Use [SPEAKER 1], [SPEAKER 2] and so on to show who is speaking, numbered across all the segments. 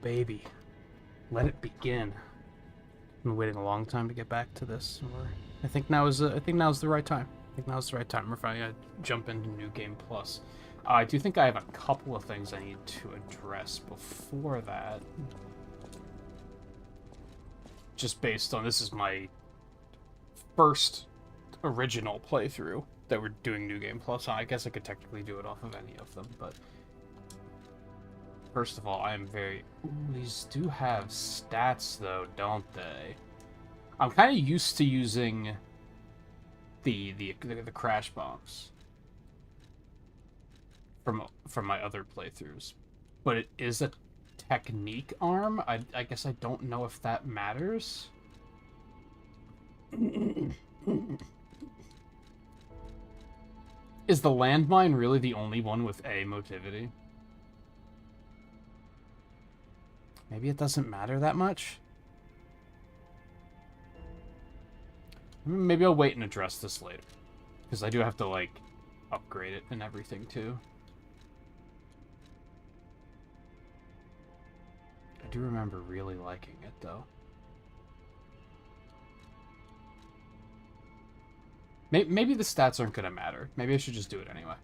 [SPEAKER 1] baby. Let it begin. I've been waiting a long time to get back to this. I think now's the right time. I think now's the right time. We're finally gonna jump into New Game Plus. I do think I have a couple of things I need to address before that. Just based on this is my first original playthrough that we're doing New Game Plus on. I guess I could technically do it off of any of them, but first of all, I am very... Ooh, these do have stats, though, don't they? I'm kind of used to using the crash bombs from my other playthroughs, but it is a technique arm. I guess I don't know if that matters. Is the landmine really the only one with a motivity? Maybe it doesn't matter that much? Maybe I'll wait and address this later. Because I do have to, like, upgrade it and everything, too. I do remember really liking it, though. Maybe the stats aren't going to matter. Maybe I should just do it anyway.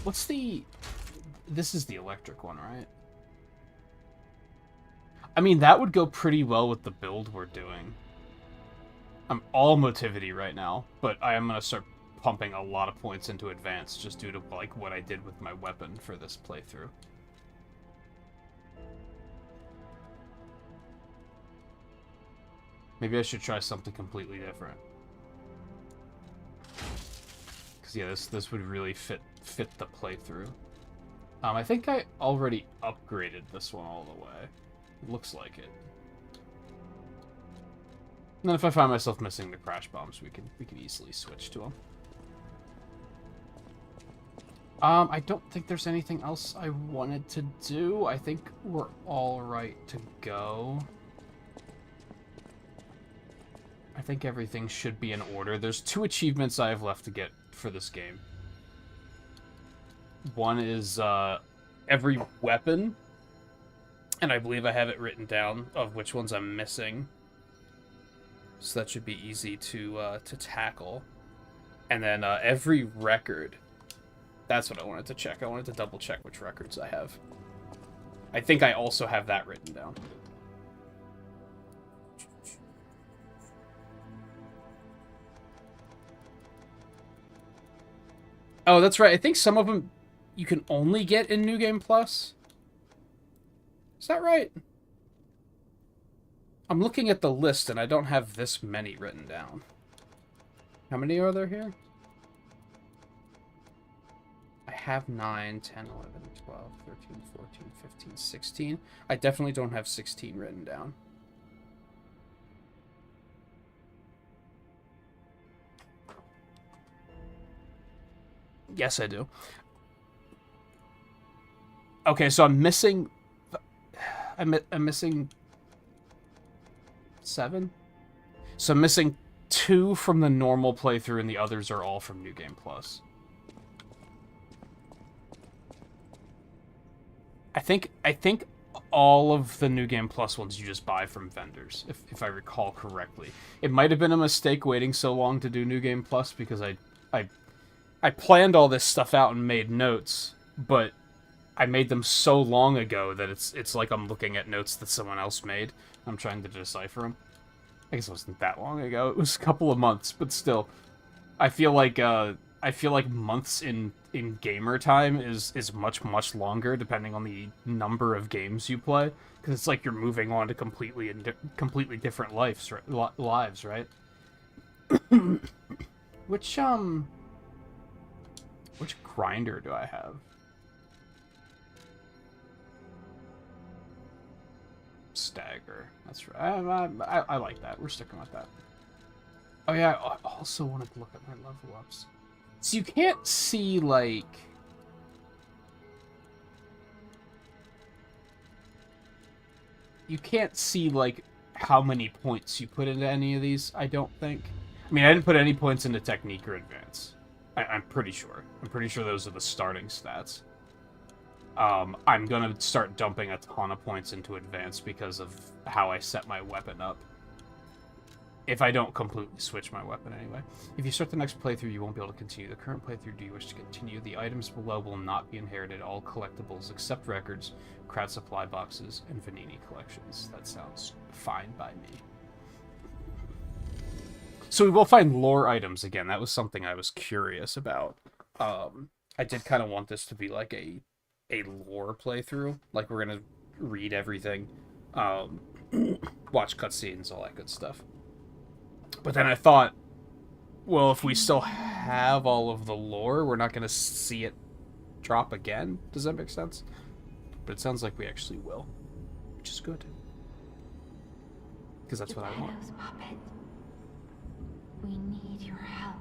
[SPEAKER 1] What's the... This is the electric one, right? I mean, that would go pretty well with the build we're doing. I'm all motivity right now, but I am going to start pumping a lot of points into advanced just due to, like, what I did with my weapon for this playthrough. Maybe I should try something completely different. Because, yeah, this would really fit the playthrough. I think I already upgraded this one all the way. It looks like it. And then if I find myself missing the crash bombs, we can easily switch to them. I don't think there's anything else I wanted to do. I think we're all right to go. I think everything should be in order. There's 2 achievements I have left to get for this game. One is every weapon, and I believe I have it written down of which ones I'm missing. So that should be easy to tackle. And then every record. That's what I wanted to check. I wanted to double check which records I have. I think I also have that written down. Oh, that's right. I think some of them you can only get in New Game Plus. Is that right? I'm looking at the list and I don't have this many written down. How many are there here? I have 9, 10, 11, 12, 13, 14, 15, 16. I definitely don't have 16 written down. Yes, I do. Okay, so I'm missing... I'm missing 7? So I'm missing 2 from the normal playthrough, and the others are all from New Game Plus. I think all of the New Game Plus ones you just buy from vendors, if I recall correctly. It might have been a mistake waiting so long to do New Game Plus, because I planned all this stuff out and made notes, but I made them so long ago that it's like I'm looking at notes that someone else made. I'm trying to decipher them. I guess it wasn't that long ago. It was a couple of months, but still, I feel like months in gamer time is much longer depending on the number of games you play, because it's like you're moving on to completely different lives, right? Which grinder do I have? Stagger. That's right. I like that. We're sticking with that. Oh yeah, I also wanted to look at my level ups. So you can't see, like... You can't see, like, how many points you put into any of these, I don't think. I mean, I didn't put any points into technique or advance. I'm pretty sure. I'm pretty sure those are the starting stats. I'm gonna start dumping a ton of points into advance because of how I set my weapon up. If I don't completely switch my weapon anyway. If you start the next playthrough, you won't be able to continue the current playthrough. Do you wish to continue? The items below will not be inherited. All collectibles except records, crowd supply boxes, and Vanini collections. That sounds fine by me. So we will find lore items again. That was something I was curious about. I did kind of want this to be like a lore playthrough. Like, we're going to read everything, watch cutscenes, all that good stuff. But then I thought, well, if we still have all of the lore, we're not going to see it drop again. Does that make sense? But it sounds like we actually will, which is good. Because that's what I want.
[SPEAKER 2] Puppet. We need your help.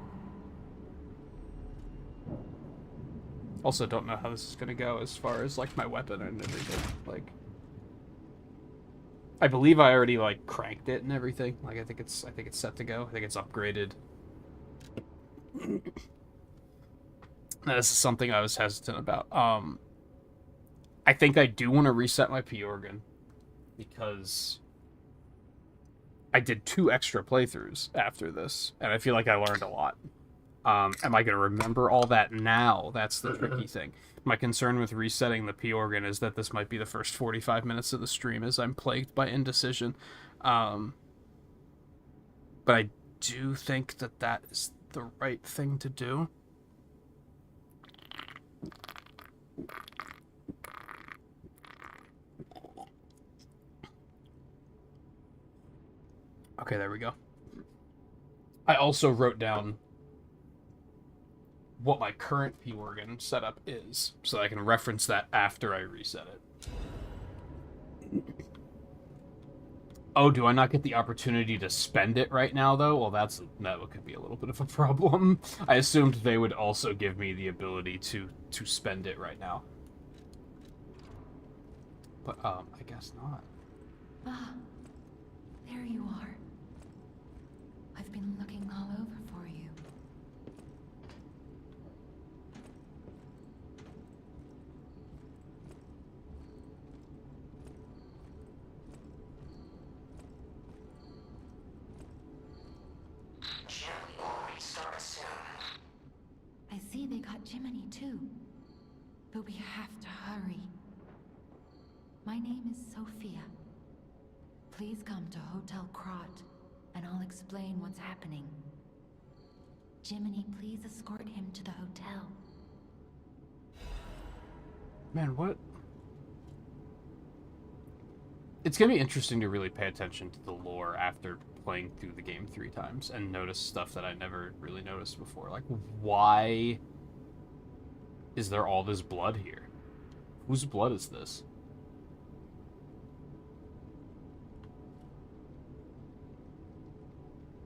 [SPEAKER 1] Also, don't know how this is going to go as far as, like, my weapon and everything. Like, I believe I already, like, cranked it and everything. Like, I think it's set to go. I think it's upgraded. This is something I was hesitant about. I think I do want to reset my P organ because I did 2 extra playthroughs after this, and I feel like I learned a lot. Am I going to remember all that now? That's the tricky thing. My concern with resetting the P organ is that this might be the first 45 minutes of the stream as I'm plagued by indecision. But I do think that that is the right thing to do. Okay, there we go. I also wrote down what my current P organ setup is, so I can reference that after I reset it. Oh, do I not get the opportunity to spend it right now, though? Well, that could be a little bit of a problem. I assumed they would also give me the ability to spend it right now. But, I guess not.
[SPEAKER 2] Ah, there you are. I've been looking all over for you.
[SPEAKER 3] Jimmy will restart soon.
[SPEAKER 2] I see they got Jiminy too. But we have to hurry. My name is Sophia. Please come to Hotel Krot, and I'll explain what's happening. Jiminy, please escort him to the hotel.
[SPEAKER 1] Man, what? It's gonna be interesting to really pay attention to the lore after playing through the game 3 times and notice stuff that I never really noticed before. Like, why is there all this blood here? Whose blood is this?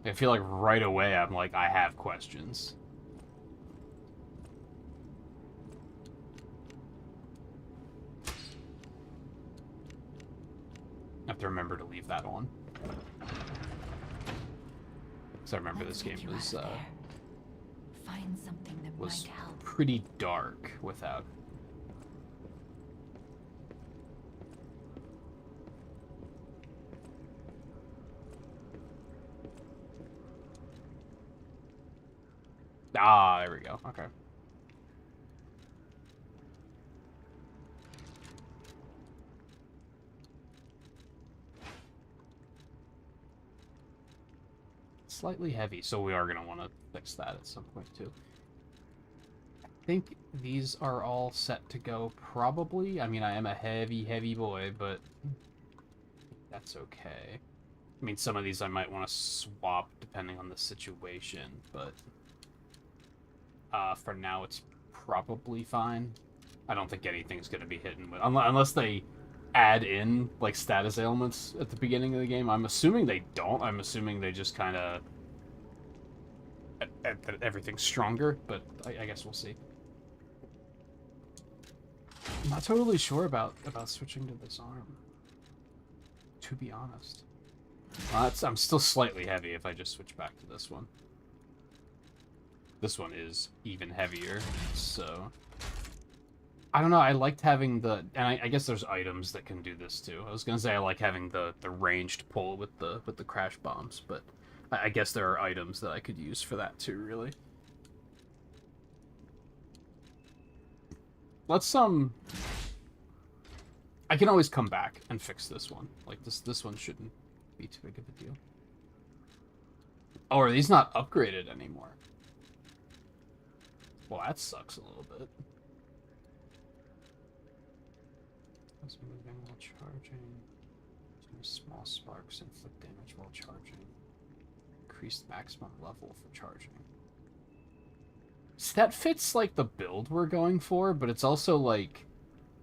[SPEAKER 1] I feel like right away I'm like, I have questions. I have to remember to leave that on. Because I remember this game was
[SPEAKER 2] Find something that might help.
[SPEAKER 1] pretty dark without. Ah, there we go. Okay. Slightly heavy, so we are going to want to fix that at some point too. I think these are all set to go, probably. I mean, I am a heavy boy, but that's okay. I mean, some of these I might want to swap depending on the situation, but for now it's probably fine. I don't think anything's going to be hidden with, unless they add in like status ailments at the beginning of the game. I'm assuming they don't. I'm assuming they just kind of everything's stronger, but I guess we'll see. I'm not totally sure about switching to this arm, to be honest. I'm still slightly heavy if I just switch back to this one. This one is even heavier, so... I don't know, I liked having the... And I guess there's items that can do this too. I was gonna say I like having the ranged pull with the crash bombs, but I guess there are items that I could use for that too, really. Let's, I can always come back and fix this one. Like, this one shouldn't be too big of a deal. Oh, are these not upgraded anymore? Well, that sucks a little bit. Moving while charging. Small sparks inflict damage while charging. Increased maximum level for charging. So that fits, like, the build we're going for, but it's also, like...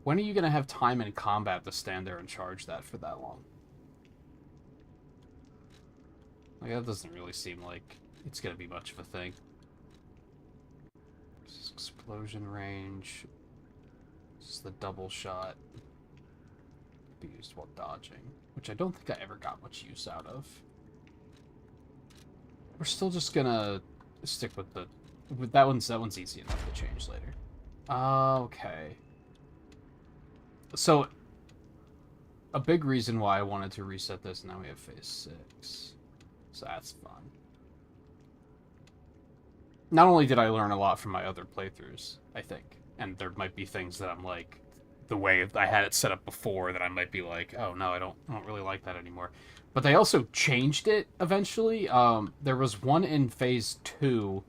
[SPEAKER 1] When are you going to have time in combat to stand there and charge that for that long? Like, that doesn't really seem like it's going to be much of a thing. This is explosion range. This is the double shot. Be used while dodging, which I don't think I ever got much use out of. We're still just gonna stick with the... that one's easy enough to change later. Okay. So, a big reason why I wanted to reset this, now we have phase 6. So that's fun. Not only did I learn a lot from my other playthroughs, I think, and there might be things that I'm like, the way I had it set up before, that I might be like, oh no, I don't really like that anymore. But they also changed it eventually. There was one in phase 2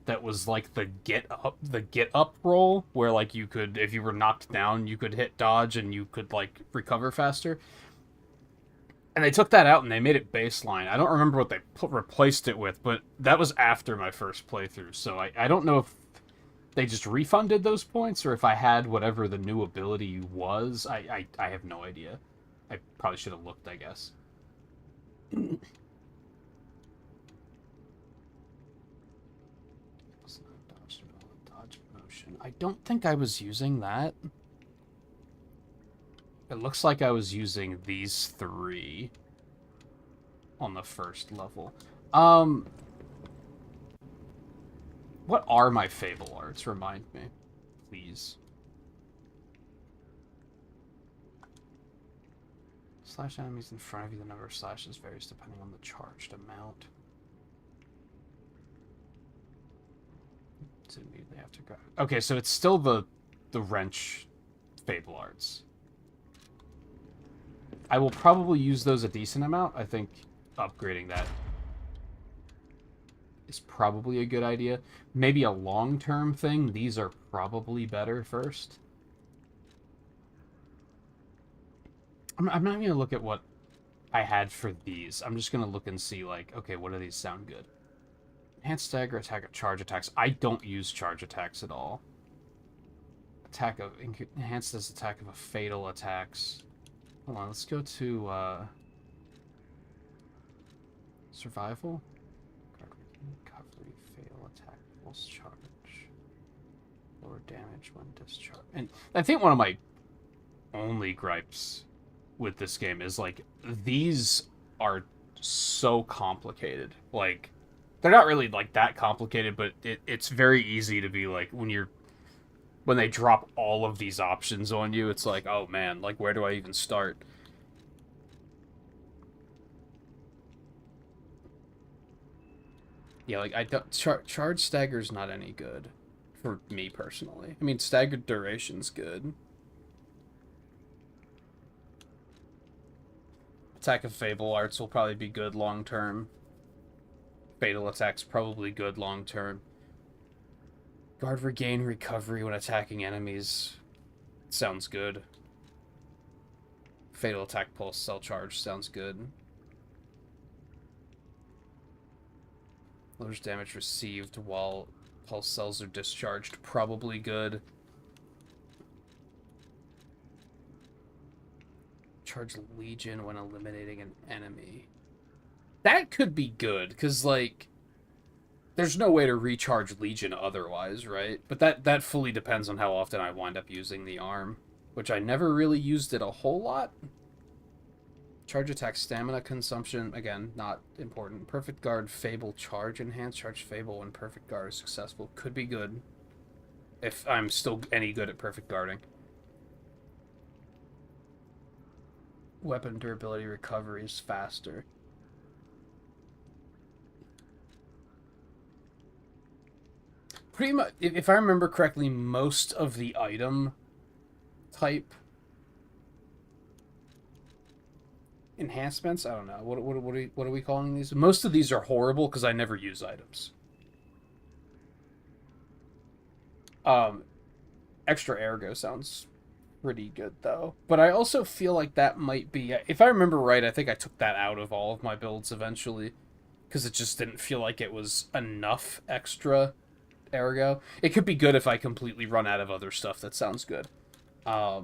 [SPEAKER 1] that was like the get up roll, where like you could, if you were knocked down, you could hit dodge and you could like recover faster. And they took that out and they made it baseline. I don't remember what they replaced it with, but that was after my first playthrough, so I don't know if they just refunded those points or if I had whatever the new ability was. I have no idea. I probably should have looked, I guess. Dodge motion. I don't think I was using that. It looks like I was using these 3 on the first level. What are my Fable arts? Remind me, please. Slash enemies in front of you. The number of slashes varies depending on the charged amount. So immediately after grab. Okay, so it's still the wrench Fable arts. I will probably use those a decent amount. I think upgrading that is probably a good idea. Maybe a long-term thing. These are probably better first. I'm not going to look at what I had for these. I'm just going to look and see, like, okay, what do these sound good? Enhanced stagger attack of charge attacks. I don't use charge attacks at all. Attack of... Enhanced as attack of a fatal attacks. Hold on, let's go to, survival? Recovery, fatal attack, pulse charge. Lower damage when discharged. And I think one of my only gripes with this game is, like, these are so complicated. Like, they're not really, like, that complicated, but it's very easy to be, like, when they drop all of these options on you, it's like, oh man, like, where do I even start? Yeah, like, I don't... Charge stagger's not any good. For me, personally. I mean, staggered duration's good. Attack of Fable arts will probably be good long-term. Fatal attack's probably good long-term. Guard regain recovery when attacking enemies. Sounds good. Fatal attack pulse cell charge sounds good. Lowers damage received while pulse cells are discharged. Probably good. Charge Legion when eliminating an enemy. That could be good, because, like, there's no way to recharge Legion otherwise, right? But that fully depends on how often I wind up using the arm, which I never really used it a whole lot. Charge attack stamina consumption, again, not important. Perfect guard, fable charge enhance. Charge fable when perfect guard is successful. Could be good. If I'm still any good at perfect guarding. Weapon durability recovery is faster. Pretty much, if I remember correctly, most of the item type enhancements, I don't know, what are we calling these? Most of these are horrible because I never use items. Extra ergo sounds pretty good though, but I also feel like that might be, if I remember right, I think I took that out of all of my builds eventually because it just didn't feel like it was enough extra ergo. It could be good if I completely run out of other stuff that sounds good. I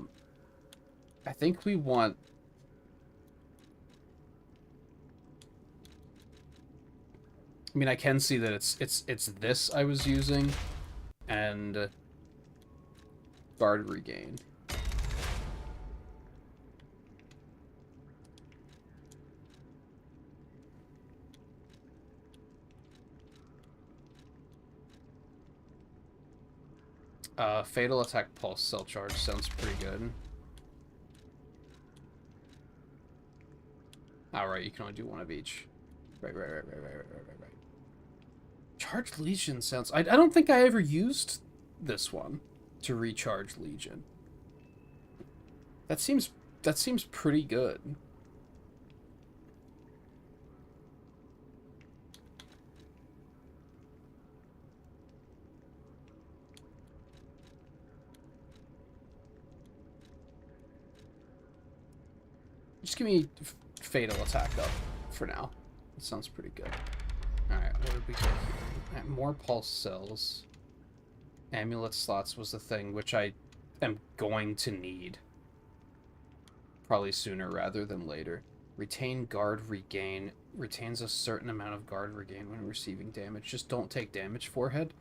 [SPEAKER 1] think we want... I mean, I can see that it's this I was using, and guard regain. Fatal attack pulse cell charge sounds pretty good. Alright, you can only do one of each. Right. Charge Legion sounds... I don't think I ever used this one to recharge Legion. That seems pretty good. Just give me fatal attack up for now. That sounds pretty good. Alright, what did we get here? More pulse cells. Amulet slots was the thing, which I am going to need. Probably sooner rather than later. Retain guard regain. Retains a certain amount of guard regain when receiving damage. Just don't take damage, forehead.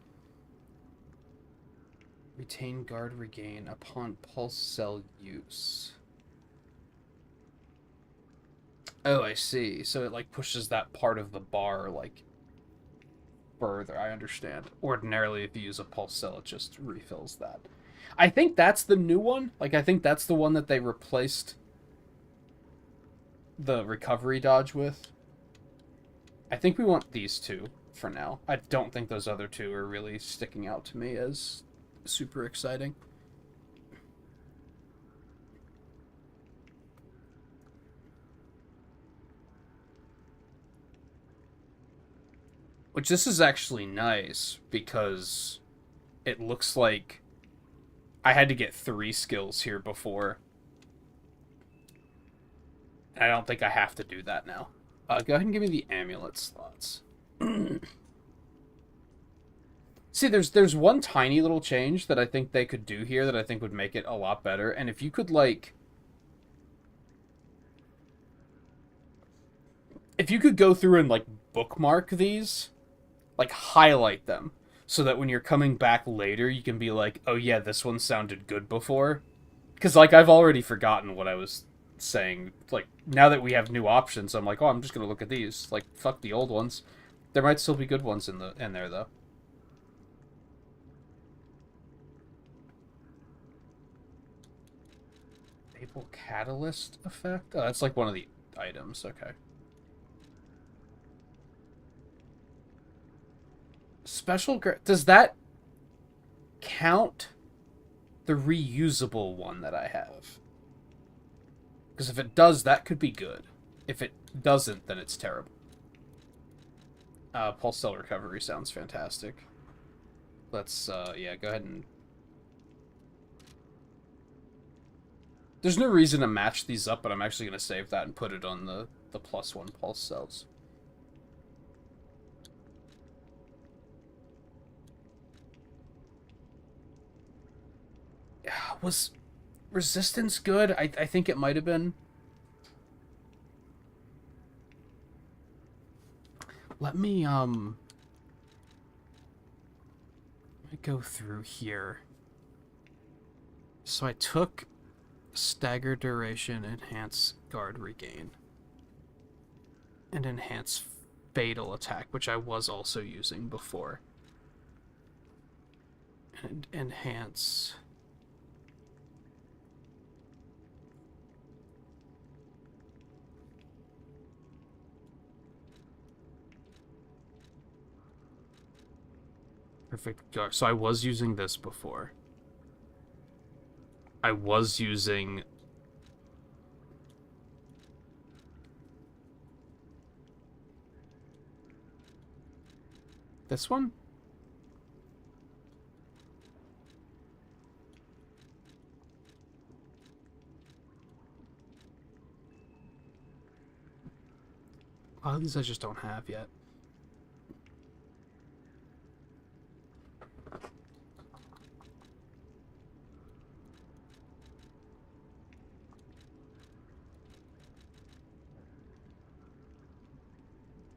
[SPEAKER 1] Retain guard regain upon pulse cell use. Oh, I see. So it, like, pushes that part of the bar, like, further. I understand. Ordinarily, if you use a pulse cell, it just refills that. I think that's the new one. Like, I think that's the one that they replaced the recovery dodge with. I think we want these two for now. I don't think those other two are really sticking out to me as super exciting. Which, this is actually nice, because it looks like I had to get 3 skills here before. I don't think I have to do that now. Go ahead and give me the amulet slots. See, there's one tiny little change that I think they could do here that I think would make it a lot better, and if you could, like... If you could go through and, like, bookmark these... Like, highlight them, so that when you're coming back later, you can be like, oh yeah, this one sounded good before. Because, like, I've already forgotten what I was saying. Like, now that we have new options, I'm like, oh, I'm just gonna look at these. Like, fuck the old ones. There might still be good ones in there, though. Maple Catalyst effect? Oh, that's like one of the items, okay. Special... Does that count the reusable one that I have? Because if it does, that could be good. If it doesn't, then it's terrible. Pulse cell recovery sounds fantastic. Let's, yeah, go ahead and... There's no reason to match these up, but I'm actually going to save that and put it on the +1 pulse cells. Was resistance good? I think it might have been. Let me go through here. So I took stagger duration, enhance guard regain. And enhance fatal attack, which I was also using before. And enhance... Perfect guard. So I was using this before. I was using... this one? A lot of these I just don't have yet.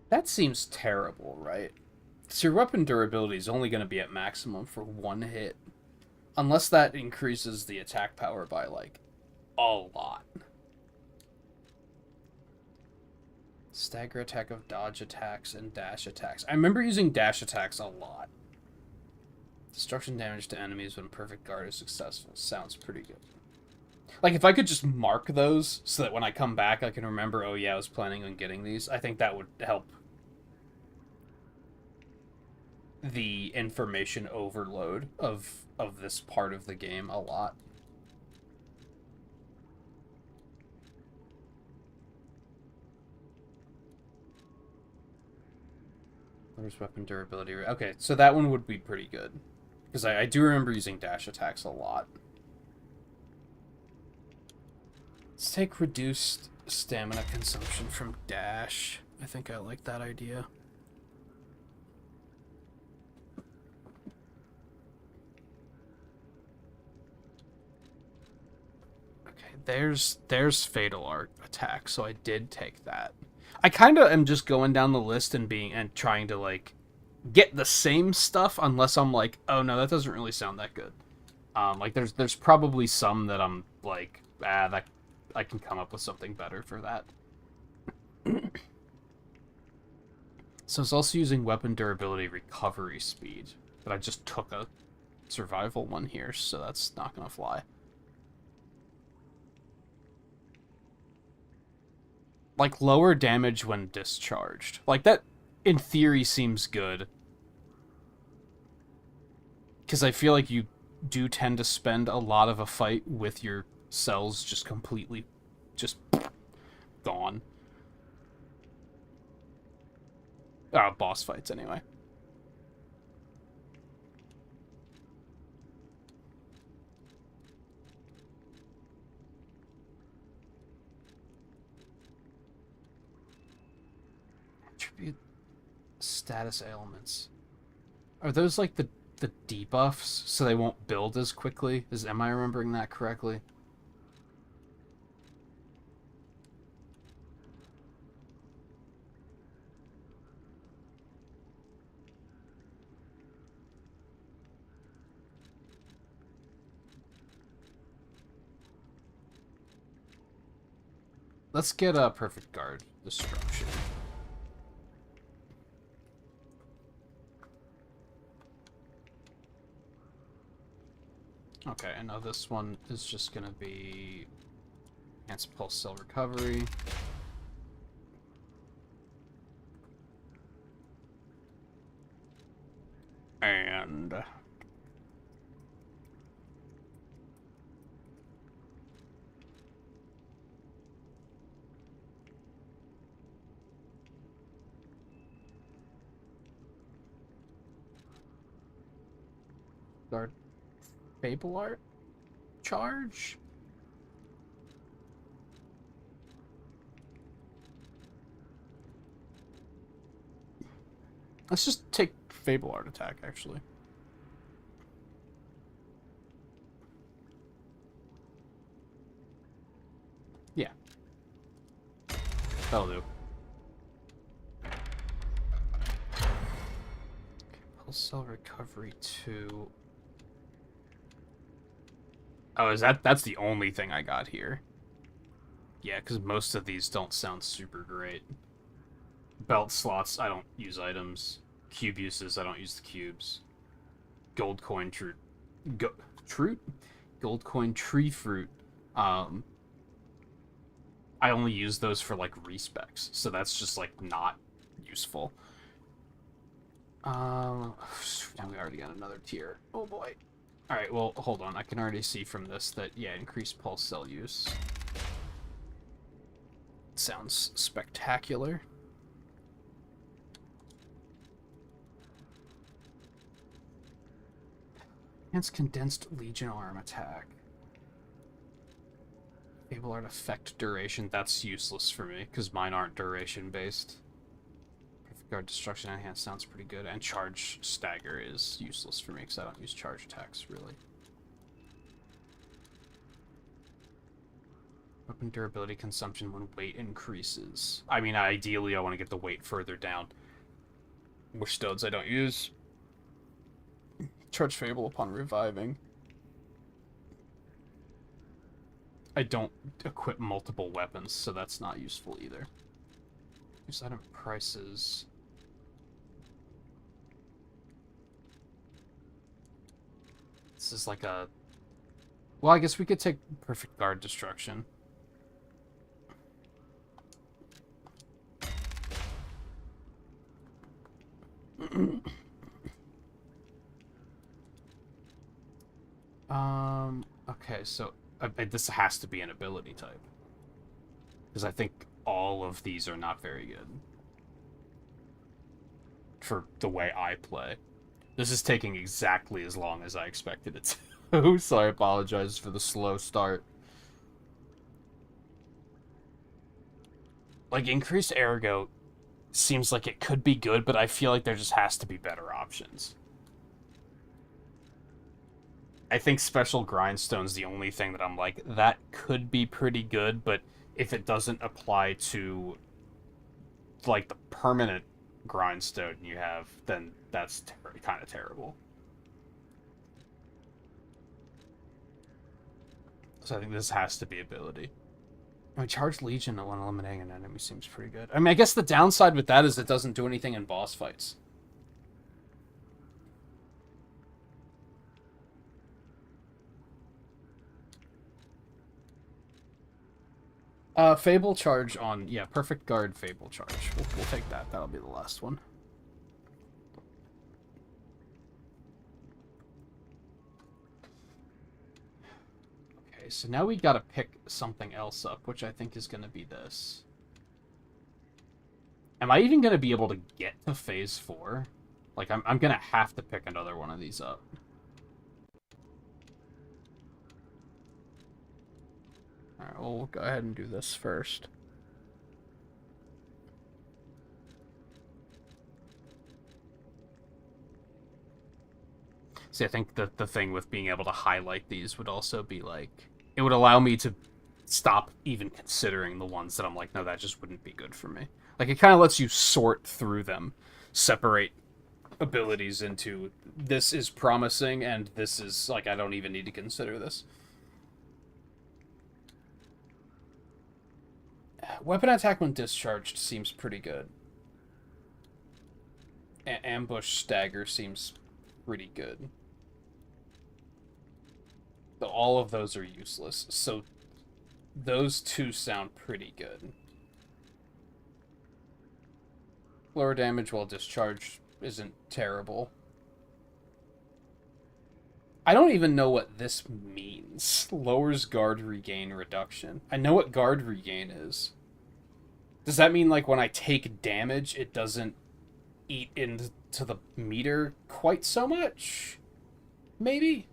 [SPEAKER 1] That seems terrible, right? So your weapon durability is only going to be at maximum for one hit. Unless that increases the attack power by, like, a lot. Stagger attack of dodge attacks and dash attacks. I remember using dash attacks a lot. Destruction damage to enemies when perfect guard is successful. Sounds pretty good. Like, if I could just mark those so that when I come back I can remember, oh yeah, I was planning on getting these, I think that would help the information overload of this part of the game a lot. There's weapon durability. Okay, so that one would be pretty good. Because I do remember using dash attacks a lot. Let's take reduced stamina consumption from dash. I think I like that idea. Okay, there's fatal art attack, so I did take that. I kind of am just going down the list and trying to, like, get the same stuff, unless I'm like, oh no, that doesn't really sound that good. Like there's probably some that I'm like, that I can come up with something better for that. So it's also using weapon durability recovery speed, but I just took a survival one here, so that's not gonna fly. Like, lower damage when discharged. Like, that, in theory, seems good. Because I feel like you do tend to spend a lot of a fight with your cells just completely just gone. Boss fights, anyway. Attribute status ailments. Are those like the debuffs so they won't build as quickly? Am I remembering that correctly? Let's get a perfect guard destruction. Okay, and now this one is just gonna be enhanced pulse cell recovery. And guard Fable Art charge? Let's just take Fable Art attack, actually. Yeah. That'll do. Pulse cell recovery 2. Oh, that's the only thing I got here? Yeah, because most of these don't sound super great. Belt slots, I don't use items. Cube uses, I don't use the cubes. Gold coin fruit? Gold coin tree fruit. I only use those for, like, respecs, so that's just, like, not useful. Now we already got another tier. Oh boy. Alright, well, hold on. I can already see from this that, yeah, increased pulse cell use. Sounds spectacular. Enhanced condensed legion arm attack. Able art effect duration. That's useless for me, because mine aren't duration based. Perfect guard destruction enhanced sounds pretty good. And charge stagger is useless for me, because I don't use charge attacks, really. Weapon durability consumption when weight increases. I mean, ideally I want to get the weight further down. Which stones I don't use. Charge Fable upon reviving. I don't equip multiple weapons, so that's not useful either. Use item prices. This is like a... Well, I guess we could take Perfect Guard Destruction. Okay, so this has to be an ability type. Because I think all of these are not very good. For the way I play. This is taking exactly as long as I expected it to. So I apologize for the slow start. Like, increased ergo seems like it could be good, but I feel like there just has to be better options. I think Special Grindstone's the only thing that I'm like, that could be pretty good, but if it doesn't apply to, like, the permanent Grindstone you have, then that's kind of terrible. So I think this has to be ability. I mean, Charge Legion when eliminating an enemy seems pretty good. I mean, I guess the downside with that is it doesn't do anything in boss fights. Fable Charge on... Yeah, Perfect Guard Fable Charge. We'll take that. That'll be the last one. Okay, so now we gotta pick something else up, which I think is gonna be this. Am I even gonna be able to get to Phase 4? Like, I'm gonna have to pick another one of these up. Alright, well, we'll go ahead and do this first. See, I think the thing with being able to highlight these would also be, like... It would allow me to stop even considering the ones that I'm like, no, that just wouldn't be good for me. Like, it kind of lets you sort through them. Separate abilities into, this is promising, and this is, like, I don't even need to consider this. Weapon attack when discharged seems pretty good. Ambush stagger seems pretty good. But all of those are useless, so those two sound pretty good. Lower damage while discharged isn't terrible. I don't even know what this means. Lowers guard regain reduction. I know what guard regain is. Does that mean, like, when I take damage, it doesn't eat into the meter quite so much? Maybe?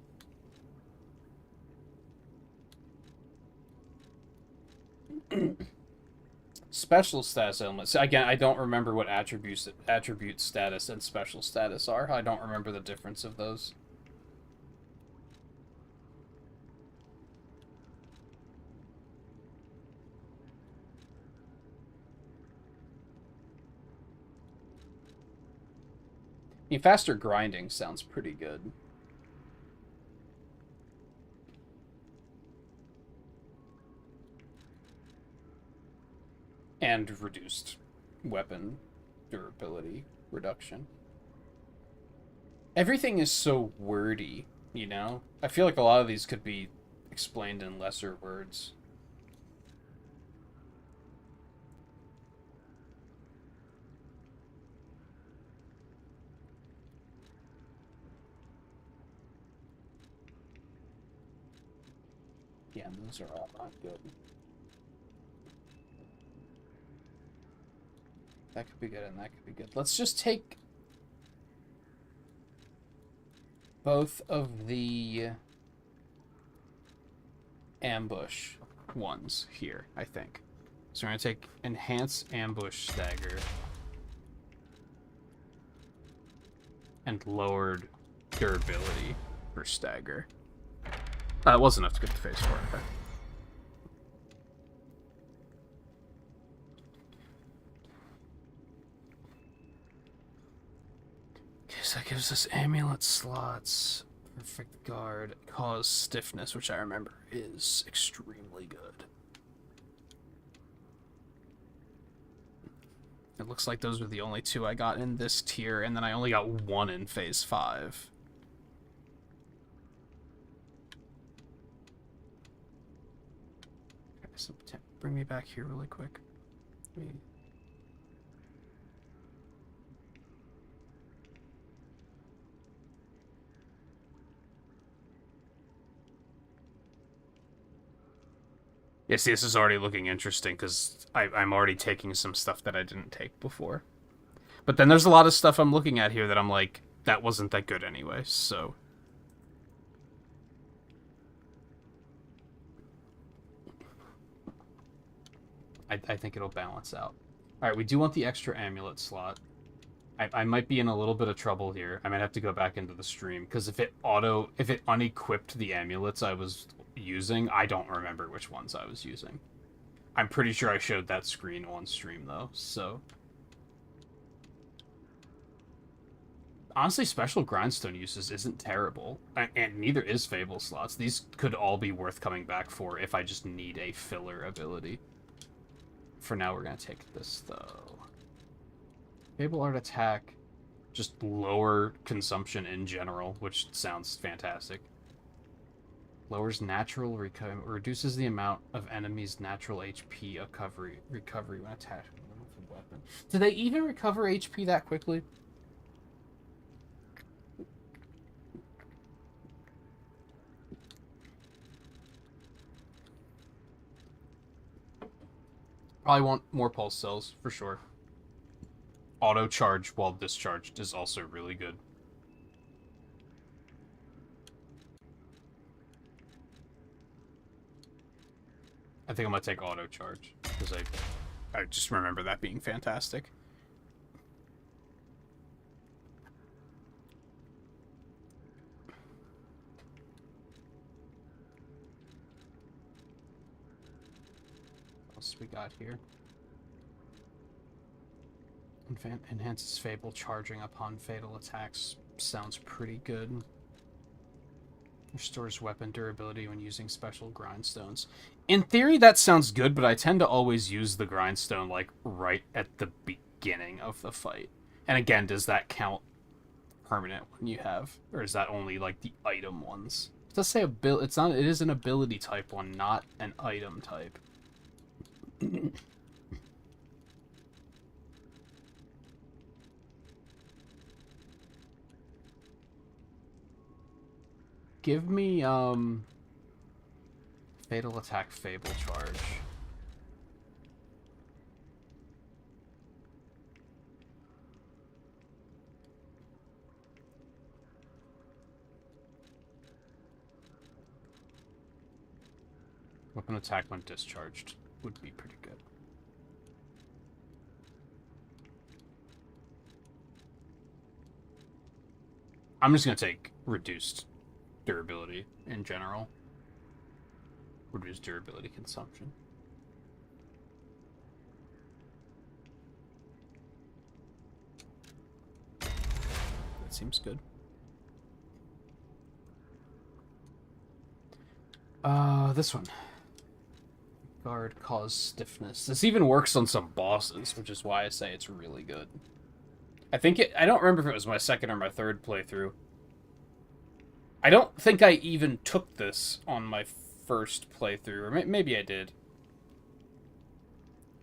[SPEAKER 1] Special status elements. Again, I don't remember what attribute status and special status are. I don't remember the difference of those. I mean, faster grinding sounds pretty good. And reduced weapon durability reduction. Everything is so wordy, you know? I feel like a lot of these could be explained in lesser words. Yeah, those are all not good. That could be good and that could be good. Let's just take both of the ambush ones here, I think. So we're going to take Enhance Ambush Stagger and Lowered Durability for Stagger. That was enough to get the phase 4 effect. Okay, so that gives us amulet slots. Perfect guard. Cause stiffness, which I remember is extremely good. It looks like those were the only two I got in this tier, and then I only got one in phase 5. Okay, so bring me back here really quick. Yeah, see, this is already looking interesting because I'm already taking some stuff that I didn't take before. But then there's a lot of stuff I'm looking at here that I'm like, that wasn't that good anyway, so... I think it'll balance out. Alright, we do want the extra amulet slot. I might be in a little bit of trouble here. I might have to go back into the stream, because if it unequipped the amulets I was using, I don't remember which ones I was using. I'm pretty sure I showed that screen on stream, though, so... Honestly, special grindstone uses isn't terrible, and neither is Fable slots. These could all be worth coming back for if I just need a filler ability. For now, we're going to take this, though. Fable Art Attack, just lower consumption in general, which sounds fantastic. Lowers natural recovery, reduces the amount of enemies' natural HP recovery when attached with a weapon. Do they even recover HP that quickly? Probably want more pulse cells, for sure. Auto charge while discharged is also really good. I think I'm gonna take auto charge because I just remember that being fantastic. What else we got here? Enhances Fable charging upon fatal attacks. Sounds pretty good. Restores weapon durability when using special grindstones. In theory, that sounds good, but I tend to always use the grindstone, like, right at the beginning of the fight. And again, does that count permanent when you have? Or is that only, like, the item ones? It does say it is an ability type one, not an item type. Give me, Fatal Attack Fable Charge. Weapon attack when discharged would be pretty good. I'm just gonna take reduced durability in general. Reduce durability consumption. That seems good. This one. Guard cause stiffness. This even works on some bosses, which is why I say it's really good. I don't remember if it was my second or my third playthrough. I don't think I even took this on my first playthrough, or maybe I did.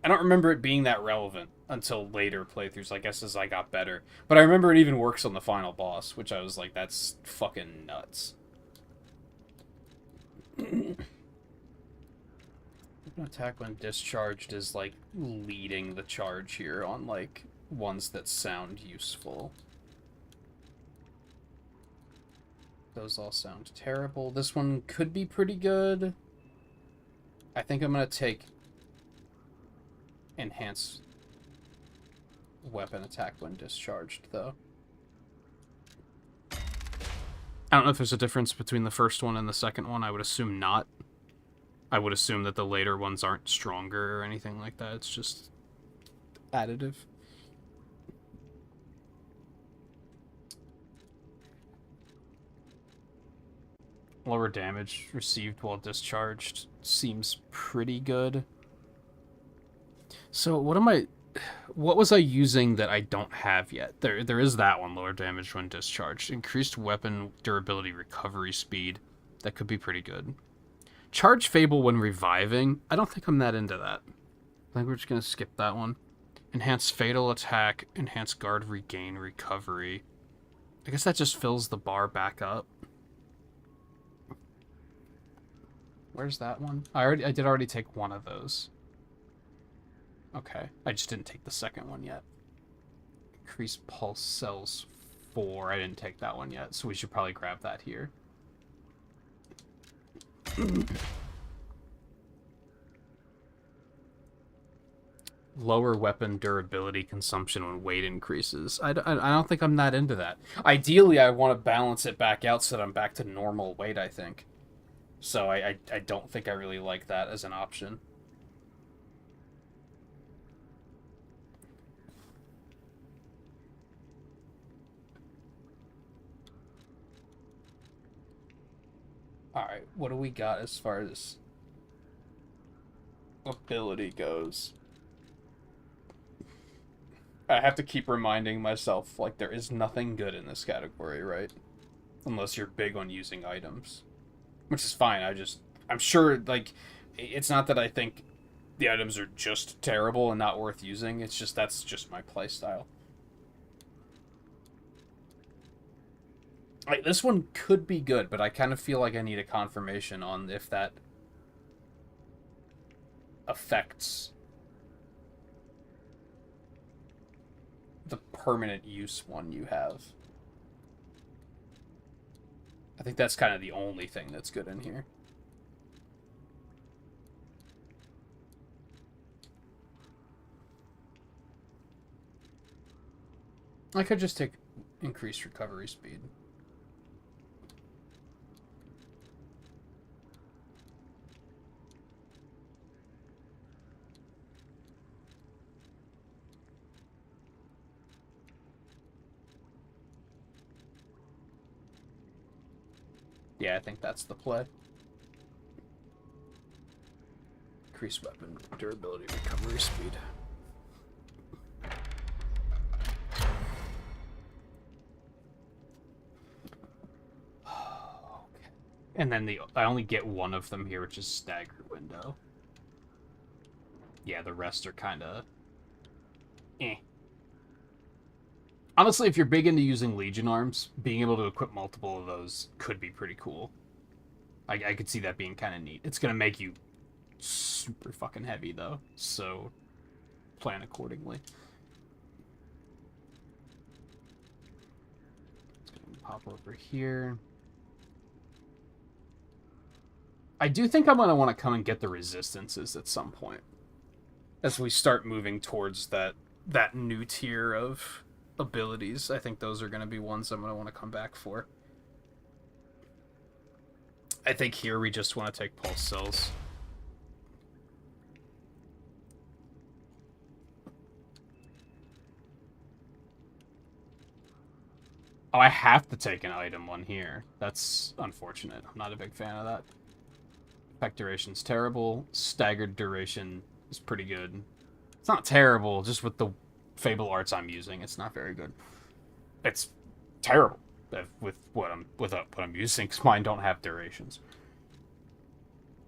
[SPEAKER 1] I don't remember it being that relevant until later playthroughs, I guess, as I got better. But I remember it even works on the final boss, which I was like, that's fucking nuts. Attack when discharged is, like, leading the charge here on, like, ones that sound useful. Those all sound terrible. This one could be pretty good. I think I'm gonna take enhance weapon attack when discharged, though. I don't know if there's a difference between the first one and the second one. I would assume not. I would assume that the later ones aren't stronger or anything like that. It's just additive. Lower damage received while discharged seems pretty good. So what was I using that I don't have yet? There is that one, lower damage when discharged. Increased weapon durability recovery speed. That could be pretty good. Charge Fable when reviving. I don't think I'm that into that. I think we're just going to skip that one. Enhance fatal attack. Enhance guard regain recovery. I guess that just fills the bar back up. Where's that one? I did already take one of those. Okay. I just didn't take the second one yet. Increase pulse cells 4. I didn't take that one yet, so we should probably grab that here. Lower weapon durability consumption when weight increases. I don't think I'm that into that. Ideally, I want to balance it back out so that I'm back to normal weight, I think. So I don't think I really like that as an option. Alright, what do we got as far as ability goes? I have to keep reminding myself, like, there is nothing good in this category, right? Unless you're big on using items. Which is fine, I'm sure, like, it's not that I think the items are just terrible and not worth using, it's just, that's just my playstyle. Like, this one could be good, but I kind of feel like I need a confirmation on if that affects the permanent use one you have. I think that's kind of the only thing that's good in here. I could just take increased recovery speed. Yeah, I think that's the play. Increase weapon durability, recovery speed. Okay. And then I only get one of them here, which is stagger window. Yeah, the rest are kind of eh. Honestly, if you're big into using Legion arms, being able to equip multiple of those could be pretty cool. I could see that being kind of neat. It's going to make you super fucking heavy, though, so plan accordingly. It's going to pop over here. I do think I'm going to want to come and get the resistances at some point. As we start moving towards that new tier of abilities, I think those are going to be ones I'm going to want to come back for. I think here we just want to take pulse cells. Oh, I have to take an item one here. That's unfortunate. I'm not a big fan of that. Effect duration's terrible. Staggered duration is pretty good. It's not terrible, just with the Fable arts I'm using. It's not very good. It's terrible with what I'm using, because mine don't have durations.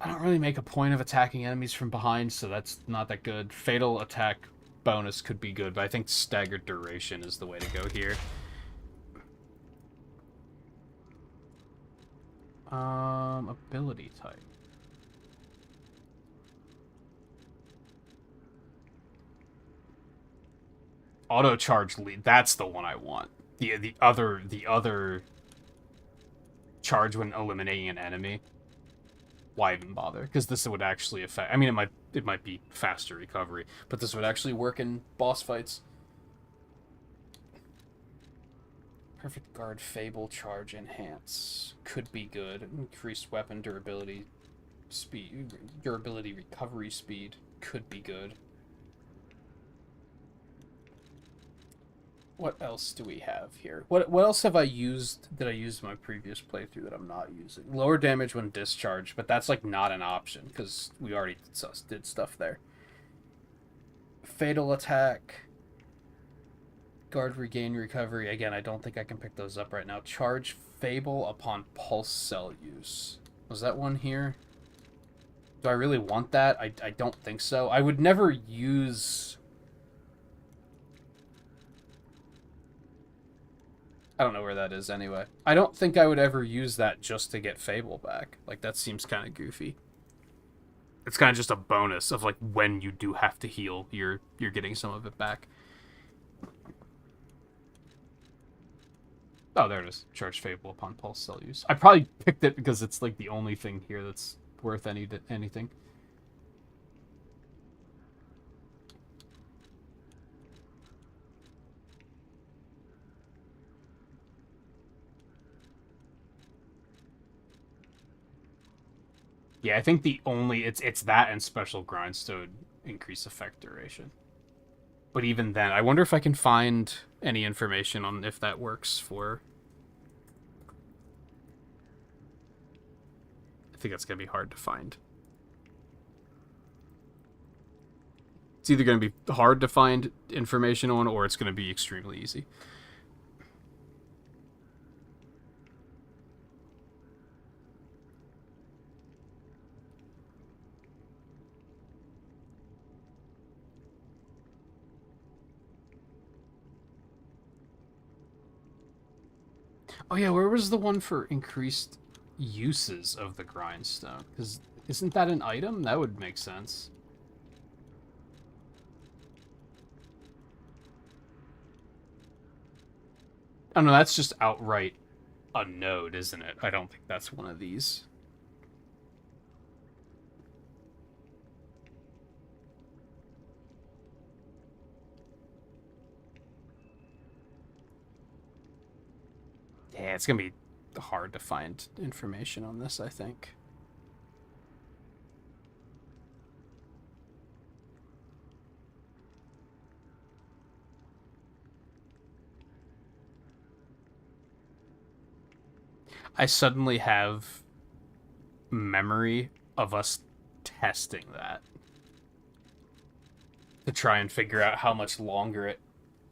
[SPEAKER 1] I don't really make a point of attacking enemies from behind, so that's not that good. Fatal attack bonus could be good, but I think staggered duration is the way to go here. Ability type. Auto charge lead. That's the one I want. The other charge when eliminating an enemy. Why even bother? Because this would actually affect. I mean, it might be faster recovery, but this would actually work in boss fights. Perfect guard, fable, charge, enhance could be good. Increased weapon durability, speed, durability, recovery speed could be good. What else do we have here? What else have I used that I used in my previous playthrough that I'm not using? Lower damage when discharged, but that's like not an option because we already did stuff there. Fatal attack. Guard, regain, recovery. Again, I don't think I can pick those up right now. Charge fable upon pulse cell use. Was that one here? Do I really want that? I don't think so. I would never use... I don't know where that is anyway. I don't think I would ever use that just to get Fable back. Like, that seems kind of goofy. It's kind of just a bonus of, like, when you do have to heal, you're getting some of it back. Oh, there it is. Charge Fable upon pulse cell use. I probably picked it because it's, like, the only thing here that's worth anything. Yeah, I think the only... It's that and Special Grindstone increase effect duration. But even then, I wonder if I can find any information on if that works for... I think that's going to be hard to find. It's either going to be hard to find information on, or it's going to be extremely easy. Oh yeah, where was the one for increased uses of the grindstone? Because isn't that an item? That would make sense. Oh no, that's just outright a node, isn't it? I don't think that's one of these. Yeah, it's gonna be hard to find information on this, I think. I suddenly have memory of us testing that to try and figure out how much longer it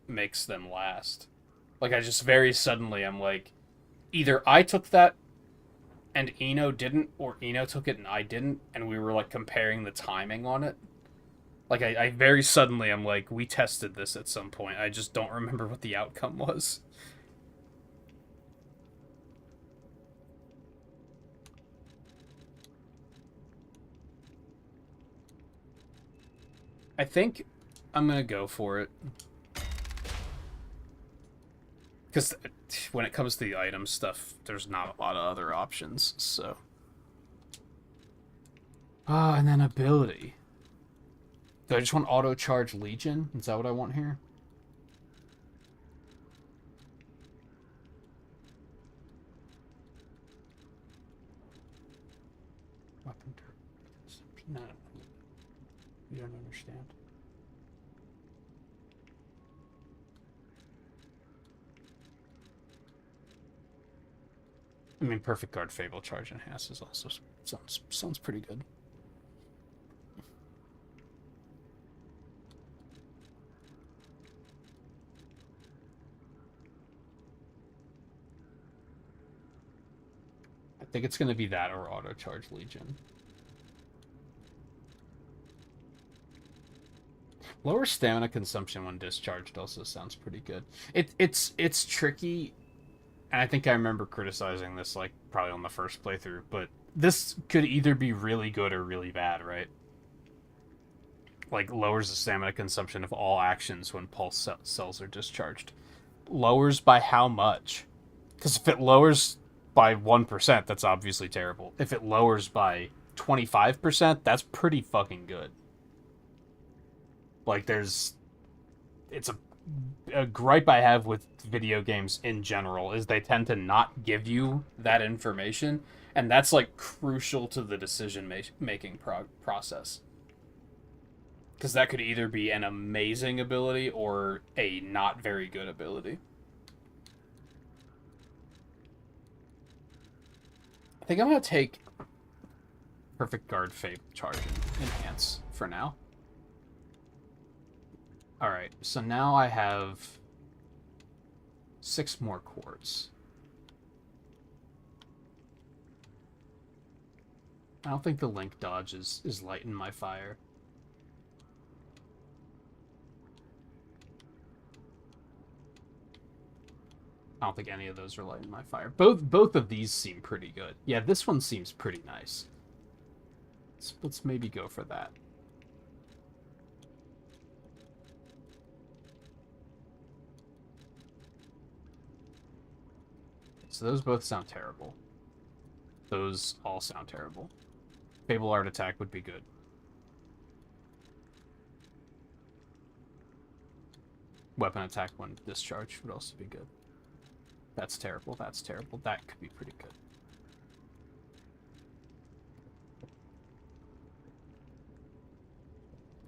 [SPEAKER 1] makes them last. Like, I just very suddenly, I'm like, either I took that and Eno didn't, or Eno took it and I didn't, and we were, like, comparing the timing on it. Like, I very suddenly, I'm like, we tested this at some point. I just don't remember what the outcome was. I think I'm gonna go for it. Because when it comes to the item stuff, there's not a lot of other options, so... Ah, and then ability. Do I just want auto charge Legion? Is that what I want here? Weapon no, you don't understand. I mean, Perfect Guard Fable Charge Enhance is also sounds pretty good. think it's going to be that or Auto Charge Legion. Lower stamina consumption when discharged also sounds pretty good. It's tricky, and I think I remember criticizing this like probably on the first playthrough, but this could either be really good or really bad, right? Like lowers the stamina consumption of all actions when pulse cells are discharged. Lowers by how much? Because if it lowers by 1%, that's obviously terrible. If it lowers by 25%, that's pretty fucking good. Like it's a gripe I have with video games in general is they tend to not give you that information, and that's like crucial to the decision making process. Because that could either be an amazing ability or a not very good ability. I think I'm going to take Perfect Guard, Fable, Charge, and Enhance for now. Alright, so now I have 6 more quartz. I don't think the Link dodge is lighting my fire. I don't think any of those are lighting my fire. Both of these seem pretty good. Yeah, this one seems pretty nice. Let's maybe go for that. So those both sound terrible. Those all sound terrible. Fable Art Attack would be good. Weapon Attack when discharged would also be good. That's terrible, that's terrible. That could be pretty good.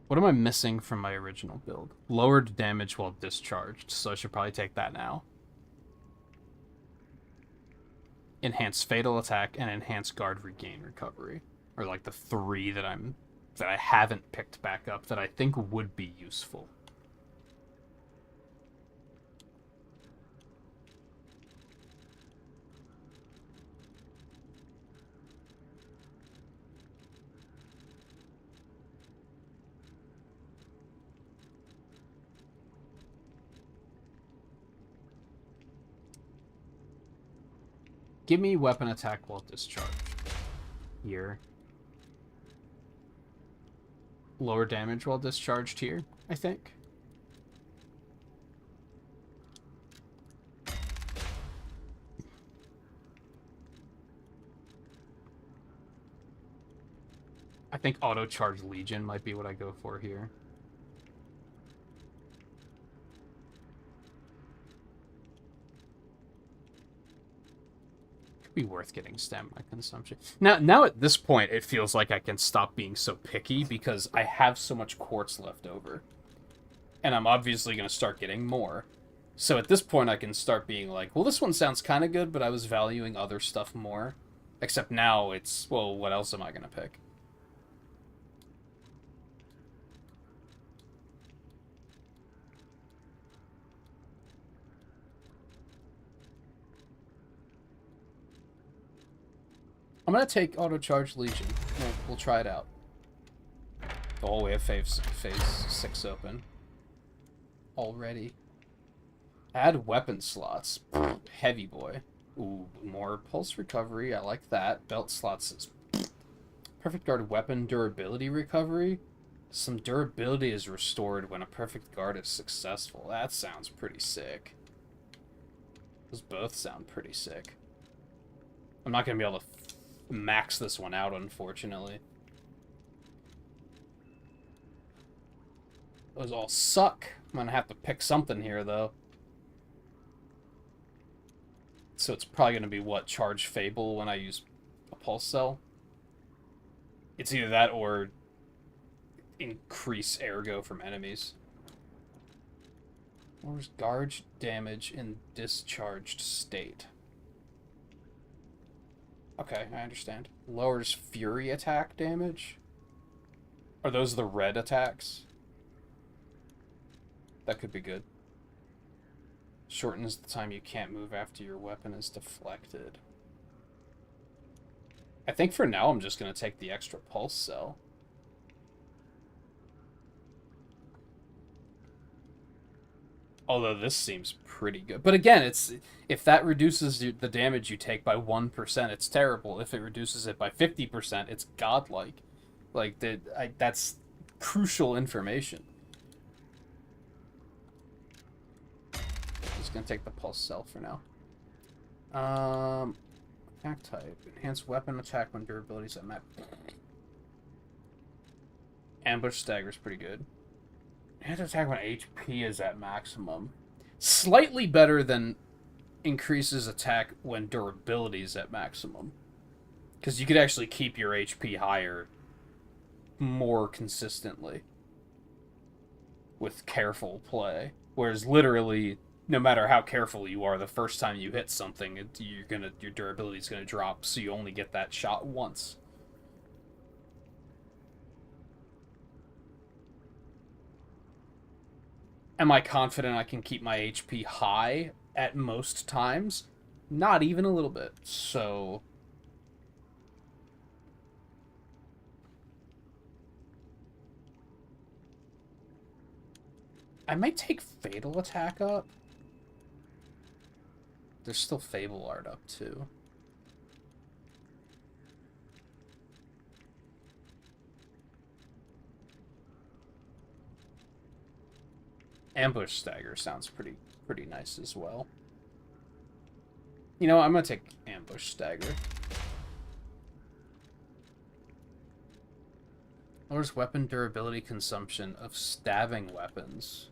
[SPEAKER 1] What am I missing from my original build? Lowered damage while discharged, so I should probably take that now. Enhanced Fatal Attack and Enhanced Guard Regain Recovery are like the 3 that I haven't picked back up that I think would be useful. Give me weapon attack while discharged. Here. Lower damage while discharged here, I think. I think auto charge Legion might be what I go for here. Be worth getting stamina consumption. Now at this point, it feels like I can stop being so picky because I have so much quartz left over. And I'm obviously going to start getting more. So at this point, I can start being like, well, this one sounds kind of good, but I was valuing other stuff more. Except now it's, well, what else am I going to pick? I'm going to take Auto Charge Legion. We'll try it out. Oh, we have phase 6 open. Already. Add weapon slots. Heavy boy. Ooh, more pulse recovery. I like that. Belt slots is Perfect Guard weapon durability recovery. Some durability is restored when a Perfect Guard is successful. That sounds pretty sick. Those both sound pretty sick. I'm not going to be able to max this one out, unfortunately. Those all suck. I'm gonna have to pick something here, though. So it's probably gonna be, what, Charge Fable when I use a Pulse Cell? It's either that or increase Ergo from enemies. Lowers guard damage in discharged state. Okay, I understand. Lowers Fury attack damage? Are those the red attacks? That could be good. Shortens the time you can't move after your weapon is deflected. I think for now I'm just going to take the extra pulse cell. Although this seems pretty good. But again, it's if that reduces the damage you take by 1%, it's terrible. If it reduces it by 50%, it's godlike. Like, that's crucial information. Just going to take the pulse cell for now. Attack type. Enhanced weapon attack when durability is at max. Ambush stagger's pretty good. Enhanced attack when HP is at maximum. Slightly better than increases attack when durability is at maximum. Because you could actually keep your HP higher more consistently with careful play. Whereas literally, no matter how careful you are, the first time you hit something, your durability is gonna drop, so you only get that shot once. Am I confident I can keep my HP high at most times? Not even a little bit. So I might take Fatal Attack up. There's still Fable Art up, too. Ambush Stagger sounds pretty nice as well. You know, I'm gonna take Ambush Stagger. Lowers weapon durability consumption of stabbing weapons.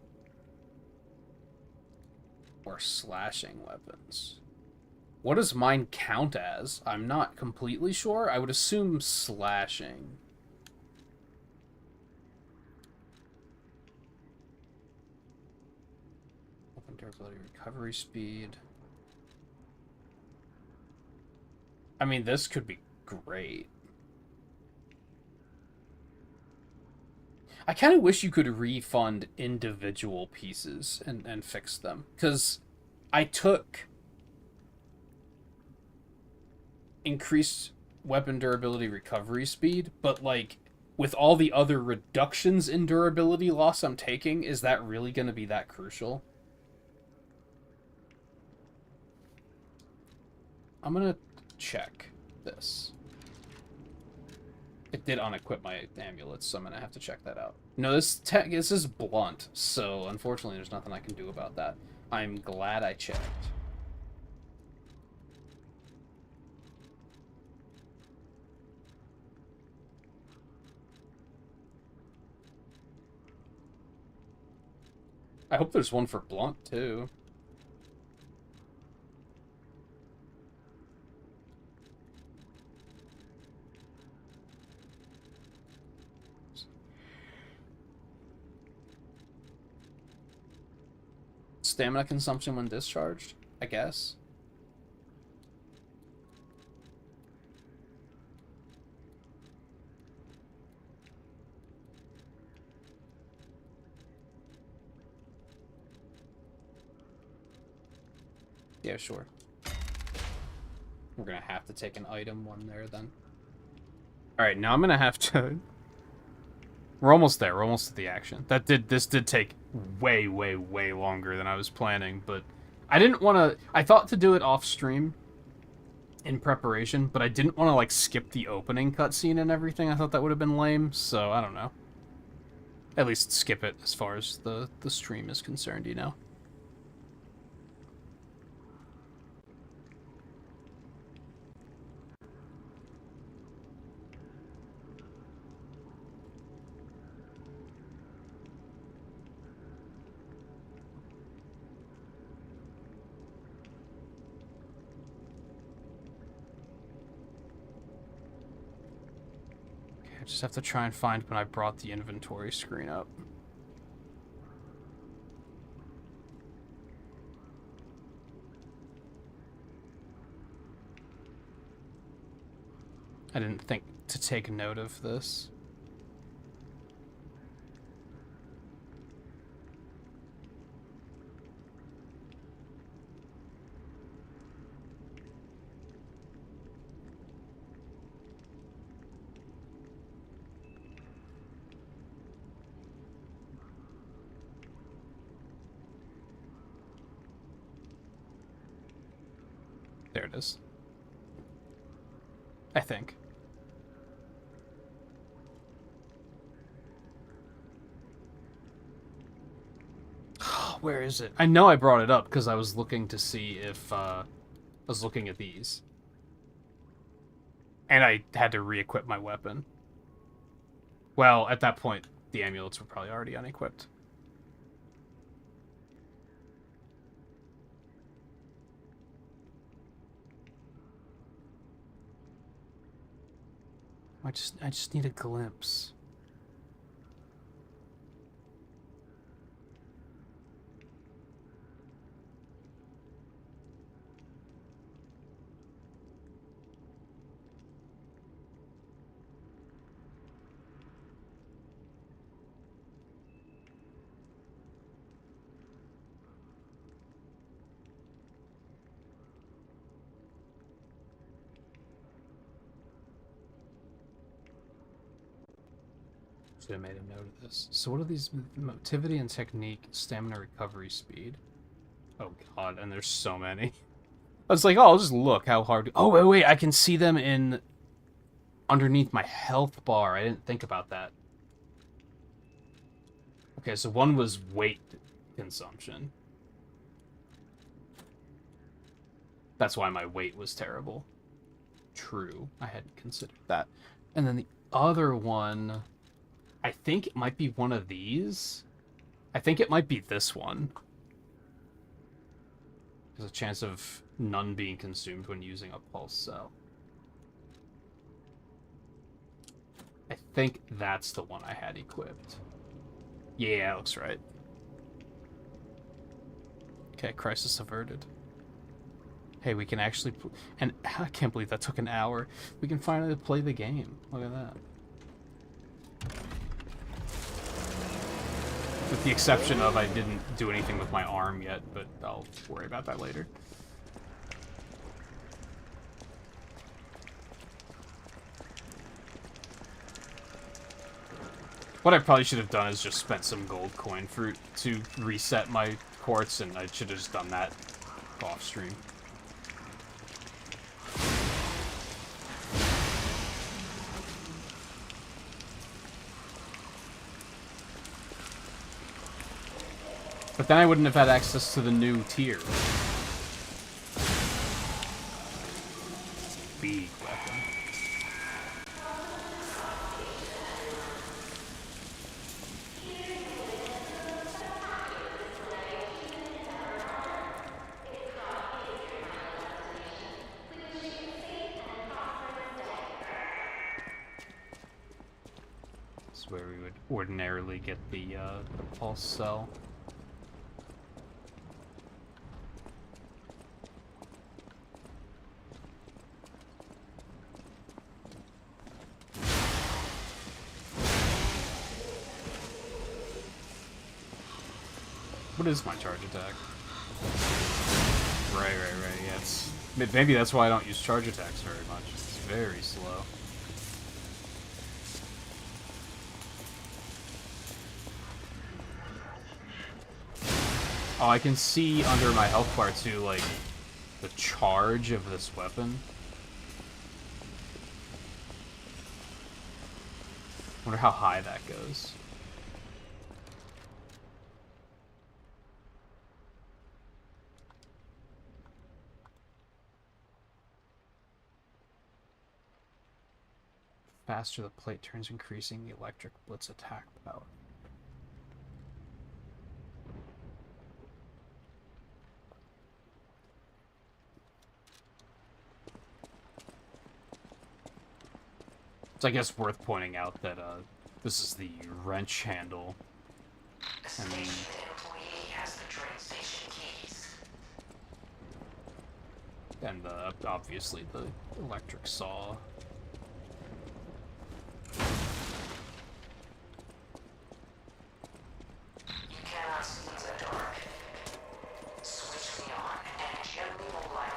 [SPEAKER 1] Or slashing weapons. What does mine count as? I'm not completely sure. I would assume slashing. Weapon durability, recovery speed. I mean, this could be great. I kind of wish you could refund individual pieces and fix them. Because I took increased weapon durability recovery speed, but, like, with all the other reductions in durability loss I'm taking, is that really going to be that crucial? I'm going to check this. It did unequip my amulets, so I'm going to have to check that out. No, this is blunt, so unfortunately there's nothing I can do about that. I'm glad I checked. I hope there's one for blunt, too. Stamina consumption when discharged, I guess. Yeah, sure. We're gonna have to take an item one there, then. Alright, now I'm gonna have to... We're almost there. We're almost at the action. This did take way, way, way longer than I was planning, but I didn't want to... I thought to do it off-stream in preparation, but I didn't want to, like, skip the opening cutscene and everything. I thought that would have been lame, so I don't know. At least skip it as far as the stream is concerned, you know? I just have to try and find when I brought the inventory screen up. I didn't think to take note of this. There it is. I think. Where is it? I know I brought it up because I was looking to see if, I was looking at these. And I had to re-equip my weapon. Well, at that point, the amulets were probably already unequipped. I just need a glimpse. Should have made a note of this. So what are these? Motivity and technique, stamina recovery speed. Oh god, and there's so many. I was like, oh, I'll just look how hard. Oh, wait, I can see them in underneath my health bar. I didn't think about that. Okay, so one was weight consumption. That's why my weight was terrible. True, I hadn't considered that. And then the other one, I think it might be one of these. I think it might be this one. There's a chance of none being consumed when using a pulse cell. I think that's the one I had equipped. Yeah, looks right. Okay, crisis averted. Hey, we can actually... And I can't believe that took an hour. We can finally play the game. Look at that. With the exception of I didn't do anything with my arm yet, but I'll worry about that later. What I probably should have done is just spent some gold coin fruit to reset my quartz, and I should have just done that off stream. But then I wouldn't have had access to the new tier. Big weapon. This is where we would ordinarily get the pulse cell. What is my charge attack? Right. Yeah, it's... Maybe that's why I don't use charge attacks very much. It's very slow. Oh, I can see under my health bar too, like, the charge of this weapon. Wonder how high that goes. Faster the plate turns, increasing the electric blitz attack power. It's, I guess, worth pointing out that this is the wrench handle.
[SPEAKER 3] The
[SPEAKER 1] I mean,
[SPEAKER 3] station employee has the train station keys.
[SPEAKER 1] and obviously the electric saw.
[SPEAKER 3] You cannot see in the dark. Switch me on and gently will light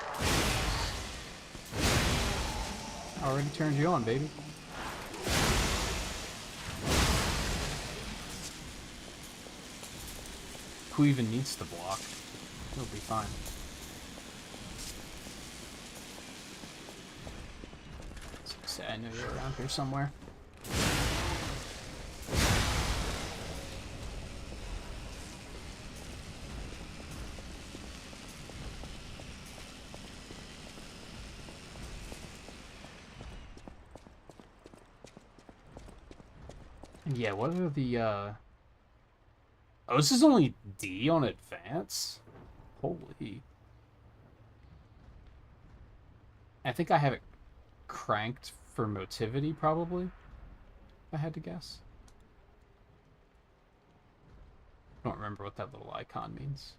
[SPEAKER 3] on.
[SPEAKER 1] Already turned you on, baby. Who even needs to block? It'll be fine. Say, I know you're around here somewhere. And yeah, what are the, Oh, this is only D on advance? Holy. I think I have it cranked for motivity, probably, if I had to guess. I don't remember what that little icon means.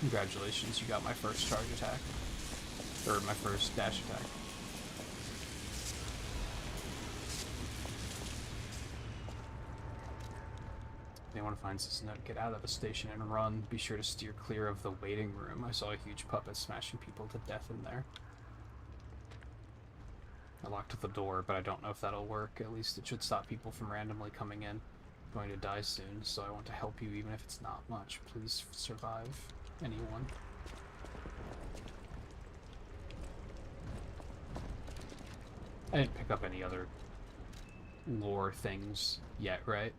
[SPEAKER 1] Congratulations, you got my first charge attack. Or my first dash attack. If anyone finds this note, get out of the station and run. Be sure to steer clear of the waiting room. I saw a huge puppet smashing people to death in there. I locked the door, but I don't know if that'll work. At least it should stop people from randomly coming in. I'm going to die soon, so I want to help you even if it's not much. Please survive. Anyone. I didn't pick up any other lore things yet, right?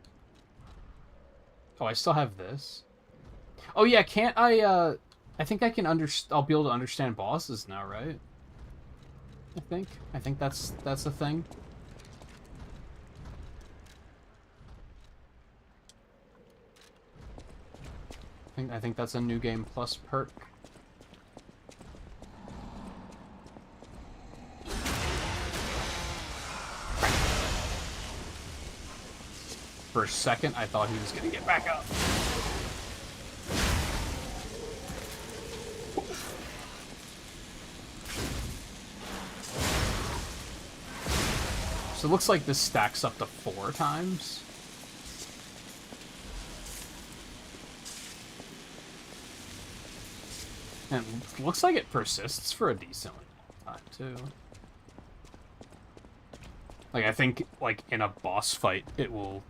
[SPEAKER 1] Oh, I still have this. Oh yeah, can't I think I can I'll be able to understand bosses now, right? I think that's a thing. I think that's a New Game Plus perk. For a second, I thought he was gonna get back up. So it looks like this stacks up to 4 times. And it looks like it persists for a decent time, too. Like, I think, like, in a boss fight, it will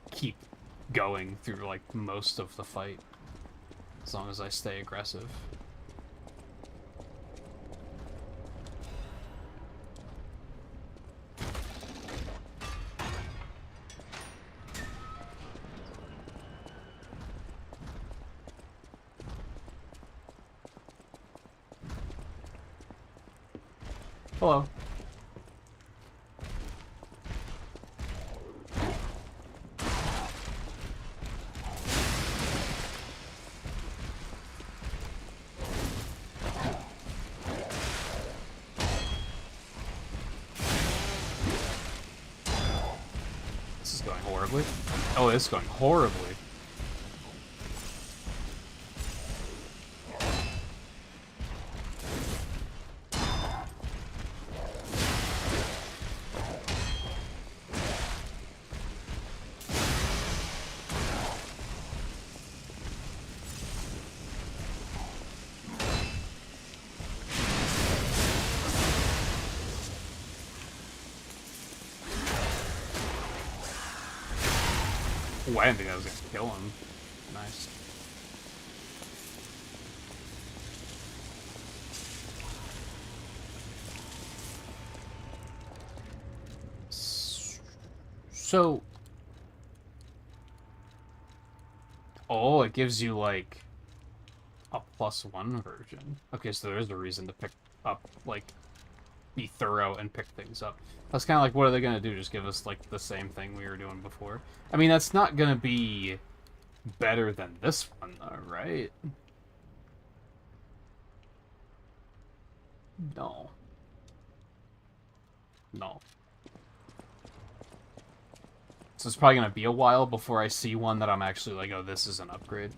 [SPEAKER 1] keep going through, like, most of the fight. As long as I stay aggressive. Hello. This is going horribly. Oh, it's going horribly. Ooh, I didn't think I was gonna kill him. Nice. So... Oh, it gives you, like, a +1 version. Okay, so there is a reason to pick up, like, be thorough and pick things up. That's kind of like, what are they going to do? Just give us, like, the same thing we were doing before? I mean, that's not going to be better than this one, though, right? No. No. So it's probably going to be a while before I see one that I'm actually like, oh, this is an upgrade.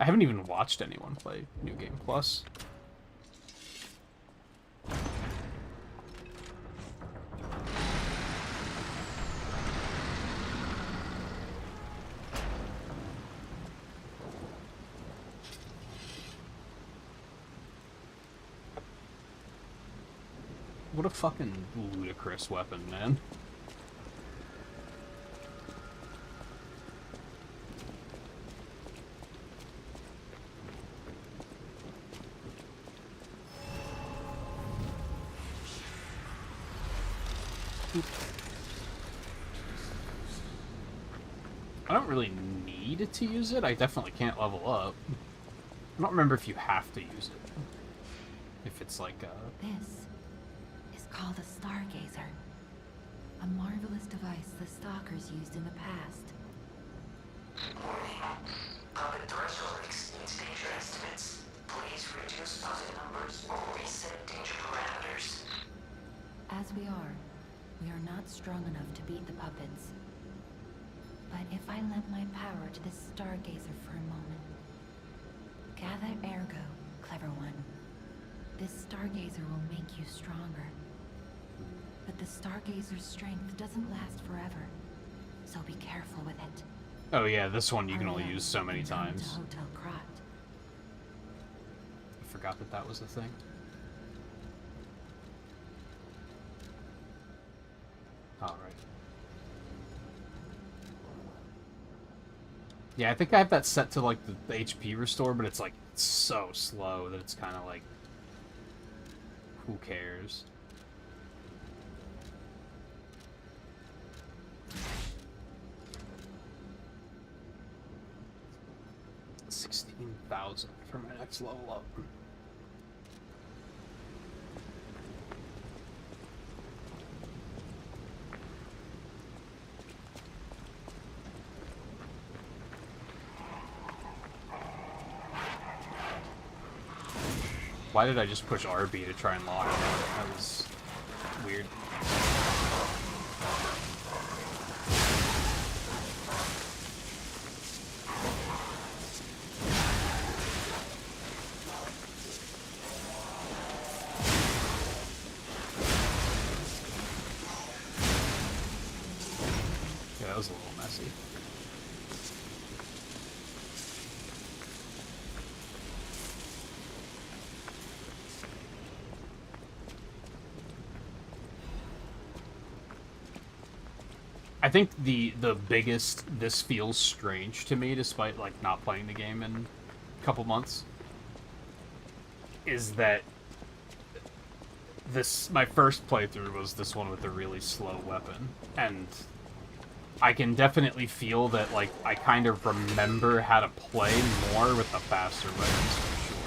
[SPEAKER 1] I haven't even watched anyone play New Game Plus. What a fucking ludicrous weapon, man. I don't really need to use it. I definitely can't level up. I don't remember if you have to use it. If it's like
[SPEAKER 2] This is called a stargazer. A marvelous device the stalkers used in the past.
[SPEAKER 3] Warning. Puppet threshold exceeds danger estimates. Please reduce puppet numbers or reset danger parameters.
[SPEAKER 2] As we are not strong enough to beat the puppets. But if I lend my power to this stargazer for a moment. Gather ergo, clever one. This stargazer will make you stronger. But the stargazer's strength doesn't last forever. So be careful with it.
[SPEAKER 1] oh yeah, this one you can
[SPEAKER 2] Hurry
[SPEAKER 1] only
[SPEAKER 2] up
[SPEAKER 1] use so many
[SPEAKER 2] and come
[SPEAKER 1] times.
[SPEAKER 2] to Hotel Crot.
[SPEAKER 1] I forgot that that was a thing. All right. Yeah, I think I have that set to like the HP restore, but it's like so slow that it's kind of like, who cares? $16,000 for my next level up. Why did I just push RB to try and lock it? That was weird. Yeah, that was a little messy. I think the biggest, this feels strange to me, despite like not playing the game in a couple months, is that my first playthrough was this one with a really slow weapon, and I can definitely feel that like I kind of remember how to play more with the faster weapons for sure.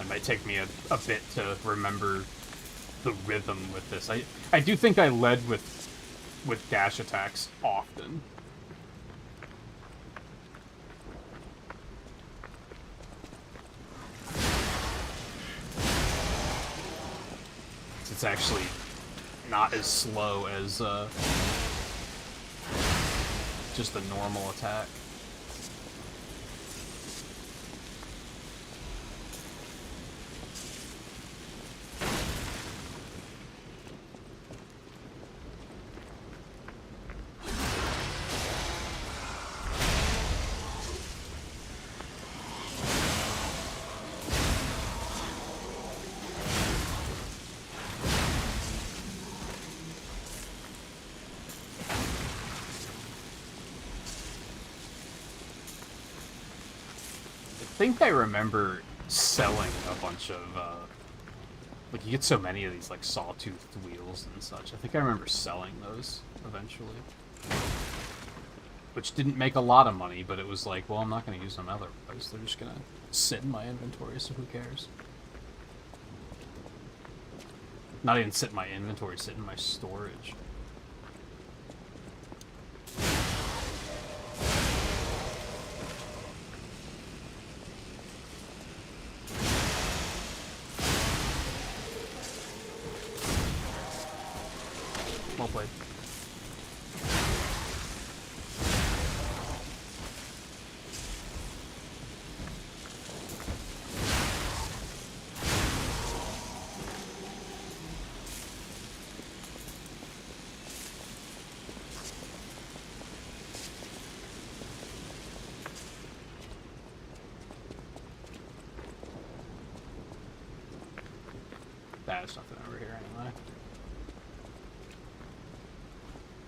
[SPEAKER 1] Might take me a bit to remember the rhythm with this. I do think I led with dash attacks often. It's actually not as slow as just a normal attack. I think I remember selling a bunch of, like, you get so many of these, like, sawtoothed wheels and such. I think I remember selling those eventually. Which didn't make a lot of money, but it was like, well, I'm not going to use them otherwise. They're just going to sit in my inventory, so who cares? Not even sit in my inventory, sit in my storage. Well played. There's nothing over here anyway.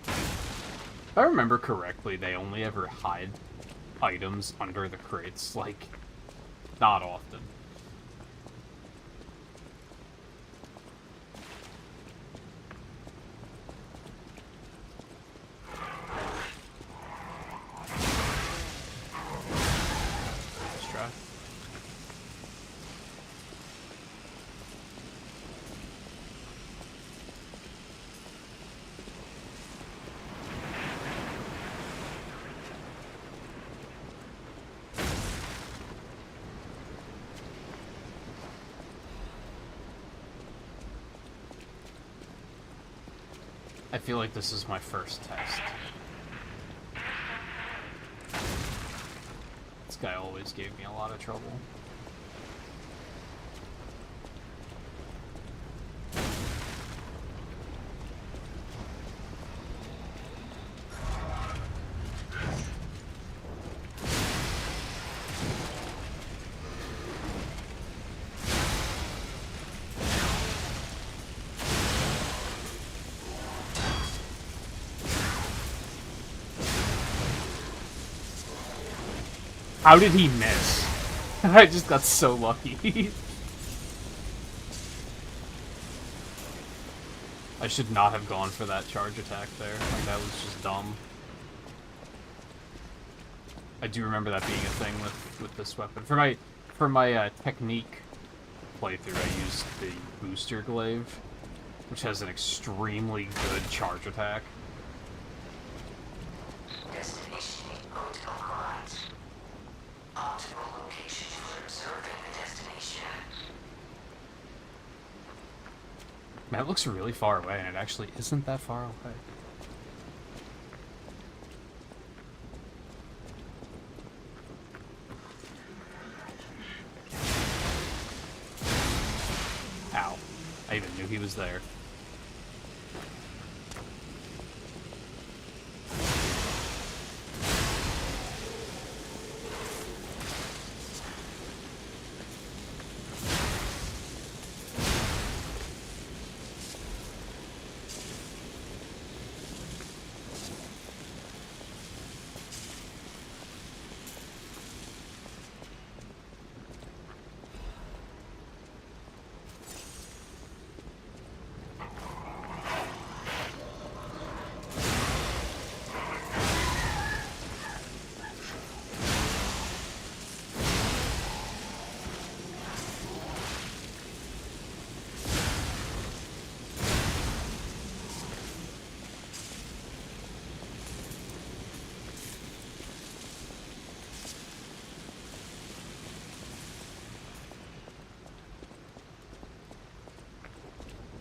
[SPEAKER 1] If I remember correctly, they only ever hide items under the crates, like, not often. Let's try. I feel like this is my first test. This guy always gave me a lot of trouble. How did he miss? I just got so lucky. I should not have gone for that charge attack there. Like, that was just dumb. I do remember that being a thing with this weapon. For my technique playthrough, I used the booster glaive, which has an extremely good charge attack.
[SPEAKER 3] Destination Hotel Quad. Optimal location for observing the destination.
[SPEAKER 1] Man, it looks really far away, and it actually isn't that far away. Ow. I even knew he was there.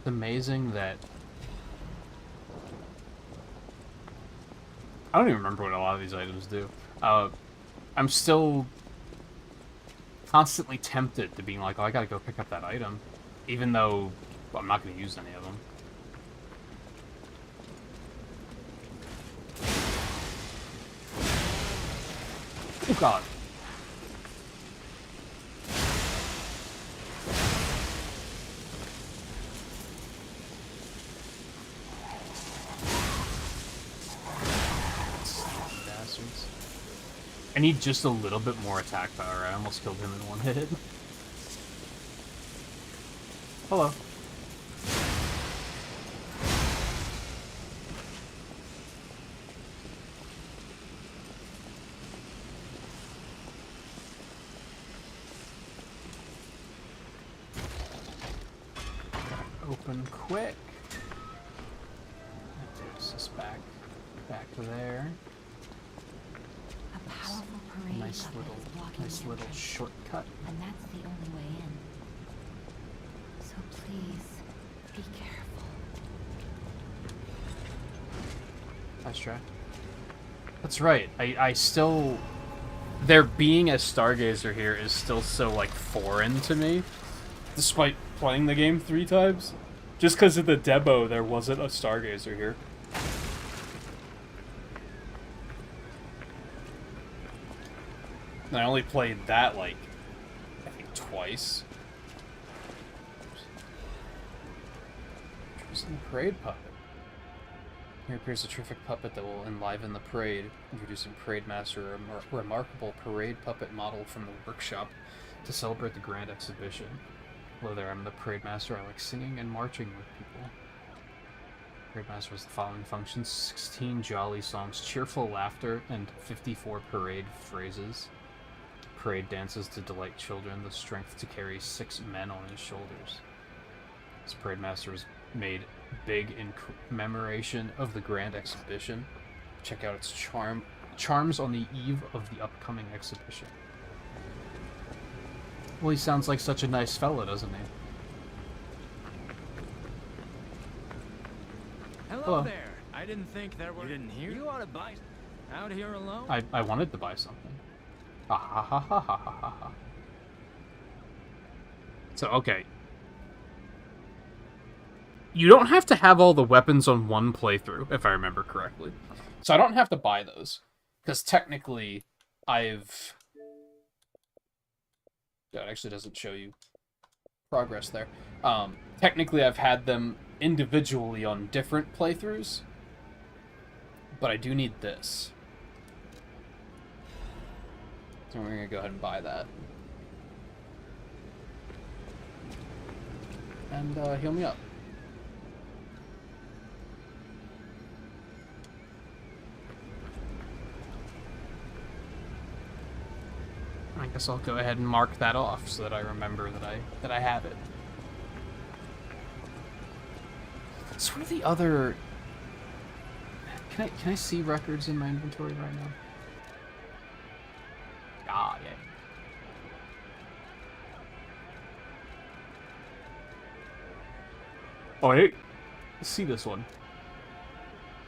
[SPEAKER 1] Amazing that I don't even remember what a lot of these items do. I'm still constantly tempted to being like, oh, I gotta go pick up that item, even though I'm not going to use any of them. Oh god. I need just a little bit more attack power. I almost killed him in one hit. Hello. Open quick. There's this back to there.
[SPEAKER 2] A powerful parade
[SPEAKER 1] Nice little shortcut.
[SPEAKER 2] and that's the only way in. So please, be careful.
[SPEAKER 1] Fast track. That's right. I still... There being a Stargazer here is still so, like, foreign to me. Despite playing the game 3 times. Just because of the demo, there wasn't a Stargazer here. And I only played that, like, I think twice. Choosing the parade puppet. Here appears a terrific puppet that will enliven the parade, introducing Parade Master, a remarkable parade puppet model from the workshop to celebrate the grand exhibition. Hello there, I'm the Parade Master. I like singing and marching with people. Parade Master has the following functions: 16 jolly songs, cheerful laughter, and 54 parade phrases. Parade dances to delight children, the strength to carry 6 men on his shoulders. This Parade Master was made big in commemoration of the grand exhibition. Check out its charms on the eve of the upcoming exhibition. Well, he sounds like such a nice fella, doesn't he?
[SPEAKER 4] Hello there. I didn't think there were... You didn't hear? You ought to buy... Out here alone?
[SPEAKER 1] I wanted to buy something. Ha ha ha ha ha ha ha. So, okay. You don't have to have all the weapons on one playthrough, if I remember correctly. So I don't have to buy those. Because technically, I've... That actually doesn't show you progress there. Technically, I've had them individually on different playthroughs. But I do need this. So we're going to go ahead and buy that. And heal me up. I guess I'll go ahead and mark that off so that I remember that I have it. So what are the other... Can I see records in my inventory right now? Ah, yeah. Oh, hey. See this one.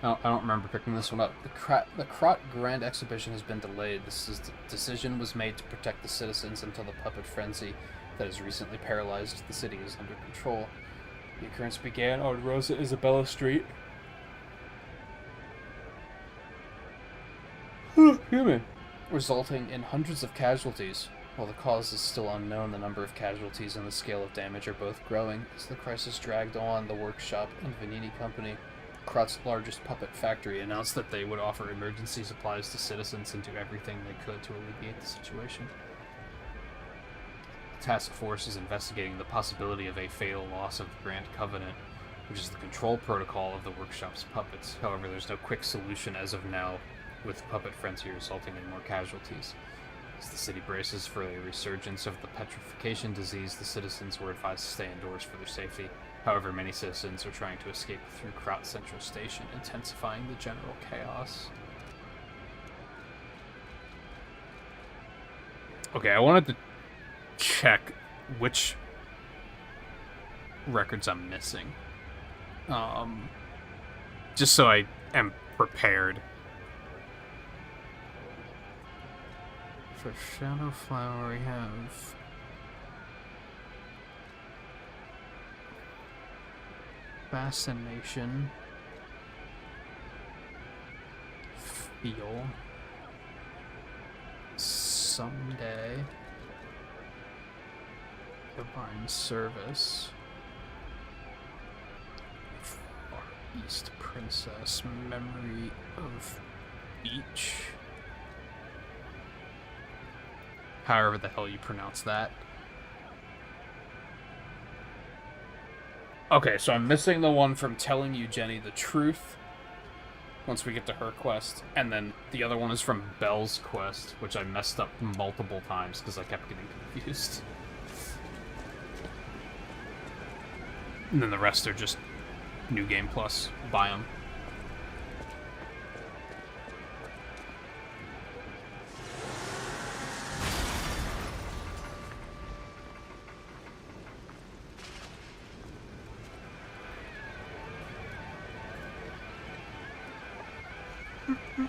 [SPEAKER 1] I don't remember picking this one up. The Krot Grand Exhibition has been delayed. The decision was made to protect the citizens until the puppet frenzy that has recently paralyzed the city is under control. The occurrence began on Rosa Isabella Street. Human. Resulting in hundreds of casualties. While the cause is still unknown, the number of casualties and the scale of damage are both growing. As the crisis dragged on, the workshop and Vanini Company, Krot's largest puppet factory, announced that they would offer emergency supplies to citizens and do everything they could to alleviate the situation. The task force is investigating the possibility of a fatal loss of the Grand Covenant, which is the control protocol of the workshop's puppets. However, there's no quick solution as of now, with the puppet frenzy resulting in more casualties. As the city braces for a resurgence of the petrification disease, the citizens were advised to stay indoors for their safety. However, many citizens are trying to escape through Krot Central Station, intensifying the general chaos. Okay, I wanted to check which records I'm missing. Just so I am prepared. For Shadow Flower, we have Fascination, Feel, Someday, Divine Service, Far East Princess, Memory of Beach. However the hell you pronounce that. Okay, so I'm missing the one from telling you, Jenny, the truth once we get to her quest. And then the other one is from Belle's quest, which I messed up multiple times because I kept getting confused. And then the rest are just New Game Plus. Buy them. I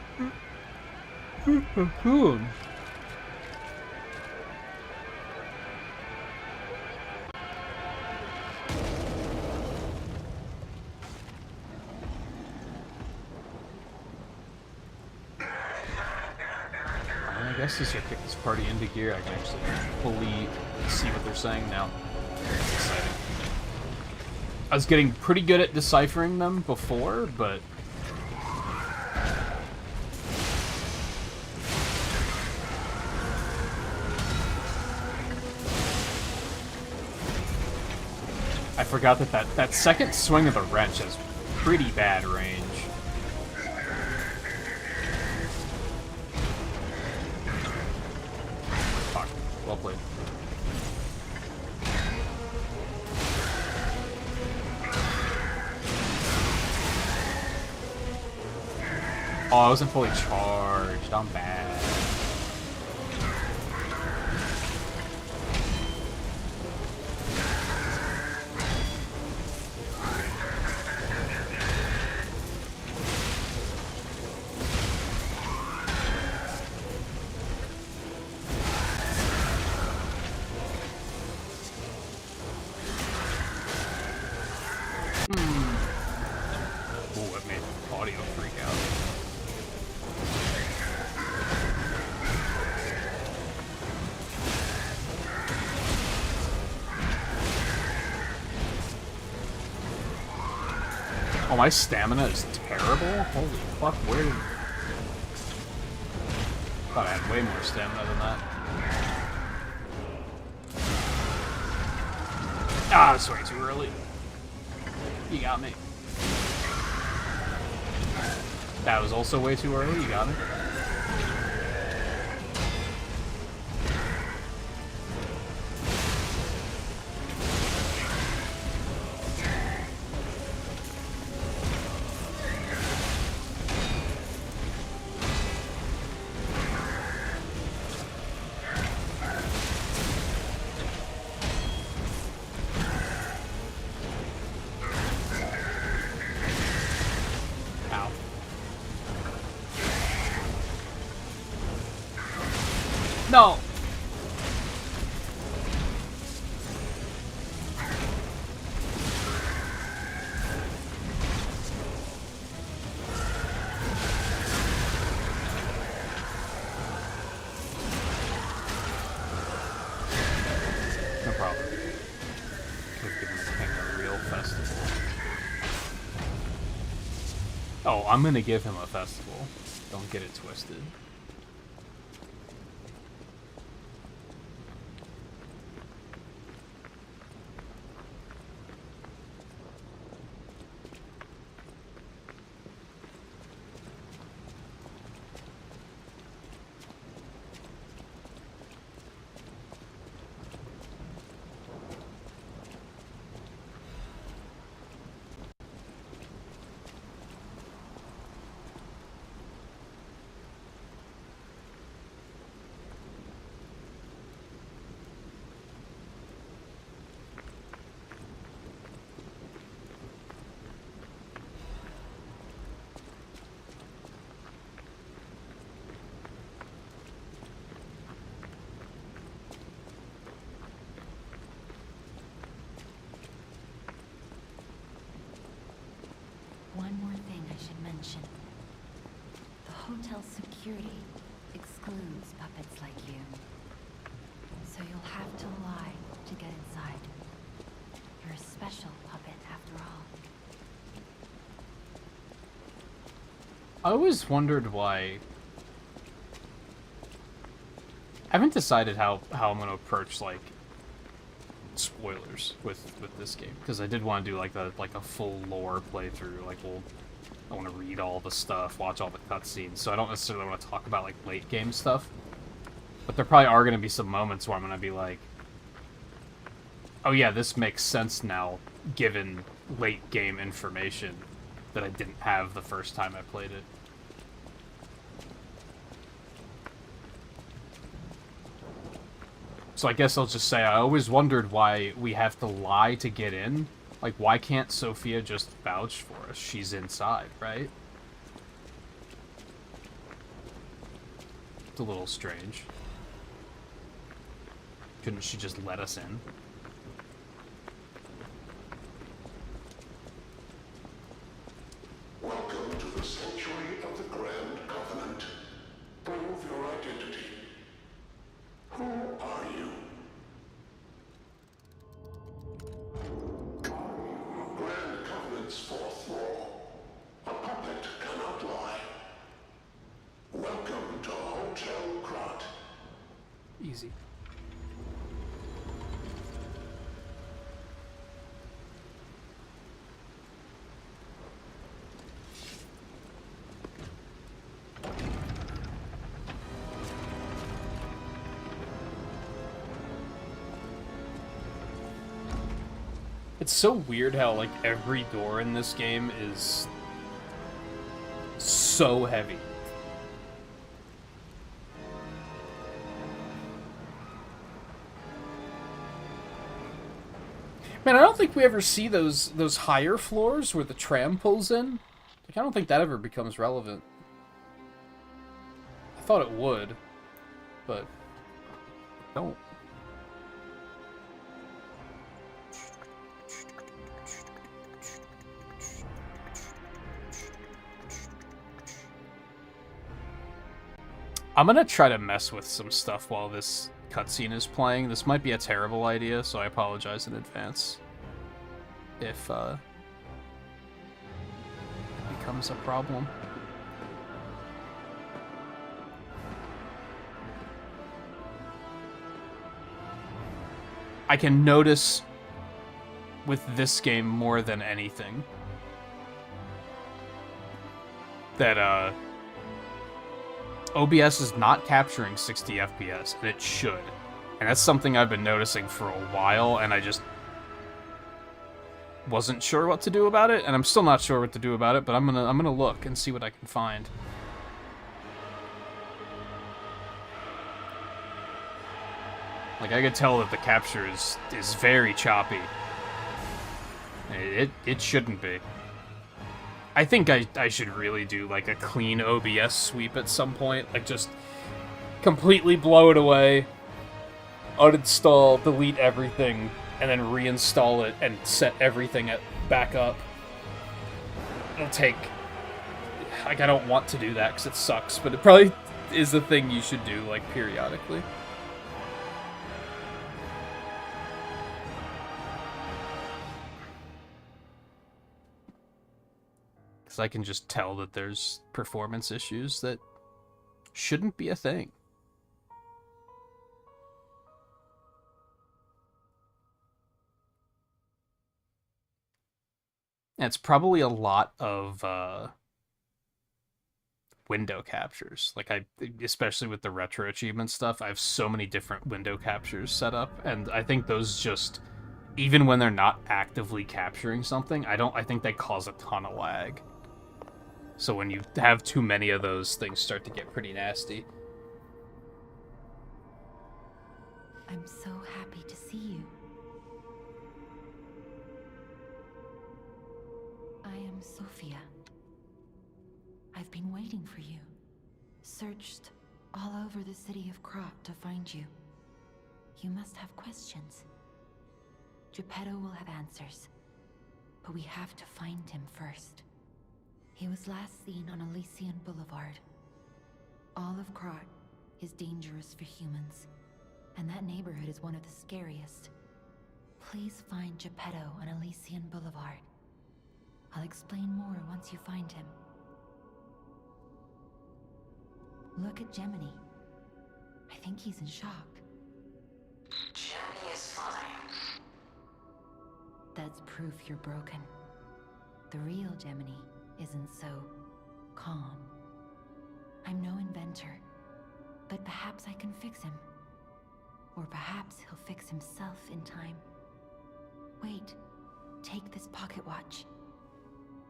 [SPEAKER 1] guess this will kick this party into gear. I can actually fully see what they're saying now. It's exciting. I was getting pretty good at deciphering them before, but... I forgot that second swing of the wrench has pretty bad range. Fuck. Well played. Oh, I wasn't fully charged. I'm bad. Ooh, it made audio freak out. Oh, my stamina is terrible? Holy fuck, where did... Thought I had way more stamina than that. Ah, it's way too early. You got me. That was also way too early, you got me. No! No problem. Could've given the king a real festival. Oh, I'm gonna give him a festival. Don't get it twisted.
[SPEAKER 2] One more thing I should mention. The hotel security excludes puppets like you. So you'll have to lie to get inside. You're a special puppet after all.
[SPEAKER 1] I always wondered why... I haven't decided how I'm going to approach, like, spoilers with this game, because I did want to do like a full lore playthrough. Like, I want to read all the stuff, watch all the cutscenes, so I don't necessarily want to talk about like late game stuff. But there probably are going to be some moments where I'm going to be like, oh yeah, this makes sense now, given late game information that I didn't have the first time I played it. So I guess I'll just say I always wondered why we have to lie to get in. Like, why can't Sophia just vouch for us? She's inside, right? It's a little strange. Couldn't she just let us in?
[SPEAKER 5] Welcome to the sanctuary of the Grand Covenant. Prove your identity. Who are you? Grand Covenant's fourth law. A puppet cannot lie. Welcome to Hotel Krot.
[SPEAKER 1] Easy. It's so weird how, like, every door in this game is so heavy. Man, I don't think we ever see those higher floors where the tram pulls in. Like, I don't think that ever becomes relevant. I thought it would, but don't. I'm gonna try to mess with some stuff while this cutscene is playing. This might be a terrible idea, so I apologize in advance if it becomes a problem. I can notice with this game more than anything that OBS is not capturing 60 FPS, and it should. And that's something I've been noticing for a while, and I just wasn't sure what to do about it, and I'm still not sure what to do about it, but I'm gonna look and see what I can find. Like, I could tell that the capture is very choppy. It shouldn't be. I think I should really do, like, a clean OBS sweep at some point. Like, just completely blow it away, uninstall, delete everything, and then reinstall it and set everything back up. It'll take... Like, I don't want to do that because it sucks, but it probably is a thing you should do, like, periodically. Because I can just tell that there's performance issues that shouldn't be a thing. And it's probably a lot of window captures. Like, especially with the retro achievement stuff, I have so many different window captures set up, and I think those just, even when they're not actively capturing something, I think they cause a ton of lag. So when you have too many of those, things start to get pretty nasty.
[SPEAKER 2] I'm so happy to see you. I am Sophia. I've been waiting for you. Searched all over the city of Krot to find you. You must have questions. Geppetto will have answers. But we have to find him first. He was last seen on Elysian Boulevard. All of Krot is dangerous for humans, and that neighborhood is one of the scariest. Please find Geppetto on Elysian Boulevard. I'll explain more once you find him. Look at Gemini. I think he's in shock.
[SPEAKER 3] Gemini is fine.
[SPEAKER 2] That's proof you're broken. The real Gemini isn't so calm. I'm no inventor, but perhaps I can fix him. Or perhaps he'll fix himself in time. Wait, take this pocket watch.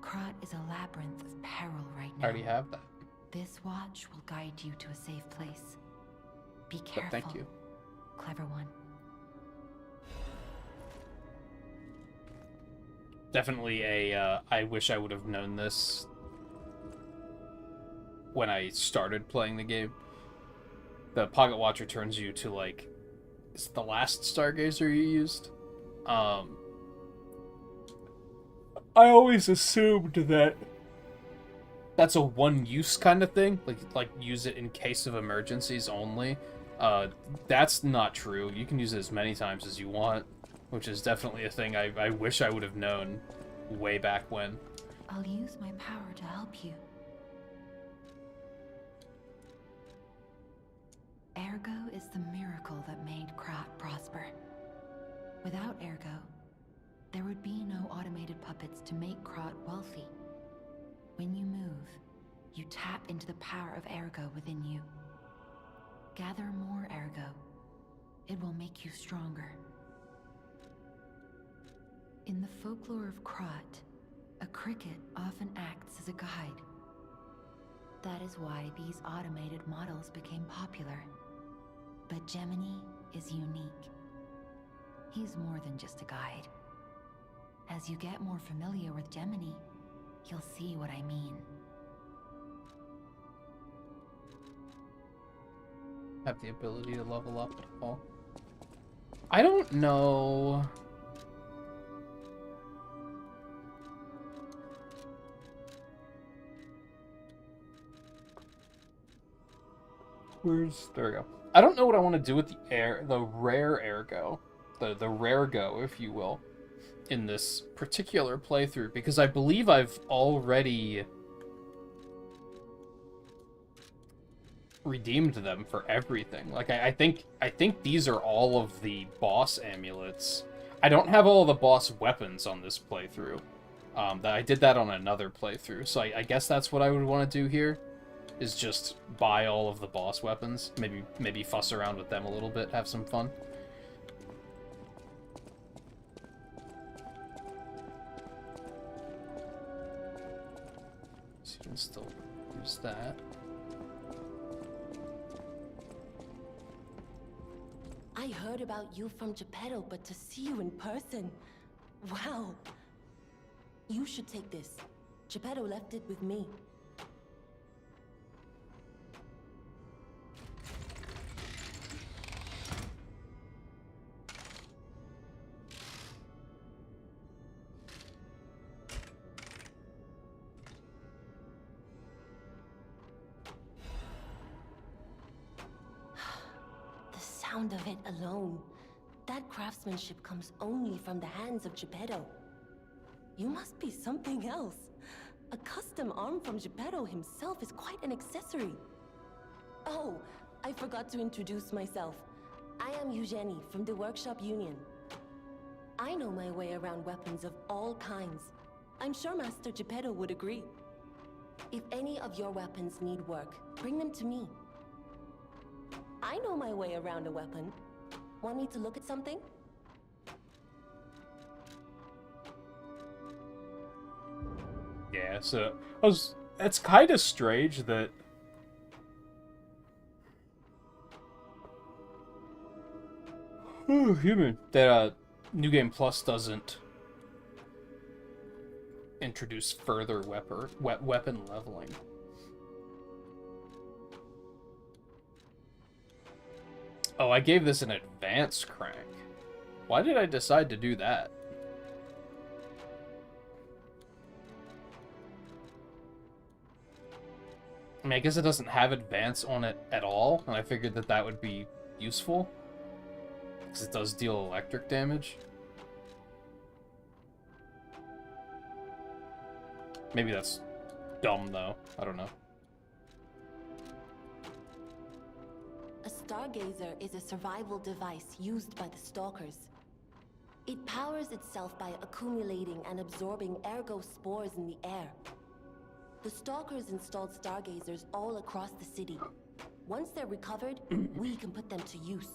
[SPEAKER 2] Krot is a labyrinth of peril right now.
[SPEAKER 1] I already have that.
[SPEAKER 2] This watch will guide you to a safe place. Be careful.
[SPEAKER 1] But thank you.
[SPEAKER 2] Clever one.
[SPEAKER 1] Definitely I wish I would have known this when I started playing the game. the Pocket Watcher turns you to, like, it's the last Stargazer you used. I always assumed that that's a one-use kind of thing, like use it in case of emergencies only. That's not true. You can use it as many times as you want, which is definitely a thing I wish I would have known way back when.
[SPEAKER 2] I'll use my power to help you. Ergo is the miracle that made Krat prosper. Without Ergo, there would be no automated puppets to make Krat wealthy. When you move, you tap into the power of Ergo within you. Gather more Ergo. It will make you stronger. In the folklore of Krat, a cricket often acts as a guide. That is why these automated models became popular. But Gemini is unique. He's more than just a guide. As you get more familiar with Gemini, you'll see what I mean.
[SPEAKER 1] Have the ability to level up at all. I don't know. There we go. I don't know what I want to do with the rare Ergo, the rare go, if you will, in this particular playthrough, because I believe I've already redeemed them for everything. Like I think these are all of the boss amulets. I don't have all the boss weapons on this playthrough. I did that on another playthrough, so I guess that's what I would want to do here. Is just buy all of the boss weapons. Maybe fuss around with them a little bit, have some fun. So you can still use that.
[SPEAKER 6] I heard about you from Geppetto, but to see you in person... Wow. You should take this. Geppetto left it with me. Sound of it alone. That craftsmanship comes only from the hands of Geppetto. You must be something else. A custom arm from Geppetto himself is quite an accessory. Oh, I forgot to introduce myself. I am Eugenie from the Workshop Union. I know my way around weapons of all kinds. I'm sure Master Geppetto would agree. If any of your weapons need work, bring them to me. I know my way around a weapon. Want me to look at something?
[SPEAKER 1] Yeah, so it's kind of strange that that New Game Plus doesn't introduce further weapon leveling. Oh, I gave this an advanced crank. Why did I decide to do that? I mean, I guess it doesn't have advance on it at all, and I figured that that would be useful. Because it does deal electric damage. Maybe that's dumb, though. I don't know.
[SPEAKER 6] A stargazer is a survival device used by the stalkers. It powers itself by accumulating and absorbing ergo spores in the air. The stalkers installed stargazers all across the city. Once they're recovered, we can put them to use.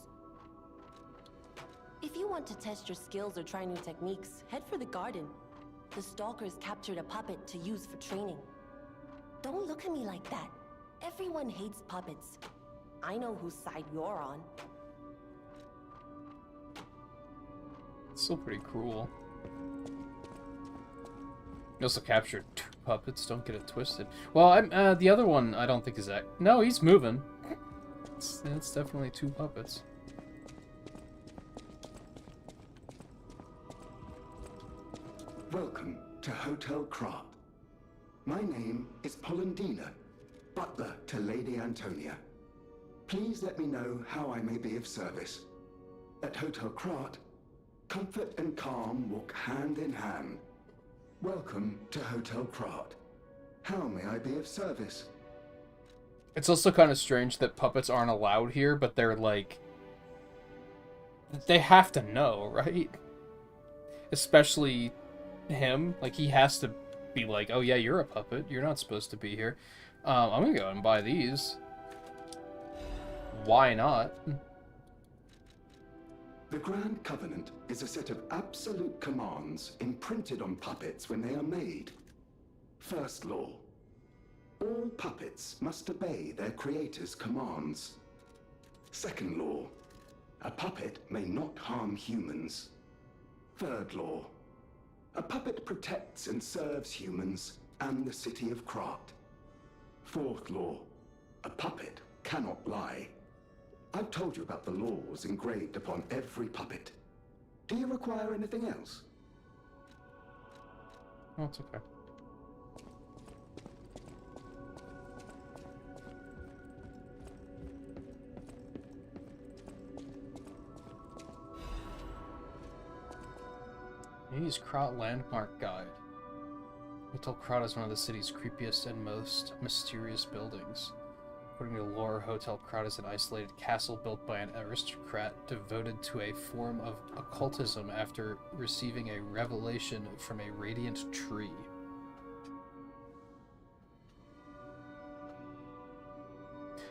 [SPEAKER 6] If you want to test your skills or try new techniques, head for the garden. The stalkers captured a puppet to use for training. Don't look at me like that. Everyone hates puppets. I know whose side you're on.
[SPEAKER 1] It's still pretty cruel. You also captured 2 puppets, don't get it twisted. Well, the other one I don't think is that... No, he's moving. It's definitely two puppets.
[SPEAKER 5] Welcome to Hotel Krat. My name is Polendina, butler to Lady Antonia. Please let me know how I may be of service. At Hotel Krat, comfort and calm walk hand in hand. Welcome to Hotel Krat. How may I be of service?
[SPEAKER 1] It's also kind of strange that puppets aren't allowed here, but they're like... They have to know, right? Especially him. Like, he has to be like, oh yeah, you're a puppet. You're not supposed to be here. I'm gonna go and buy these. Why not?
[SPEAKER 5] The Grand Covenant is a set of absolute commands imprinted on puppets when they are made. First law. All puppets must obey their creator's commands. Second law. A puppet may not harm humans. Third law. A puppet protects and serves humans and the city of Krat. Fourth law. A puppet cannot lie. I've told you about the laws engraved upon every puppet. Do you require anything else?
[SPEAKER 1] Oh, it's okay. Use Krat Landmark Guide. Hotel Krat is one of the city's creepiest and most mysterious buildings. According to lore, Hotel Krat is an isolated castle built by an aristocrat devoted to a form of occultism after receiving a revelation from a radiant tree.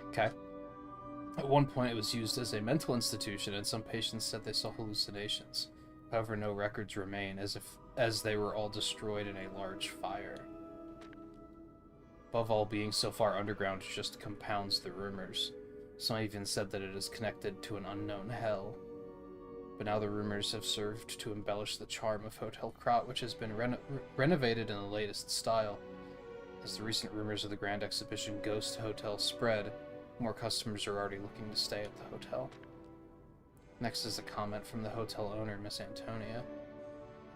[SPEAKER 1] Okay. At one point, it was used as a mental institution, and some patients said they saw hallucinations. However, no records remain, as they were all destroyed in a large fire. Above all, being so far underground just compounds the rumors. Some even said that it is connected to an unknown hell. But now the rumors have served to embellish the charm of Hotel Krat, which has been renovated in the latest style. As the recent rumors of the grand exhibition Ghost Hotel spread, more customers are already looking to stay at the hotel. Next is a comment from the hotel owner, Miss Antonia.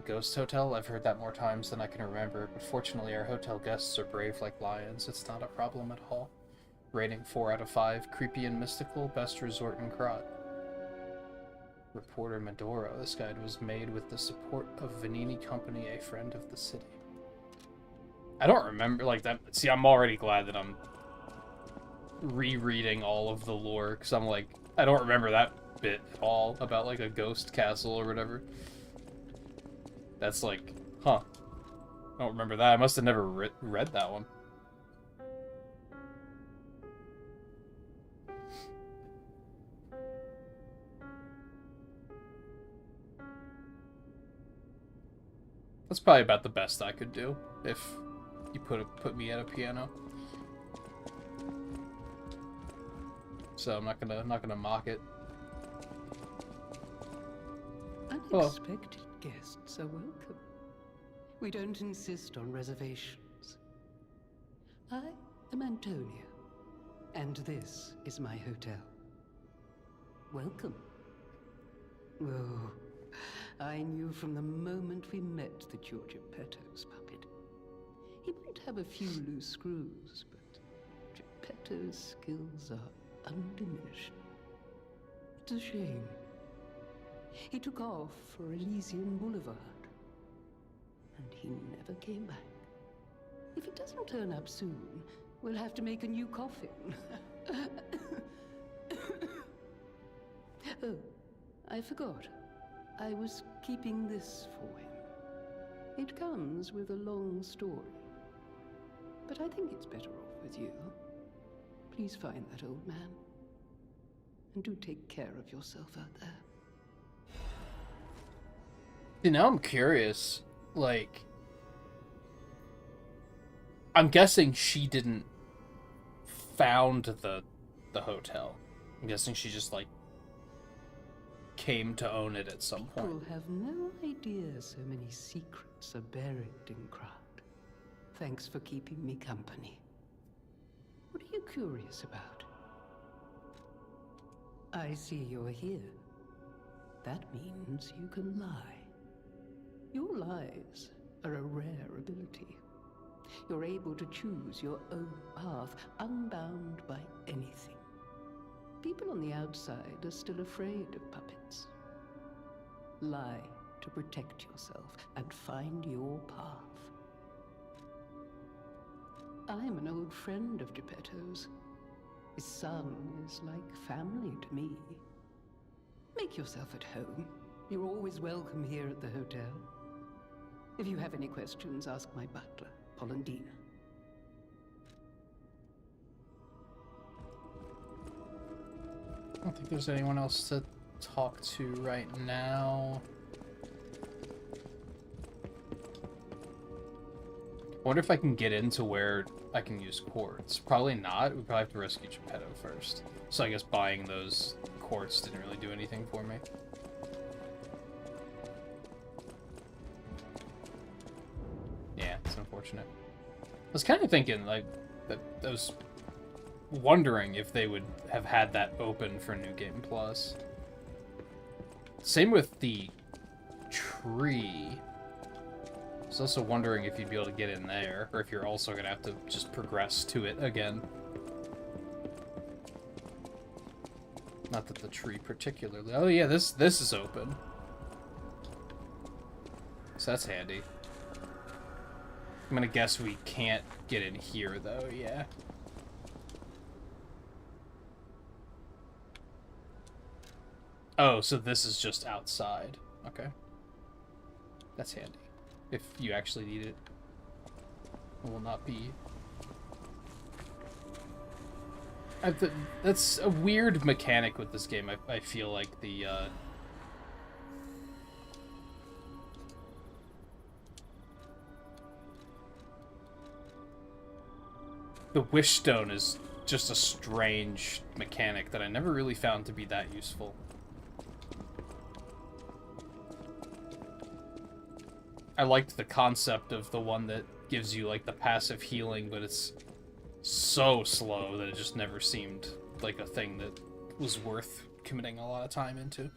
[SPEAKER 1] Ghost Hotel? I've heard that more times than I can remember, but fortunately our hotel guests are brave like lions. It's not a problem at all. Rating 4 out of 5, creepy and mystical, best resort in Krat. Reporter Medoro, this guide was made with the support of Vanini Company, a friend of the city. I don't remember, like, that. See, I'm already glad that I'm rereading all of the lore, because I'm like, I don't remember that bit at all about, like, a ghost castle or whatever. That's like, huh. I don't remember that. I must have never read that one. That's probably about the best I could do if you put me at a piano. So I'm not gonna mock it.
[SPEAKER 7] Unexpected guests are welcome. We don't insist on reservations. I am Antonia, and this is my hotel. Welcome. Oh, I knew from the moment we met that you're Geppetto's puppet. He might have a few loose screws, but Geppetto's skills are undiminished. It's a shame. He took off for Elysian Boulevard, and he never came back. If he doesn't turn up soon, we'll have to make a new coffin. Oh, I forgot. I was keeping this for him. It comes with a long story, but I think it's better off with you. Please find that old man, and do take care of yourself out there.
[SPEAKER 1] Now I'm curious, like, I'm guessing she didn't found the hotel. I'm guessing she just, like, came to own it at some point.
[SPEAKER 7] People have no idea so many secrets are buried in Krat. Thanks for keeping me company. What are you curious about? I see you're here. That means you can lie. Your lies are a rare ability. You're able to choose your own path, unbound by anything. People on the outside are still afraid of puppets. Lie to protect yourself and find your path. I'm an old friend of Geppetto's. His son is like family to me. Make yourself at home. You're always welcome here at the hotel. If you have any questions, ask my butler, Polendina.
[SPEAKER 1] I don't think there's anyone else to talk to right now. I wonder if I can get into where I can use quartz. Probably not. We probably have to rescue Geppetto first. So I guess buying those quartz didn't really do anything for me. Yeah, it's unfortunate. I was kind of thinking, like, that I was wondering if they would have had that open for New Game Plus. Same with the tree. I was also wondering if you'd be able to get in there, or if you're also going to have to just progress to it again. Not that the tree particularly... Oh yeah, this is open. So that's handy. I'm gonna guess we can't get in here, though, yeah. Oh, so this is just outside. Okay. That's handy. If you actually need it. It will not be... That's a weird mechanic with this game. I feel like the wish stone is just a strange mechanic that I never really found to be that useful. I liked the concept of the one that gives you, like, the passive healing, but it's so slow that it just never seemed like a thing that was worth committing a lot of time into.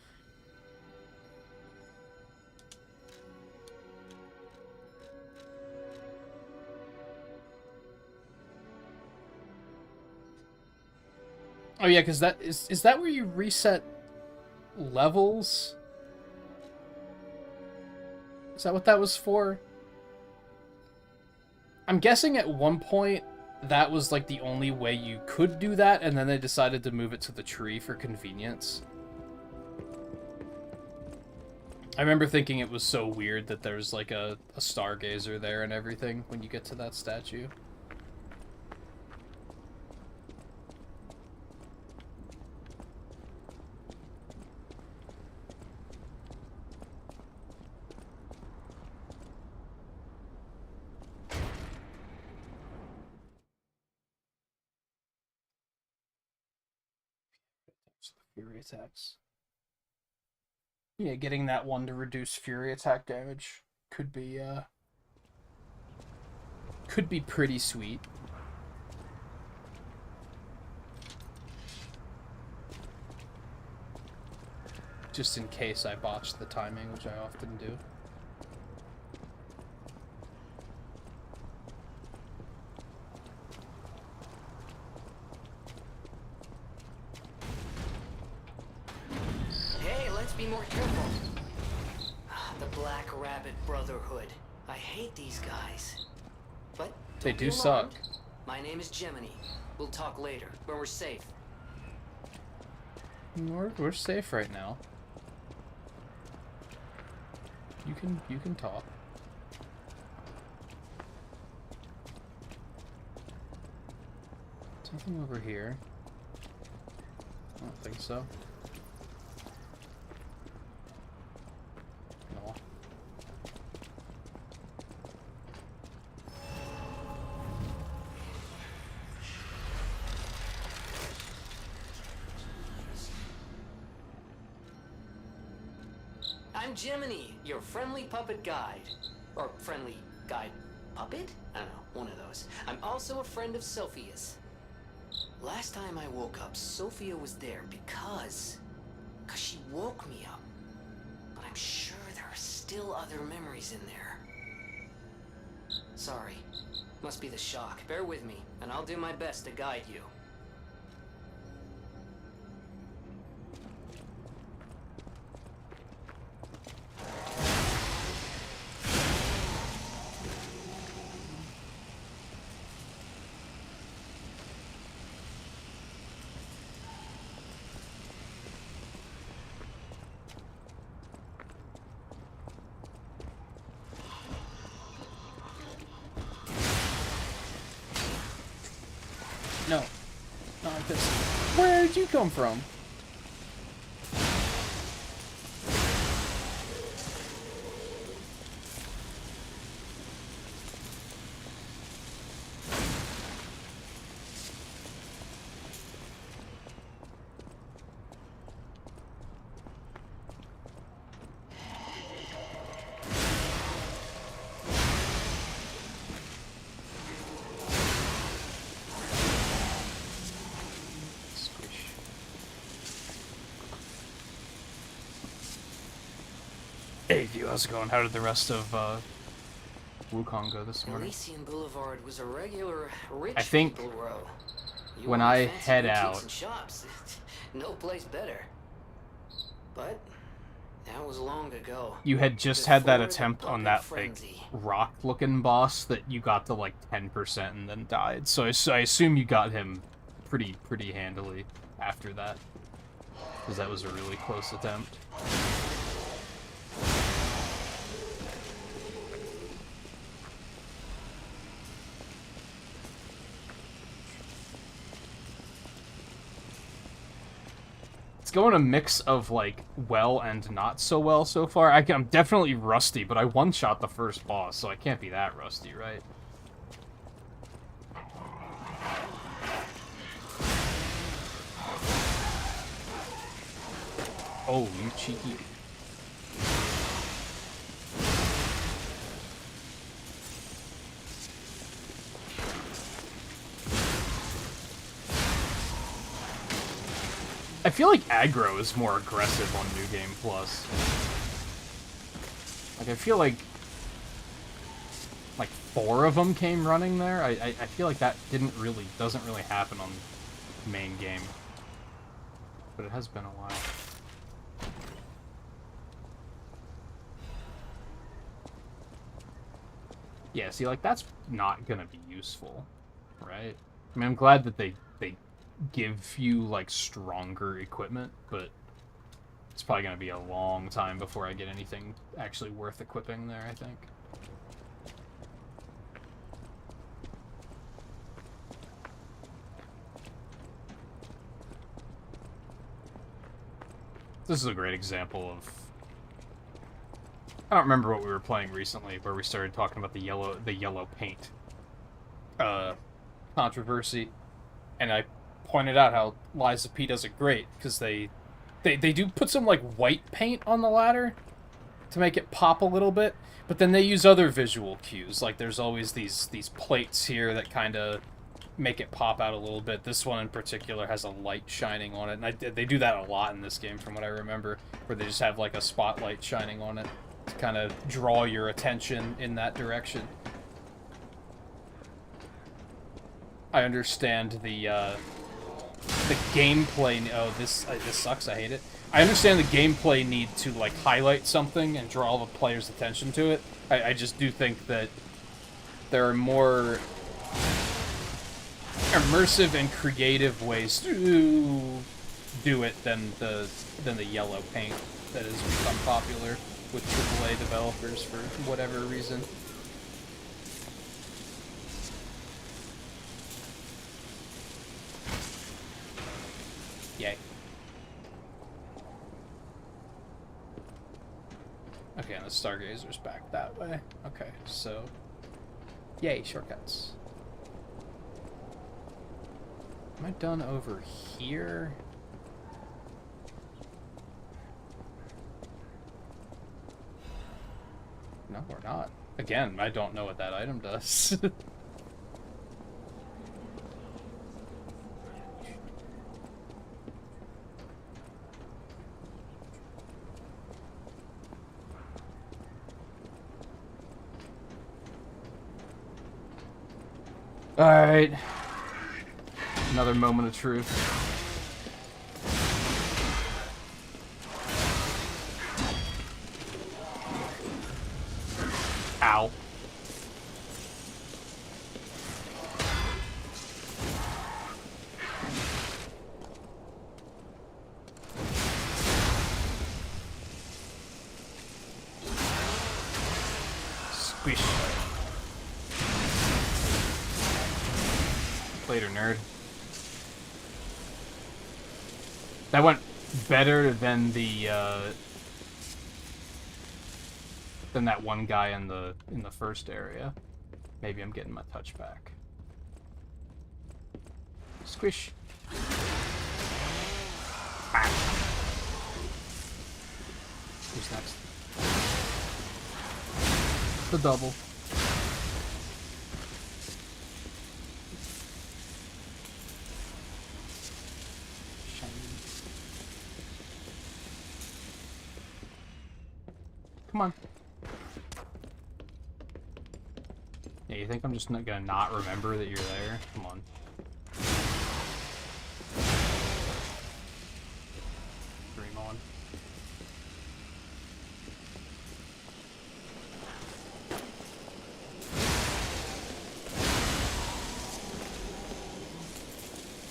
[SPEAKER 1] Oh yeah, because that is that where you reset levels? Is that what that was for? I'm guessing at one point that was like the only way you could do that, and then they decided to move it to the tree for convenience. I remember thinking it was so weird that there's like a stargazer there and everything when you get to that statue. Fury attacks. Yeah, getting that one to reduce fury attack damage could be pretty sweet. Just in case I botched the timing, which I often do.
[SPEAKER 3] Be more careful. The Black Rabbit Brotherhood. I hate these guys. But
[SPEAKER 1] they do suck.
[SPEAKER 3] My name is Gemini. We'll talk later when we're safe.
[SPEAKER 1] We're safe right now. You can talk. Something over here. I don't think so. No.
[SPEAKER 3] I'm Gemini, your friendly puppet guide. Or friendly guide puppet? I don't know, one of those. I'm also a friend of Sophia's. Last time I woke up, Sophia was there because she woke me up. But I'm sure there are still other memories in there. Sorry. Must be the shock. Bear with me, and I'll do my best to guide you.
[SPEAKER 1] No. Not like this. Where did you come from? Hey, View, how's it going? How did the rest of Wukong go this morning?
[SPEAKER 3] Elysian Boulevard was a regular rich
[SPEAKER 1] I think
[SPEAKER 3] people row. You
[SPEAKER 1] when
[SPEAKER 3] wanted
[SPEAKER 1] I
[SPEAKER 3] fancy
[SPEAKER 1] head
[SPEAKER 3] boutiques
[SPEAKER 1] out,
[SPEAKER 3] and shops. No place better. But that was long ago.
[SPEAKER 1] you had just had that
[SPEAKER 3] Before the
[SPEAKER 1] attempt on
[SPEAKER 3] bucket
[SPEAKER 1] that
[SPEAKER 3] frenzy.
[SPEAKER 1] like rock-looking boss that you got to like 10% and then died. So I assume you got him pretty handily after that, because that was a really close attempt. Going a mix of like well and not so well so far. I'm definitely rusty, but I one-shot the first boss, so I can't be that rusty, right? Oh, you cheeky. I feel like aggro is more aggressive on New Game Plus. Like, I feel like 4 of them came running there. I feel like that doesn't really happen on main game. But it has been a while. Yeah, see, like, that's not gonna be useful, right? I mean, I'm glad that they give you, like, stronger equipment, but it's probably gonna be a long time before I get anything actually worth equipping there, I think. This is a great example of... I don't remember what we were playing recently, where we started talking about the yellow paint controversy, and I pointed out how Lies of P does it great, because they do put some, like, white paint on the ladder to make it pop a little bit, but then they use other visual cues, like there's always these plates here that kind of make it pop out a little bit. This one in particular has a light shining on it, and they do that a lot in this game from what I remember, where they just have like a spotlight shining on it to kind of draw your attention in that direction. I understand the gameplay... Oh, this sucks, I hate it. I understand the gameplay need to like highlight something and draw the player's attention to it. I just do think that there are more immersive and creative ways to do it than the yellow paint that has become popular with AAA developers for whatever reason. Yay. Okay, and the Stargazer's back that way. Okay, so... Yay, shortcuts. Am I done over here? No, we're not. Again, I don't know what that item does. Alright. Another moment of truth. Ow. Squish. Later, nerd. That went better than the than that one guy in the first area. Maybe I'm getting my touch back. Squish. Ah. Who's next? The double. Come on. Yeah, you think I'm just not gonna not remember that you're there? Come on. Dream on.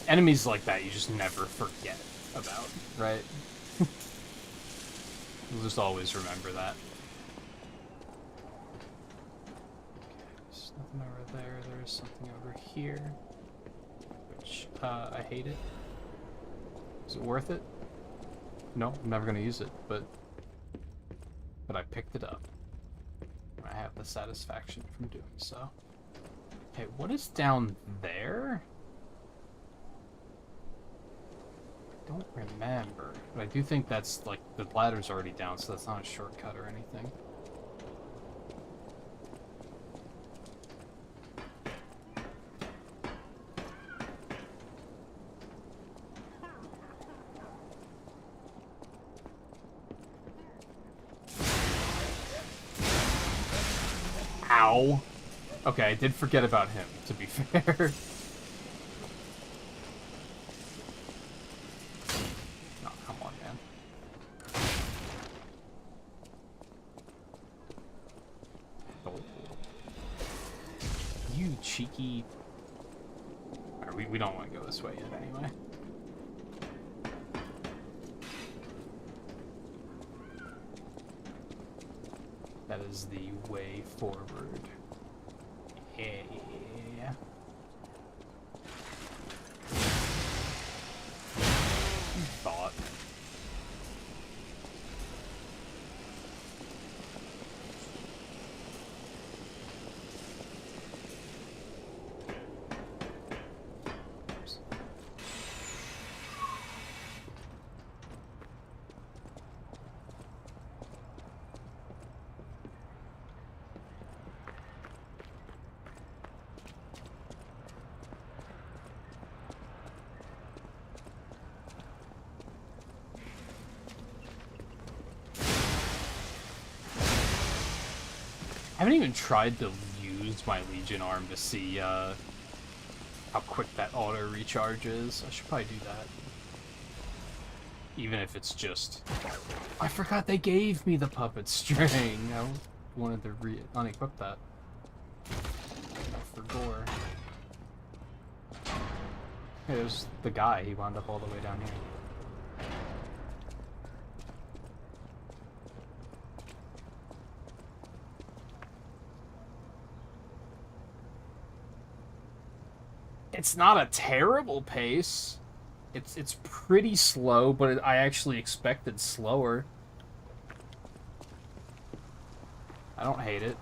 [SPEAKER 1] Enemies like that you just never forget about, right? You'll just always remember that. There's nothing over there. There is something over here. Which, I hate it. Is it worth it? No, I'm never gonna use it, but I picked it up. And I have the satisfaction from doing so. Okay, what is down there? I don't remember, but I do think that's, like, the ladder's already down, so that's not a shortcut or anything. Ow! Okay, I did forget about him, to be fair. Cheeky. Right, we don't want to go this way yet, anyway. That is the way forward. Yeah. Thought. I haven't even tried to use my Legion arm to see how quick that auto recharge is. I should probably do that. Even if it's just... I forgot they gave me the puppet string. I wanted to unequip that. For gore. Hey, there's the guy. He wound up all the way down here. It's not a terrible pace. It's pretty slow, but I actually expected slower. I don't hate it.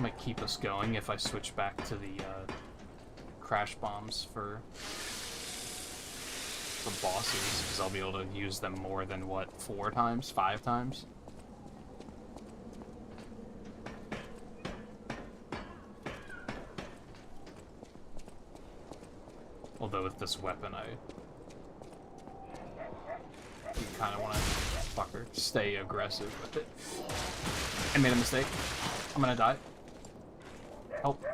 [SPEAKER 1] Might keep us going if I switch back to the crash bombs for bosses, because I'll be able to use them more than, what, 4 times? 5 times? Although with this weapon, I kind of want to fucker stay aggressive with it. I made a mistake. I'm gonna die. Help.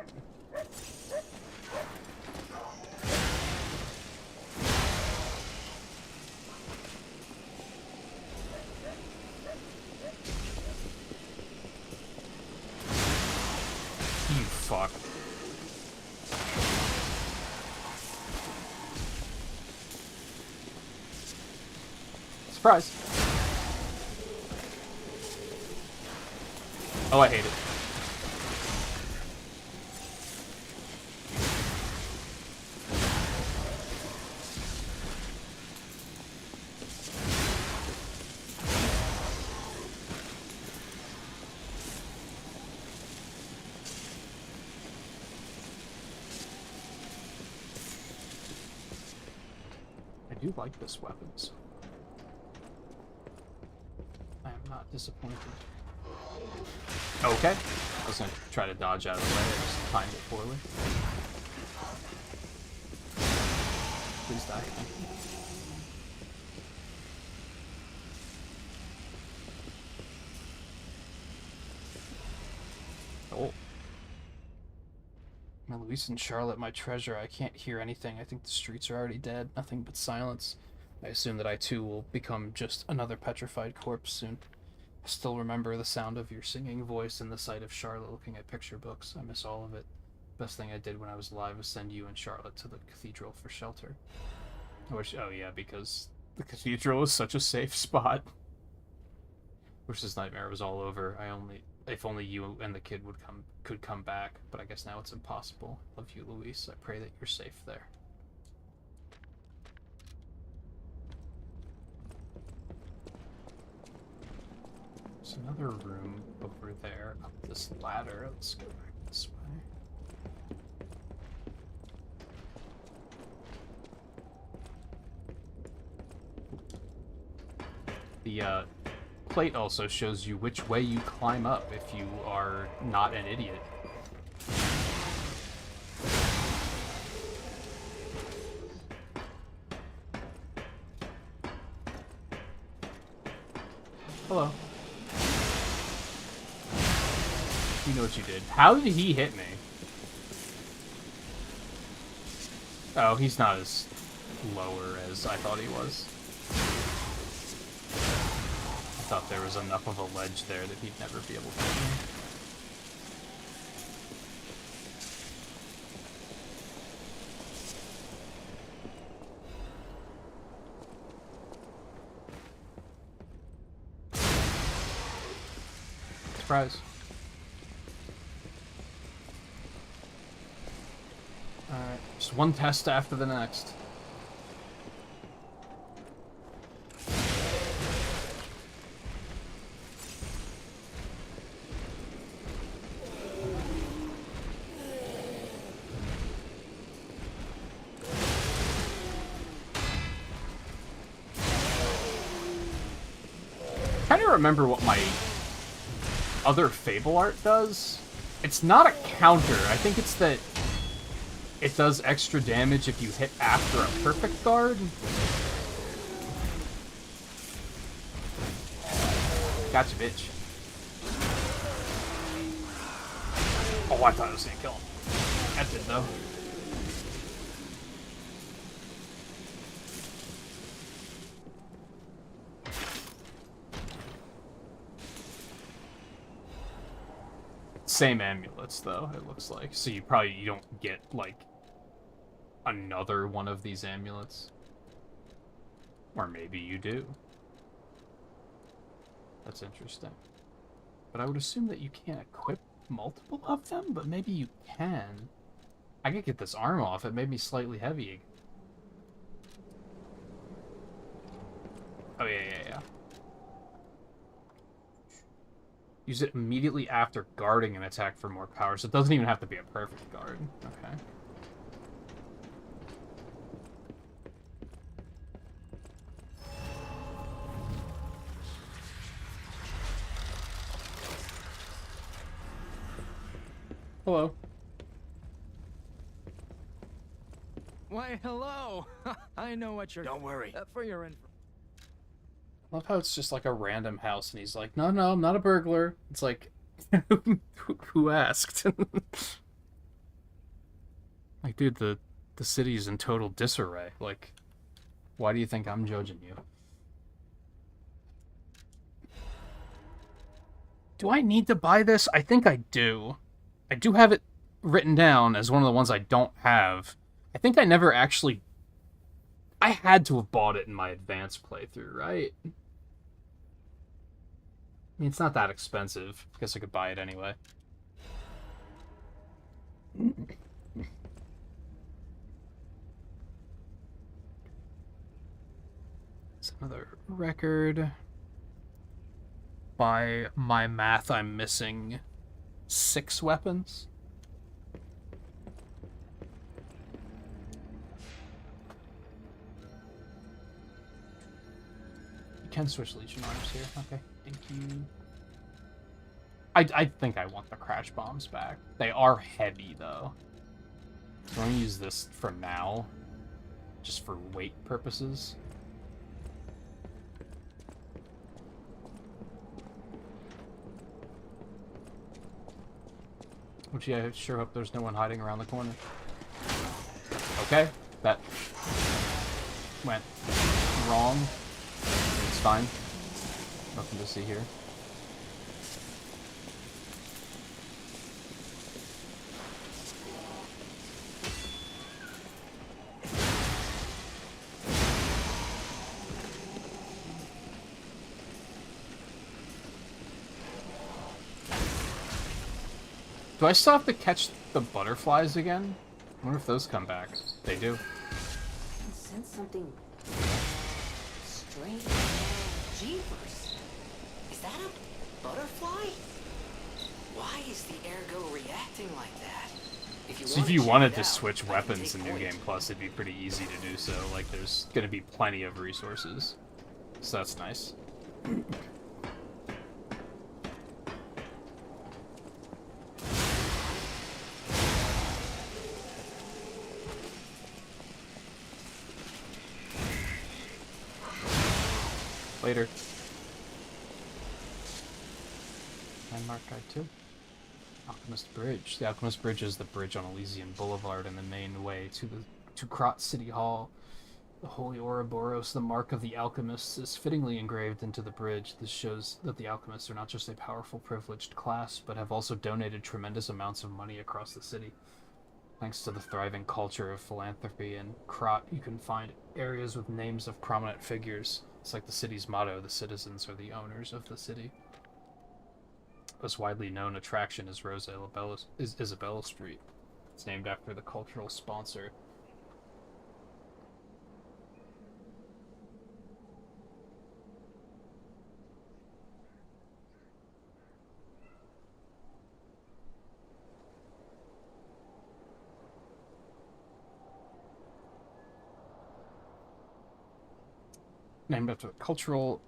[SPEAKER 1] You fuck. Surprise. Oh, I hate it. I do like this weapon, so I am not disappointed. Okay. I was gonna try to dodge out of the way, I just timed it poorly. Please die. Thank you. Oh. My Luis and Charlotte, my treasure. I can't hear anything. I think the streets are already dead. Nothing but silence. I assume that I too will become just another petrified corpse soon. I still remember the sound of your singing voice and the sight of Charlotte looking at picture books. I miss all of it. Best thing I did when I was alive was send you and Charlotte to the cathedral for shelter. I wish, oh yeah, because the cathedral is such a safe spot. Wish this nightmare was all over. If only you and the kid could come back, but I guess now it's impossible. Love you, Luis. I pray that you're safe there. There's another room over there up this ladder. Let's go back this way. The plate also shows you which way you climb up if you are not an idiot. Hello. You know what you did. How did he hit me? Oh, he's not as lower as I thought he was. I thought there was enough of a ledge there that he'd never be able to hit me. Surprise. Alright, just one test after the next. I don't remember what my other Fable art does. It's not a counter. I think it's that it does extra damage if you hit after a perfect guard. Gotcha, bitch. Oh, I thought it was gonna kill him. That did, though. Same amulets, though, it looks like. So you don't get, like, another one of these amulets. Or maybe you do. That's interesting. But I would assume that you can't equip multiple of them, but maybe you can. I could get this arm off. It made me slightly heavy. Oh, yeah. Use it immediately after guarding an attack for more power, so it doesn't even have to be a perfect guard. Okay. Hello.
[SPEAKER 4] Why, hello. I know what you're...
[SPEAKER 8] Don't worry.
[SPEAKER 4] For your info.
[SPEAKER 1] I love how it's just like a random house, and he's like, no, no, I'm not a burglar. It's like, who asked? Like, dude, the city's in total disarray. Like, why do you think I'm judging you? Do I need to buy this? I think I do. I do have it written down as one of the ones I don't have. I think I never actually... I had to have bought it in my advanced playthrough, right? I mean, it's not that expensive. I guess I could buy it anyway. It's another record. By my math, I'm missing 6 weapons. You can switch Legion arms here. Okay, thank you. I think I want the crash bombs back. They are heavy, though. I'm going to use this for now, just for weight purposes. Which, yeah, I sure hope there's no one hiding around the corner. Okay, that went wrong. It's fine. Nothing to see here. Do I still have to catch the butterflies again? I wonder if those come back. They do.
[SPEAKER 6] I sense something strange. Jeepers.
[SPEAKER 3] Is that a butterfly? Why is the ergo reacting like that?
[SPEAKER 1] So if you wanted to switch weapons in New Game Plus, it'd be pretty easy to do so. Like, there's gonna be plenty of resources. So that's nice. Later. Landmark Guide 2. Alchemist Bridge. The Alchemist Bridge is the bridge on Elysian Boulevard and the main way to Krat City Hall. The Holy Ouroboros, the mark of the alchemists, is fittingly engraved into the bridge. This shows that the alchemists are not just a powerful, privileged class, but have also donated tremendous amounts of money across the city. Thanks to the thriving culture of philanthropy in Krat, you can find areas with names of prominent figures. It's like the city's motto, the citizens are the owners of the city. The most widely known attraction is Isabella Street. It's named after the cultural sponsor. Named after the cultural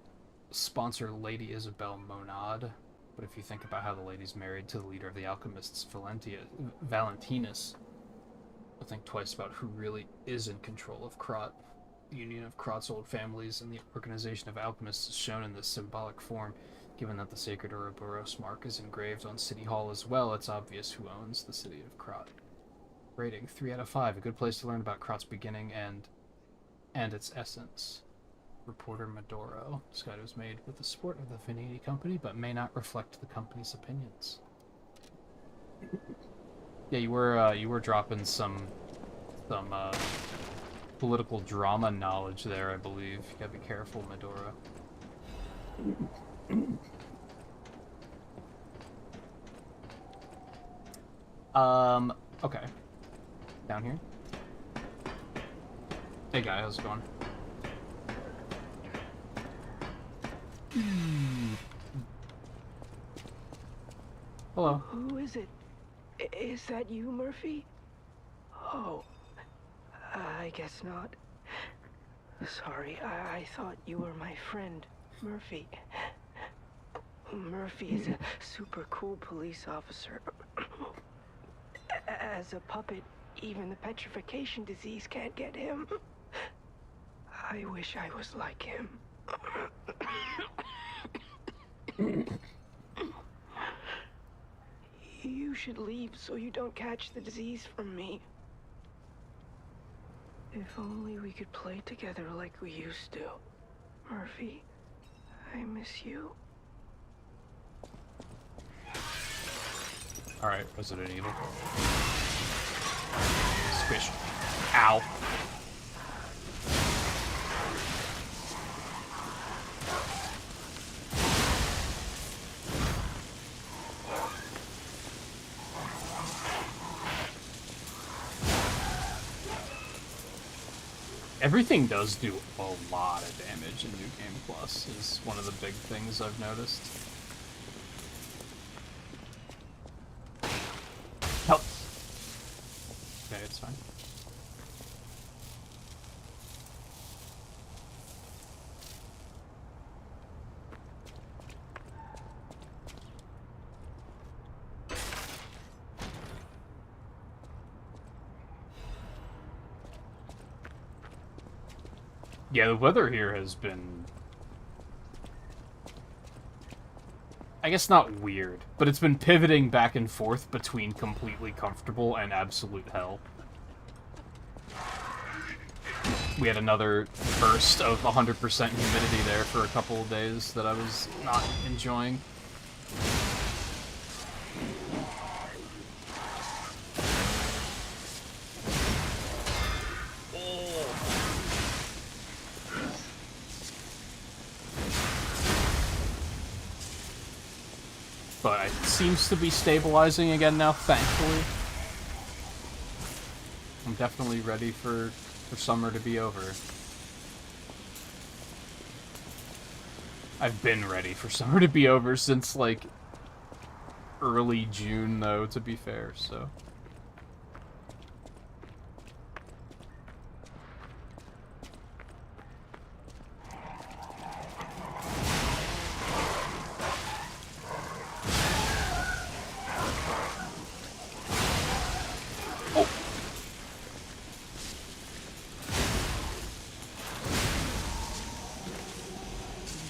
[SPEAKER 1] sponsor Lady Isabel Monad. But if you think about how the lady's married to the leader of the alchemists, Valentinus, you'll think twice about who really is in control of Krat. The union of Krat's old families and the organization of alchemists is shown in this symbolic form. Given that the sacred Ouroboros mark is engraved on City Hall as well, it's obvious who owns the city of Krat. Rating 3 out of 5, a good place to learn about Krat's beginning and its essence. Reporter Maduro. This guide was made with the support of the Veneti Company, but may not reflect the company's opinions. Yeah, you were dropping some political drama knowledge there, I believe. You gotta be careful, Maduro. Okay. Down here. Hey guy, how's it going? Hello.
[SPEAKER 9] Who is it? Is that you, Murphy? Oh, I guess not. Sorry, I thought you were my friend, Murphy. Murphy is a super cool police officer. As a puppet, Even the petrification disease can't get him. I wish I was like him. You should leave so you don't catch the disease from me. If only we could play together like we used to. Murphy, I miss you.
[SPEAKER 1] Alright, Resident Evil. Squish. Ow. Everything does do a lot of damage in New Game Plus, is one of the big things I've noticed. Help! Okay, it's fine. Yeah, the weather here has been... I guess not weird, but it's been pivoting back and forth between completely comfortable and absolute hell. We had another burst of 100% humidity there for a couple of days that I was not enjoying. But it seems to be stabilizing again now, thankfully. I'm definitely ready for summer to be over. I've been ready for summer to be over since, like, early June, though, to be fair, so...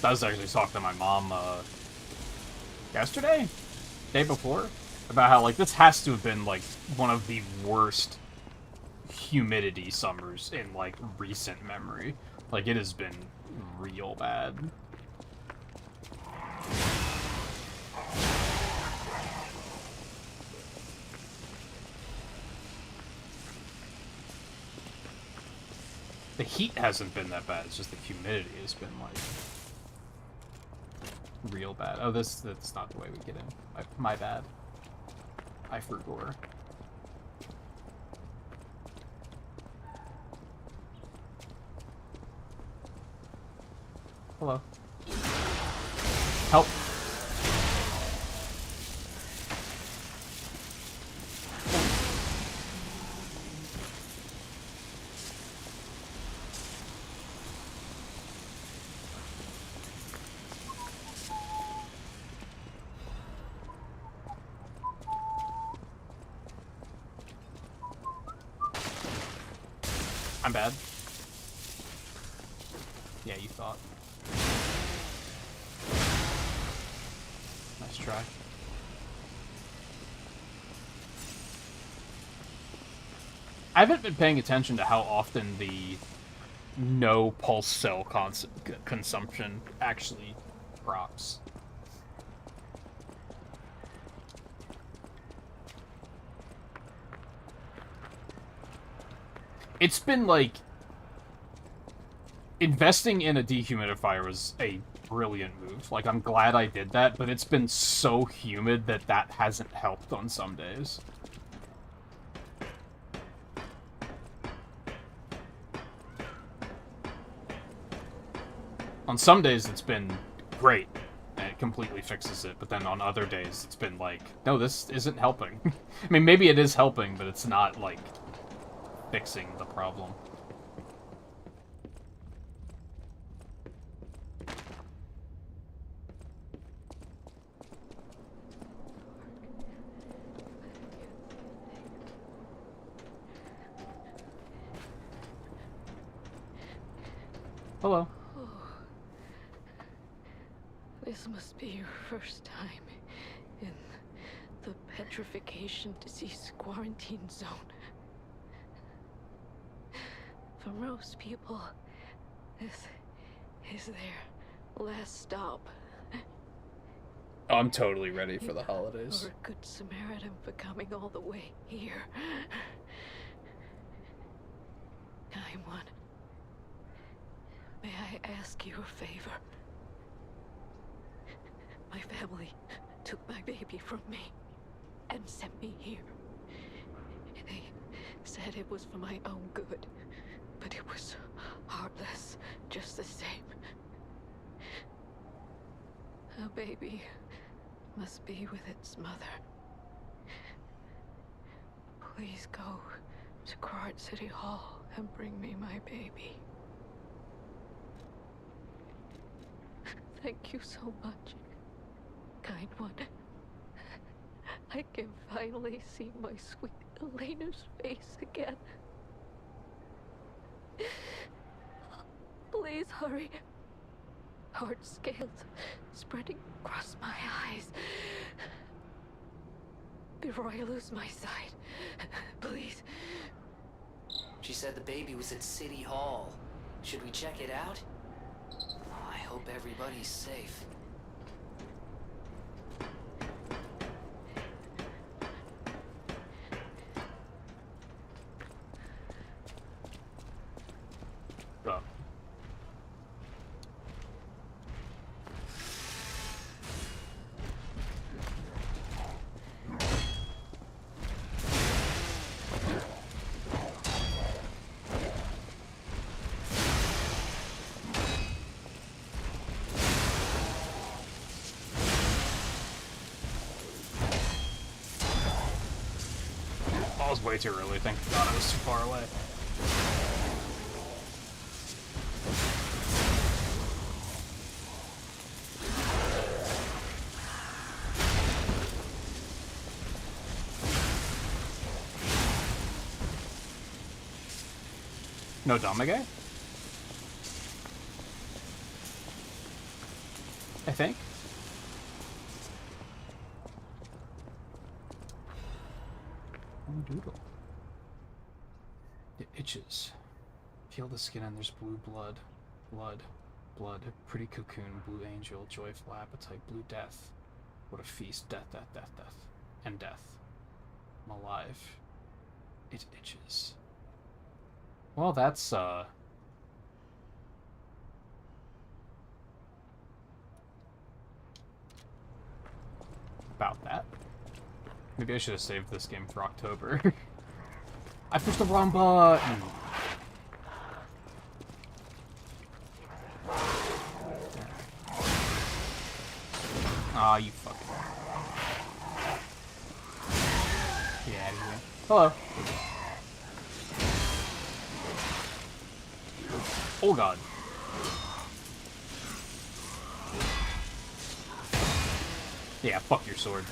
[SPEAKER 1] I was actually talking to my mom, yesterday? Day before? About how, like, this has to have been, like, one of the worst humidity summers in, like, recent memory. Like, it has been real bad. The heat hasn't been that bad, it's just the humidity has been, like... real bad. Oh, that's not the way we get in. My bad. I forgot. Hello. Help. I'm bad. Yeah, you thought. Nice try. I haven't been paying attention to how often the no pulse cell consumption actually drops. It's been, like... investing in a dehumidifier was a brilliant move. Like, I'm glad I did that, but it's been so humid that that hasn't helped on some days. On some days, it's been great, and it completely fixes it, but then on other days, it's been like, no, this isn't helping. I mean, maybe it is helping, but it's not, like... fixing the problem. Hello.
[SPEAKER 8] This must be your first time in the petrification disease quarantine zone. For most people, this is their last stop.
[SPEAKER 1] Oh, I'm totally ready for the holidays.
[SPEAKER 8] You're a good Samaritan for coming all the way here. Kind one. May I ask you a favor? My family took my baby from me and sent me here. They said it was for my own good, but it was heartless just the same. A baby must be with its mother. Please go to Card City Hall and bring me my baby. Thank you so much, kind one. I can finally see my sweet Elena's face again. Please hurry. Hard scales spreading across my eyes. Before I lose my sight, please.
[SPEAKER 3] She said the baby was at City Hall. Should we check it out? Oh, I hope everybody's safe.
[SPEAKER 1] Oh. I was way too early. Thank God I was too far away. No Damage? I think. Doodle. It itches. Peel the skin and there's blue blood. Blood. Blood. Pretty cocoon. Blue angel. Joyful appetite. Blue death. What a feast. Death, death, death, death. And death. I'm alive. It itches. Well, that's, about that. Maybe I should have saved this game for October. I pushed the wrong button! Aw, you fucking... Get out of here. Hello. Oh god. Yeah, fuck your sword.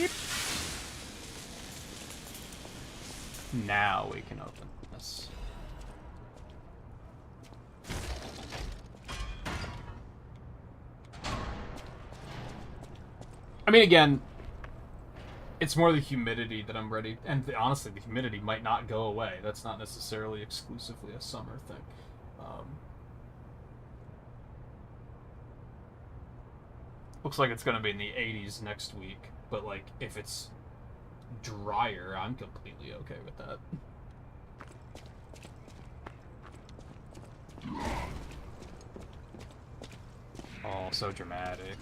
[SPEAKER 1] Yep. Now we can open this. I mean, again, it's more the humidity that I'm ready, and honestly, the humidity might not go away. That's not necessarily exclusively a summer thing. Looks like it's going to be in the 80s next week, but, like, if it's drier, I'm completely okay with that. Oh, so dramatic.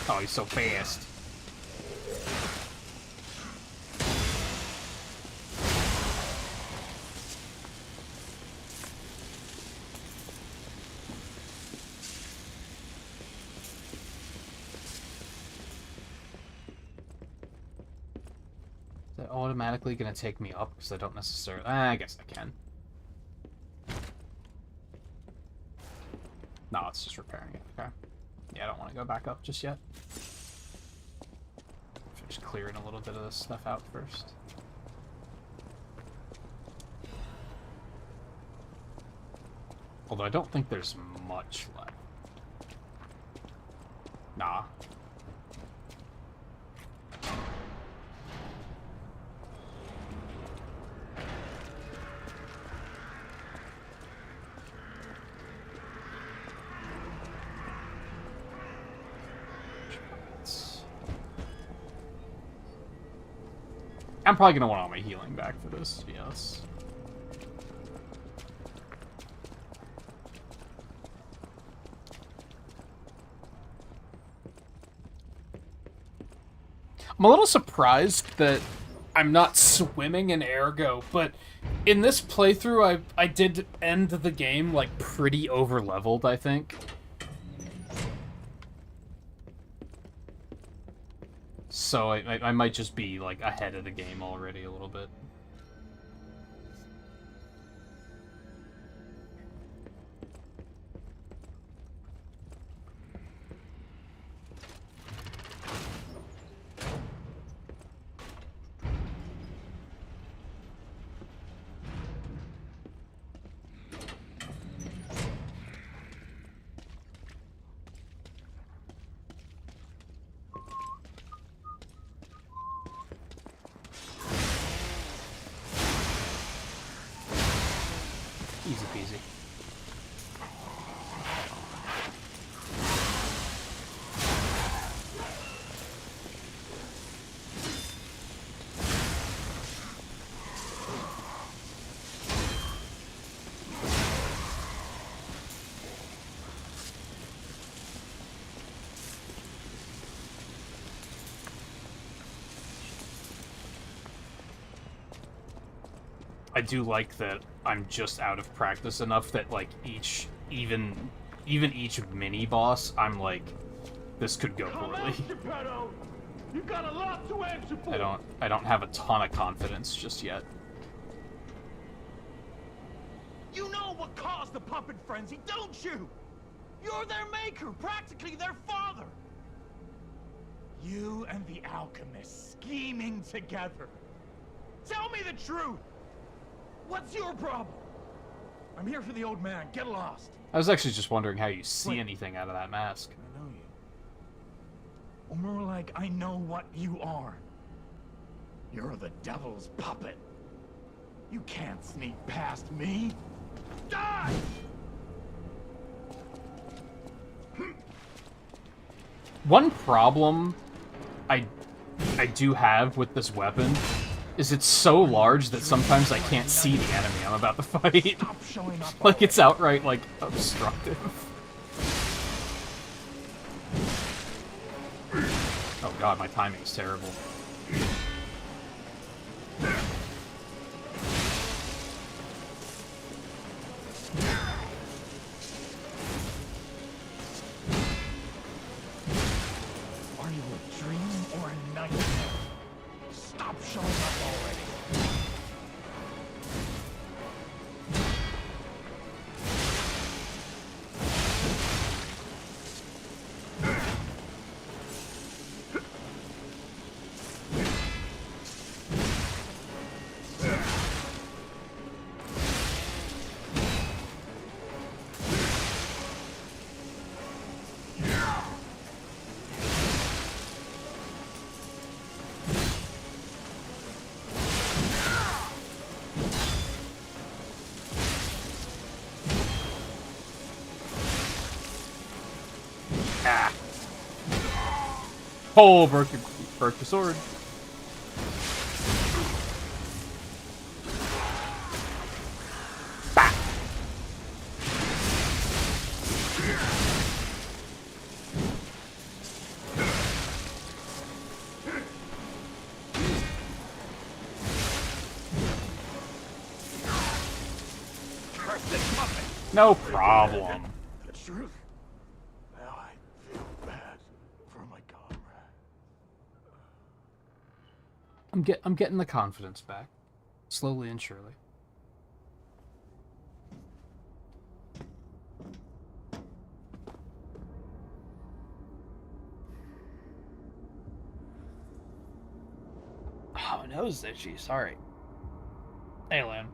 [SPEAKER 1] Oh, he's so fast. Is that automatically gonna take me up? Because I don't necessarily... I guess I can. No, it's just repairing it. Okay. Yeah, I don't want to go back up just yet. Just clearing a little bit of this stuff out first. Although I don't think there's much left. Nah. I'm probably gonna want all my healing back for this, yes. I'm a little surprised that I'm not swimming in Ergo, but in this playthrough, I did end the game, like, pretty over-leveled, I think. So I might just be, like, ahead of the game already a little bit. Easy peasy. I do like that I'm just out of practice enough that, like, even each mini boss, I'm like, this could go poorly.
[SPEAKER 10] You got a lot to answer for.
[SPEAKER 1] I don't have a ton of confidence just yet.
[SPEAKER 10] You know what caused the puppet frenzy, don't you? You're their maker, practically their father. You and the alchemist scheming together. Tell me the truth. What's your problem? I'm here for the old man. Get lost.
[SPEAKER 1] I was actually just wondering how you see anything out of that mask.
[SPEAKER 10] I know you. Or more like, I know what you are. You're the devil's puppet. You can't sneak past me. Die!
[SPEAKER 1] One problem I do have with this weapon is it's so large that sometimes I can't see the enemy I'm about to fight. Like, it's outright, like, obstructive. Oh god, my timing is terrible.
[SPEAKER 10] Are you a dream or a nightmare? Stop showing up already.
[SPEAKER 1] Ah. Oh, broke the sword. Bah. No problem.
[SPEAKER 10] The truth. Now I feel bad for my comrade.
[SPEAKER 1] I'm getting the confidence back, slowly and surely.
[SPEAKER 11] Oh, my nose is itchy. Sorry. Hey, Lan.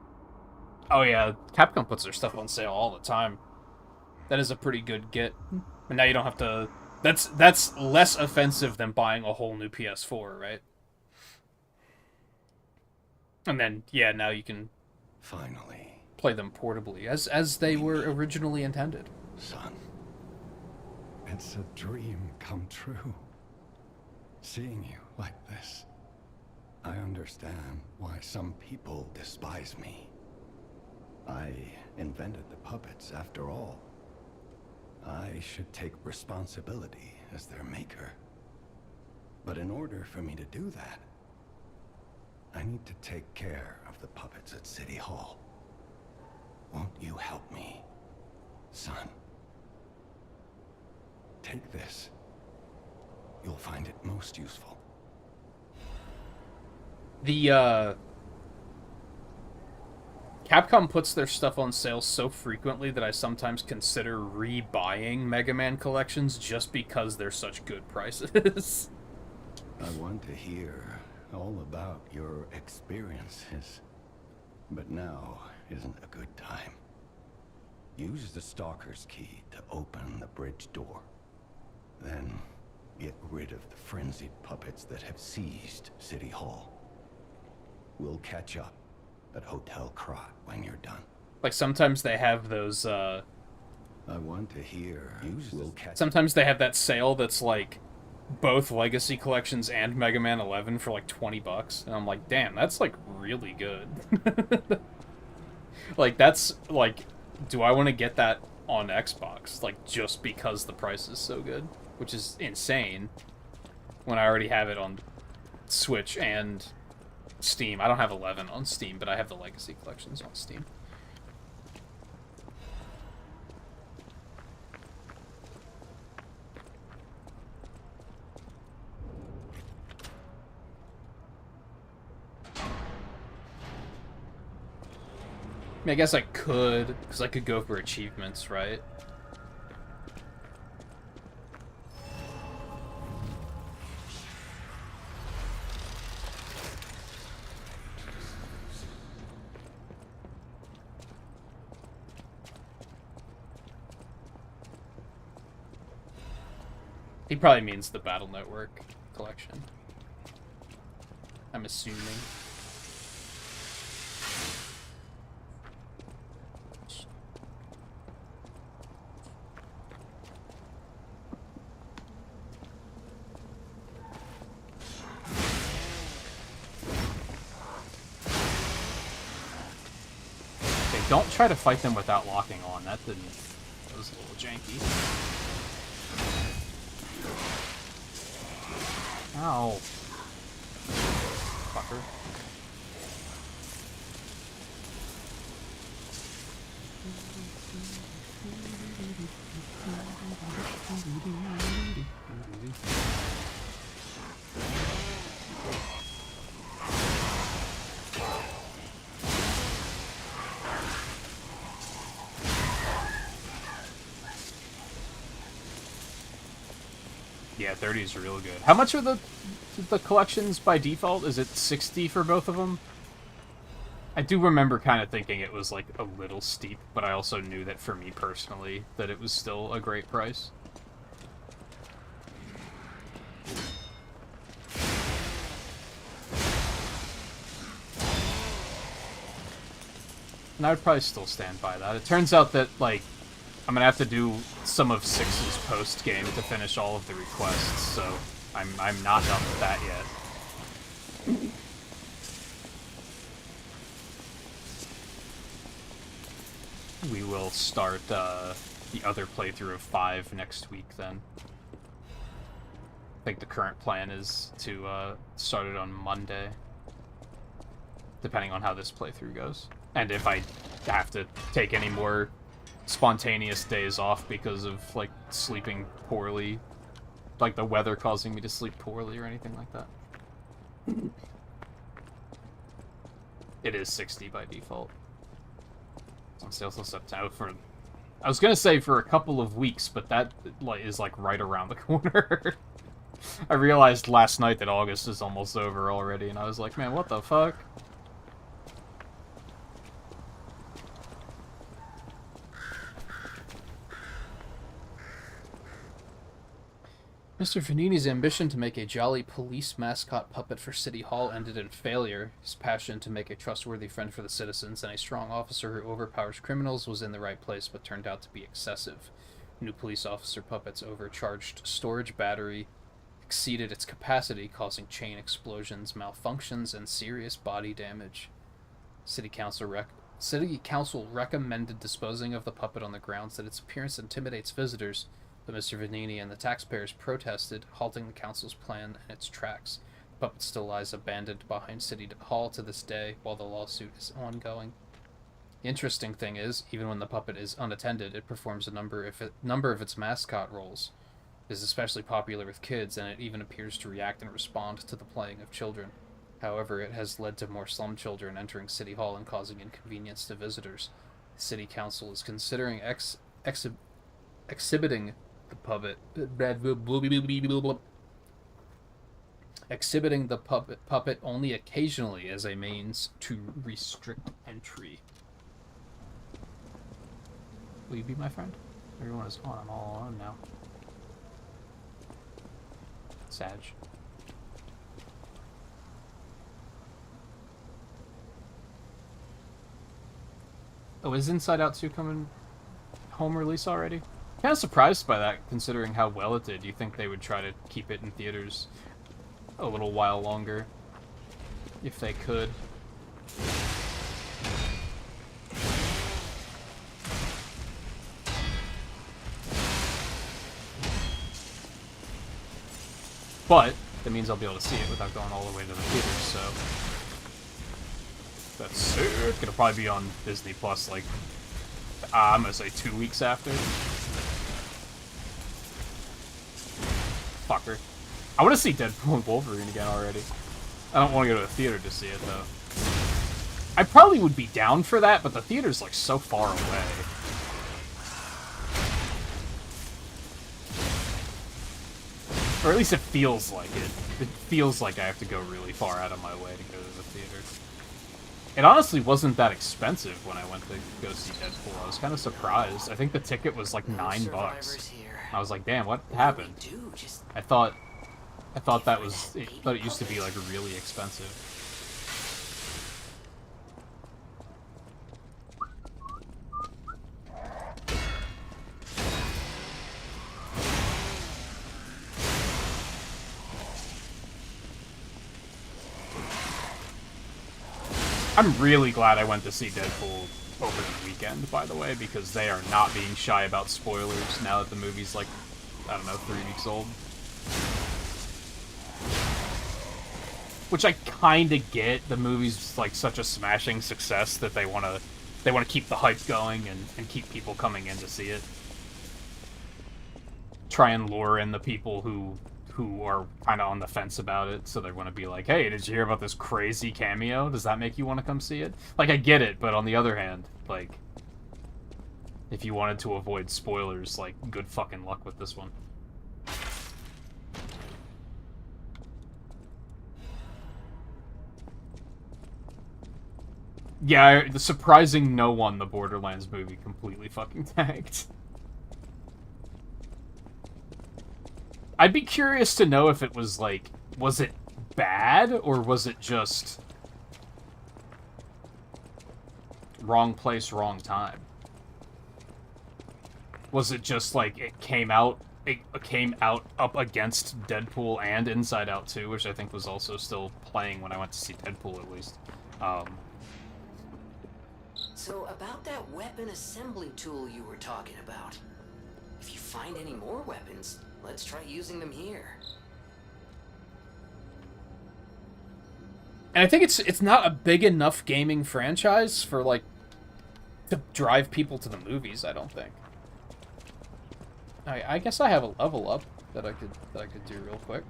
[SPEAKER 1] Oh yeah, Capcom puts their stuff on sale all the time. That is a pretty good get. And now you don't have to... That's less offensive than buying a whole new PS4, right? And then, yeah, now you can...
[SPEAKER 12] Finally.
[SPEAKER 1] Play them portably, as they were originally intended.
[SPEAKER 12] Son. It's a dream come true. Seeing you like this. I understand why some people despise me. I invented the puppets after all. I should take responsibility as their maker. But in order for me to do that, I need to take care of the puppets at City Hall. Won't you help me, son? Take this. You'll find it most useful.
[SPEAKER 1] The, Capcom puts their stuff on sale so frequently that I sometimes consider rebuying Mega Man collections just because they're such good prices.
[SPEAKER 12] I want to hear all about your experiences, but now isn't a good time. Use the Stalker's key to open the bridge door. Then get rid of the frenzied puppets that have seized City Hall. We'll catch up at Hotel Krot when you're done.
[SPEAKER 1] Like, sometimes they have those,
[SPEAKER 12] I want to hear.
[SPEAKER 1] Sometimes they have that sale that's, like, both Legacy Collections and Mega Man 11 for, like, $20. And I'm like, damn, that's, like, really good. Like, that's, like, do I want to get that on Xbox? Like, just because the price is so good? Which is insane. When I already have it on Switch and Steam. I don't have 11 on Steam, but I have the Legacy Collections on Steam. I mean, I guess I could, because I could go for achievements, right? He probably means the Battle Network collection. I'm assuming. Okay, don't try to fight them without locking on. That was a little janky. Ow. Fucker. Yeah, 30 is real good. How much are the collections by default? Is it 60 for both of them? I do remember kind of thinking it was like a little steep, but I also knew that for me personally that it was still a great price. And I would probably still stand by that. It turns out that, like, I'm gonna have to do some of 6's post-game to finish all of the requests, so I'm not done with that yet. We will start the other playthrough of 5 next week, then. I think the current plan is to start it on Monday, depending on how this playthrough goes. And if I have to take any more spontaneous days off because of, like, sleeping poorly, like the weather causing me to sleep poorly or anything like that. It is 60 by default. It's on sale till September. I was gonna say for a couple of weeks, but that is like right around the corner. I realized last night that August is almost over already, and I was like, man, what the fuck? Mr. Vanini's ambition to make a jolly police mascot puppet for City Hall ended in failure. His passion to make a trustworthy friend for the citizens and a strong officer who overpowers criminals was in the right place, but turned out to be excessive. New police officer puppet's overcharged storage battery exceeded its capacity, causing chain explosions, malfunctions, and serious body damage. City Council recommended disposing of the puppet on the grounds that its appearance intimidates visitors, but Mr. Vanini and the taxpayers protested, halting the council's plan in its tracks. The puppet still lies abandoned behind City Hall to this day, while the lawsuit is ongoing. The interesting thing is, even when the puppet is unattended, it performs a number of its mascot roles. It is especially popular with kids, and it even appears to react and respond to the playing of children. However, it has led to more slum children entering City Hall and causing inconvenience to visitors. The City Council is considering exhibiting the puppet only occasionally as a means to restrict entry. Will you be my friend? Everyone is gone. I'm all alone now. Sag. Oh, is Inside Out 2 coming home release already? Kind of surprised by that, considering how well it did. You think they would try to keep it in theaters a little while longer, if they could. But that means I'll be able to see it without going all the way to the theaters, so that's sick. It'll probably be on Disney Plus, like, I'm gonna say 2 weeks after. Fucker. I want to see Deadpool and Wolverine again already. I don't want to go to the theater to see it, though. I probably would be down for that, but the theater's, like, so far away. Or at least it feels like it. It feels like I have to go really far out of my way to go to the theater. It honestly wasn't that expensive when I went to go see Deadpool. I was kind of surprised. I think the ticket was like $9. I was like, damn, what happened? I thought that was... I thought it used to be like really expensive. I'm really glad I went to see Deadpool opening weekend, by the way, because they are not being shy about spoilers now that the movie's, like, I don't know, 3 weeks old. Which I kinda get. The movie's, like, such a smashing success that they wanna keep the hype going and keep people coming in to see it. Try and lure in the people who are kind of on the fence about it, so they want to be like, hey, did you hear about this crazy cameo? Does that make you want to come see it? Like, I get it, but on the other hand, like, if you wanted to avoid spoilers, like, good fucking luck with this one. Yeah, the surprising no one the Borderlands movie completely fucking tanked. I'd be curious to know if it was, like, was it bad, or was it just wrong place, wrong time? Was it just, like, it came out up against Deadpool and Inside Out 2, which I think was also still playing when I went to see Deadpool, at least.
[SPEAKER 3] So, about that weapon assembly tool you were talking about. If you find any more weapons, let's try using them here.
[SPEAKER 1] And I think it's not a big enough gaming franchise for, like, to drive people to the movies, I don't think. I guess I have a level up that I could do real quick.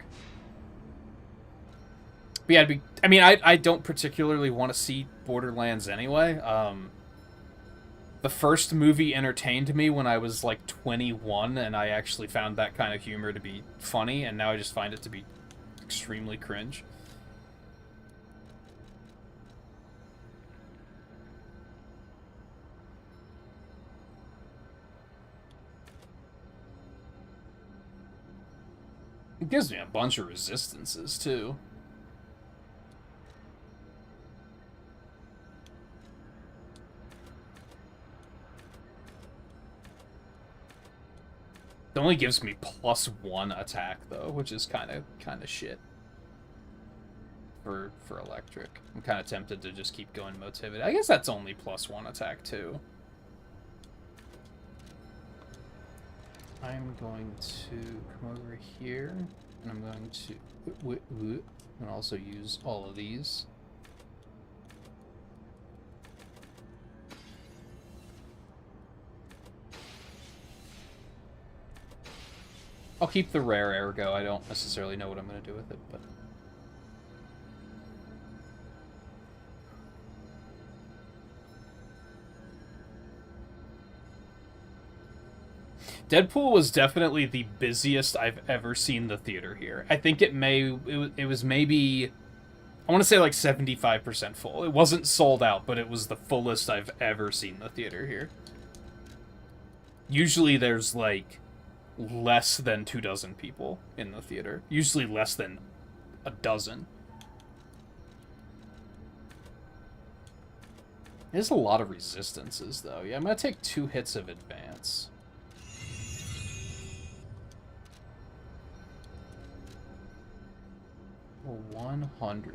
[SPEAKER 1] But yeah, I don't particularly want to see Borderlands anyway. The first movie entertained me when I was like 21, and I actually found that kind of humor to be funny, and now I just find it to be extremely cringe. It gives me a bunch of resistances, too. It only gives me +1 attack, though, which is kind of shit. For electric. I'm kind of tempted to just keep going motivity. I guess that's only +1 attack, too. I'm going to come over here, and I'm going to and also use all of these. I'll keep the rare ergo. I don't necessarily know what I'm going to do with it, but... Deadpool was definitely the busiest I've ever seen the theater here. I think it was maybe, I want to say like 75% full. It wasn't sold out, but it was the fullest I've ever seen the theater here. Usually there's like less than 24 people in the theater. Usually less than a dozen. There's a lot of resistances though. Yeah, I'm going to take 2 hits of advance. 100.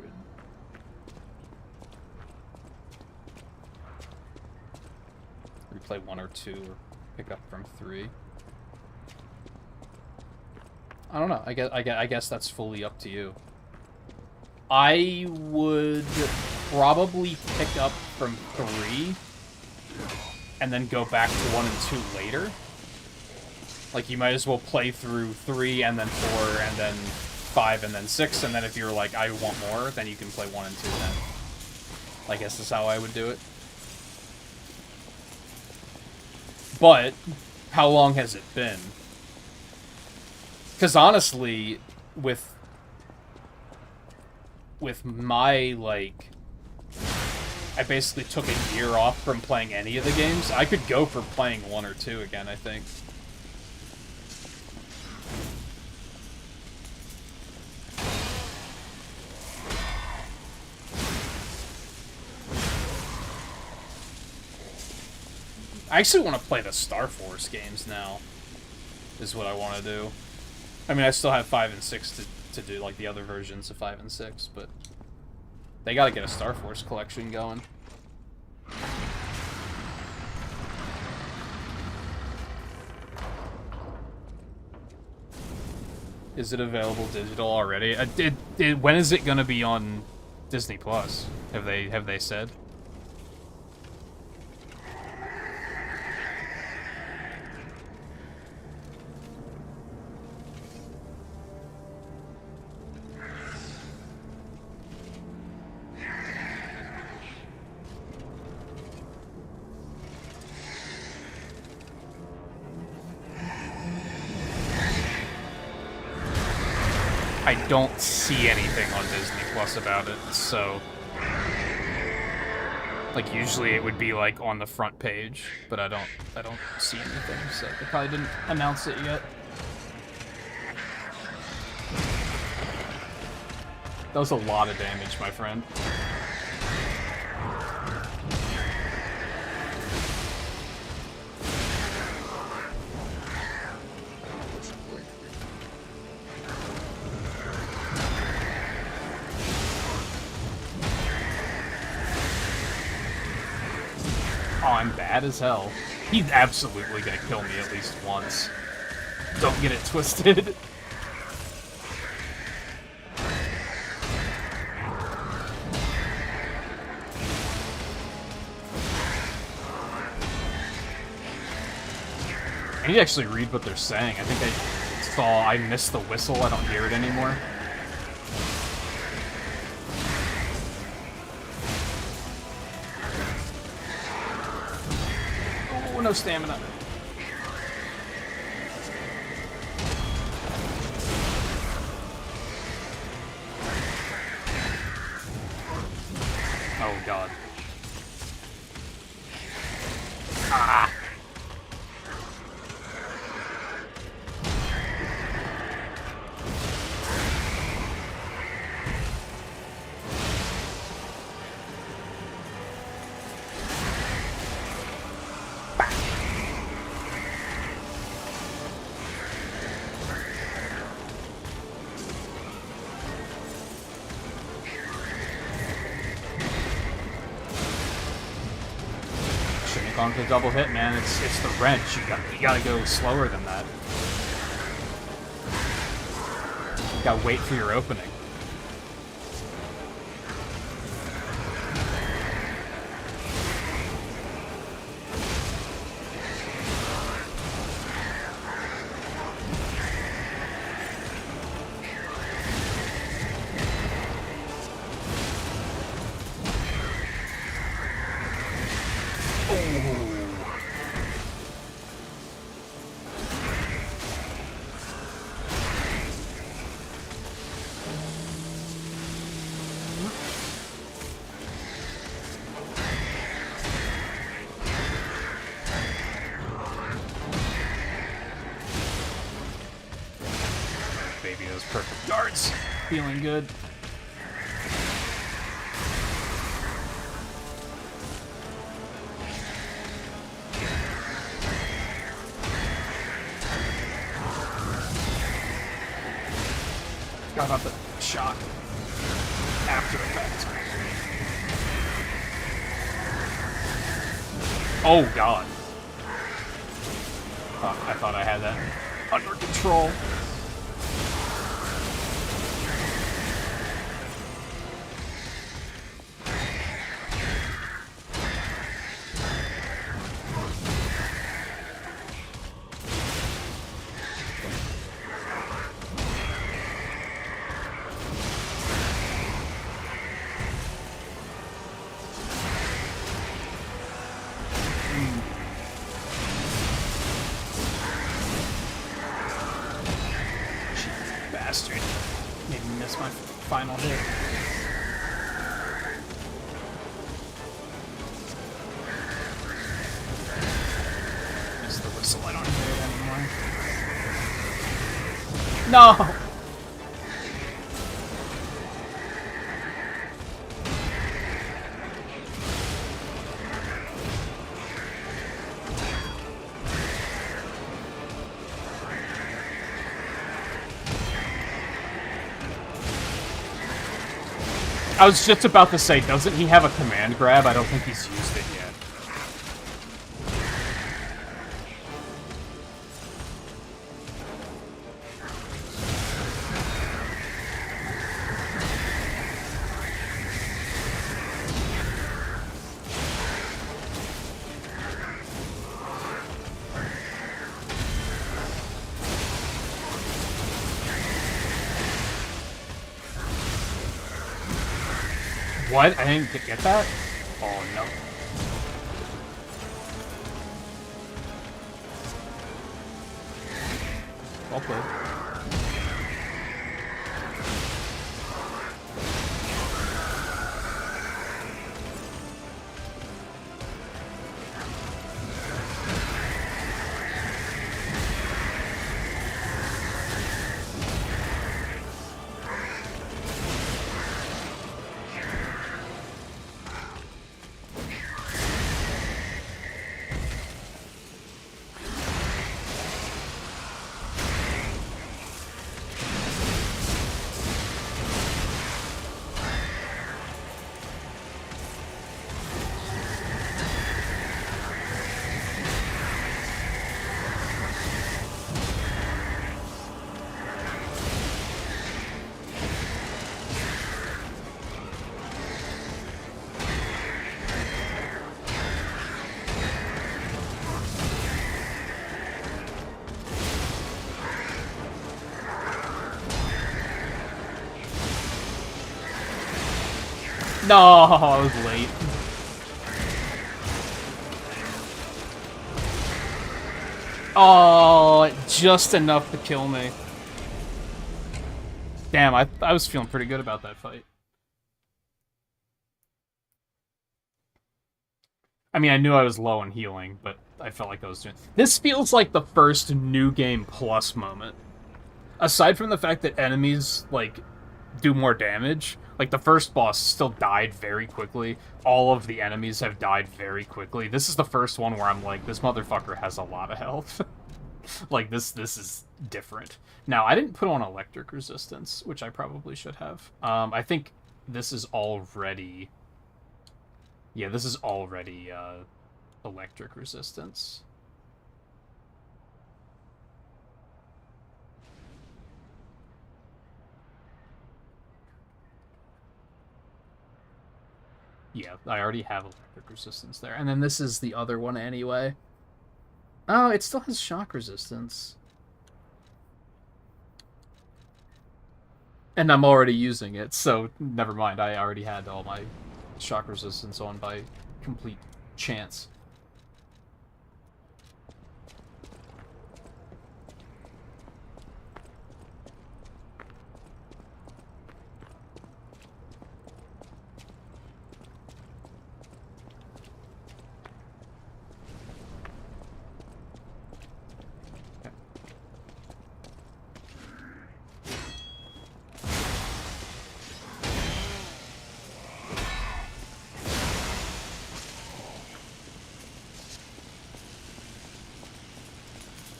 [SPEAKER 1] Replay 1 or 2 or pick up from 3. I don't know. I guess that's fully up to you. I would probably pick up from 3 and then go back to 1 and 2 later. Like, you might as well play through 3 and then 4 and then 5 and then 6, and then if you're like, I want more, then you can play 1 and 2 then. I guess that's how I would do it. But, how long has it been? Because honestly, with my, like... I basically took a year off from playing any of the games. I could go for playing 1 or 2 again, I think. I actually want to play the Star Force games now, is what I want to do. I mean, I still have 5 and 6 to do, like, the other versions of 5 and 6, but they gotta get a Star Force collection going. Is it available digital already? When is it gonna be on Disney Plus? Have they said? I don't see anything on Disney Plus about it, so... Like, usually it would be, like, on the front page, but I don't see anything, so they probably didn't announce it yet. That was a lot of damage, my friend. Oh, I'm bad as hell. He's absolutely gonna kill me at least once. Don't get it twisted. I need to actually read what they're saying. I think I missed the whistle. I don't hear it anymore. no stamina. Oh god. Ah! Shouldn't have gone for the double hit, man. It's the wrench. You gotta go slower than that. You gotta wait for your opening. Baby, those perfect darts. Feeling good. Forgot about the shock after effect. Oh god. I thought I had that under control. Bastard. Made me miss my final hit. Miss the whistle, I don't hear it anymore. No! I was just about to say, doesn't he have a command grab? I don't think he's used it yet. What? I didn't get that? Oh no. Well played. No, I was late. Oh, just enough to kill me. Damn, I was feeling pretty good about that fight. I mean, I knew I was low on healing, but I felt like I was doing... This feels like the first New Game Plus moment. Aside from the fact that enemies, like, do more damage, like, the first boss still died very quickly. All of the enemies have died very quickly. This is the first one where I'm like, this motherfucker has a lot of health. Like, this is different. Now, I didn't put on electric resistance, which I probably should have. I think this is already... Yeah, this is already, electric resistance. Yeah, I already have electric resistance there. And then this is the other one anyway. Oh, it still has shock resistance. And I'm already using it, so never mind. I already had all my shock resistance on by complete chance.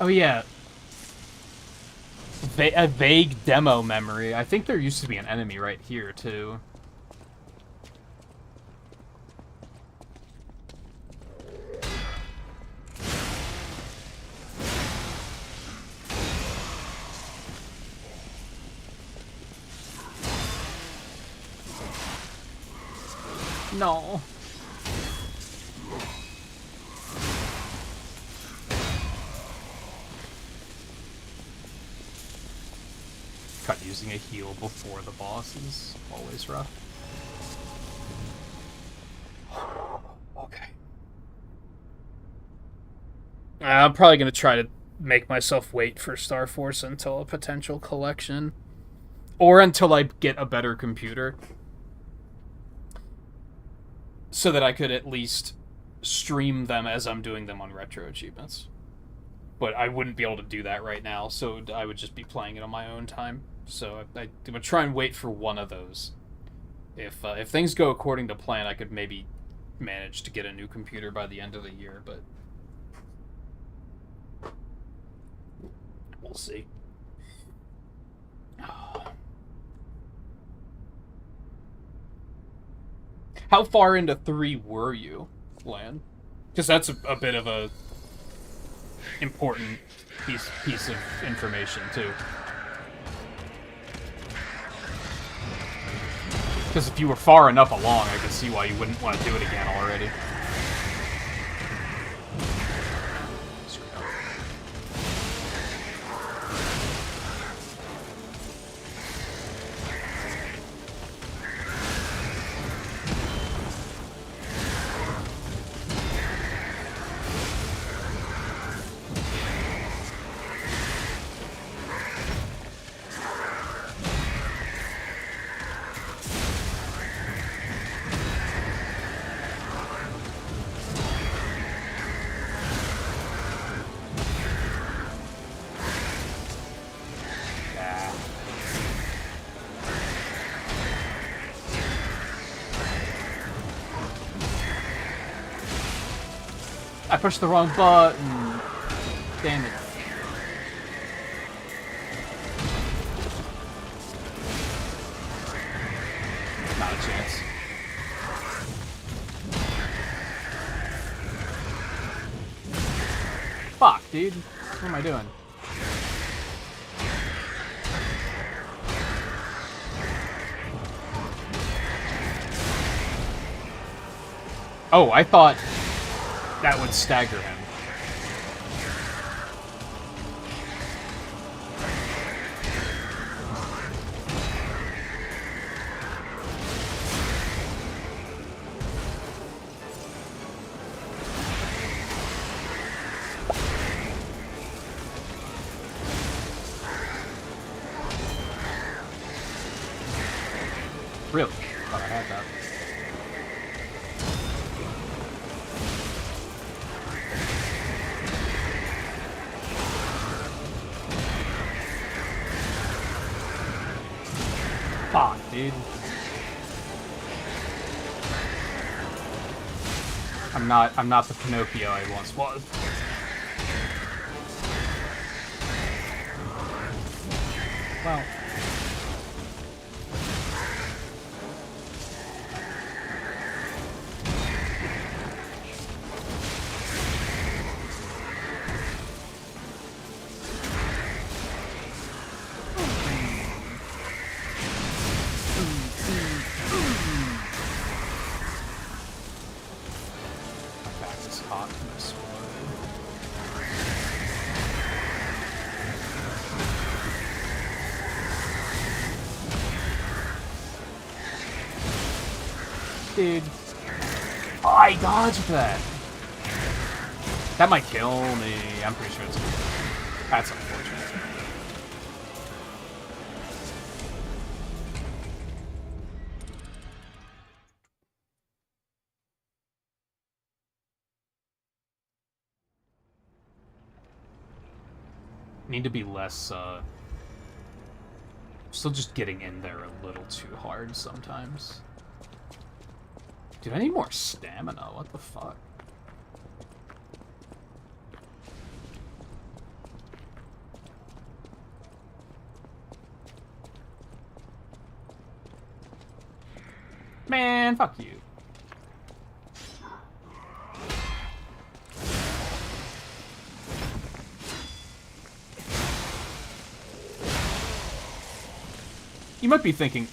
[SPEAKER 1] Oh yeah. A vague demo memory. I think there used to be an enemy right here, too. No. Cut using a heal before the boss is always rough. Okay. I'm probably going to try to make myself wait for Star Force until a potential collection. Or until I get a better computer. So that I could at least stream them as I'm doing them on retro achievements. But I wouldn't be able to do that right now, so I would just be playing it on my own time. So I'm going to try and wait for one of those. If things go according to plan, I could maybe manage to get a new computer by the end of the year, but we'll see. How far into 3 were you, Lan? Because that's a bit of a important piece of information, too. Because if you were far enough along, I could see why you wouldn't want to do it again already. I pushed the wrong button. Damn it. Not a chance. Fuck, dude. What am I doing? Oh, I thought that would stagger him. dude. I'm not the Pinocchio I once was. Well. Dude. Oh, I dodged that. That might kill me. I'm pretty sure it's... That's unfortunate. Need to be less, still just getting in there a little too hard sometimes. Dude, I need more stamina. What the fuck? Man, fuck you. You might be thinking,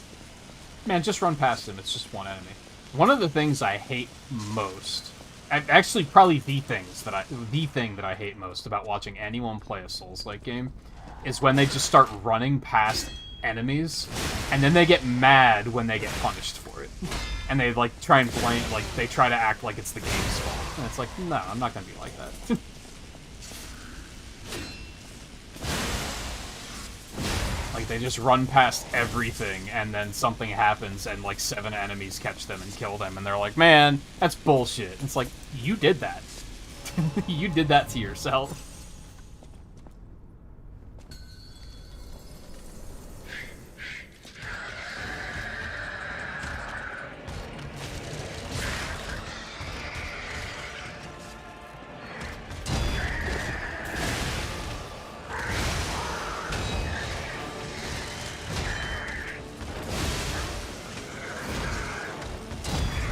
[SPEAKER 1] man, just run past him. It's just one enemy. One of the things I hate most, actually probably the thing that I hate most about watching anyone play a Souls-like game, is when they just start running past enemies, and then they get mad when they get punished for it. And they, like, try and blame, like, they try to act like it's the game's fault. And it's like, no, I'm not gonna be like that. Like, they just run past everything, and then something happens, and, like, 7 enemies catch them and kill them, and they're like, man, that's bullshit. And it's like, you did that. You did that to yourself.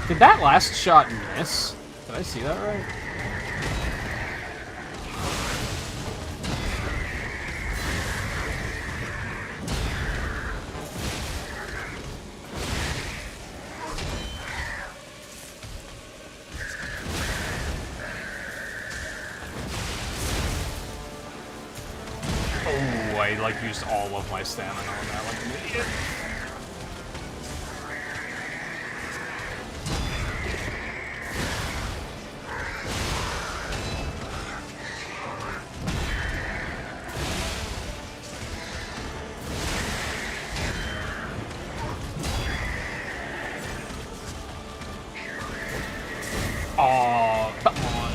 [SPEAKER 1] Did that last shot miss? Did I see that right? Oh, I like used all of my stamina on that like an idiot. Oh, come on.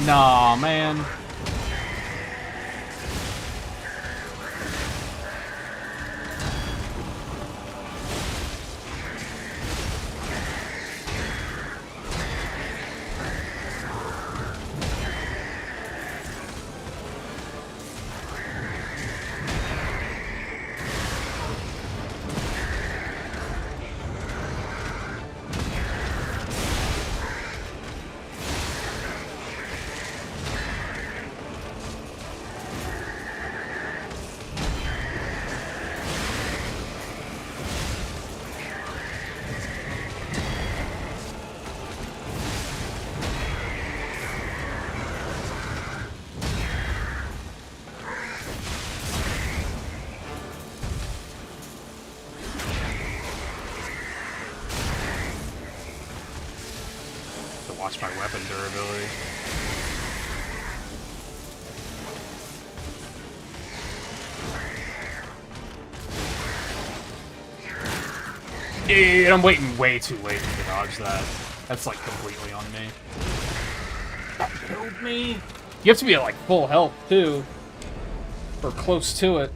[SPEAKER 1] Nah, man. Watch my weapon durability. And I'm waiting way too late to dodge that. That's like completely on me. That killed me. You have to be at like full health too. Or close to it.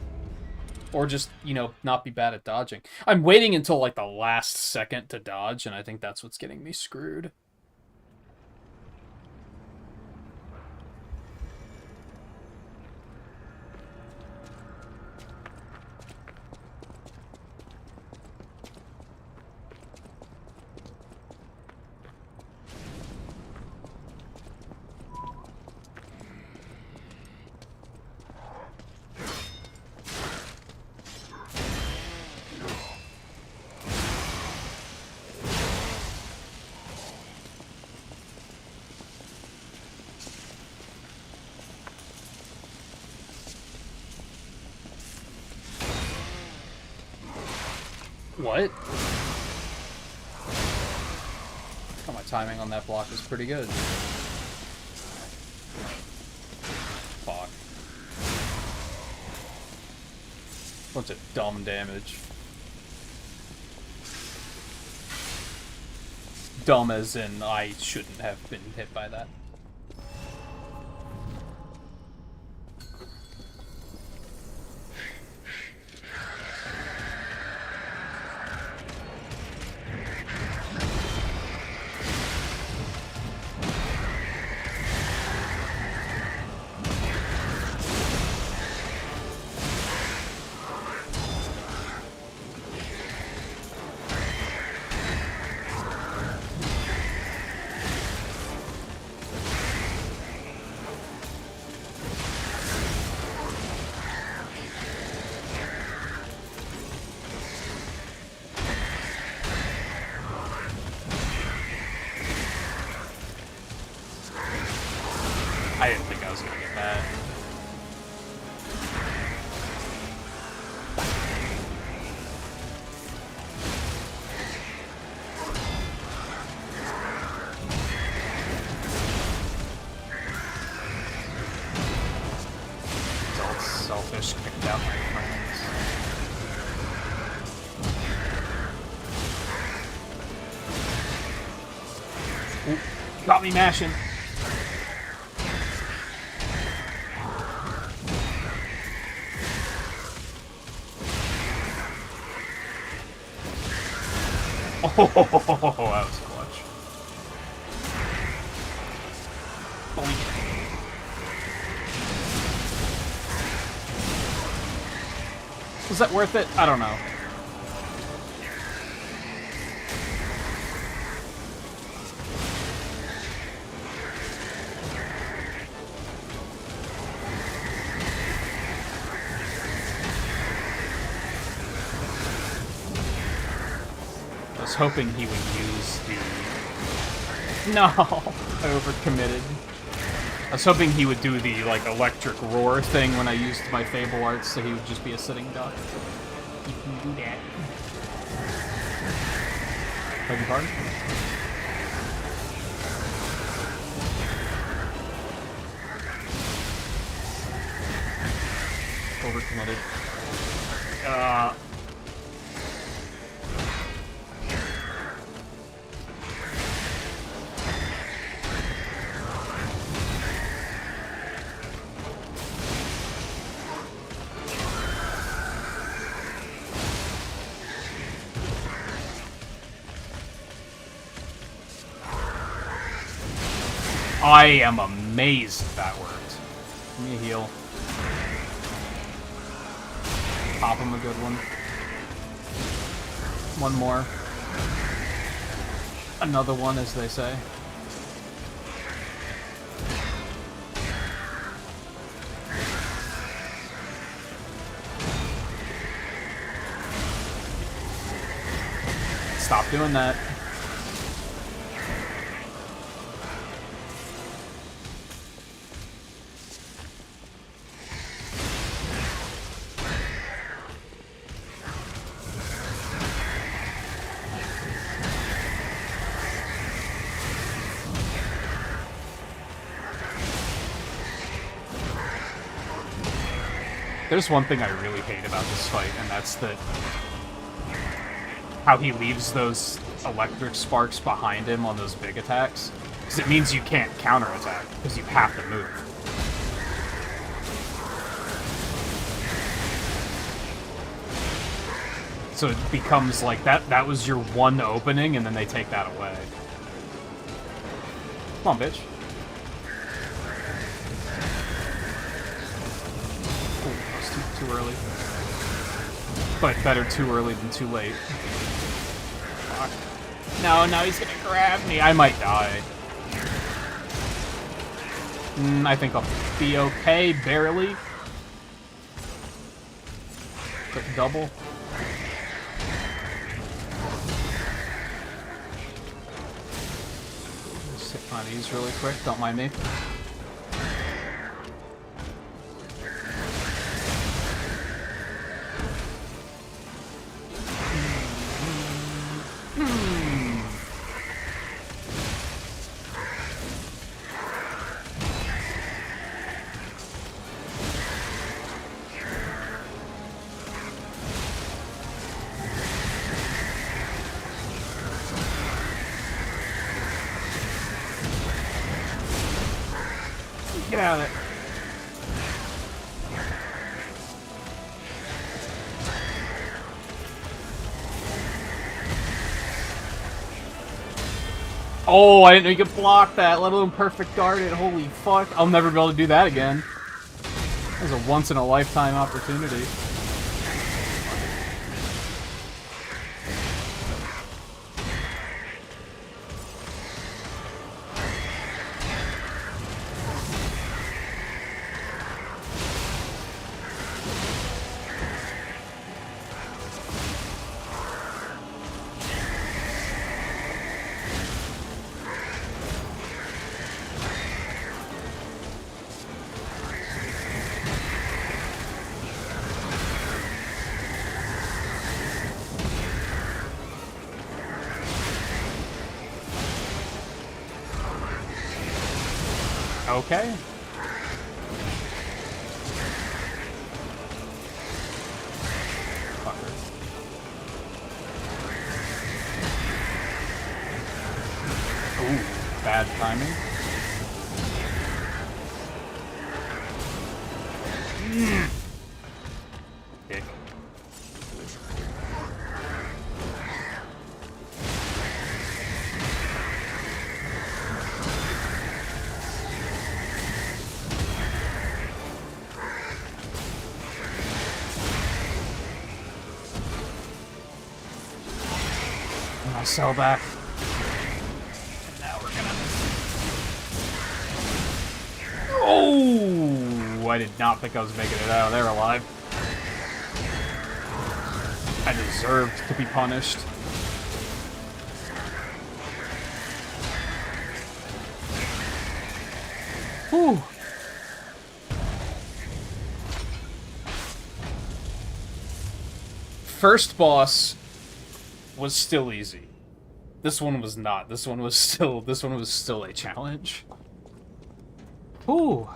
[SPEAKER 1] Or just, you know, not be bad at dodging. I'm waiting until like the last second to dodge, and I think that's what's getting me screwed. What? Oh, my timing on that block is pretty good. Fuck. Bunch of dumb damage. Dumb as in I shouldn't have been hit by that. I didn't think I was gonna get that. Adult selfish kicked out my friends. Ooh, got me mashing. Oh, that was clutch. Was that worth it? I don't know. I was hoping he would use the... No! I overcommitted. I was hoping he would do the, like, electric roar thing when I used my Fable Arts, so he would just be a sitting duck. You can do that. Beg your pardon? Overcommitted. I am amazed that worked. Give me a heal. Pop him a good one. One more. Another one, as they say. Stop doing that. There's one thing I really hate about this fight, and that's that how he leaves those electric sparks behind him on those big attacks. Because it means you can't counterattack, because you have to move. So it becomes like that was your one opening, and then they take that away. Come on, bitch. Oh, that's too early. But better too early than too late. Fuck. No, now he's gonna grab me. I might die. I think I'll be okay, barely. Quick double. Just hit one of these really quick, don't mind me. Get out of there. Oh, I didn't know you could block that, let alone perfect guard it. Holy fuck. I'll never be able to do that again. That was a once-in-a-lifetime opportunity. Okay. Fucker. Ooh, bad timing. Dick. I'll sell back. Now we're gonna... Oh! I did not think I was making it out of there alive. I deserved to be punished. Whew. First boss was still easy. This one was not. This one was still a challenge. Ooh.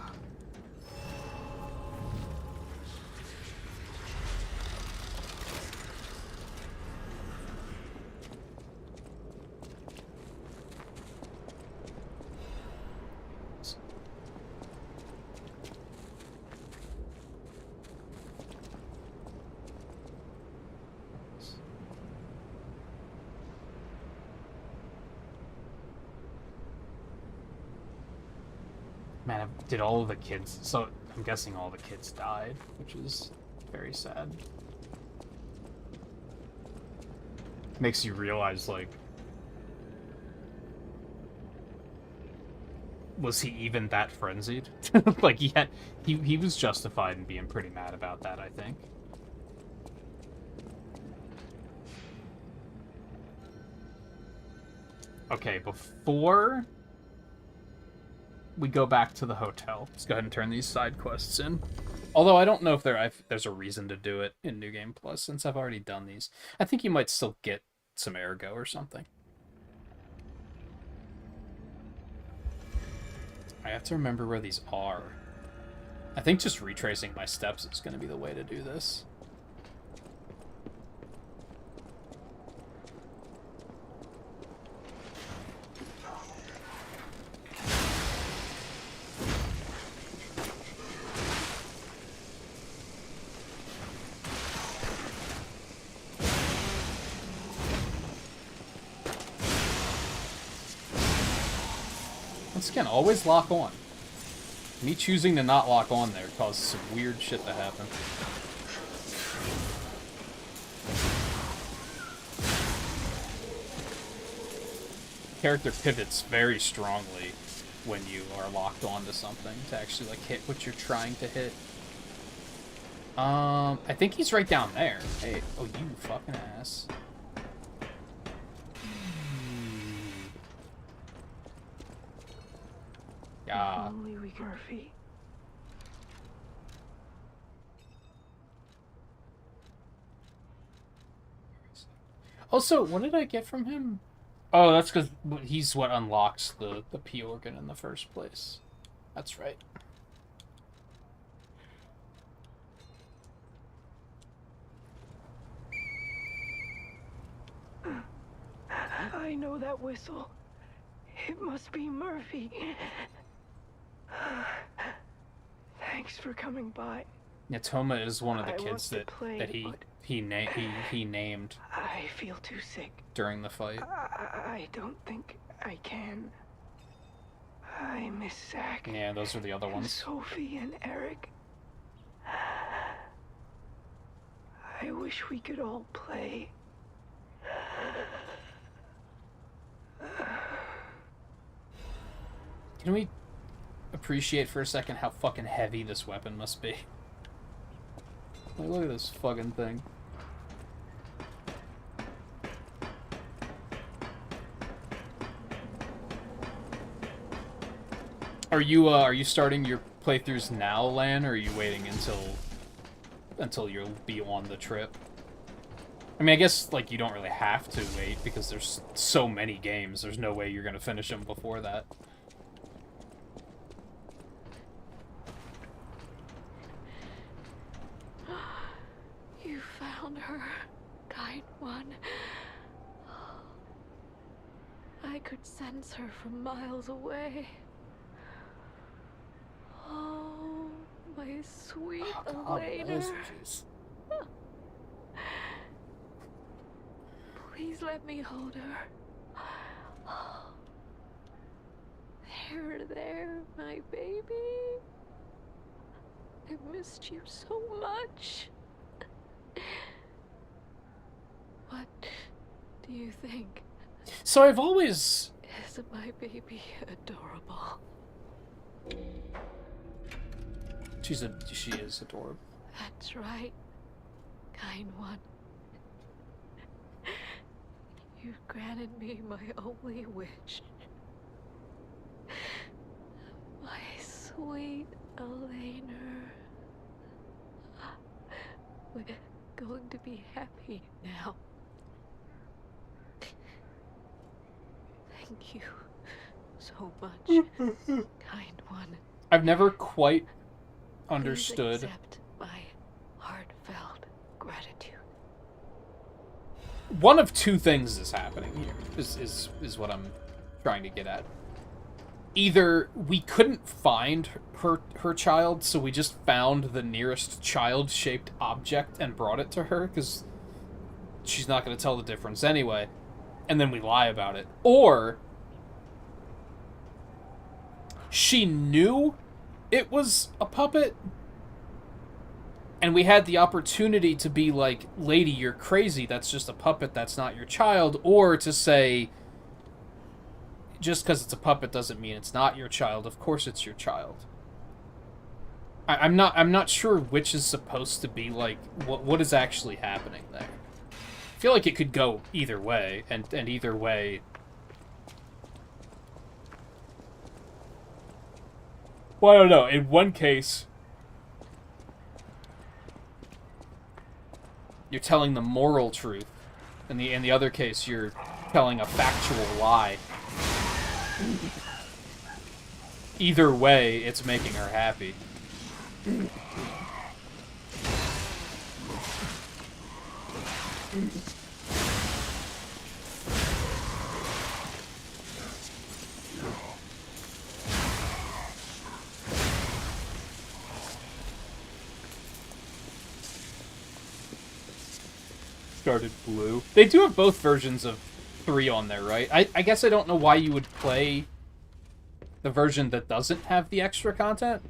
[SPEAKER 1] Man, did all of the kids... So, I'm guessing all the kids died, which is very sad. Makes you realize, like... Was he even that frenzied? Like, he was justified in being pretty mad about that, I think. Okay, before we go back to the hotel, let's go ahead and turn these side quests in. Although I don't know if there's a reason to do it in New Game Plus, since I've already done these. I think you might still get some ergo or something. I have to remember where these are. I think just retracing my steps is going to be the way to do this. Once again, always lock on. Me choosing to not lock on there caused some weird shit to happen. Character pivots very strongly when you are locked onto something to actually like hit what you're trying to hit. I think he's right down there. Hey, oh you fucking ass. Yeah.
[SPEAKER 9] Only we can Murphy.
[SPEAKER 1] Also, what did I get from him? Oh, that's because he's what unlocks the P organ in the first place. That's right.
[SPEAKER 9] I know that whistle. It must be Murphy. Thanks for coming by.
[SPEAKER 1] Natoma is one of the
[SPEAKER 9] I
[SPEAKER 1] kids
[SPEAKER 9] want to play,
[SPEAKER 1] that he named
[SPEAKER 9] I feel too sick.
[SPEAKER 1] during the fight.
[SPEAKER 9] I don't think I can. I miss Zach.
[SPEAKER 1] Yeah, those are the other ones.
[SPEAKER 9] Sophie and Eric. I wish we could all play.
[SPEAKER 1] Can we appreciate for a second how fucking heavy this weapon must be? Like, look at this fucking thing. Are you starting your playthroughs now, Lan, or are you waiting until you'll be on the trip? I mean, I guess, like, you don't really have to wait, because there's so many games. There's no way you're gonna finish them before that.
[SPEAKER 8] You found her, kind one. I could sense her from miles away. Oh, my sweet Elena. Please let me hold her. There, my baby. I missed you so much. What do you think?
[SPEAKER 1] So I've always...
[SPEAKER 8] Isn't my baby adorable?
[SPEAKER 1] She is adorable.
[SPEAKER 8] That's right, kind one. You've granted me my only wish. My sweet Elena. We're going to be happy now. Thank you so much, kind one.
[SPEAKER 1] I've never quite
[SPEAKER 8] Please
[SPEAKER 1] understood.
[SPEAKER 8] accept my heartfelt gratitude.
[SPEAKER 1] One of two things is happening here, is what I'm trying to get at. Either we couldn't find her child, so we just found the nearest child-shaped object and brought it to her, because she's not going to tell the difference anyway, and then we lie about it. Or she knew it was a puppet, and we had the opportunity to be like, lady, you're crazy, that's just a puppet, that's not your child, or to say, just because it's a puppet doesn't mean it's not your child, of course it's your child. I'm not sure which is supposed to be, like, what is actually happening there. I feel like it could go either way, and either way... Well, I don't know. In one case, you're telling the moral truth. In the other case, you're telling a factual lie. Either way, it's making her happy. Started blue. They do have both versions of 3 on there, right? I guess I don't know why you would play The version that doesn't have the extra content?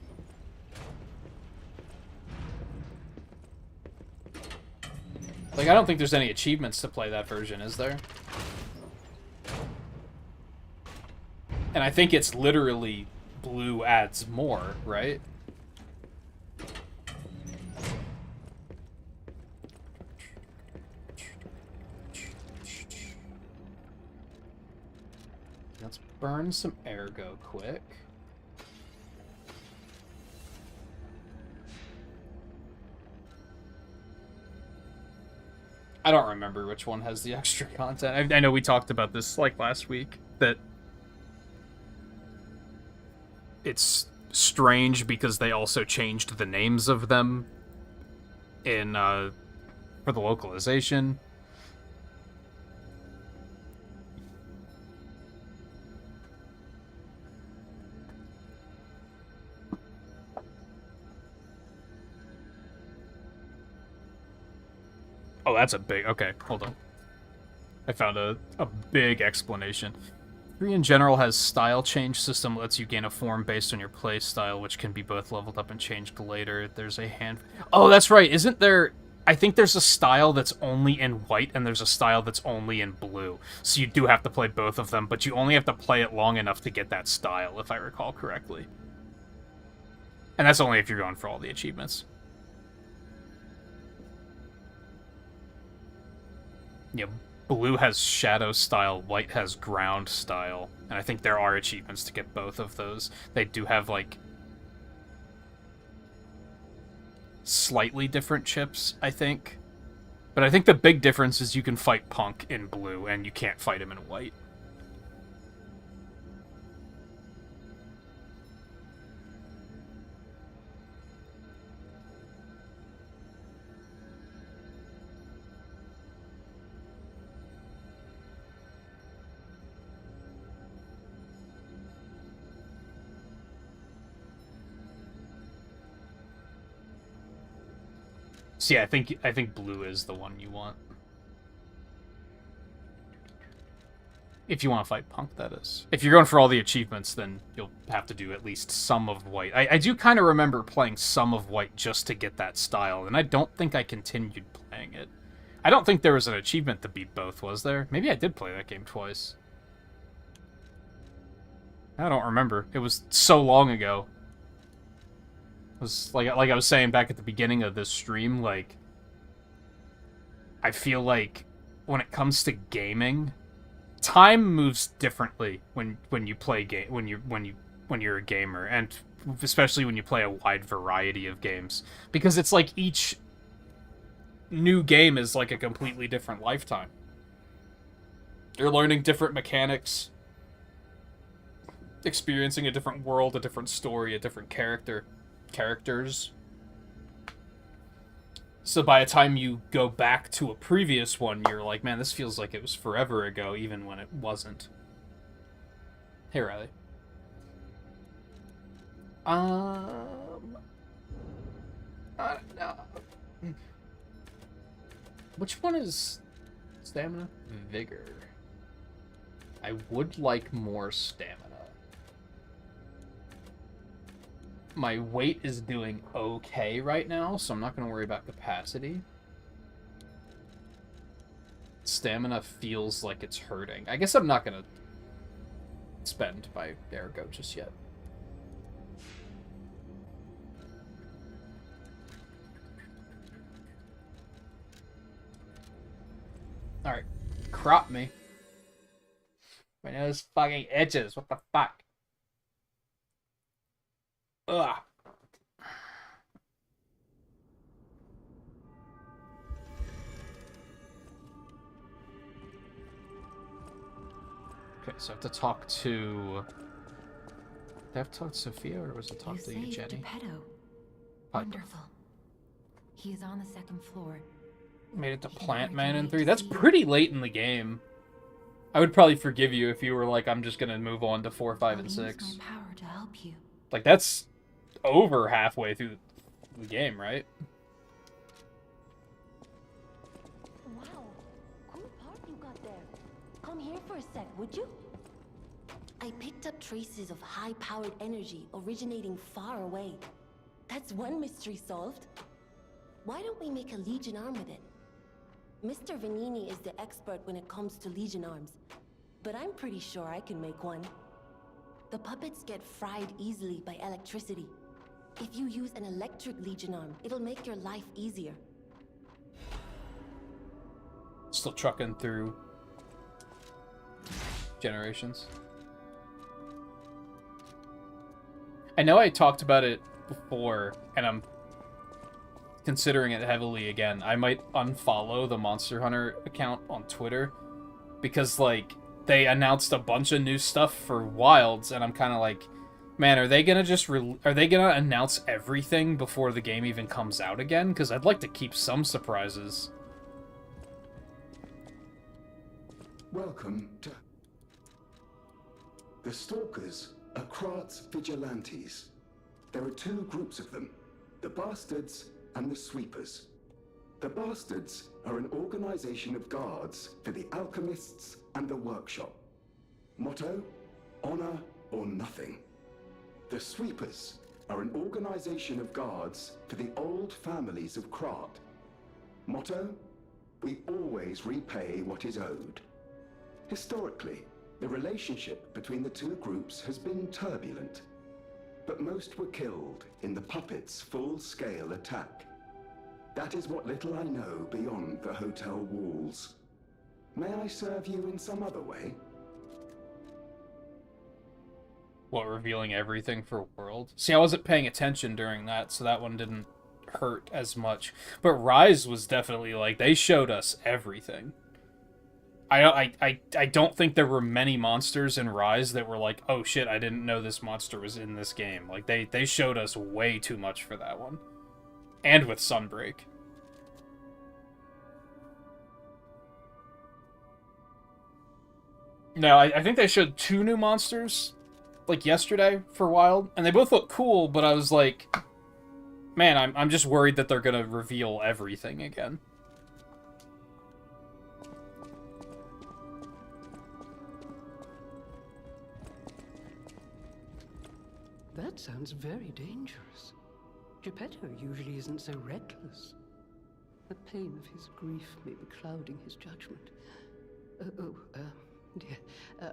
[SPEAKER 1] Like, I don't think there's any achievements to play that version, is there? And I think it's literally blue adds more, right? Let's burn some ergo quick. I don't remember which one has the extra content. I know we talked about this like last week, that it's strange because they also changed the names of them in for the localization. Oh, that's a big... Okay, hold on. I found a big explanation. 3 in general has style change system, lets you gain a form based on your play style, which can be both leveled up and changed later. There's a hand... Oh, that's right. Isn't there... I think there's a style that's only in white, and there's a style that's only in blue. So you do have to play both of them, but you only have to play it long enough to get that style, if I recall correctly. And that's only if you're going for all the achievements. Yeah, blue has shadow style, white has ground style, and I think there are achievements to get both of those. They do have, like, slightly different chips, I think. But I think the big difference is you can fight Punk in blue, and you can't fight him in white. So yeah, I think blue is the one you want. If you want to fight Punk, that is. If you're going for all the achievements, then you'll have to do at least some of white. I do kind of remember playing some of white just to get that style, and I don't think I continued playing it. I don't think there was an achievement to beat both, was there? Maybe I did play that game twice. I don't remember. It was so long ago. It was like I was saying back at the beginning of this stream, like, I feel like when it comes to gaming, time moves differently when you play when you're a gamer, and especially when you play a wide variety of games, because it's like each new game is like a completely different lifetime. You're learning different mechanics, experiencing a different world, a different story, a different characters. So by the time you go back to a previous one, you're like, man, this feels like it was forever ago, even when it wasn't. Hey, Riley. I don't know. Which one is stamina? Vigor. I would like more stamina. My weight is doing okay right now, so I'm not going to worry about capacity. Stamina feels like it's hurting. I guess I'm not going to spend my ergo just yet. Alright. Crop me. My nose fucking itches. What the fuck? Ugh. Okay, so I have to talk to... Did I have to talk to Sophia, or was it talk to you, Jenny?
[SPEAKER 2] Geppetto. Wonderful. He is on the second floor.
[SPEAKER 1] Made it to Plant Man in 3. That's pretty late in the game. I would probably forgive you if you were like, I'm just gonna move on to 4, 5, and 6.
[SPEAKER 2] My power to help you.
[SPEAKER 1] Like, that's over halfway through the game, right?
[SPEAKER 6] Wow, cool part you got there. Come here for a sec, would you? I picked up traces of high-powered energy originating far away. That's one mystery solved. Why don't we make a Legion arm with it? Mr. Vanini is the expert when it comes to Legion arms, but I'm pretty sure I can make one. The puppets get fried easily by electricity. If you use an electric Legion arm, it'll make your life easier.
[SPEAKER 1] Still trucking through generations. I know I talked about it before, and I'm considering it heavily again. I might unfollow the Monster Hunter account on Twitter because, like, they announced a bunch of new stuff for Wilds, and I'm kind of like, man, are they gonna just are they gonna announce everything before the game even comes out again? Because I'd like to keep some surprises.
[SPEAKER 5] Welcome to... The Stalkers are Krat's vigilantes. There are two groups of them, the Bastards and the Sweepers. The Bastards are an organization of guards for the Alchemists and the Workshop. Motto, honor or nothing. The Sweepers are an organization of guards for the old families of Krat. Motto, we always repay what is owed. Historically, the relationship between the two groups has been turbulent, but most were killed in the puppets' full-scale attack. That is what little I know beyond the hotel walls. May I serve you in some other way?
[SPEAKER 1] What, revealing everything for World? See, I wasn't paying attention during that, so that one didn't hurt as much. But Rise was definitely like, they showed us everything. I don't think there were many monsters in Rise that were like, oh shit, I didn't know this monster was in this game. Like, they showed us way too much for that one. And with Sunbreak. No, I think they showed 2 new monsters, like, yesterday for Wild, and they both look cool, but I was like, man, I'm just worried that they're gonna reveal everything again.
[SPEAKER 7] That sounds very dangerous. Geppetto usually isn't so reckless. The pain of his grief may be clouding his judgment. Dear,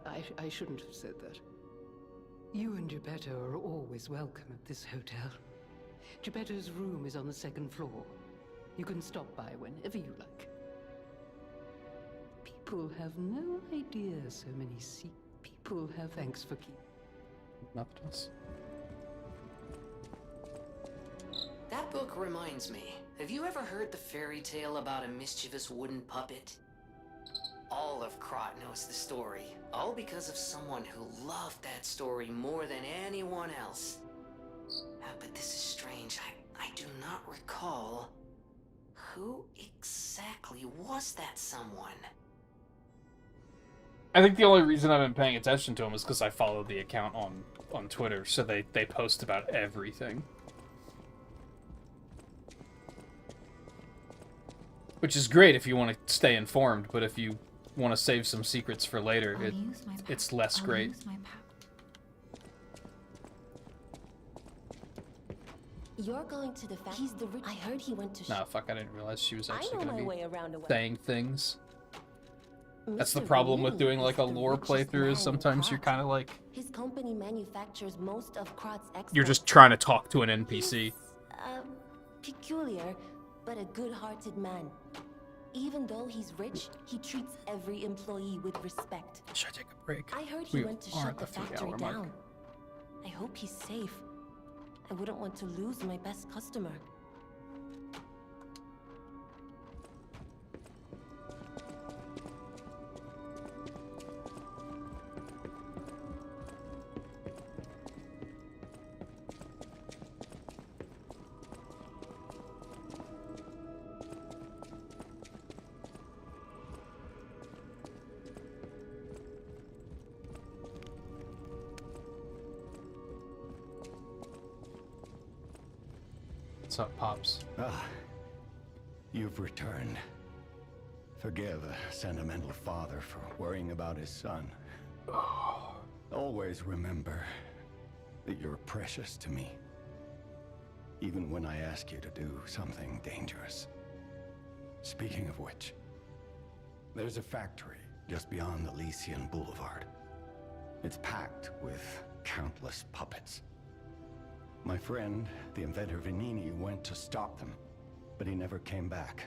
[SPEAKER 7] I shouldn't have said that. You and Geppetto are always welcome at this hotel. Geppetto's room is on the 2nd floor. You can stop by whenever you like. People have no idea so many people have. Thanks for keeping.
[SPEAKER 1] Nothing else.
[SPEAKER 3] That book reminds me. Have you ever heard the fairy tale about a mischievous wooden puppet? All of Krat knows the story, all because of someone who loved that story more than anyone else. But this is strange. I do not recall. Who exactly was that someone?
[SPEAKER 1] I think the only reason I've been paying attention to them is because I follow the account on Twitter, so they post about everything. Which is great if you want to stay informed, but if you want to save some secrets for later, it's less great.
[SPEAKER 6] You're going to the He's the rich. I heard he went to.
[SPEAKER 1] Nah, fuck! I didn't realize she was actually
[SPEAKER 6] going
[SPEAKER 1] to be saying things. That's the
[SPEAKER 6] Mr.
[SPEAKER 1] problem with
[SPEAKER 6] Vanini
[SPEAKER 1] doing like a
[SPEAKER 6] is the
[SPEAKER 1] lore
[SPEAKER 6] richest
[SPEAKER 1] playthrough.
[SPEAKER 6] man
[SPEAKER 1] Is
[SPEAKER 6] in
[SPEAKER 1] sometimes you're
[SPEAKER 6] Krat.
[SPEAKER 1] kind of like
[SPEAKER 6] His company manufactures most of Krat's exports.
[SPEAKER 1] you're just trying to talk to an NPC.
[SPEAKER 6] He's, peculiar, but a good-hearted man. Even though he's rich, he treats every employee with respect.
[SPEAKER 1] Should I take a break?
[SPEAKER 6] I heard he went to
[SPEAKER 1] are
[SPEAKER 6] shut
[SPEAKER 1] at
[SPEAKER 6] the
[SPEAKER 1] the
[SPEAKER 6] factory
[SPEAKER 1] 3-hour mark.
[SPEAKER 6] down. I hope he's safe. I wouldn't want to lose my best customer.
[SPEAKER 1] What's up, Pops?
[SPEAKER 12] Ah, you've returned. Forgive a sentimental father for worrying about his son. Always remember that you're precious to me. Even when I ask you to do something dangerous. Speaking of which, there's a factory just beyond the Elysian Boulevard. It's packed with countless puppets. My friend, the inventor Vanini, went to stop them, but he never came back.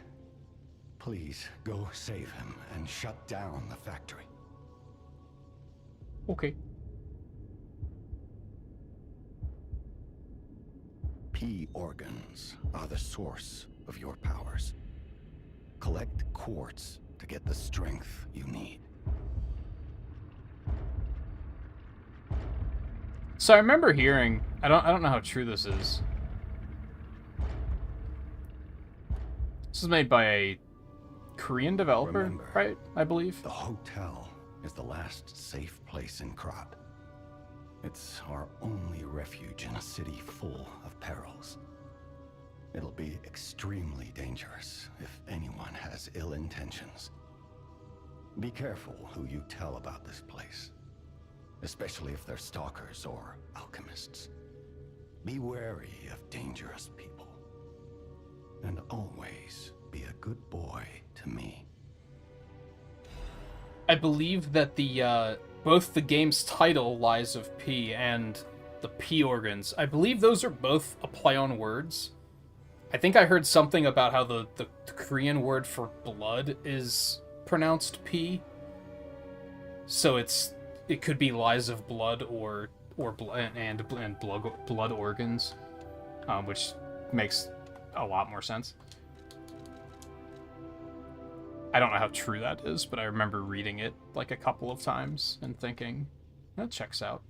[SPEAKER 12] Please, go save him and shut down the factory.
[SPEAKER 1] Okay.
[SPEAKER 12] P organs are the source of your powers. Collect quartz to get the strength you need.
[SPEAKER 1] So I remember hearing, I don't know how true this is. This is made by a Korean developer,
[SPEAKER 12] Remember,
[SPEAKER 1] right? I believe.
[SPEAKER 12] The hotel is the last safe place in Krat. It's our only refuge in a city full of perils. It'll be extremely dangerous if anyone has ill intentions. Be careful who you tell about this place, especially if they're stalkers or alchemists. Be wary of dangerous people. And always be a good boy to me.
[SPEAKER 1] I believe that the both the game's title, Lies of P, and the P organs, I believe those are both a play on words. I think I heard something about how the Korean word for blood is pronounced P. So it could be Lies of Blood or blood and blood organs, which makes a lot more sense. I don't know how true that is, but I remember reading it like a couple of times and thinking, that checks out.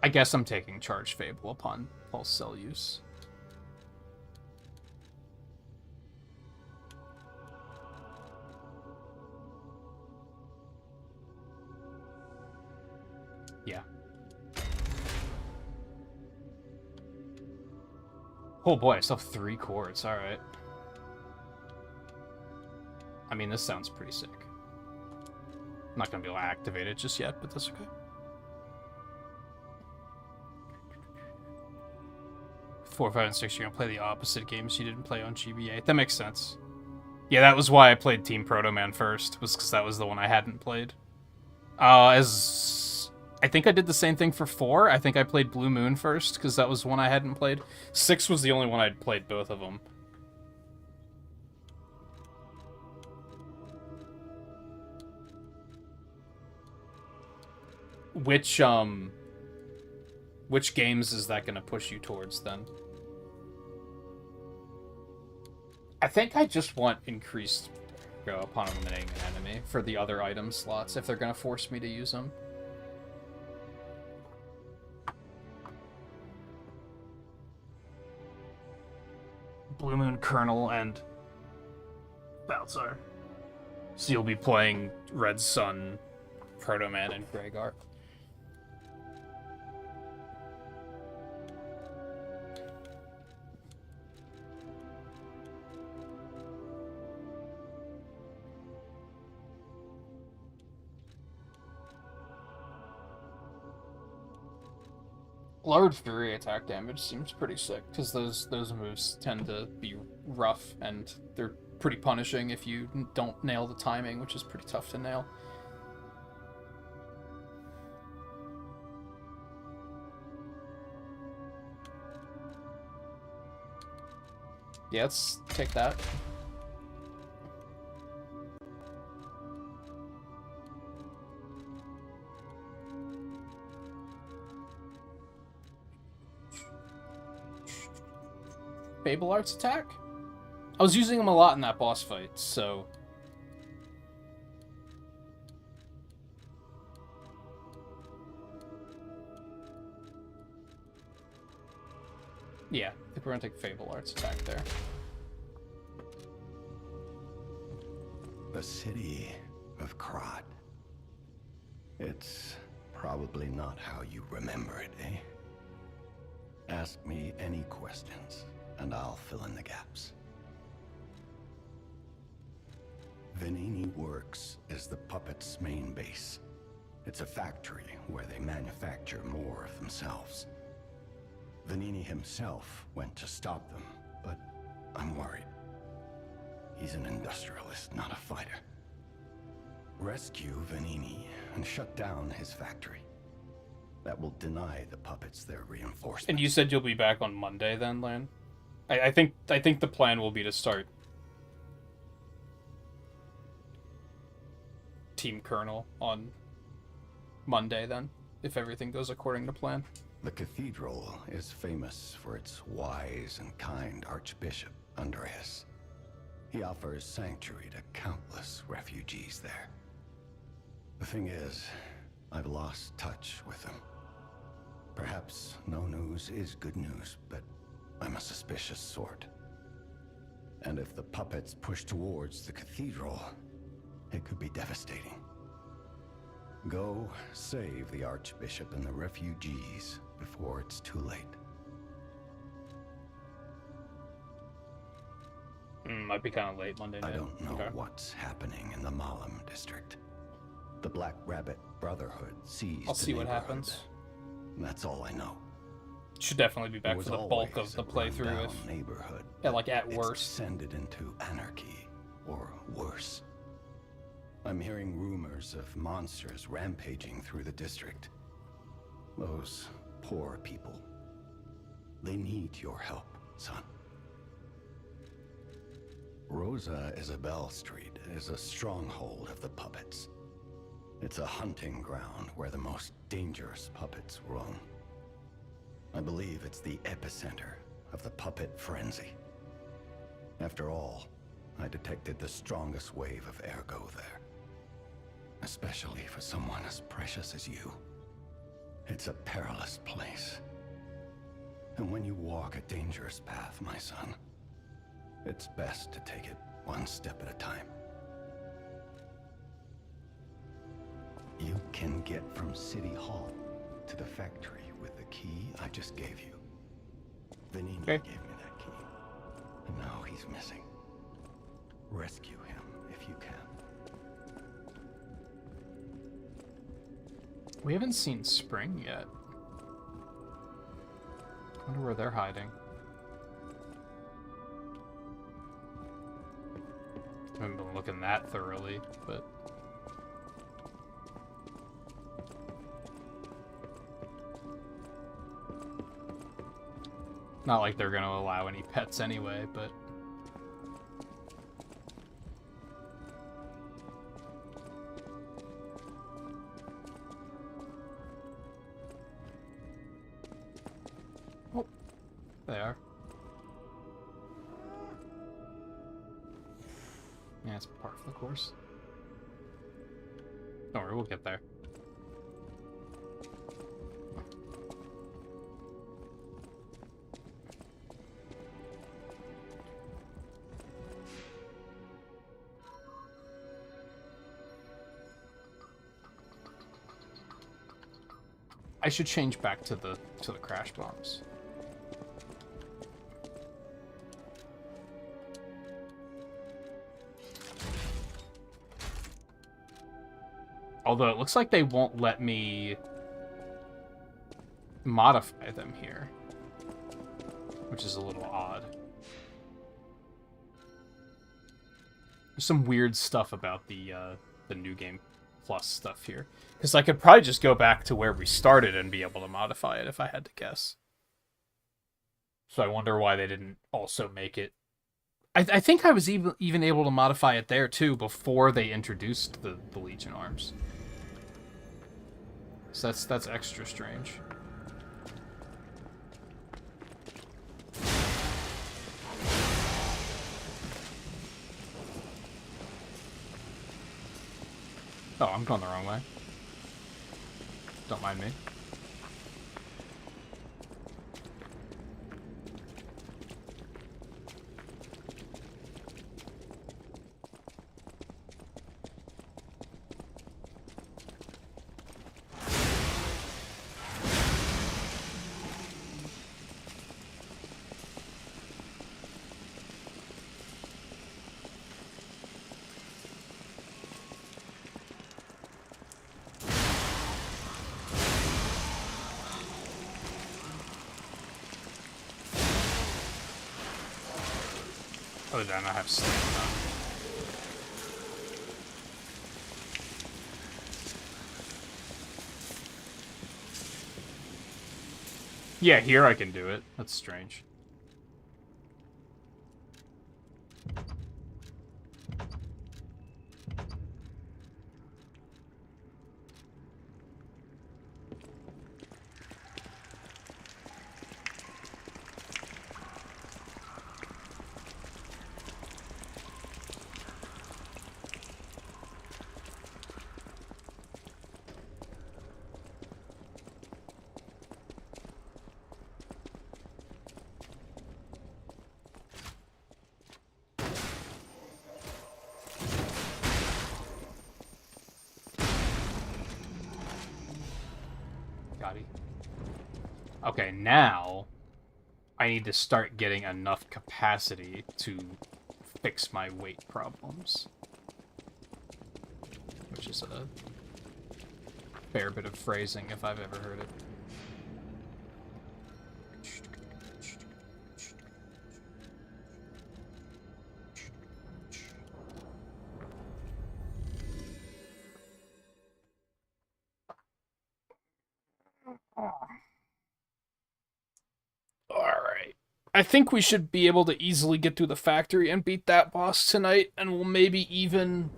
[SPEAKER 1] I guess I'm taking Charge Fable upon Pulse Cell use. Yeah. Oh boy, I still have 3 chords, alright. I mean, this sounds pretty sick. I'm not gonna be able to activate it just yet, but that's okay. 4, 5, and 6, you're gonna play the opposite games you didn't play on GBA. That makes sense. Yeah, that was why I played Team Proto Man first, was because that was the one I hadn't played. I think I did the same thing for 4. I think I played Blue Moon first, because that was one I hadn't played. 6 was the only one I'd played both of them. Which games is that gonna push you towards, then? I think I just want increased go upon eliminating an enemy for the other item slots, if they're gonna force me to use them. Blue Moon, Colonel, and Baltzar. So you'll be playing Red Sun, Proto Man, and Greygar. Lowered Fury attack damage seems pretty sick, because those moves tend to be rough, and they're pretty punishing if you don't nail the timing, which is pretty tough to nail. Yeah, let's take that. Fable Arts attack? I was using them a lot in that boss fight, so... yeah, I think we're gonna take Fable Arts attack there.
[SPEAKER 12] The city of Krat It's probably not how you remember it, eh? Ask me any questions, and I'll fill in the gaps. Venini Works is the puppet's main base. It's a factory where they manufacture more of themselves. Venini himself went to stop them, but I'm worried. He's an industrialist, not a fighter. Rescue Venini and shut down his factory. That will deny the puppets their reinforcement.
[SPEAKER 1] And you said you'll be back on Monday then, Lan? I think the plan will be to start Team Colonel on Monday then, if everything goes according to plan.
[SPEAKER 12] The cathedral is famous for its wise and kind Archbishop, Andreas. He offers sanctuary to countless refugees there. The thing is, I've lost touch with him. Perhaps no news is good news, but I'm a suspicious sort. And if the puppets push towards the cathedral, it could be devastating. Go save the Archbishop and the refugees before it's too late.
[SPEAKER 1] Might be kind of late Monday night.
[SPEAKER 12] I don't know what's happening in the Malam district. The Black Rabbit Brotherhood seized
[SPEAKER 1] I'll see what happens.
[SPEAKER 12] That's all I know.
[SPEAKER 1] Should definitely be back for the bulk of the playthrough if
[SPEAKER 12] neighborhood.
[SPEAKER 1] Yeah, like at
[SPEAKER 12] It's
[SPEAKER 1] worst.
[SPEAKER 12] descended into anarchy, or worse. I'm hearing rumors of monsters rampaging through the district. Those poor people. They need your help, son. Rosa Isabel Street is a stronghold of the puppets. It's a hunting ground where the most dangerous puppets roam. I believe it's the epicenter of the puppet frenzy. After all, I detected the strongest wave of ergo there. Especially for someone as precious as you. It's a perilous place. And when you walk a dangerous path, my son, it's best to take it one step at a time. You can get from City Hall to the factory with the key I just gave you. Venini gave me that key, and now he's missing. Rescue him if you can.
[SPEAKER 1] We haven't seen Spring yet. I wonder where they're hiding. I haven't been looking that thoroughly, but... Not like they're gonna allow any pets anyway, but... Oh, they are. Yeah, it's part of the course. Don't worry, we'll get there. I should change back to the crash bombs. Although it looks like they won't let me modify them here, which is a little odd. There's some weird stuff about the New Game Plus stuff here. Because I could probably just go back to where we started and be able to modify it if I had to guess. So I wonder why they didn't also make it... I think I was even able to modify it there too before they introduced the Legion arms. So that's extra strange. Oh, I'm going the wrong way. Don't mind me. Other than I have stamina. Yeah, here I can do it. That's strange. Okay, now I need to start getting enough capacity to fix my weight problems. Which is a fair bit of phrasing if I've ever heard it. Alright. I think we should be able to easily get through the factory and beat that boss tonight, and we'll maybe even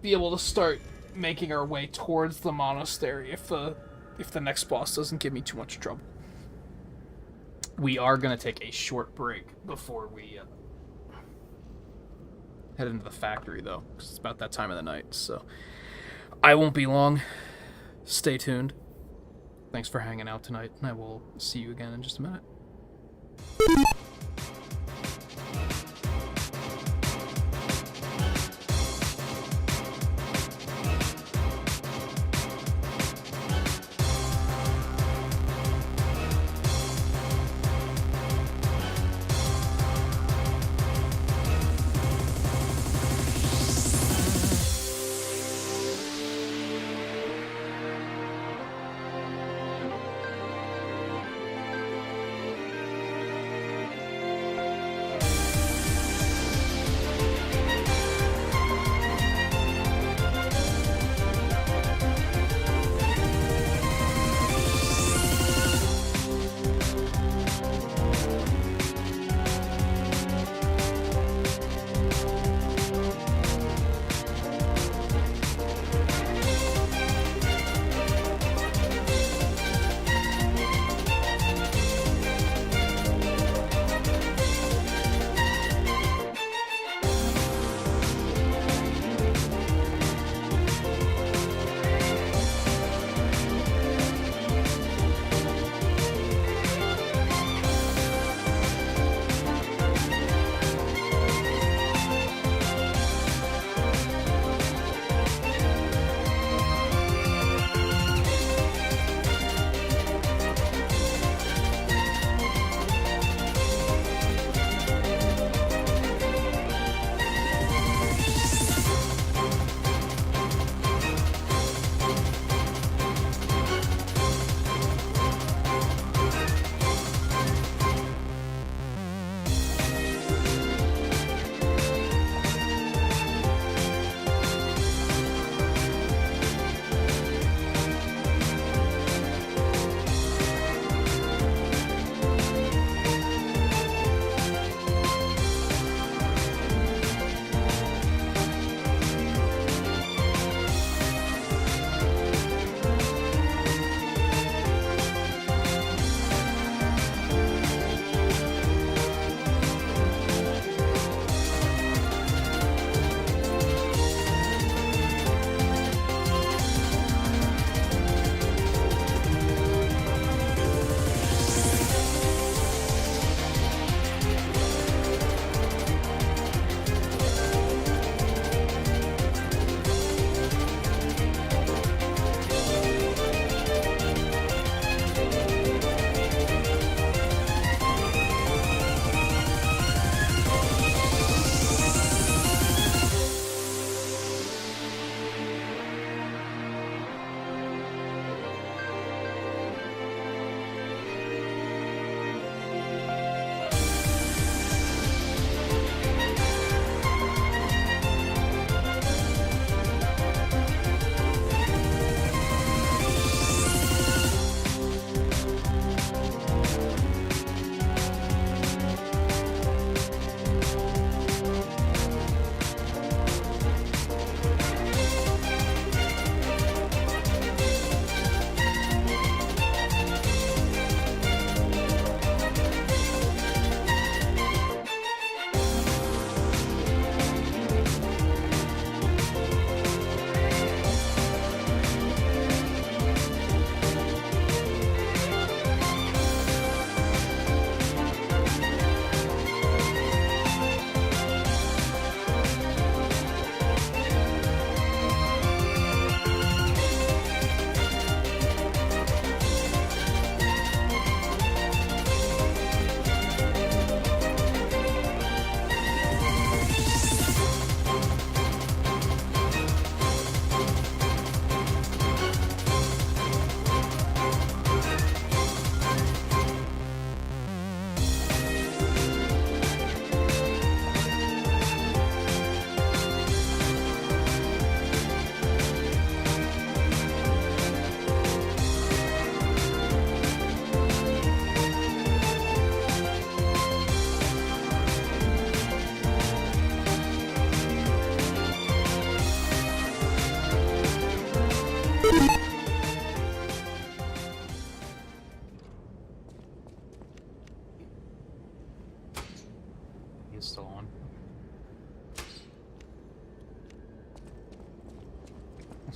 [SPEAKER 1] be able to start making our way towards the monastery if the next boss doesn't give me too much trouble. We are going to take a short break before we head into the factory, though, because it's about that time of the night, so I won't be long. Stay tuned. Thanks for hanging out tonight, and I will see you again in just a minute.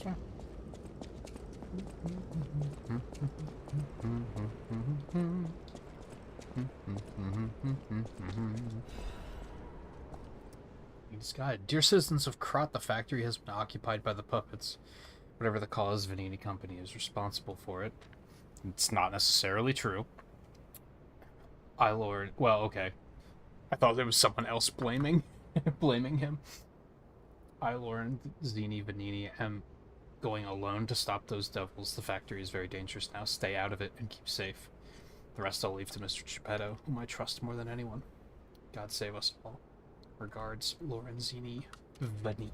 [SPEAKER 1] That's fine. Thanks, God. Dear citizens of Krot, the factory has been occupied by the puppets. Whatever the cause, Vanini Company is responsible for it. It's not necessarily true. Lord. Well, okay. I thought there was someone else blaming him. Lord, Zini, Vanini, am going alone to stop those devils. The factory is very dangerous now. Stay out of it and keep safe. The rest I'll leave to Mr. Geppetto, whom I trust more than anyone. God save us all. Regards, Lorenzini Vanini.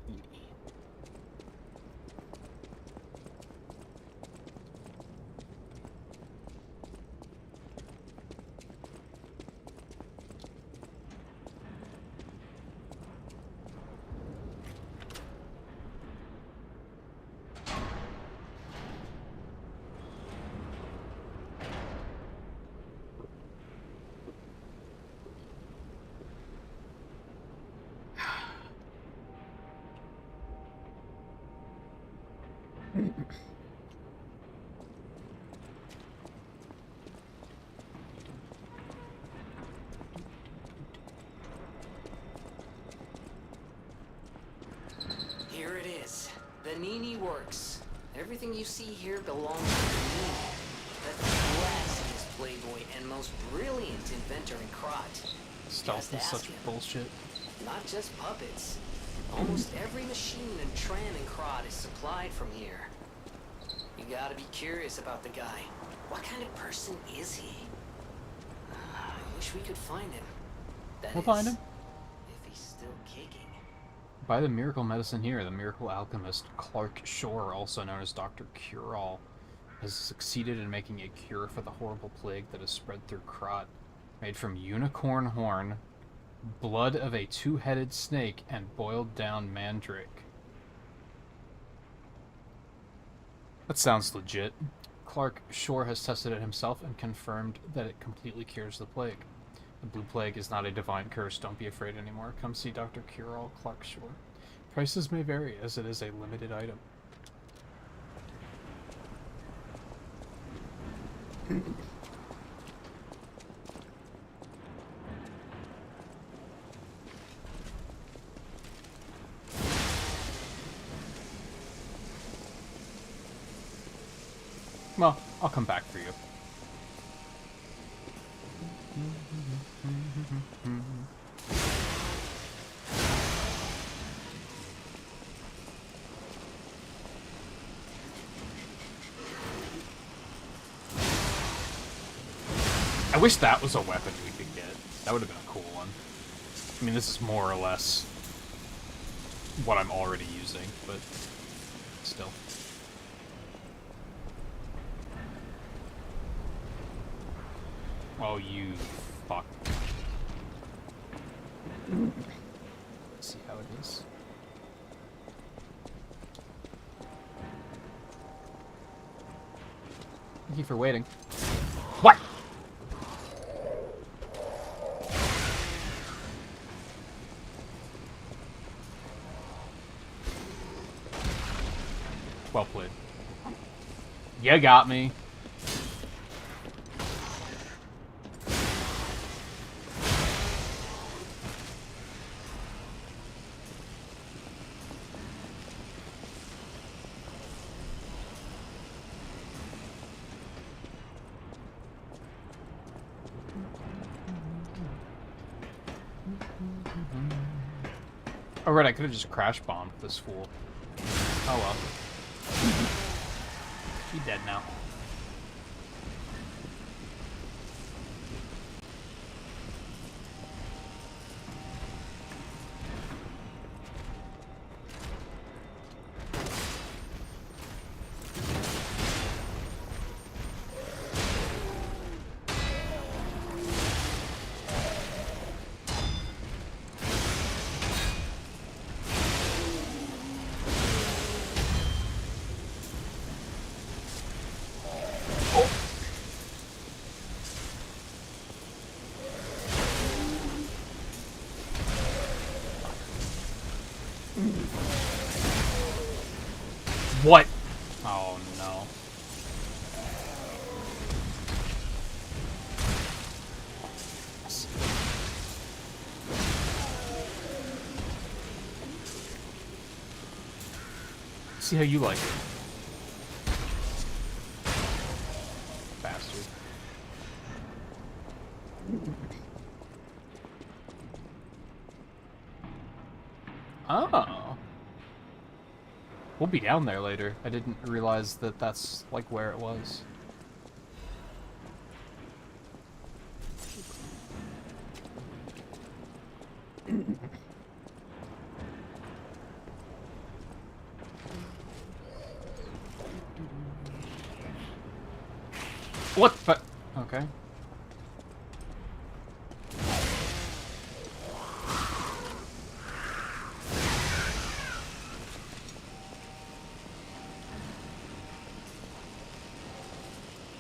[SPEAKER 3] Here it is. Vanini Works. Everything you see here belongs to Vanini, the classiest playboy and most brilliant inventor in Krot.
[SPEAKER 1] Stealth is such bullshit.
[SPEAKER 3] Not just puppets. Almost every machine and tram in Krot is supplied from here. You gotta be curious about the guy. What kind of person is he? I wish we could find him.
[SPEAKER 1] We'll find him.
[SPEAKER 3] If he's still kicking.
[SPEAKER 1] By the miracle medicine here, the miracle alchemist Clark Shore, also known as Dr. Cure-All, has succeeded in making a cure for the horrible plague that has spread through Krot, made from unicorn horn, blood of a two-headed snake, and boiled down mandrake. That sounds legit. Clark Shore has tested it himself and confirmed that it completely cures the plague. The blue plague is not a divine curse. Don't be afraid anymore. Come see Dr. Cure-All Clark Shore. Prices may vary, as it is a limited item. Well, I'll come back for you. I wish that was a weapon we could get. That would have been a cool one. I mean, this is more or less what I'm already using, but still. Oh, you fuck. Let's see how it is. Thank you for waiting. What? Well played. You got me. Oh right, I could have just crash bombed this fool. Oh well. He's dead now. What? Oh no. See how you like it. Bastard. Oh. We'll be down there later. I didn't realize that that's, like, where it was. What the? Okay.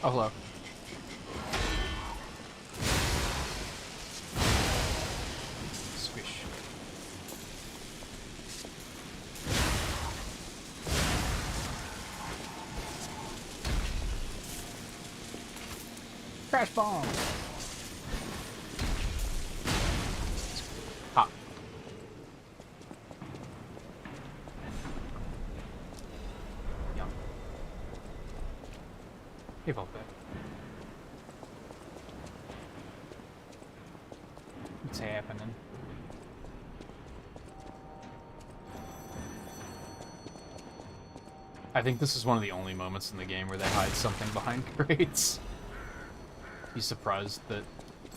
[SPEAKER 1] Oh, hello. Squish. Crash bomb. Hop. Yum. Hey, Volpe. What's happening? I think this is one of the only moments in the game where they hide something behind crates. Be surprised that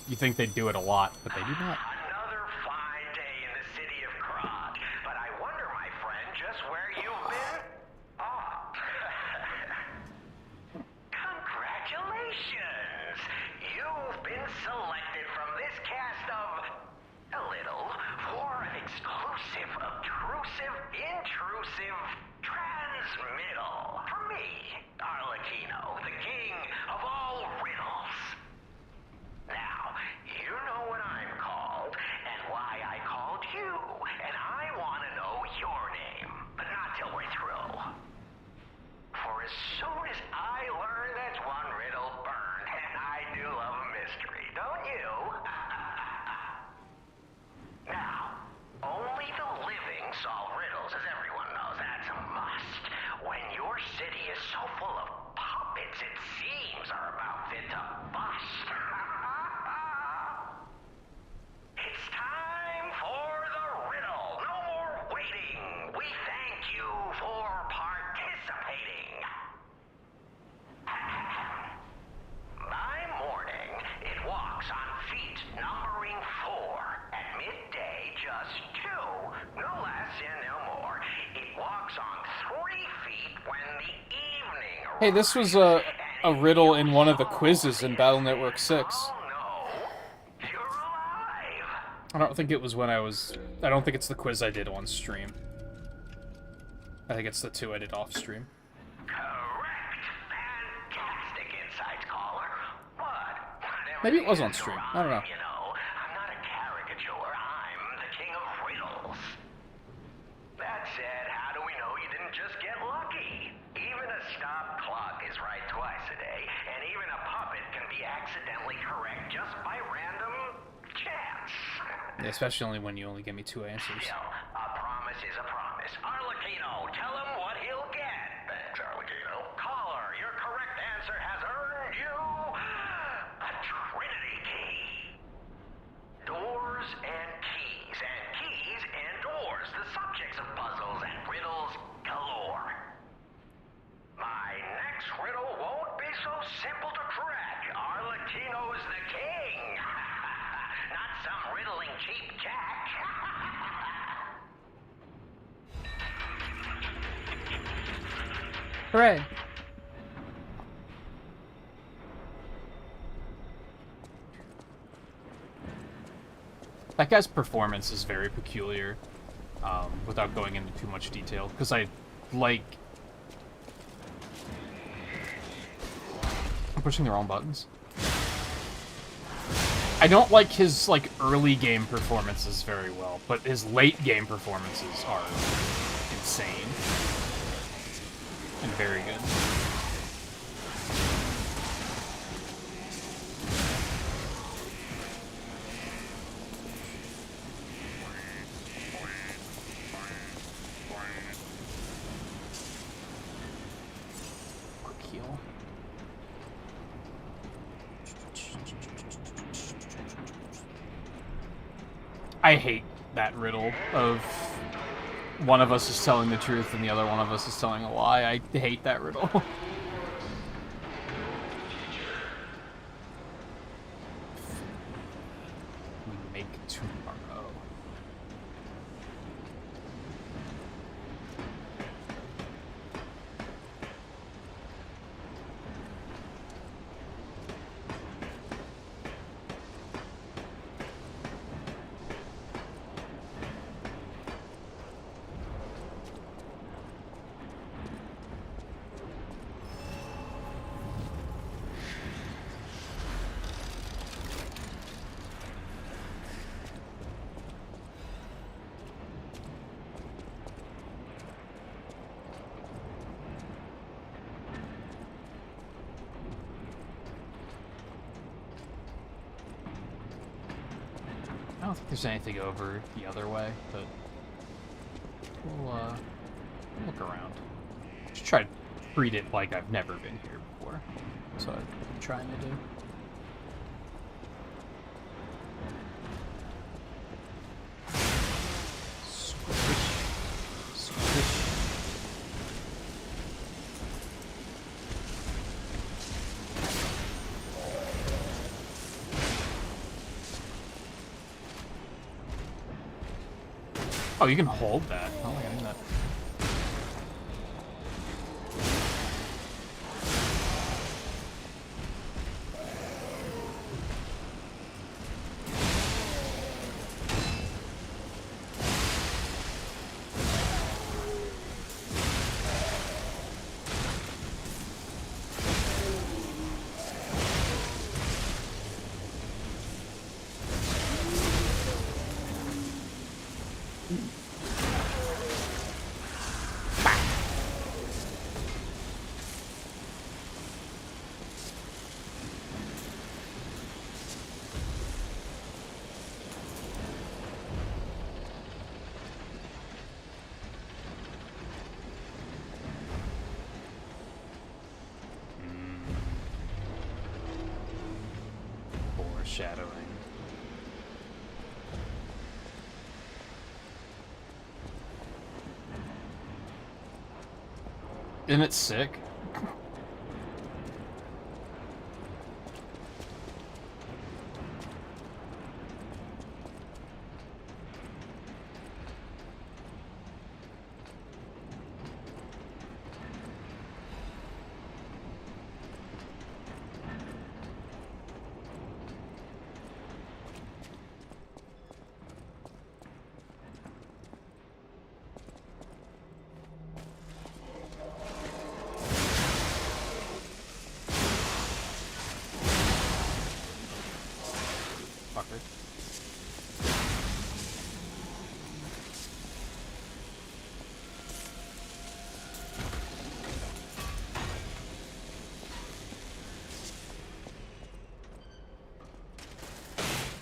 [SPEAKER 1] you think they do it a lot, but they do not.
[SPEAKER 13] Another fine day in the city of Krog, but I wonder, my friend, just where you've been? Oh. Congratulations! You've been selected from this cast of a little for an exclusive, obtrusive, intrusive transmittal from me, Arlecchino, the king of all riddles. Now, you know what I'm called, and why I called you, and I want to know your name, but not till we're through. For as soon as I learn there's one riddle burned, and I do love a mystery, don't you? Now, only the living solve riddles, as everyone knows, that's a must. When your city is so full of puppets, it seems are about fit to bust. It's time for the riddle. No more waiting. We thank you for participating. By morning, it walks on feet numbering 4. At midday, just 2. No less and no more. It walks on 3 feet when the evening arrives.
[SPEAKER 1] Hey, this was a riddle in one of the quizzes in Battle Network 6. I don't think it was when I was... I don't think it's the quiz I did on stream. I think it's the 2 I did off stream.
[SPEAKER 13] Correct. Fantastic insights, caller. But
[SPEAKER 1] Maybe it was on stream. I don't know.
[SPEAKER 13] you know, I'm not a caricature. I'm the king of riddles. That said, how do we know you didn't just get lucky? Even a stopped clock is right twice a day, and even a puppet can be accidentally correct just by random chance.
[SPEAKER 1] Yeah, especially only when you only give me 2 answers.
[SPEAKER 13] You know, a promise is a promise. Arlecchino, tell him what he'll get. Thanks, Arlecchino. Caller, your correct answer has earned you a Trinity key. Doors and keys and doors, the subjects of puzzles and riddles galore. My next riddle won't be so simple to crack. Arlecchino's the king. Not some riddling cheap jack.
[SPEAKER 1] Hooray! That guy's performance is very peculiar, without going into too much detail, because I like... I'm pushing the wrong buttons. I don't like his, like, early game performances very well, but his late game performances are insane. And very good. Quick heal. I hate that riddle of one of us is telling the truth and the other one of us is telling a lie. I hate that riddle. We make tomorrow. I don't think there's anything over the other way, but we'll look around. Just try to treat it like I've never been here before. That's what I'm trying to do. Squish. Squish. Oh, you can hold that. Oh, I knew that. Foreshadowing. Isn't it sick?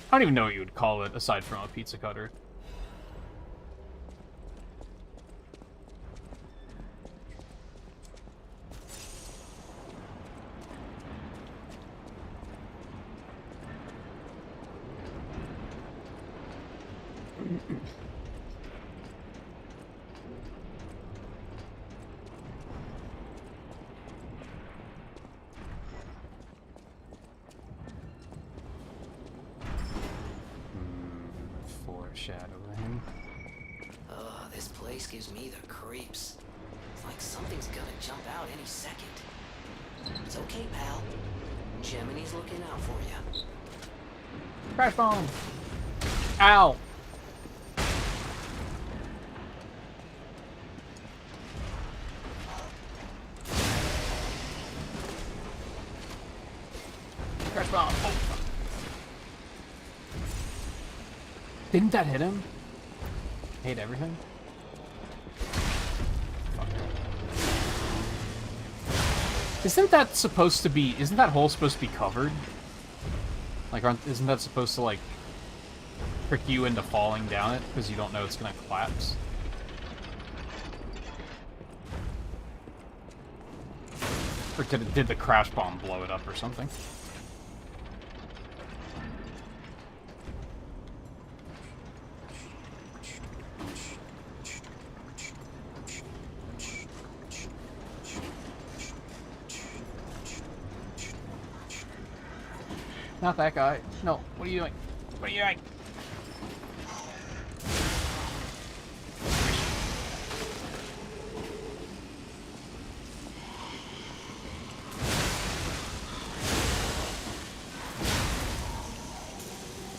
[SPEAKER 1] I don't even know what you would call it aside from a pizza cutter. Foreshadowing.
[SPEAKER 3] This place gives me the creeps. It's like something's gonna jump out any second. It's okay, pal. Gemini's looking out for you.
[SPEAKER 1] Crash bomb! Ow! Crash bomb! Oh. Didn't that hit him? Hate everything? Fuck. Isn't that supposed to be... Isn't that hole supposed to be covered? Like, isn't that supposed to, like, trick you into falling down it because you don't know it's gonna collapse? Or did the crash bomb blow it up or something? Not that guy. No, what are you doing? What are you doing?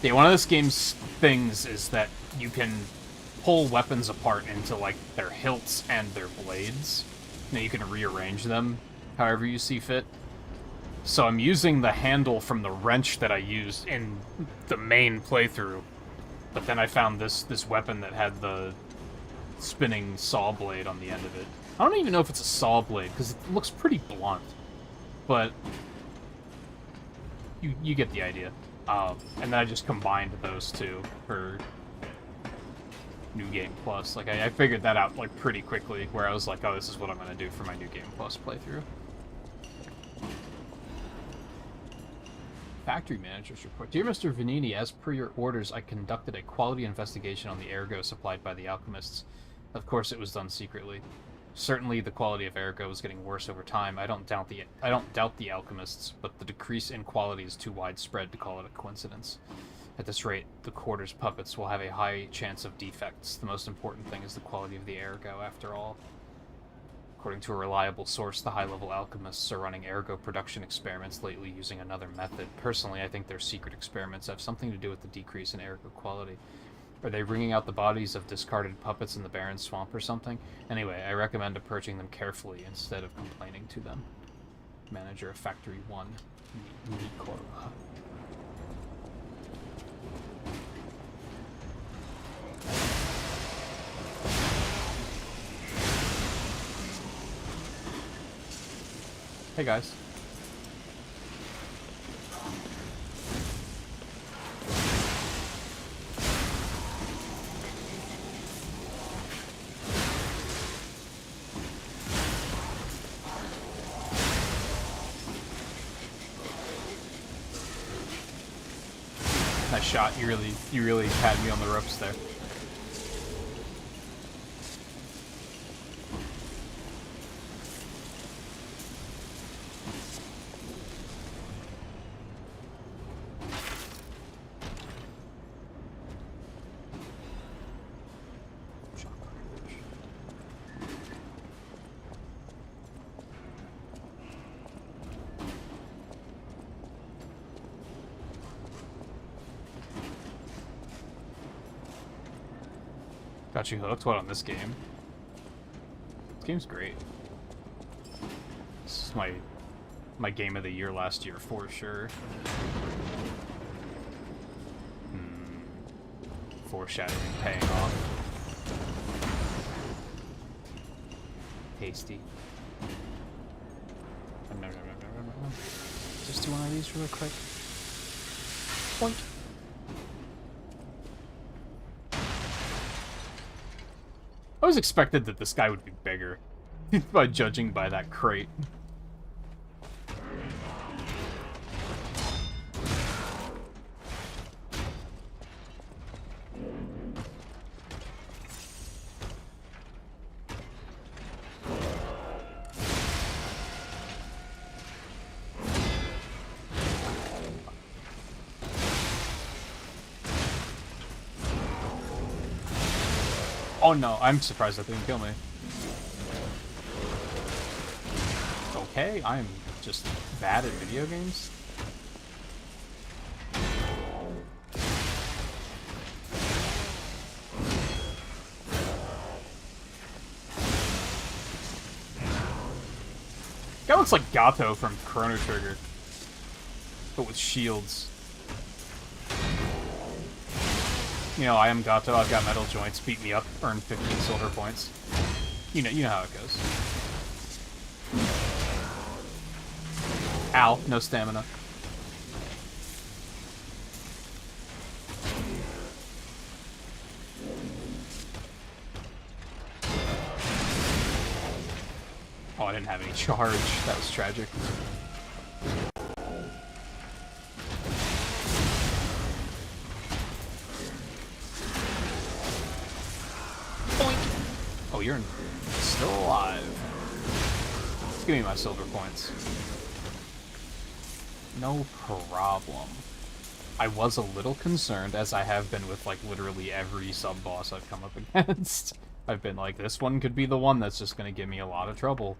[SPEAKER 1] Yeah, one of this game's things is that you can pull weapons apart into, like, their hilts and their blades. And you can rearrange them however you see fit. So I'm using the handle from the wrench that I used in the main playthrough. But then I found this weapon that had the spinning saw blade on the end of it. I don't even know if it's a saw blade, because it looks pretty blunt. But you get the idea. And then I just combined those two for New Game Plus. Like, I figured that out, like, pretty quickly, where I was like, oh, this is what I'm going to do for my New Game Plus playthrough. Factory Manager's Report. Dear Mr. Vanini, as per your orders, I conducted a quality investigation on the ergo supplied by the alchemists. Of course, it was done secretly. Certainly, the quality of ergo is getting worse over time. I don't doubt the alchemists, but the decrease in quality is too widespread to call it a coincidence. At this rate, the quarter's puppets will have a high chance of defects. The most important thing is the quality of the ergo, after all. According to a reliable source, the high-level alchemists are running ergo production experiments lately using another method. Personally, I think their secret experiments have something to do with the decrease in ergo quality. Are they wringing out the bodies of discarded puppets in the barren swamp or something? Anyway, I recommend approaching them carefully instead of complaining to them. Manager of Factory 1, Nikora. Hey guys. Nice shot. You really had me on the ropes there. Got you hooked? What, on this game? This game's great. This is my game of the year last year, for sure. Foreshadowing paying off. Tasty. Just do one of these real quick. Point. I always expected that this guy would be bigger, by judging by that crate. Oh no, I'm surprised that didn't kill me. Okay, I'm just bad at video games. Guy looks like Gato from Chrono Trigger, but with shields. You know, I am Gato, I've got metal joints, beat me up, earn 15 silver points. You know how it goes. Ow, no stamina. Oh, I didn't have any charge. That was tragic. Boink. Oh, you're still alive. Give me my silver points. No problem. I was a little concerned, as I have been with, like, literally every sub-boss I've come up against. I've been like, this one could be the one that's just gonna give me a lot of trouble.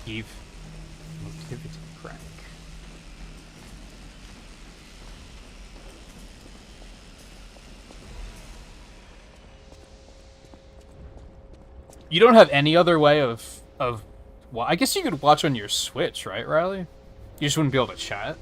[SPEAKER 1] Eve. Motivity crank. You don't have any other way of well, I guess you could watch on your Switch, right, Riley? You just wouldn't be able to chat.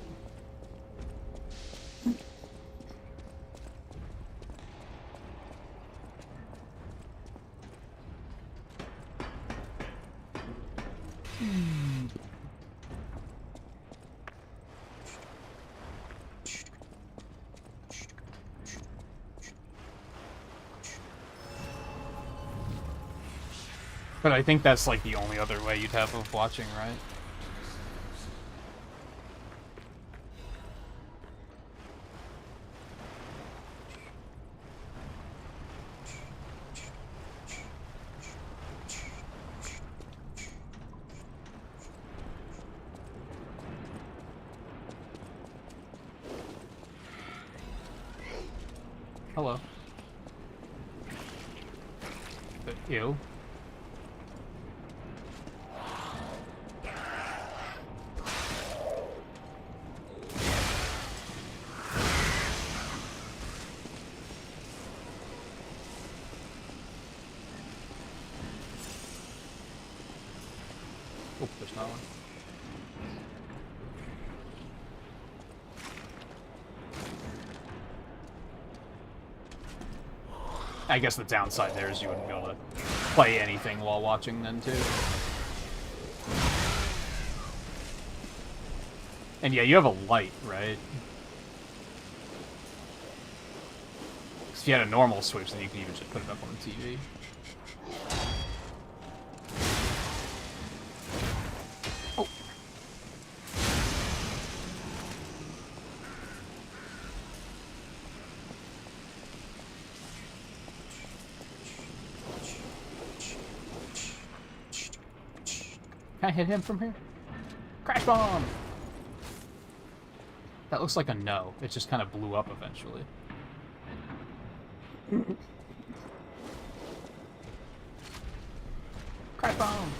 [SPEAKER 1] But I think that's like the only other way you'd have of watching, right? Hello. Ew. Oh, there's not one. I guess the downside there is you wouldn't be able to play anything while watching then, too. And yeah, you have a light, right? Because if you had a normal Switch, then you could even just put it up on the TV. Oh. Can I hit him from here? Crash bomb! That looks like a no. It just kind of blew up eventually. Crash bomb!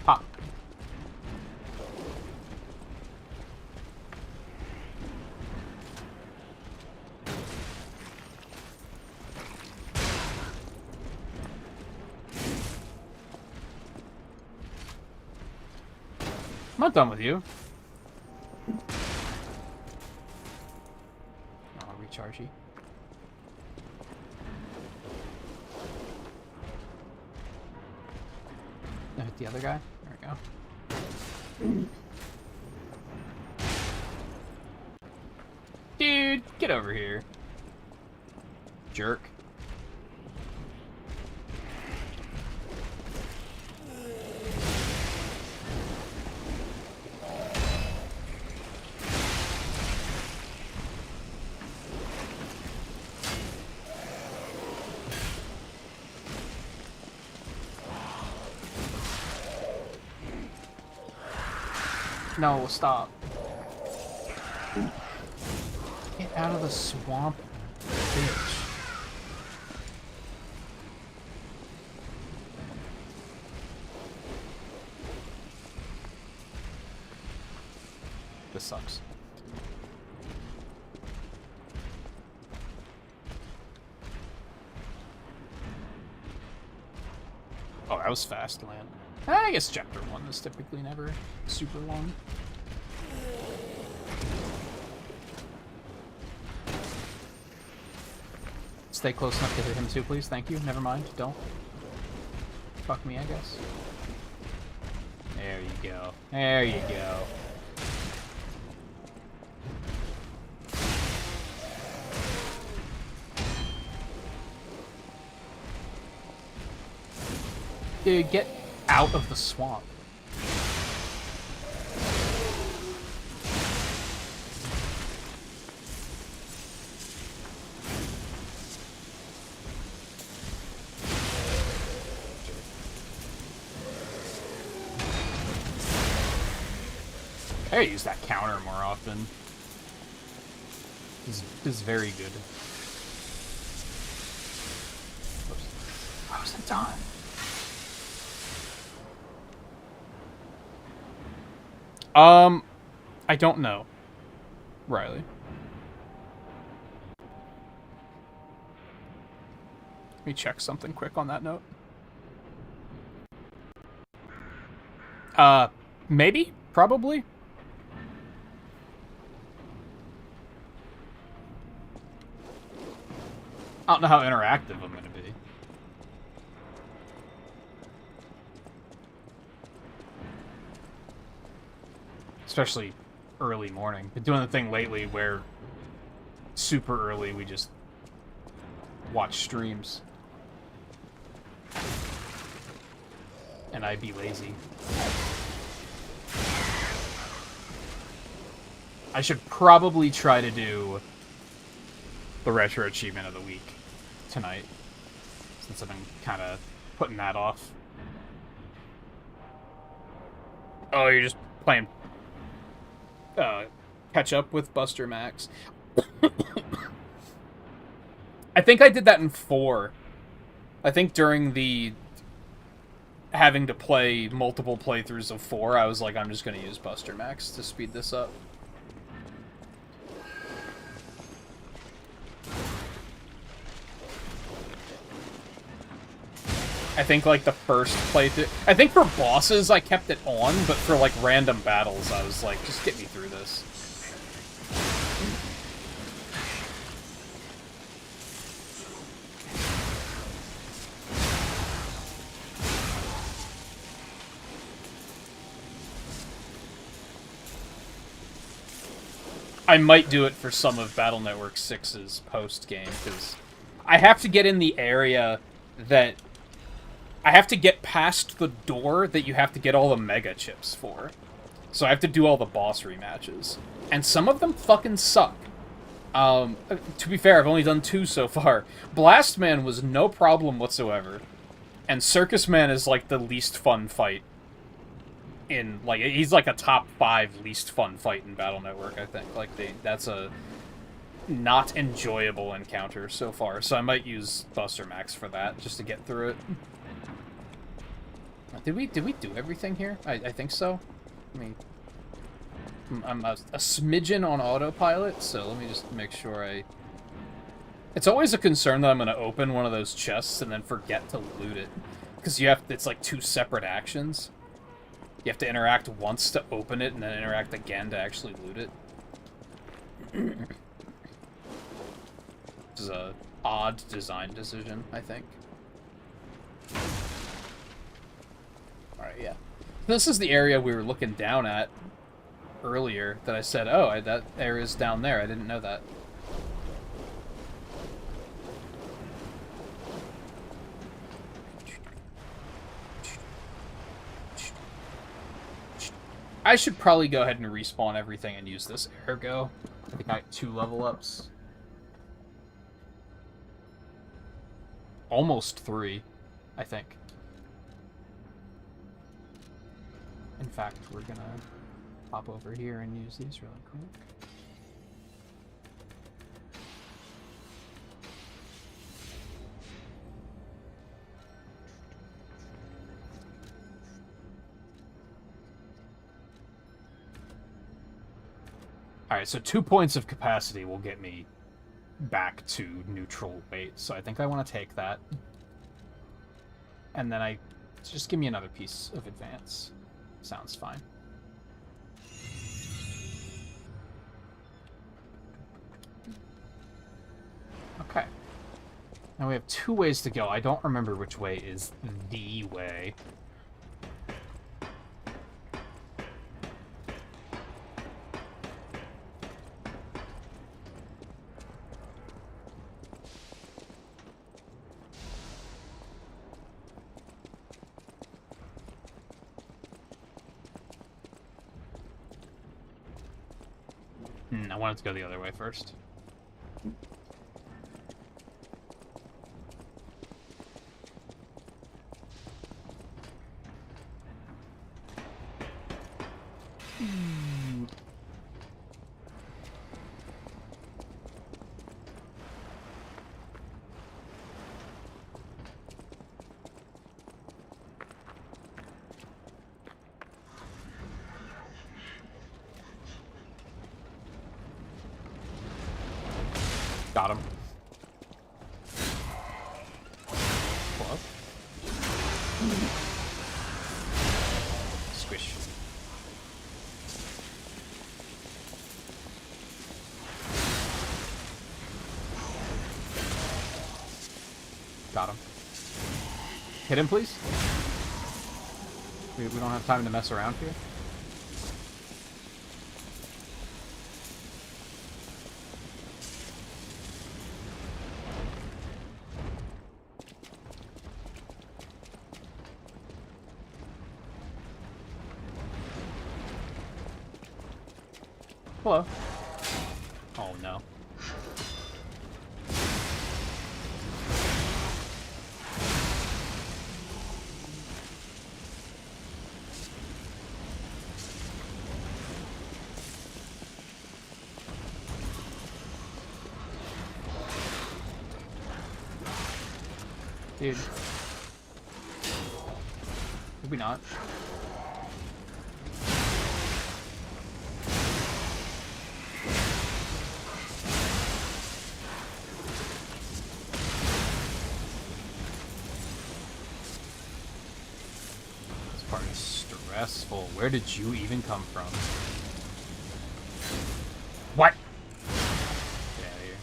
[SPEAKER 1] Pop. I'm not done with you. I'll recharge you. I hit the other guy. There we go. Dude, get over here. Jerk. No, stop. Get out of the swamp, bitch. This sucks. Oh, that was fast, land. I guess chapter 1 is typically never super long. Stay close enough to hit him too, please. Thank you. Never mind. Don't. Fuck me, I guess. There you go. There you go. Dude, get out of the swamp. I use that counter more often. This is very good. Oops. I wasn't done. I don't know, Riley. Let me check something quick on that note. Maybe? Probably? I don't know how interactive I'm gonna be. Especially early morning. Been doing the thing lately where super early we just watch streams. And I be lazy. I should probably try to do the retro achievement of the week tonight, since I've been kind of putting that off. Oh, you're just playing catch up with Buster Max. I think I did that in 4. I think during the having to play multiple playthroughs of 4, I was like, I'm just going to use Buster Max to speed this up. I think, like, the first playthrough... I think for bosses, I kept it on, but for, like, random battles, I was like, just get me through this. I might do it for some of Battle Network 6's post-game, because I have to get in the area that... I have to get past the door that you have to get all the mega chips for. So I have to do all the boss rematches. And some of them fucking suck. To be fair, I've only done 2 so far. Blast Man was no problem whatsoever. And Circus Man is, like, the least fun fight in, like, he's, like, a top 5 least fun fight in Battle Network, I think. Like, that's a not enjoyable encounter so far. So I might use Buster Max for that, just to get through it. Did we do everything here? I think so. I mean, I'm a smidgen on autopilot, so let me just make sure I... It's always a concern that I'm going to open one of those chests and then forget to loot it. Because you have... It's like 2 separate actions. You have to interact once to open it, and then interact again to actually loot it. This is a odd design decision, I think. Alright, yeah. This is the area we were looking down at earlier that I said, oh, that area's down there. I didn't know that. I should probably go ahead and respawn everything and use this ergo. I think I got 2 level ups. Almost 3, I think. In fact, we're gonna pop over here and use these really quick. Alright, so 2 points of capacity will get me back to neutral weight, so I think I want to take that. And then I So just give me another piece of advance. Sounds fine. Okay. Now we have 2 ways to go. I don't remember which way is the way. I wanted to go the other way first. Got him. Close. Squish. Got him. Hit him, please. We don't have time to mess around here. Hello. Oh no. Dude. Maybe not. Stressful. Where did you even come from? What? Get out of here.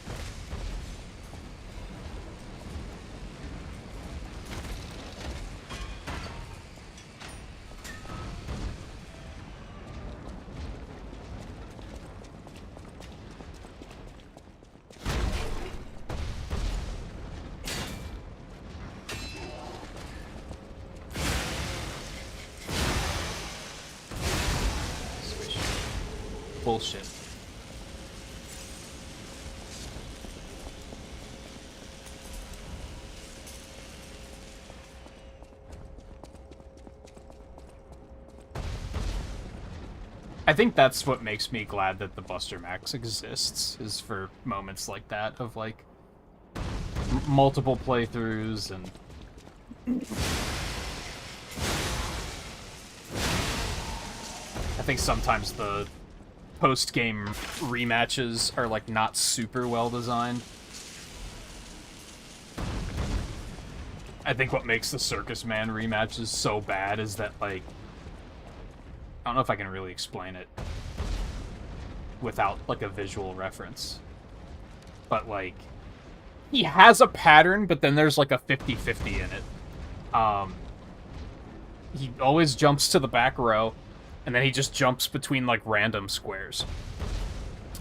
[SPEAKER 1] Bullshit. I think that's what makes me glad that the Buster Max exists, is for moments like that, of like multiple playthroughs and I think sometimes the post-game rematches are like not super well designed. I think what makes the Circus Man rematches so bad is that, like, I don't know if I can really explain it without like a visual reference, but like he has a pattern, but then there's like a 50-50 in it. He always jumps to the back row, and then he just jumps between, like, random squares.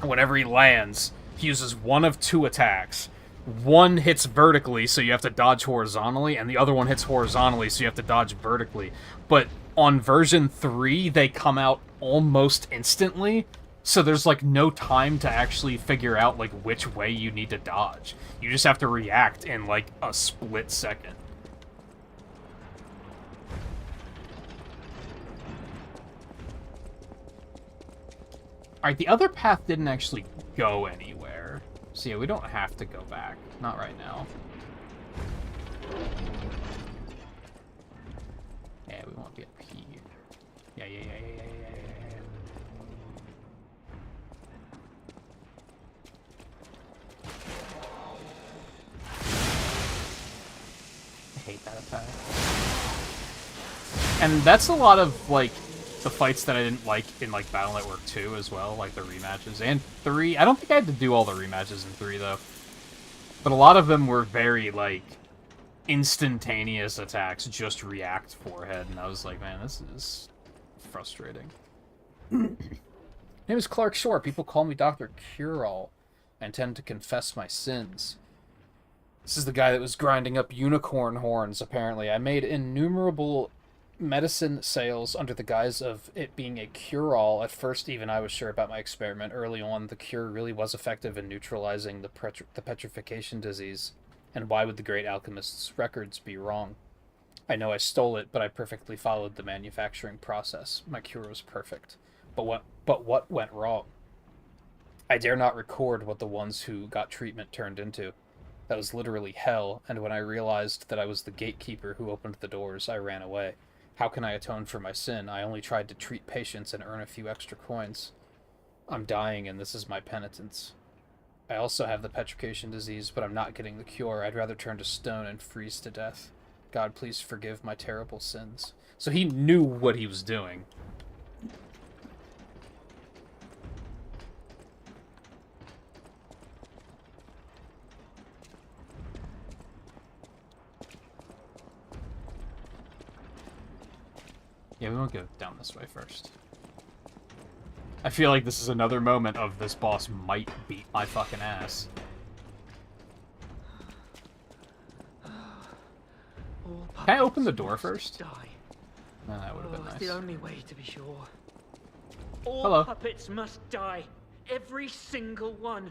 [SPEAKER 1] And whenever he lands, he uses one of 2 attacks. One hits vertically, so you have to dodge horizontally, and the other one hits horizontally, so you have to dodge vertically. But on version 3, they come out almost instantly, so there's, like, no time to actually figure out, like, which way you need to dodge. You just have to react in, like, a split second. Alright, the other path didn't actually go anywhere. So yeah, we don't have to go back. Not right now. Yeah, we won't be up here. Yeah. I hate that attack. And that's a lot of, like, the fights that I didn't like in, like, Battle Network 2 as well, like the rematches. And 3. I don't think I had to do all the rematches in 3, though. But a lot of them were very, like, instantaneous attacks, just react forehead, and I was like, man, this is frustrating. My name is Clark Shore. People call me Dr. Cure-All. I intend to confess my sins. This is the guy that was grinding up unicorn horns, apparently. I made innumerable medicine sales under the guise of it being a cure-all. At first, even I was sure about my experiment. Early on, the cure really was effective in neutralizing the petrification disease. And why would the great alchemist's records be wrong? I know I stole it, but I perfectly followed the manufacturing process. My cure was perfect. But what went wrong? I dare not record what the ones who got treatment turned into. That was literally hell, and when I realized that I was the gatekeeper who opened the doors, I ran away. How can I atone for my sin? I only tried to treat patients and earn a few extra coins. I'm dying, and this is my penitence. I also have the petrification disease, but I'm not getting the cure. I'd rather turn to stone and freeze to death. God, please forgive my terrible sins. So he knew what he was doing. Yeah, we won't go down this way first. I feel like this is another moment of this boss might beat my fucking ass. Can I open the door first?
[SPEAKER 9] Die.
[SPEAKER 1] No, that would have been nice.
[SPEAKER 9] It's the only way to be sure. All
[SPEAKER 1] Hello.
[SPEAKER 9] puppets must die. Every single one.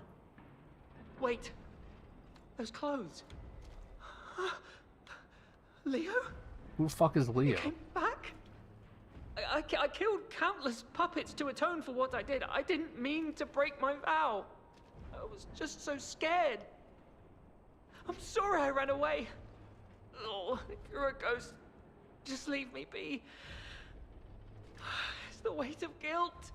[SPEAKER 9] Wait. Those clothes. Leo?
[SPEAKER 1] Who the fuck is Leo?
[SPEAKER 9] Came back? I killed countless puppets to atone for what I did. I didn't mean to break my vow. I was just so scared. I'm sorry I ran away. Oh, if you're a ghost, just leave me be. It's the weight of guilt.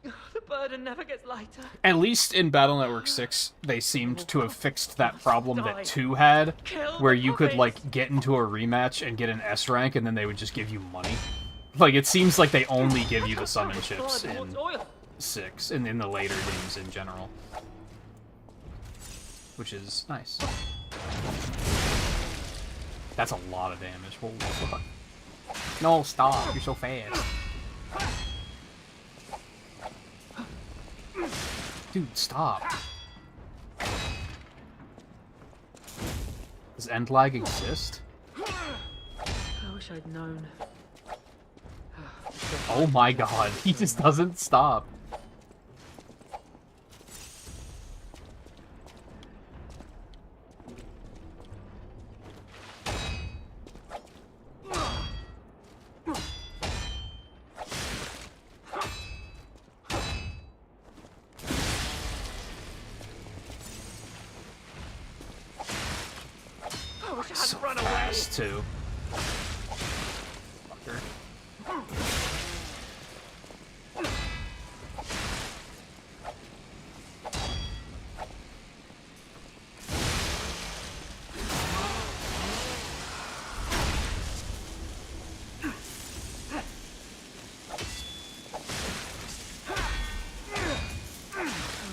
[SPEAKER 9] The burden never gets lighter.
[SPEAKER 1] At least in Battle Network 6, they seemed to have fixed that problem that 2 had, where you could, like, get into a rematch and get an S rank, and then they would just give you money. Like, it seems like they only give you the summon chips in 6, and in the later games in general. Which is nice. That's a lot of damage. Holy fuck. No, stop. You're so fast. Dude, stop. Does end lag exist?
[SPEAKER 9] I wish I'd known.
[SPEAKER 1] Oh my god, he just doesn't stop. So fast, too. Fucker.
[SPEAKER 9] I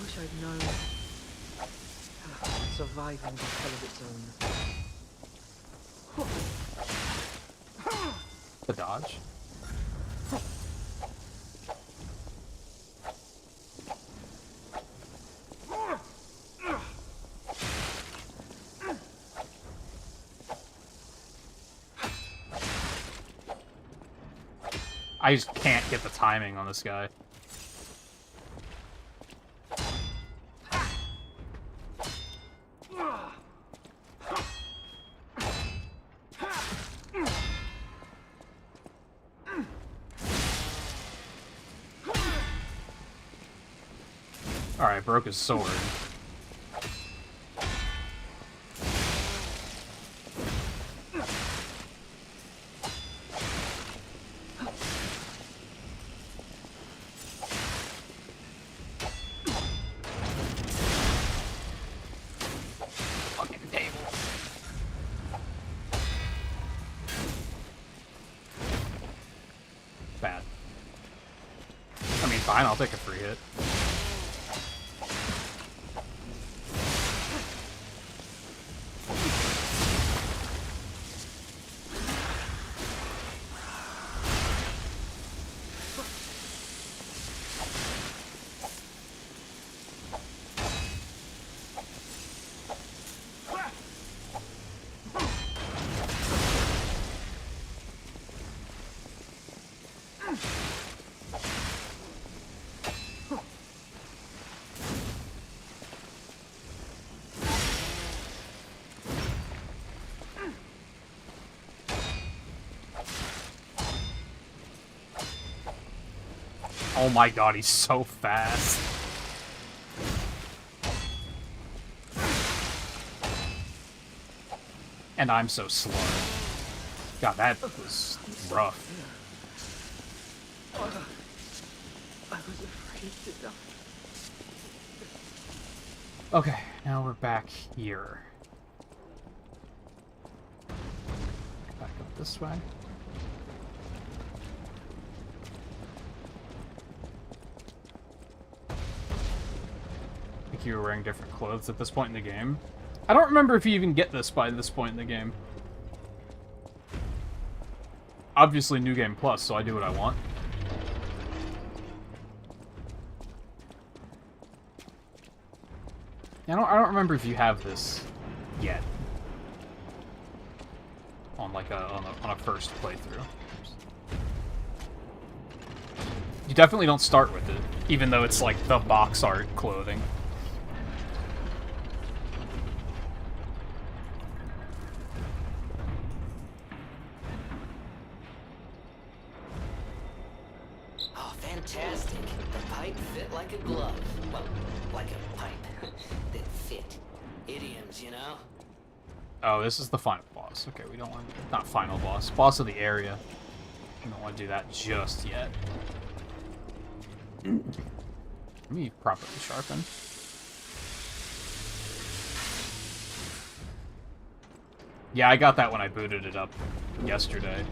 [SPEAKER 9] wish I'd known. Surviving is hell of its own.
[SPEAKER 1] The dodge. I just can't get the timing on this guy. Alright, broke his sword. Fucking table. Fine, I'll take a free hit. Oh my god, he's so fast. And I'm so slow. God, that was rough.
[SPEAKER 9] I was afraid to die.
[SPEAKER 1] Okay, now we're back here. Back up this way. I think you were wearing different clothes at this point in the game. I don't remember if you even get this by this point in the game. Obviously, New Game Plus, so I do what I want. I don't remember if you have this yet. On like on a first playthrough. You definitely don't start with it, even though it's like the box art clothing.
[SPEAKER 3] Oh, fantastic. The pipe fit like a glove. Well, like a pipe that fit. Idioms, you know?
[SPEAKER 1] Oh, this is the final boss. Okay, we don't want... Not final boss. Boss of the area. We don't want to do that just yet. Let me properly sharpen. Yeah, I got that when I booted it up yesterday.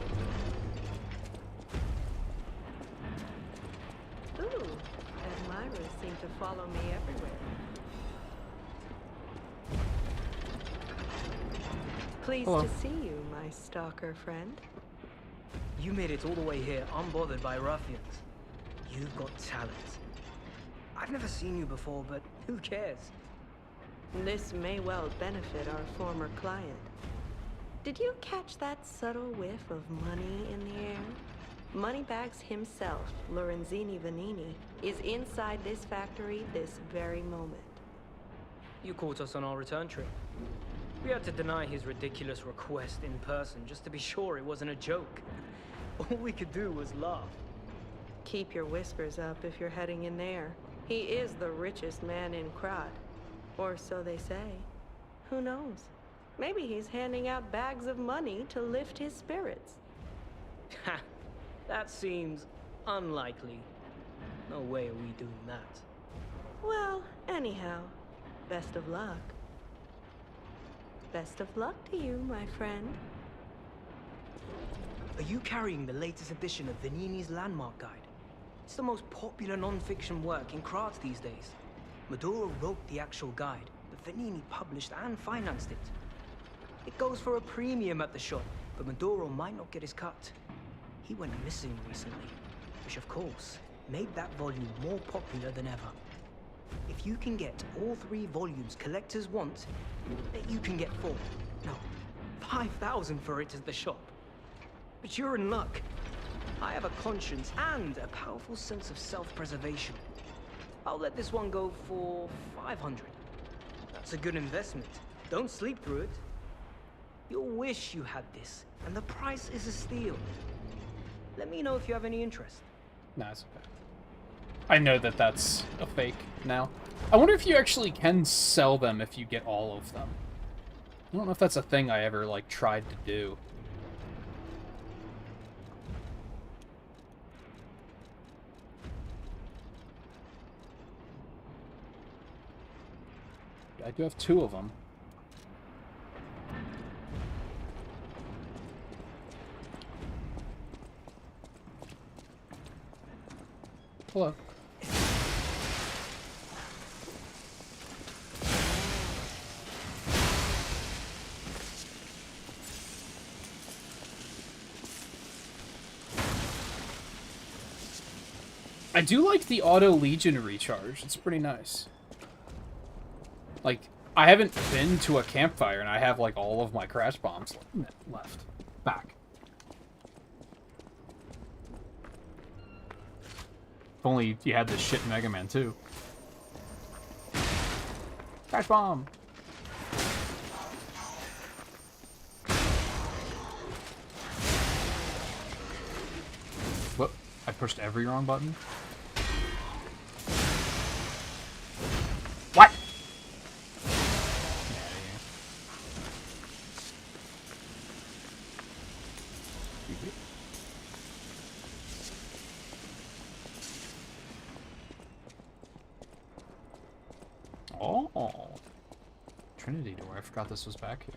[SPEAKER 14] Ooh, admirers seem to follow me everywhere. Pleased
[SPEAKER 15] Hello.
[SPEAKER 14] to see you, my stalker friend.
[SPEAKER 15] You made it all the way here, unbothered by ruffians. You've got talent. I've never seen you before, but who cares?
[SPEAKER 14] This may well benefit our former client. Did you catch that subtle whiff of money in the air? Moneybags himself, Lorenzini Vanini, is inside this factory this very moment.
[SPEAKER 15] You caught us on our return trip. We had to deny his ridiculous request in person just to be sure it wasn't a joke. All we could do was laugh.
[SPEAKER 14] Keep your whiskers up if you're heading in there. He is the richest man in Krat. Or so they say. Who knows? Maybe he's handing out bags of money to lift his spirits.
[SPEAKER 15] Ha! That seems unlikely. No way are we doing that.
[SPEAKER 14] Well, anyhow, best of luck. Best of luck to you, my friend.
[SPEAKER 15] Are you carrying the latest edition of Vanini's Landmark Guide? It's the most popular non-fiction work in Krat these days. Maduro wrote the actual guide, but Vanini published and financed it. It goes for a premium at the shop, but Maduro might not get his cut. He went missing recently, which of course made that volume more popular than ever. If you can get all 3 volumes collectors want, you can get 4. No, 5,000 for it at the shop. But you're in luck. I have a conscience and a powerful sense of self-preservation. I'll let this one go for 500. That's a good investment. Don't sleep through it. You'll wish you had this, and the price is a steal. Let me know if you have any interest.
[SPEAKER 1] Nah, it's okay. I know that that's a fake now. I wonder if you actually can sell them if you get all of them. I don't know if that's a thing I ever, like, tried to do. I do have 2 of them. Hello. I do like the auto Legion recharge. It's pretty nice. Like, I haven't been to a campfire and I have like all of my crash bombs left. Back. If only you had this shit in Mega Man 2. Crash bomb! What? I pushed every wrong button? What? Oh, Trinity door. I forgot this was back here.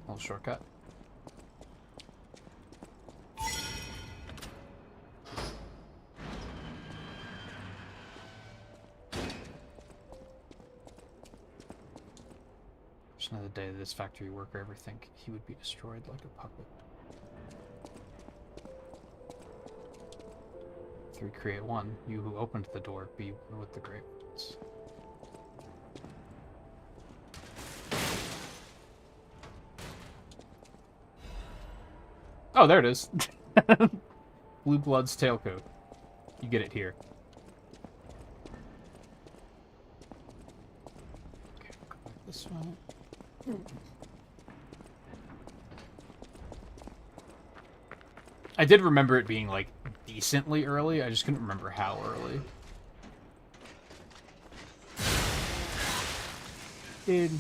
[SPEAKER 1] Little shortcut. Just another day this factory worker ever think he would be destroyed like a puppet. 3 create 1. You who opened the door, be one with the great ones. Oh, there it is. Blue Blood's tailcoat. You get it here. Okay, go back this way. I did remember it being, like, decently early. I just couldn't remember how early. Dude.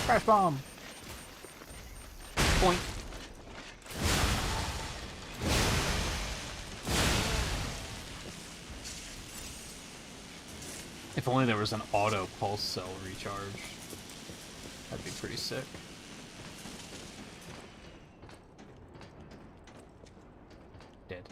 [SPEAKER 1] Crash bomb. Point. If only there was an auto pulse cell recharge. That'd be pretty sick. Dead.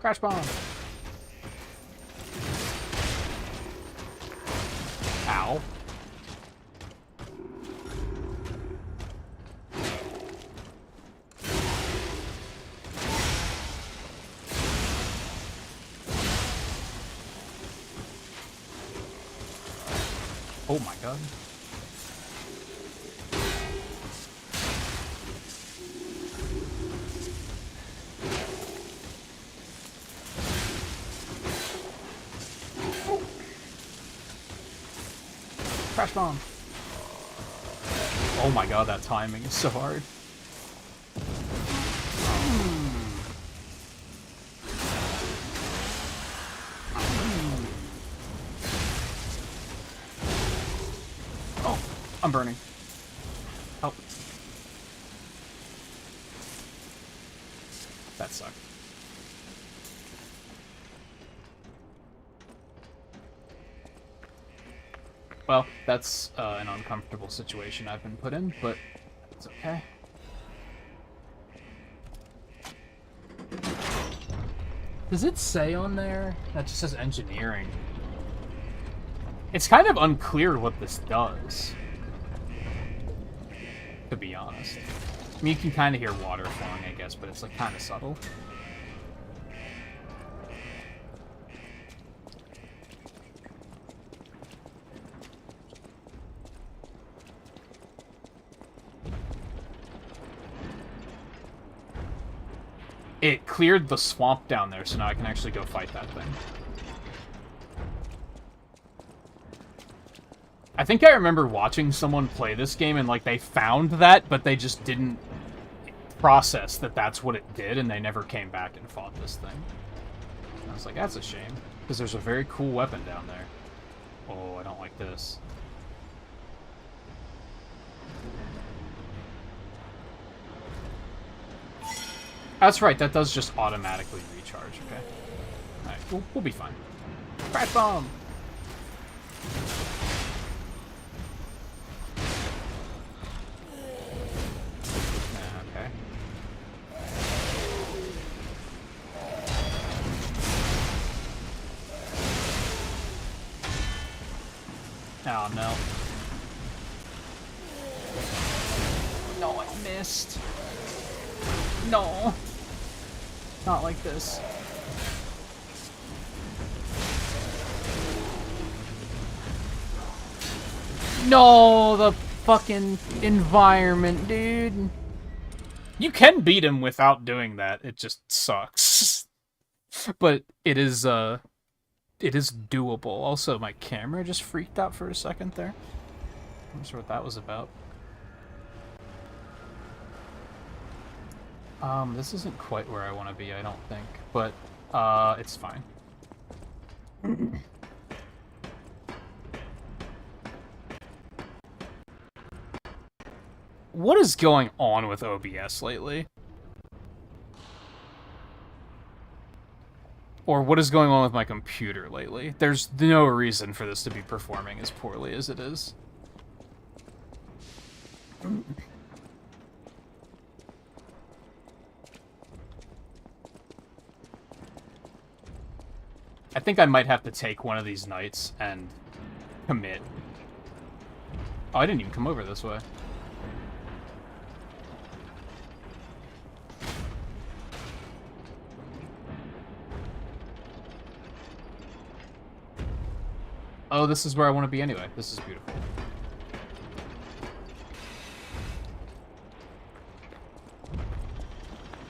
[SPEAKER 1] Crash bomb. Ow. Oh my god. Crash bomb. Oh my god, that timing is so hard. Oh, I'm burning. Help. That sucked. Well, that's an uncomfortable situation I've been put in, but it's okay. Does it say on there? That just says engineering. It's kind of unclear what this does, to be honest. I mean, you can kind of hear water flowing, I guess, but it's like kind of subtle. it cleared the swamp down there, so now I can actually go fight that thing. I think I remember watching someone play this game and, like, they found that, but they just didn't process that that's what it did, and they never came back and fought this thing. And I was like, that's a shame, because there's a very cool weapon down there. Oh, I don't like this. That's right, that does just automatically recharge, okay? Alright, we'll be fine. Crash bomb! Okay. Oh, no. No, I missed. No. Not like this. No, the fucking environment, dude. You can beat him without doing that. It just sucks. But it is doable. Also, my camera just freaked out for a second there. I'm not sure what that was about. This isn't quite where I want to be, I don't think. But, it's fine. What is going on with OBS lately? Or what is going on with my computer lately? There's no reason for this to be performing as poorly as it is. I think I might have to take one of these nights and commit. Oh, I didn't even come over this way. Oh, this is where I want to be anyway. This is beautiful.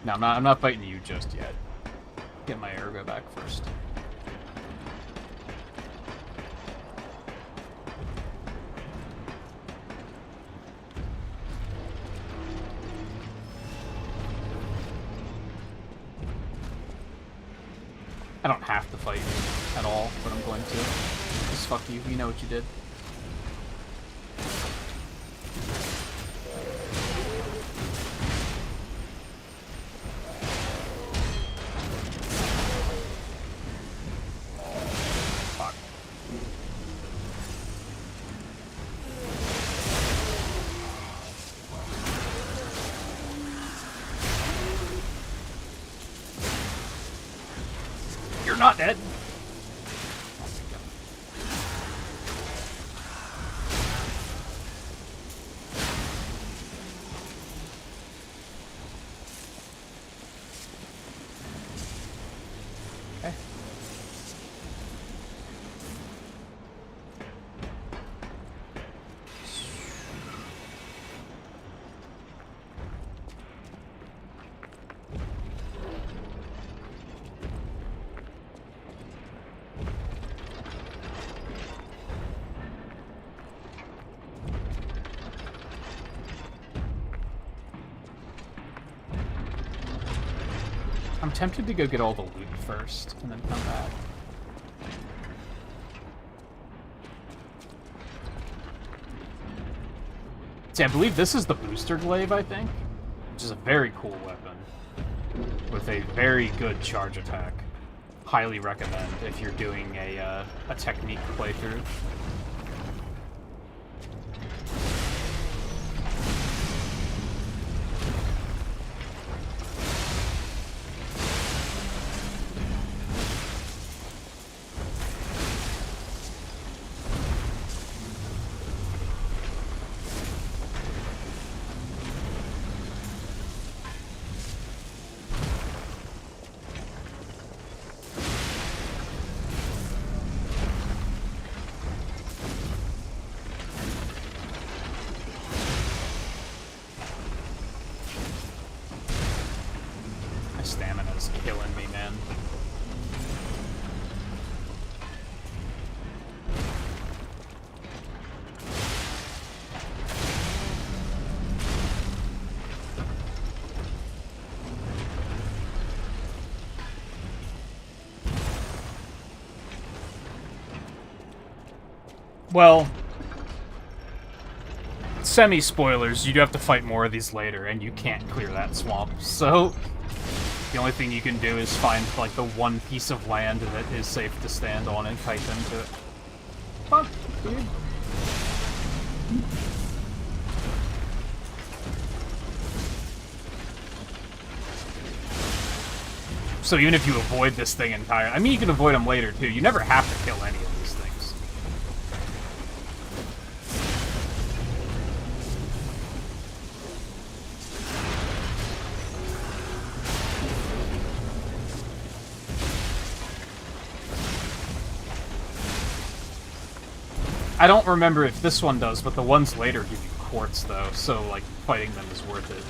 [SPEAKER 1] No, I'm not fighting you just yet. Get my ergo back first. I don't have to fight you at all, but I'm going to. Just fuck you. You know what you did. Fuck. You're not dead. I'm tempted to go get all the loot first, and then come back. See, I believe this is the booster glaive, I think, which is a very cool weapon with a very good charge attack. Highly recommend if you're doing a technique playthrough. is killing me, man. Well, semi-spoilers, you do have to fight more of these later, and you can't clear that swamp, so the only thing you can do is find, like, the one piece of land that is safe to stand on and kite them to it. Fuck, dude. So even if you avoid this thing entirely, I mean, you can avoid them later, too. You never have to kill any of these things. I don't remember if this one does, but the ones later give you quartz, though, so, like, fighting them is worth it.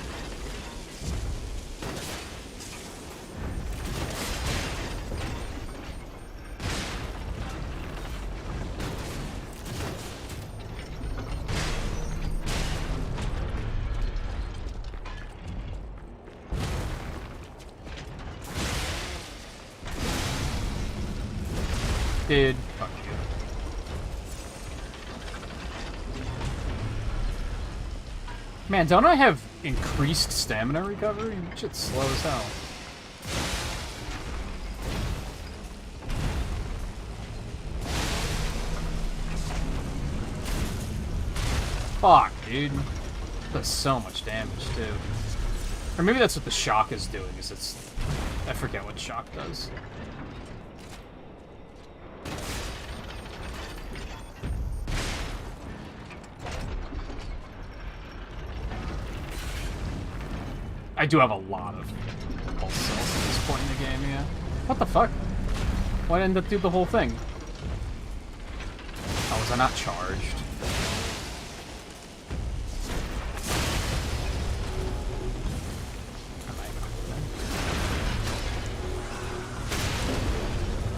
[SPEAKER 1] Dude, fuck you. Man, don't I have increased stamina recovery? Shit's slow as hell. Fuck, dude. Does so much damage, too. Or maybe that's what the shock is doing, is it's... I forget what shock does. I do have a lot of pulse cells at this point in the game, yeah. What the fuck? Why didn't that do the whole thing? Oh, was I not charged?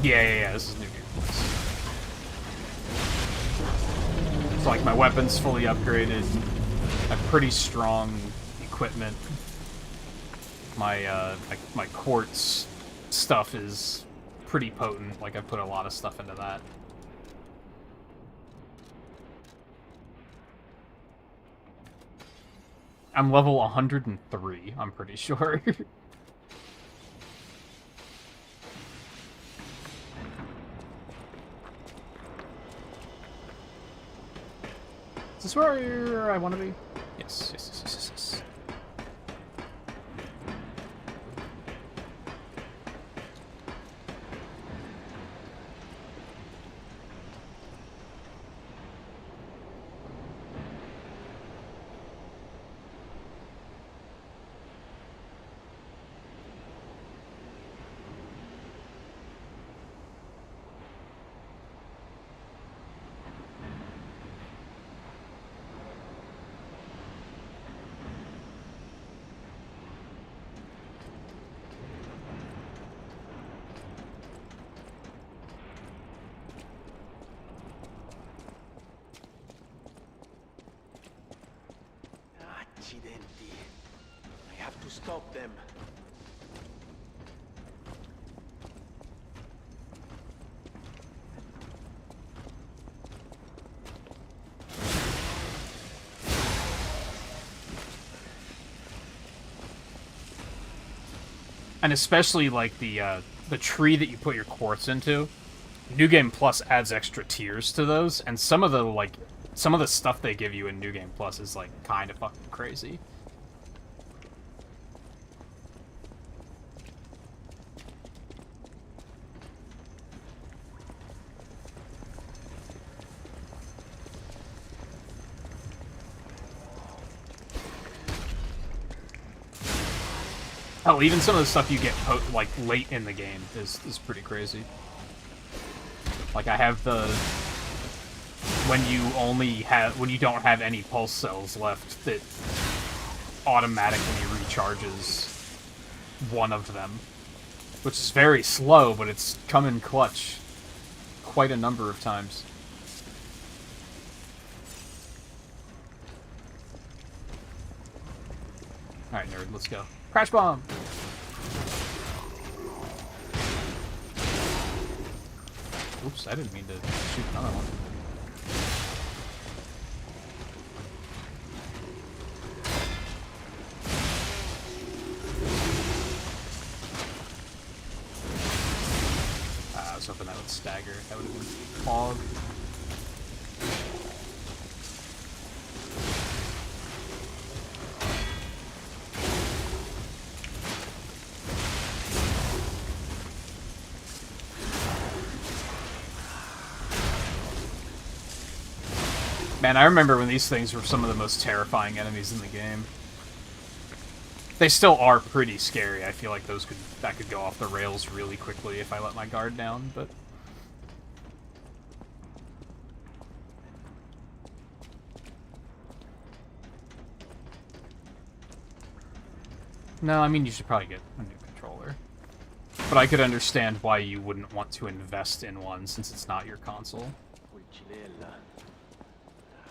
[SPEAKER 1] Yeah, this is New Game Plus. So, like, my weapon's fully upgraded. I have pretty strong equipment. My quartz stuff is pretty potent. Like, I put a lot of stuff into that. I'm level 103, I'm pretty sure. Is this where I want to be? Yes.
[SPEAKER 16] I have to stop them.
[SPEAKER 1] And especially, like, the tree that you put your quartz into. New Game Plus adds extra tiers to those, and some of the stuff they give you in New Game Plus is, like, kind of fucking crazy. Hell, even some of the stuff you get, like, late in the game is pretty crazy. Like, I have the... when you don't have any pulse cells left, that automatically recharges one of them. which is very slow, but it's come in clutch quite a number of times. Alright, nerd, let's go. Crash bomb! Oops, I didn't mean to shoot another one. I was hoping that would stagger. That would have been fog. Man, I remember when these things were some of the most terrifying enemies in the game. They still are pretty scary. I feel like that could go off the rails really quickly if I let my guard down, but... No, I mean, you should probably get a new controller. But I could understand why you wouldn't want to invest in one since it's not your console.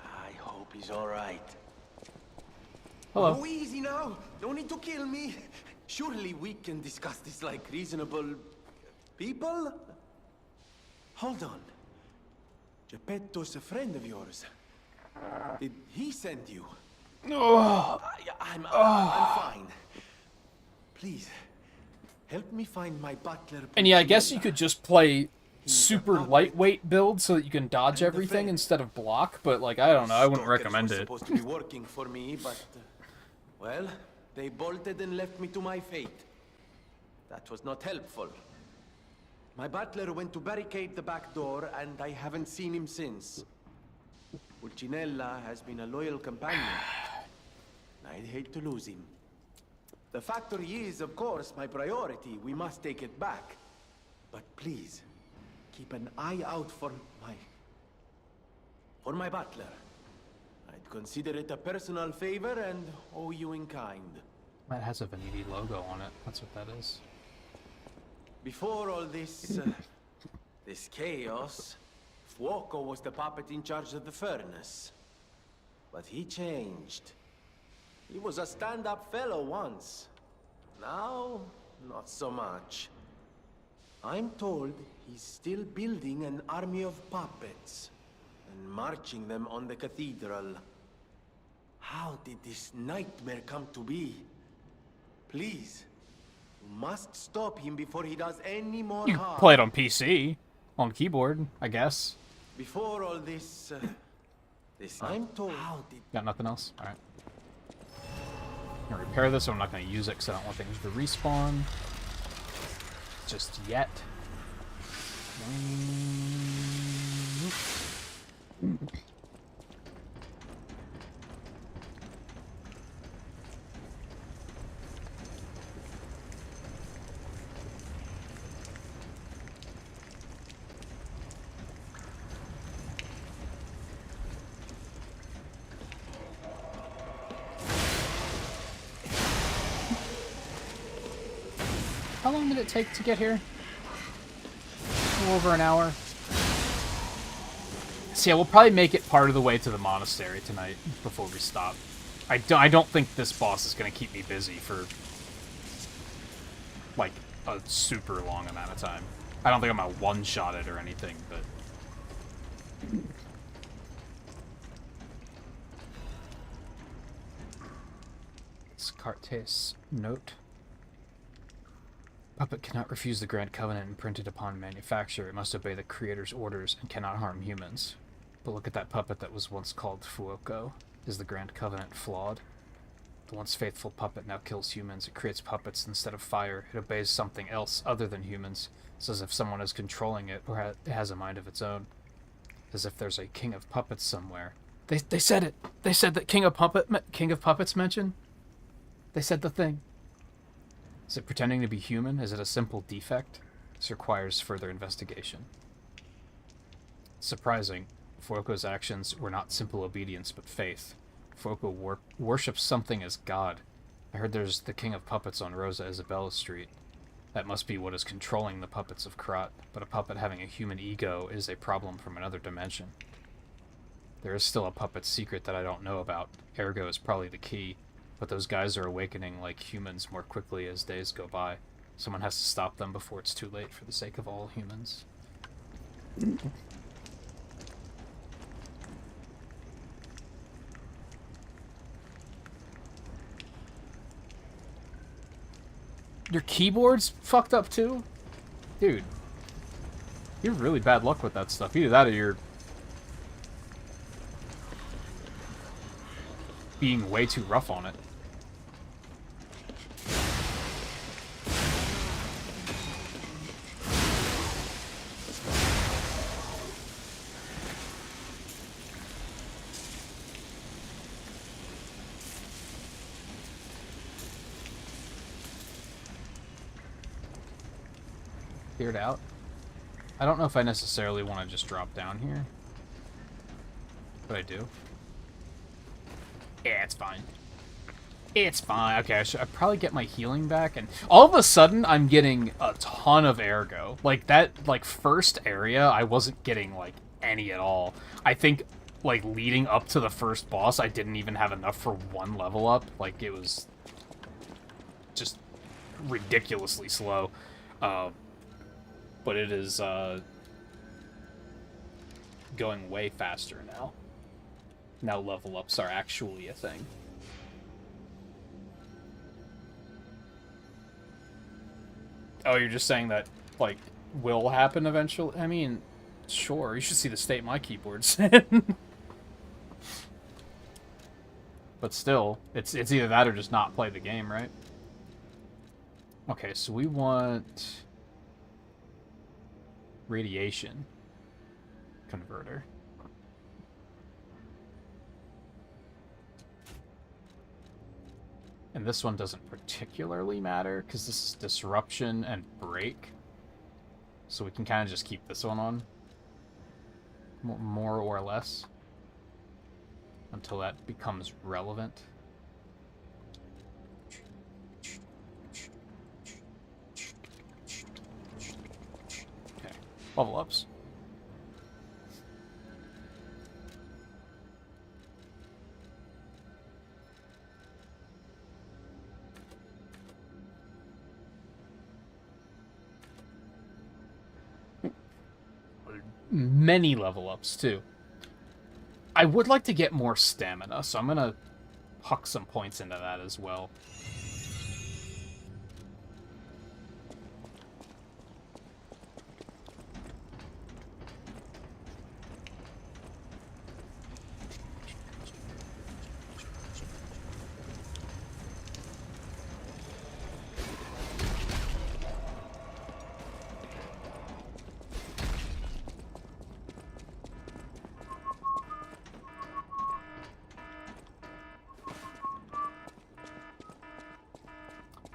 [SPEAKER 16] I hope he's alright.
[SPEAKER 1] Hello.
[SPEAKER 16] Oh, easy now. No need to kill me. Surely we can discuss this like reasonable people? Hold on. Geppetto's a friend of yours. Did he send you?
[SPEAKER 1] Oh.
[SPEAKER 16] I'm fine. Please, help me find my butler.
[SPEAKER 1] And yeah, I guess you could just play super lightweight build so that you can dodge everything instead of block, but like, I don't know, I wouldn't recommend it.
[SPEAKER 16] Supposed to be working for me, but well, they bolted and left me to my fate. That was not helpful. My butler went to barricade the back door, and I haven't seen him since. Pulcinella has been a loyal companion. I'd hate to lose him. The factory is, of course, my priority. We must take it back. But please, keep an eye out for my butler. I'd consider it a personal favor and owe you in kind.
[SPEAKER 1] That has a Veneti logo on it. That's what that is.
[SPEAKER 16] Before all this, this chaos, Fuoco was the puppet in charge of the furnace. But he changed. He was a stand-up fellow once. Now, not so much. I'm told he's still building an army of puppets and marching them on the cathedral. How did this nightmare come to be? Please, you must stop him before he does any more
[SPEAKER 1] You
[SPEAKER 16] harm.
[SPEAKER 1] play it on PC, on keyboard, I guess.
[SPEAKER 16] Before all this, I'm told. How did...
[SPEAKER 1] Got nothing else? Alright. I'm gonna repair this, so I'm not gonna use it because I don't want things to respawn. Just yet. How long did it take to get here? A little over an hour. So yeah, we'll probably make it part of the way to the monastery tonight before we stop. I don't think this boss is going to keep me busy for like a super long amount of time. I don't think I'm going to one-shot it or anything, but... Descartes' note. Puppet cannot refuse the Grand Covenant imprinted upon manufacture. It must obey the Creator's orders and cannot harm humans. But look at that puppet that was once called Fuoco. Is the Grand Covenant flawed? The once faithful puppet now kills humans. It creates puppets instead of fire. It obeys something else other than humans. It's as if someone is controlling it, or it has a mind of its own. As if there's a king of puppets somewhere. They said it! They said that King of Puppets mentioned? They said the thing. Is it pretending to be human? Is it a simple defect? This requires further investigation. Surprising. Fuoco's actions were not simple obedience, but faith. Fuoco worships something as God. I heard there's the King of Puppets on Rosa Isabella Street. That must be what is controlling the puppets of Krat, but a puppet having a human ego is a problem from another dimension. There is still a puppet secret that I don't know about. Ergo is probably the key, but those guys are awakening like humans more quickly as days go by. Someone has to stop them before it's too late for the sake of all humans. Your keyboard's fucked up too? Dude. You're really bad luck with that stuff. Either that or you're being way too rough on it. Cleared out. I don't know if I necessarily want to just drop down here, but I do. Yeah, it's fine. It's fine. Okay, I'd probably get my healing back, and all of a sudden I'm getting a ton of ergo. Like that, like first area, I wasn't getting like any at all. I think like leading up to the first boss, I didn't even have enough for one level up. Like it was just ridiculously slow. But it is going way faster now. Now level ups are actually a thing. Oh, you're just saying that, like, will happen eventually? I mean, sure, you should see the state my keyboard's in. But still, it's either that or just not play the game, right? Okay, so we want radiation converter. And this one doesn't particularly matter because this is disruption and break. So we can kind of just keep this one on. More or less. Until that becomes relevant. Okay, level ups. Many level ups too. I would like to get more stamina, so I'm gonna huck some points into that as well.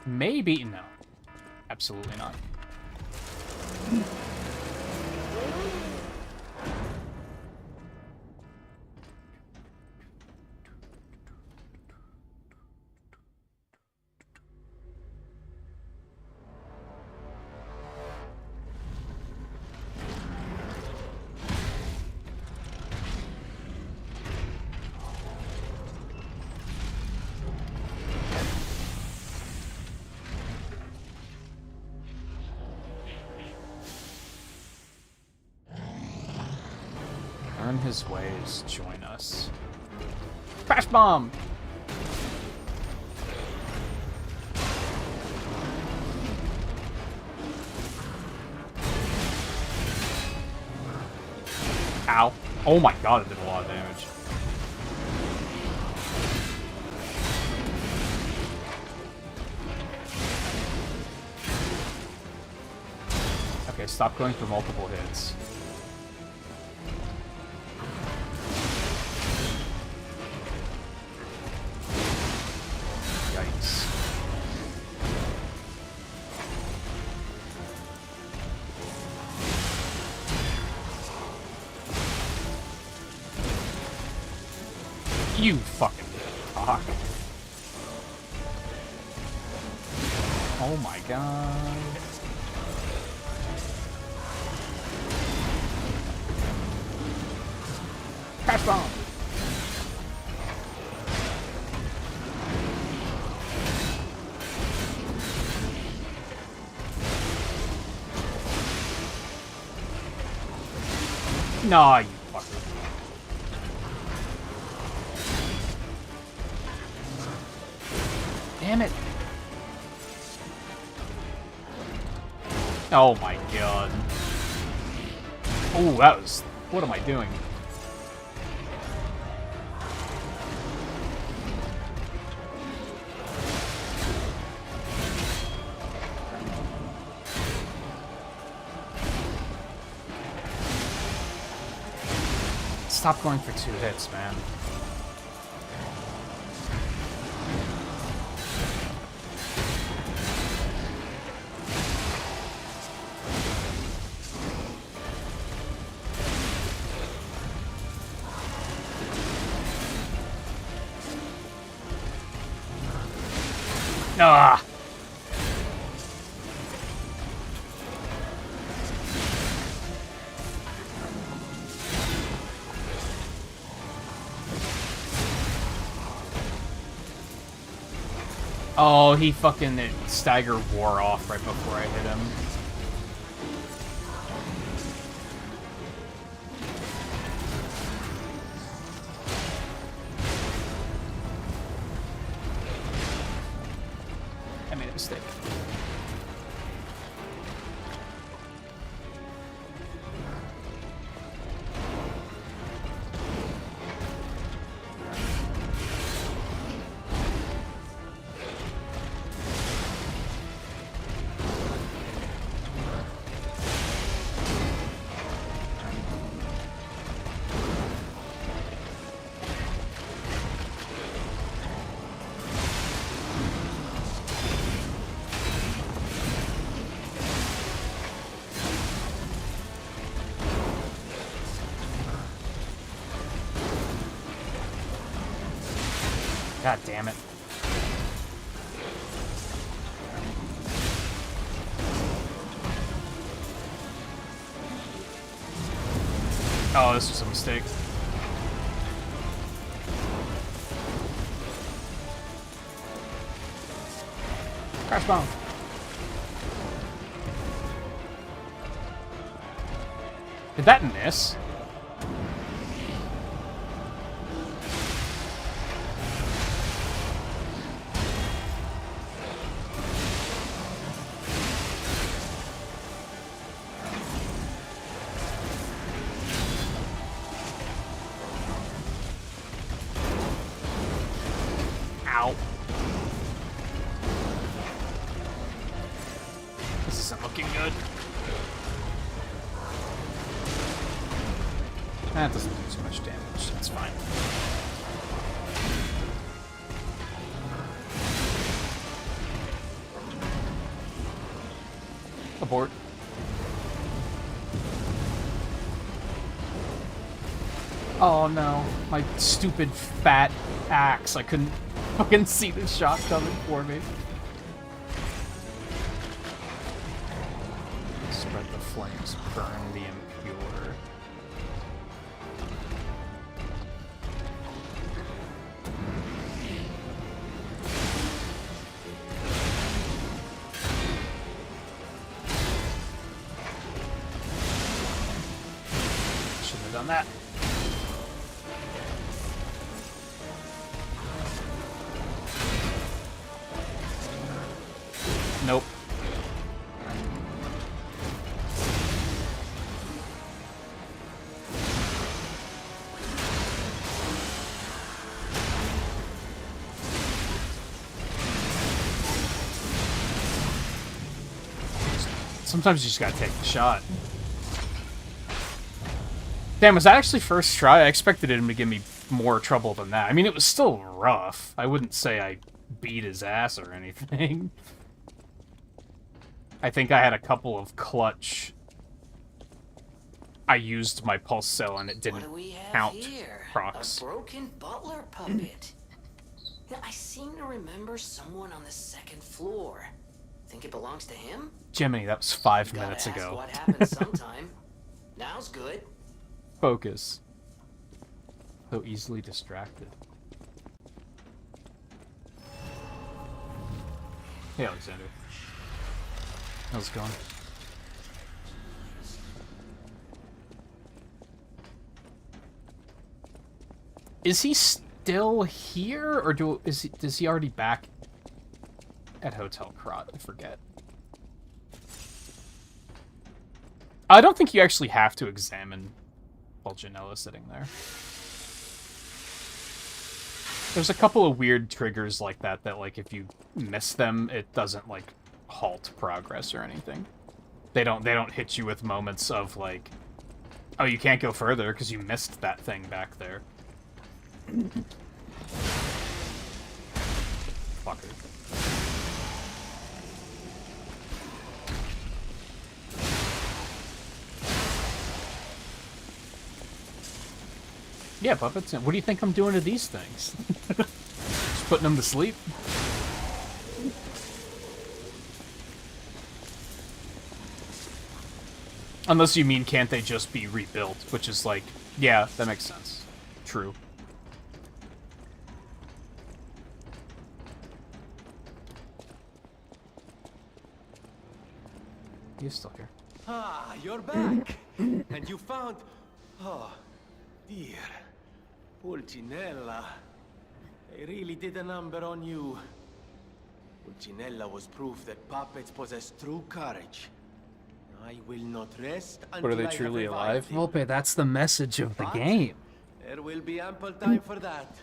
[SPEAKER 1] Maybe, no. Absolutely not. Learn his ways, join us. Crash bomb! Ow. Oh my god, it did a lot of damage. Okay, stop going for multiple hits. You fucking cock. Oh my god. Crash bomb. Nah, you fucker. Damn it. Oh my god. Oh, that was... What am I doing? Stop going for 2 hits, man. Ah! Oh, he fucking stagger wore off right before I hit him. I made a mistake. God damn it. Oh, this was a mistake. Crash bomb. Did that miss? Ow. This isn't looking good. That doesn't do too much damage. That's fine. Abort. Oh no, my stupid fat axe. I couldn't fucking see the shot coming for me. Spread the flames, burn the impure. Shouldn't have done that. Nope. Sometimes you just gotta take the shot. Damn, was that actually first try? I expected him to give me more trouble than that. I mean, it was still rough. I wouldn't say I beat his ass or anything. I think I had a couple of clutch. I used my pulse cell and it didn't count procs.
[SPEAKER 3] A broken butler puppet. I seem to remember someone on the second floor. Think it belongs to him?
[SPEAKER 1] Jiminy, that was 5 minutes ago.
[SPEAKER 3] What happened sometime. Now's good.
[SPEAKER 1] Focus. So easily distracted. Hey, Alexander. How's it going? Is he still here, or is he already back at Hotel Krat? I forget. I don't think you actually have to examine Janella sitting there. There's a couple of weird triggers like that like, if you miss them, it doesn't, like, halt progress or anything. They don't hit you with moments of, like, oh, you can't go further because you missed that thing back there. Fucker. Yeah, puppets. What do you think I'm doing to these things? Just putting them to sleep? Unless you mean, can't they just be rebuilt? Which is like, yeah, that makes sense. True. He's still here.
[SPEAKER 16] Ah, you're back! And you found... Oh, dear. Pulcinella. They really did a number on you. Pulcinella was proof that puppets possess true courage. I will not rest until
[SPEAKER 1] But are they truly alive? Volpe, that's the message of the game.
[SPEAKER 16] There will be ample time for that.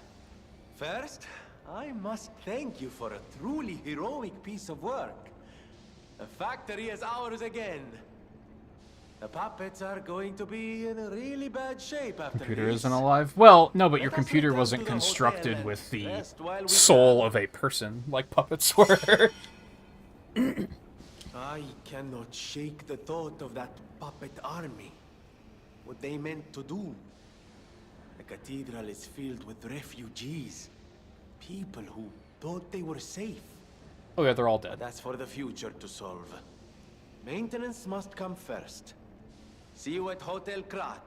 [SPEAKER 16] First, I must thank you for a truly heroic piece of work. The factory is ours again. The puppets are going to be in a really bad shape after
[SPEAKER 1] Computer
[SPEAKER 16] this.
[SPEAKER 1] isn't alive? Well, no, but your computer wasn't constructed with the soul of a person, like puppets were.
[SPEAKER 16] I cannot shake the thought of that puppet army. What they meant to do. The cathedral is filled with refugees. People who thought they were safe.
[SPEAKER 1] Oh yeah, they're all dead.
[SPEAKER 16] That's for the future to solve. Maintenance must come first. See you at Hotel Krat.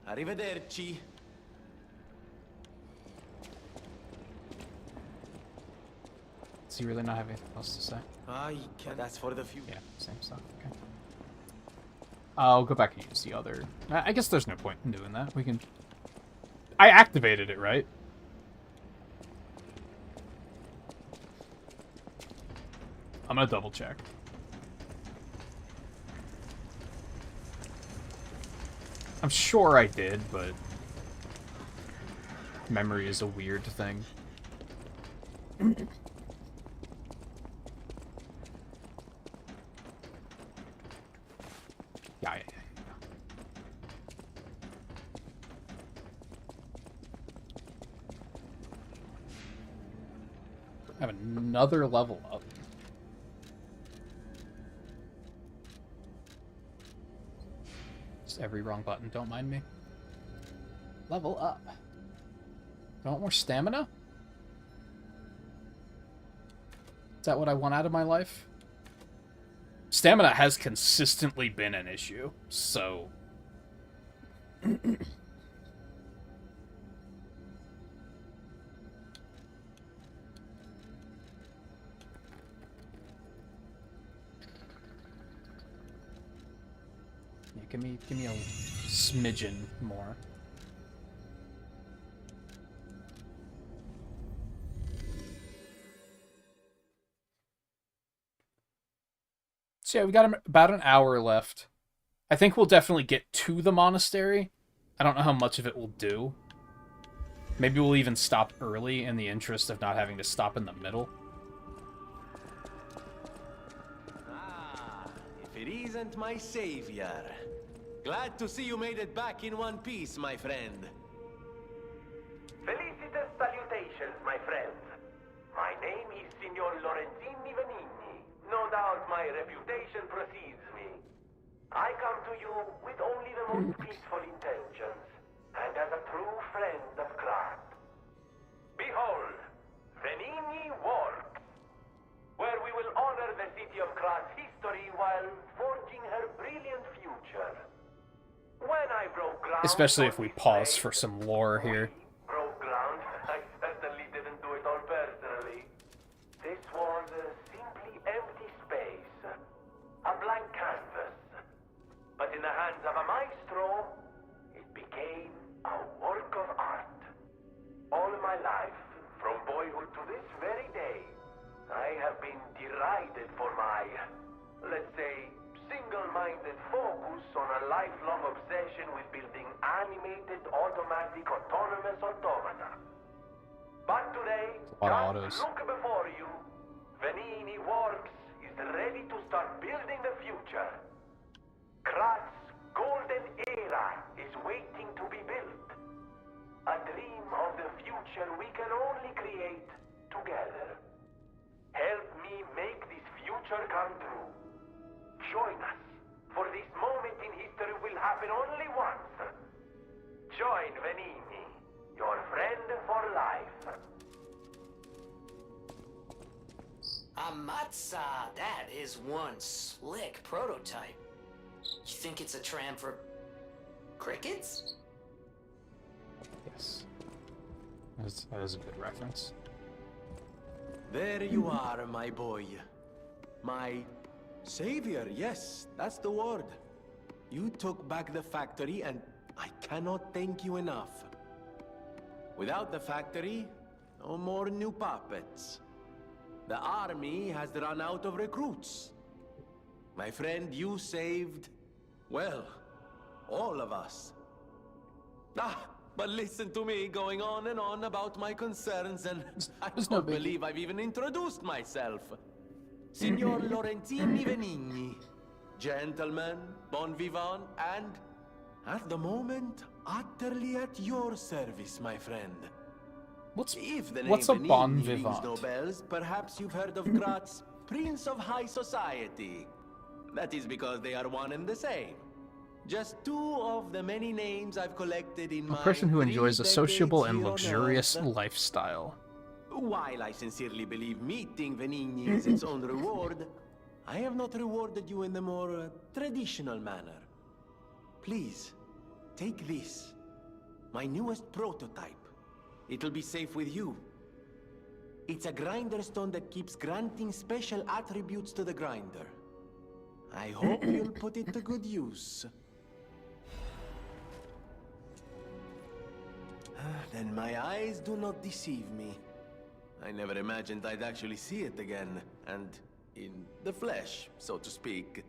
[SPEAKER 16] Arrivederci.
[SPEAKER 1] Does he really not have anything else to say?
[SPEAKER 16] I can. That's for the future.
[SPEAKER 1] Yeah, same stuff. Okay. I'll go back and use the other. I guess there's no point in doing that. We can. I activated it, right? I'm gonna double check. I'm sure I did, but memory is a weird thing. Yeah. I have another level up. Just every wrong button, don't mind me. Level up. Do I want more stamina? Is that what I want out of my life? Stamina has consistently been an issue, so... Give me a smidgen more. So yeah, we got about an hour left. I think we'll definitely get to the monastery. I don't know how much of it we'll do. Maybe we'll even stop early in the interest of not having to stop in the middle.
[SPEAKER 16] Ah, if it isn't my savior. Glad to see you made it back in one piece, my friend.
[SPEAKER 13] Felicitous salutations, my friends. My name is Signor Lorenzini Venigni. No doubt my reputation precedes me. I come to you with only the most peaceful intentions, and as a true friend of Krat. Behold, Venigni Works, where we will honor the city of Krat's history while forging her brilliant future. When I
[SPEAKER 1] Especially if we pause for some lore here.
[SPEAKER 13] Broke ground. I certainly didn't do it all personally. This was simply empty space. A blank canvas. But in the hands of a maestro, it became a work of art. All my life, from boyhood to this very day, I have been derided for my, let's say, single-minded focus on a lifelong obsession with building animated, automatic, autonomous automata. But today, just look before you. Venini Works is ready to start building the future. Krat's golden era is waiting to be built. A dream of the future we can only create together. Help me make this future come true. Join us, for this moment in history will happen only once. Join Venini, your friend for life.
[SPEAKER 3] Amatsa, that is one slick prototype. You think it's a tram for crickets?
[SPEAKER 1] Yes. That is a good reference.
[SPEAKER 16] There you are, my boy. My savior, yes, that's the word. You took back the factory and I cannot thank you enough. Without the factory, no more new puppets. The army has run out of recruits. My friend, you saved, well, all of us. But listen to me going on and on about my concerns, and I don't believe I've even introduced myself. Signor Lorenzini Venigni, gentleman, bon vivant, and, at the moment, utterly at your service, my friend.
[SPEAKER 1] What's
[SPEAKER 16] a
[SPEAKER 1] bon
[SPEAKER 16] Venigni rings
[SPEAKER 1] vivant?
[SPEAKER 16] no bells, perhaps you've heard of Graz's Prince of High Society. That is because they are one and the same. Just two of the many names I've collected in my
[SPEAKER 1] A person who enjoys a
[SPEAKER 16] 3
[SPEAKER 1] sociable
[SPEAKER 16] decades
[SPEAKER 1] and
[SPEAKER 16] here on
[SPEAKER 1] luxurious
[SPEAKER 16] Earth.
[SPEAKER 1] lifestyle.
[SPEAKER 16] While I sincerely believe meeting Venigni is its own reward, I have not rewarded you in the more traditional manner. Please, take this. My newest prototype. It'll be safe with you. It's a grinder stone that keeps granting special attributes to the grinder. I hope you'll put it to good use. Then my eyes do not deceive me. I never imagined I'd actually see it again, and in the flesh, so to speak.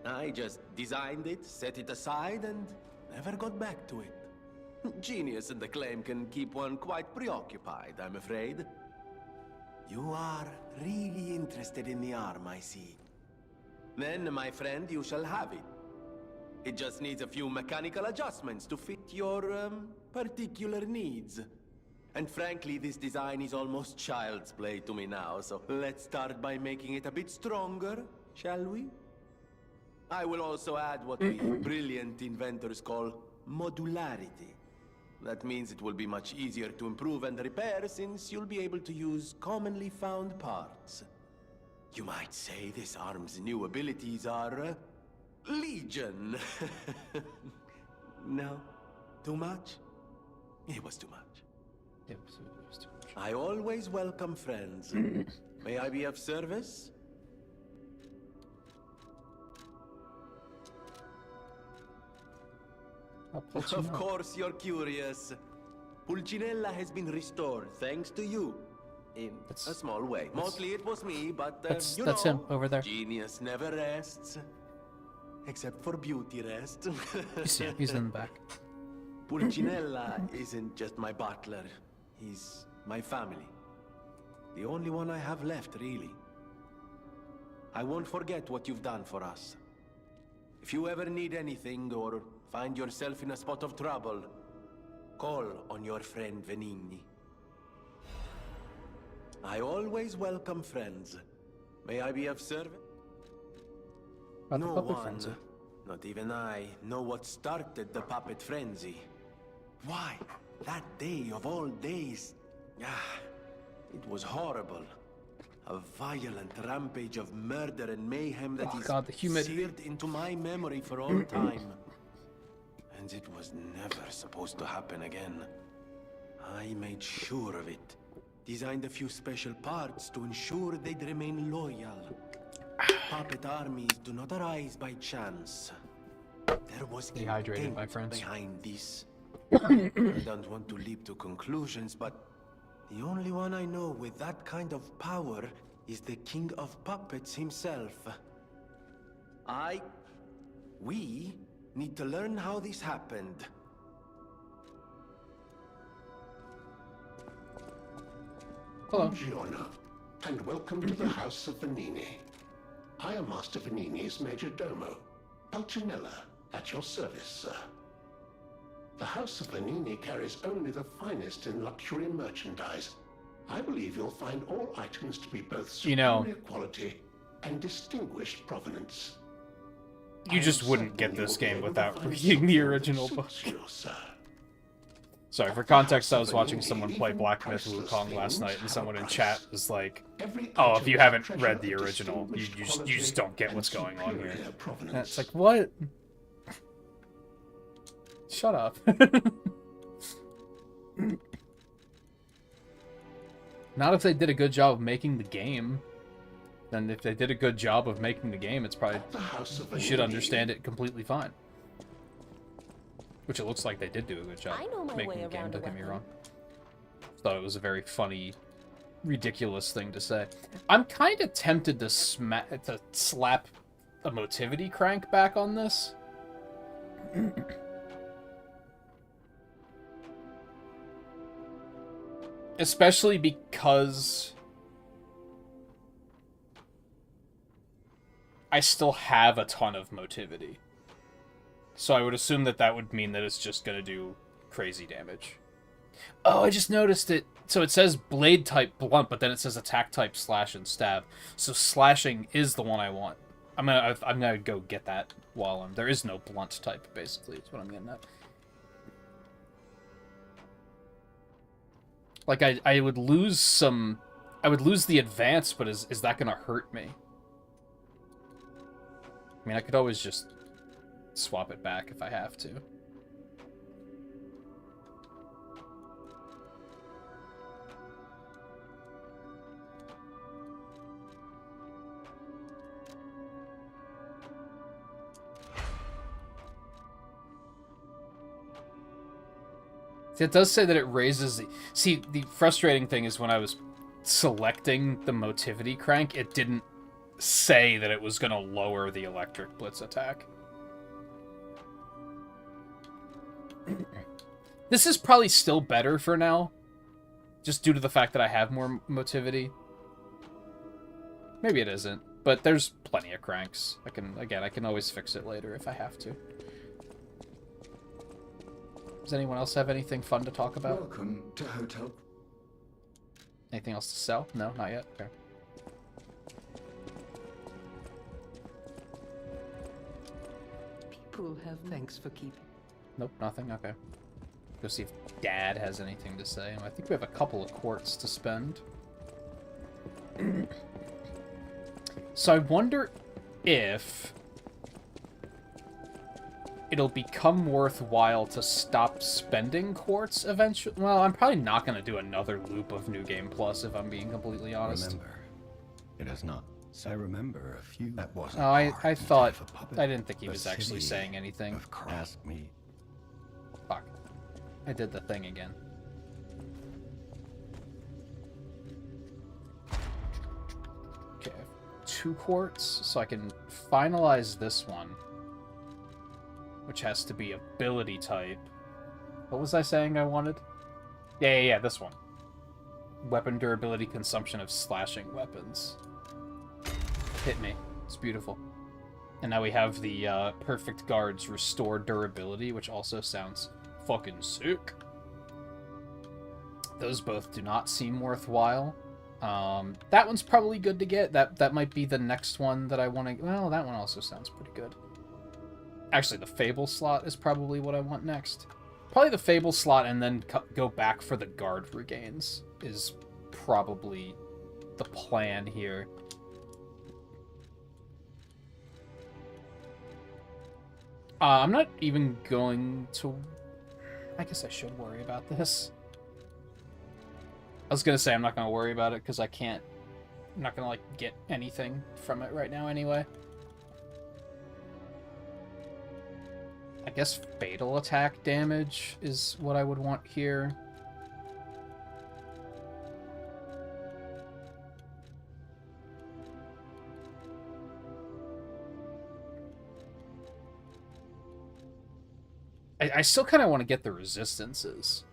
[SPEAKER 16] I just designed it, set it aside, and never got back to it. Genius and acclaim can keep one quite preoccupied, I'm afraid. You are really interested in the arm, I see. Then, my friend, you shall have it. It just needs a few mechanical adjustments to fit your, particular needs. And frankly, this design is almost child's play to me now, so let's start by making it a bit stronger, shall we? I will also add what we brilliant inventors call modularity. That means it will be much easier to improve and repair since you'll be able to use commonly found parts. You might say this arm's new abilities are, legion. No? Too much? It was too much.
[SPEAKER 1] It was too much.
[SPEAKER 16] I always welcome friends. May I be of service? Of course you're curious. Pulcinella has been restored, thanks to you. In a small way. Mostly it was me, but you
[SPEAKER 11] that's
[SPEAKER 16] know,
[SPEAKER 11] him over there.
[SPEAKER 16] Genius never rests. Except for beauty rest.
[SPEAKER 11] You see him, he's in the back.
[SPEAKER 16] Pulcinella isn't just my butler. He's my family. The only one I have left, really. I won't forget what you've done for us. If you ever need anything or find yourself in a spot of trouble, call on your friend Venigni. I always welcome friends. May I be of service? No one, not even I, know what started the puppet frenzy. Why, that day of all days, it was horrible. A violent rampage of murder and mayhem that is seared into my memory for all time. And and it was never supposed to happen again. I made sure of it. Designed a few special parts to ensure they'd remain loyal. Puppet armies do not arise by chance. There was
[SPEAKER 1] Dehydrated, my friends.
[SPEAKER 16] behind this. I don't want to leap to conclusions, but the only one I know with that kind of power is the King of Puppets himself. We need to learn how this happened.
[SPEAKER 1] Hello.
[SPEAKER 17] Buongiorno, and welcome to the House of Venini. I am Master Venini's Major Domo, Pulcinella, at your service, sir. The House of Venini carries only the finest in luxury merchandise. I believe you'll find all items to be both superior quality and distinguished provenance.
[SPEAKER 1] You just wouldn't get this game without reading the original book. Sorry, for context, I was watching someone play Black Myth Wukong last night, and someone in chat was like, "Oh, if you haven't read the original, you just don't get what's going on here." And it's like, what? Shut up. Not if they did a good job of making the game. Then if they did a good job of making the game, it's probably... You should understand it completely fine. Which it looks like they did do a good job making the game, don't get me wrong. Thought it was a very funny, ridiculous thing to say. I'm kind of tempted to slap a motivity crank back on this. Especially because I still have a ton of motivity. So I would assume that that would mean that it's just going to do crazy damage. Oh, I just noticed it. So it says blade type blunt, but then it says attack type slash and stab. So slashing is the one I want. I'm gonna go get that while I'm... There is no blunt type, basically, is what I'm getting at. Like, I would lose some... I would lose the advance, but is that gonna hurt me? I mean, I could always just swap it back if I have to. See, it does say that it raises the... See, the frustrating thing is when I was selecting the motivity crank, it didn't say that it was going to lower the electric blitz attack. This is probably still better for now, just due to the fact that I have more motivity. Maybe it isn't, but there's plenty of cranks. I can always fix it later if I have to. Does anyone else have anything fun to talk about?
[SPEAKER 5] Welcome to Hotel.
[SPEAKER 1] Anything else to sell? No, not yet. Okay.
[SPEAKER 7] People have thanks for keeping.
[SPEAKER 1] Nope, nothing. Okay. Go see if Dad has anything to say. I think we have a couple of quartz to spend. So I wonder if it'll become worthwhile to stop spending quartz eventually. Well, I'm probably not going to do another loop of New Game Plus, if I'm being completely honest.
[SPEAKER 12] Remember, it is not. I remember a few that wasn't.
[SPEAKER 1] Oh, I thought... I didn't think he was actually saying anything.
[SPEAKER 12] Ask me.
[SPEAKER 1] Fuck. I did the thing again. Okay, I have 2 quartz, so I can finalize this one, which has to be ability type. What was I saying I wanted? Yeah, this one. Weapon durability consumption of slashing weapons. Hit me. It's beautiful. And now we have the Perfect Guard's Restore Durability, which also sounds fucking sick. Those both do not seem worthwhile. That one's probably good to get. That might be the next one that I want to... Well, that one also sounds pretty good. Actually, the Fable slot is probably what I want next. Probably the Fable slot and then go back for the Guard Regains is probably the plan here. I'm not even going to... I guess I should worry about this. I was gonna say I'm not gonna worry about it because I can't... I'm not gonna, like, get anything from it right now anyway. I guess fatal attack damage is what I would want here. I still kind of want to get the resistances.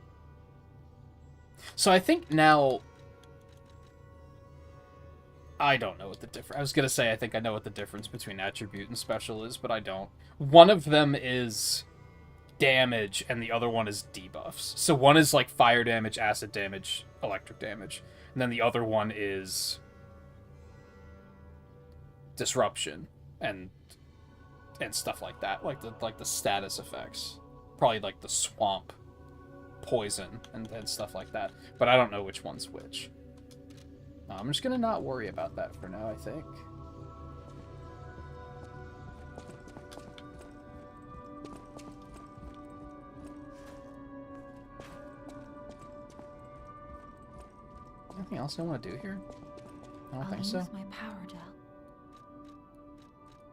[SPEAKER 1] So I think now... I don't know what the difference... I was going to say I think I know what the difference between attribute and special is, but I don't. One of them is damage, and the other one is debuffs. So one is like fire damage, acid damage, electric damage. And then the other one is disruption and stuff like that. Like the status effects. Probably like the swamp, poison, and stuff like that. But I don't know which one's which. I'm just gonna not worry about that for now, I think. Anything else I want to do here? I don't think so.
[SPEAKER 2] I'll use my power gel.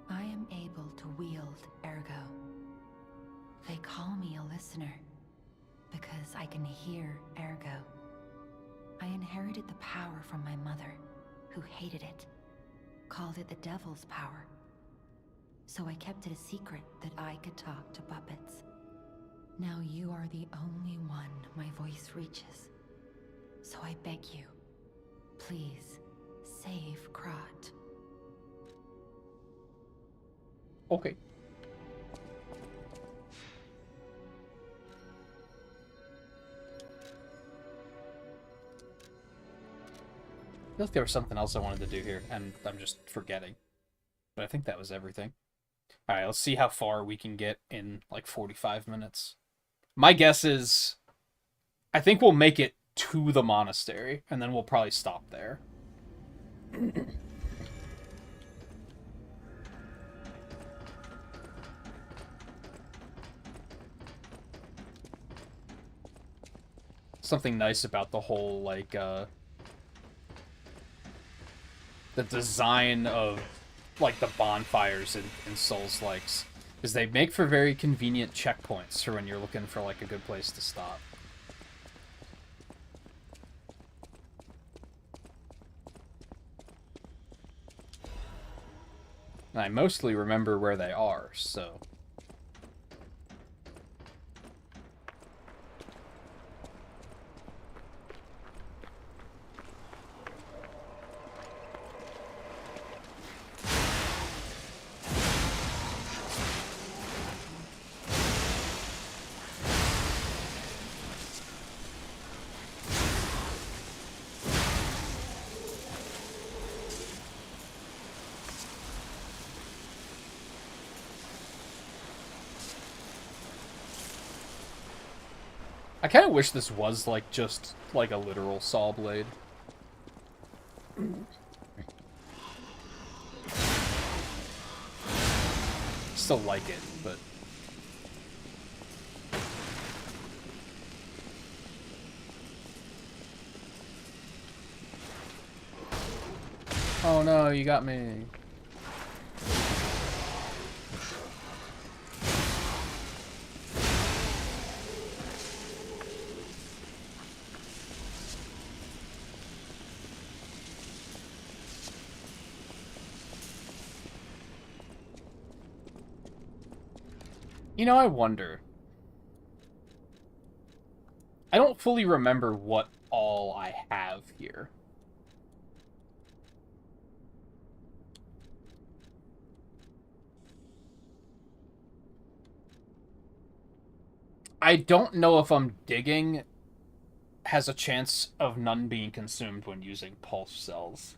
[SPEAKER 2] I am able to wield ergo. They call me a listener because I can hear ergo. I inherited the power from my mother, who hated it, called it the devil's power. So I kept it a secret that I could talk to puppets. Now you are the only one my voice reaches. So I beg you, please, save Krot.
[SPEAKER 1] Okay. I feel like there was something else I wanted to do here, and I'm just forgetting. But I think that was everything. Alright, let's see how far we can get in, like, 45 minutes. My guess is... I think we'll make it to the monastery, and then we'll probably stop there. Something nice about the whole, like, the design of, like, the bonfires in Souls-likes is they make for very convenient checkpoints for when you're looking for, like, a good place to stop. And I mostly remember where they are, so... I kind of wish this was, like, just, like, a literal saw blade. Still like it, but... Oh no, you got me. You know, I wonder. I don't fully remember what all I have here. I don't know if digging has a chance of none being consumed when using pulse cells.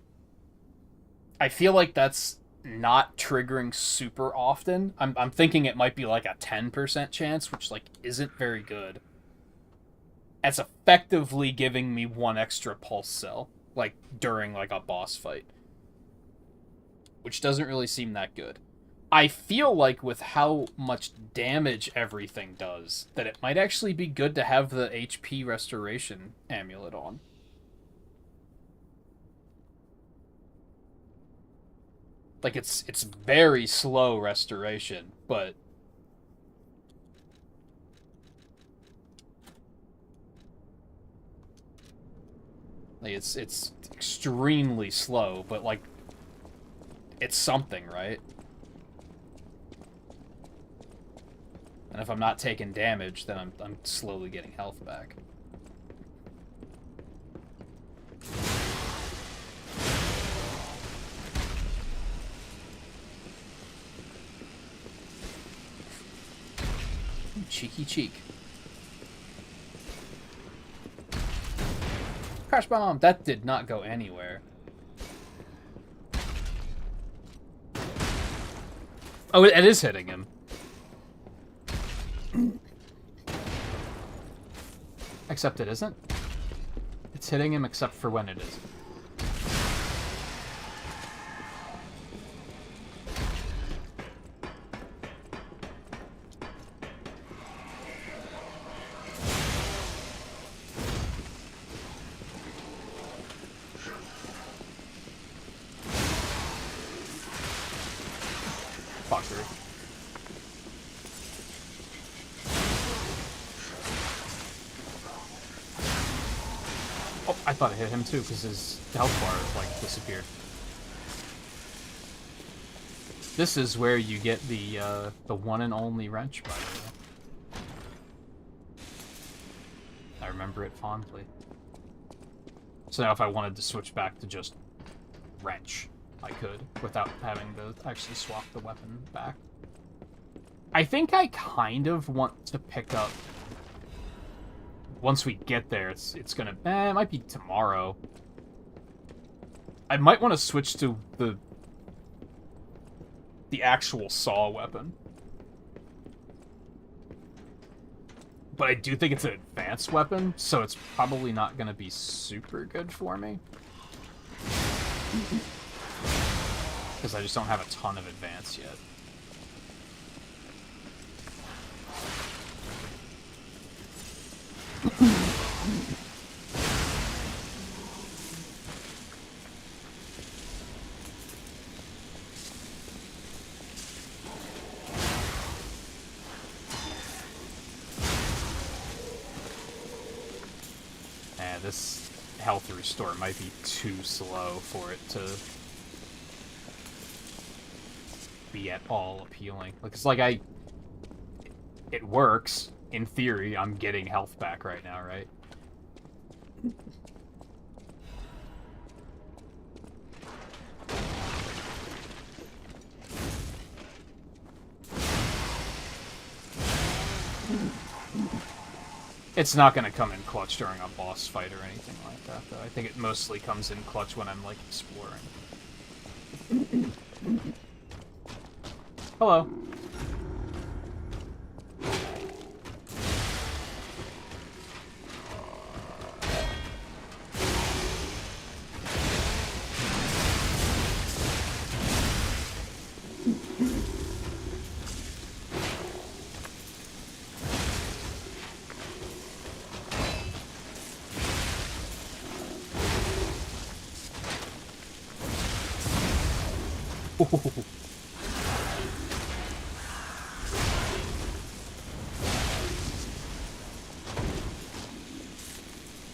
[SPEAKER 1] I feel like that's not triggering super often. I'm thinking it might be like a 10% chance, which, like, isn't very good. It's effectively giving me one extra pulse cell, like, during, like, a boss fight. Which doesn't really seem that good. I feel like with how much damage everything does, that it might actually be good to have the HP restoration amulet on. Like, it's very slow restoration, but... like, it's extremely slow, but, like, it's something, right? And if I'm not taking damage, then I'm slowly getting health back. Cheeky cheek. Crash bomb! That did not go anywhere. Oh, it is hitting him. Except it isn't. It's hitting him except for when it is. Fucker. Oh, I thought it hit him too, because his health bar, like, disappeared. This is where you get the one and only wrench, by the way. I remember it fondly. So now if I wanted to switch back to just wrench, I could, without having to actually swap the weapon back. I think I kind of want to pick up... once we get there, it's gonna... it might be tomorrow. I might want to switch to the actual saw weapon. But I do think it's an advanced weapon, so it's probably not gonna be super good for me. Because I just don't have a ton of advance yet. This health restore might be too slow for it to be at all appealing. Like, it's like it works. In theory, I'm getting health back right now, right? It's not going to come in clutch during a boss fight or anything like that, though. I think it mostly comes in clutch when I'm, like, exploring. Hello.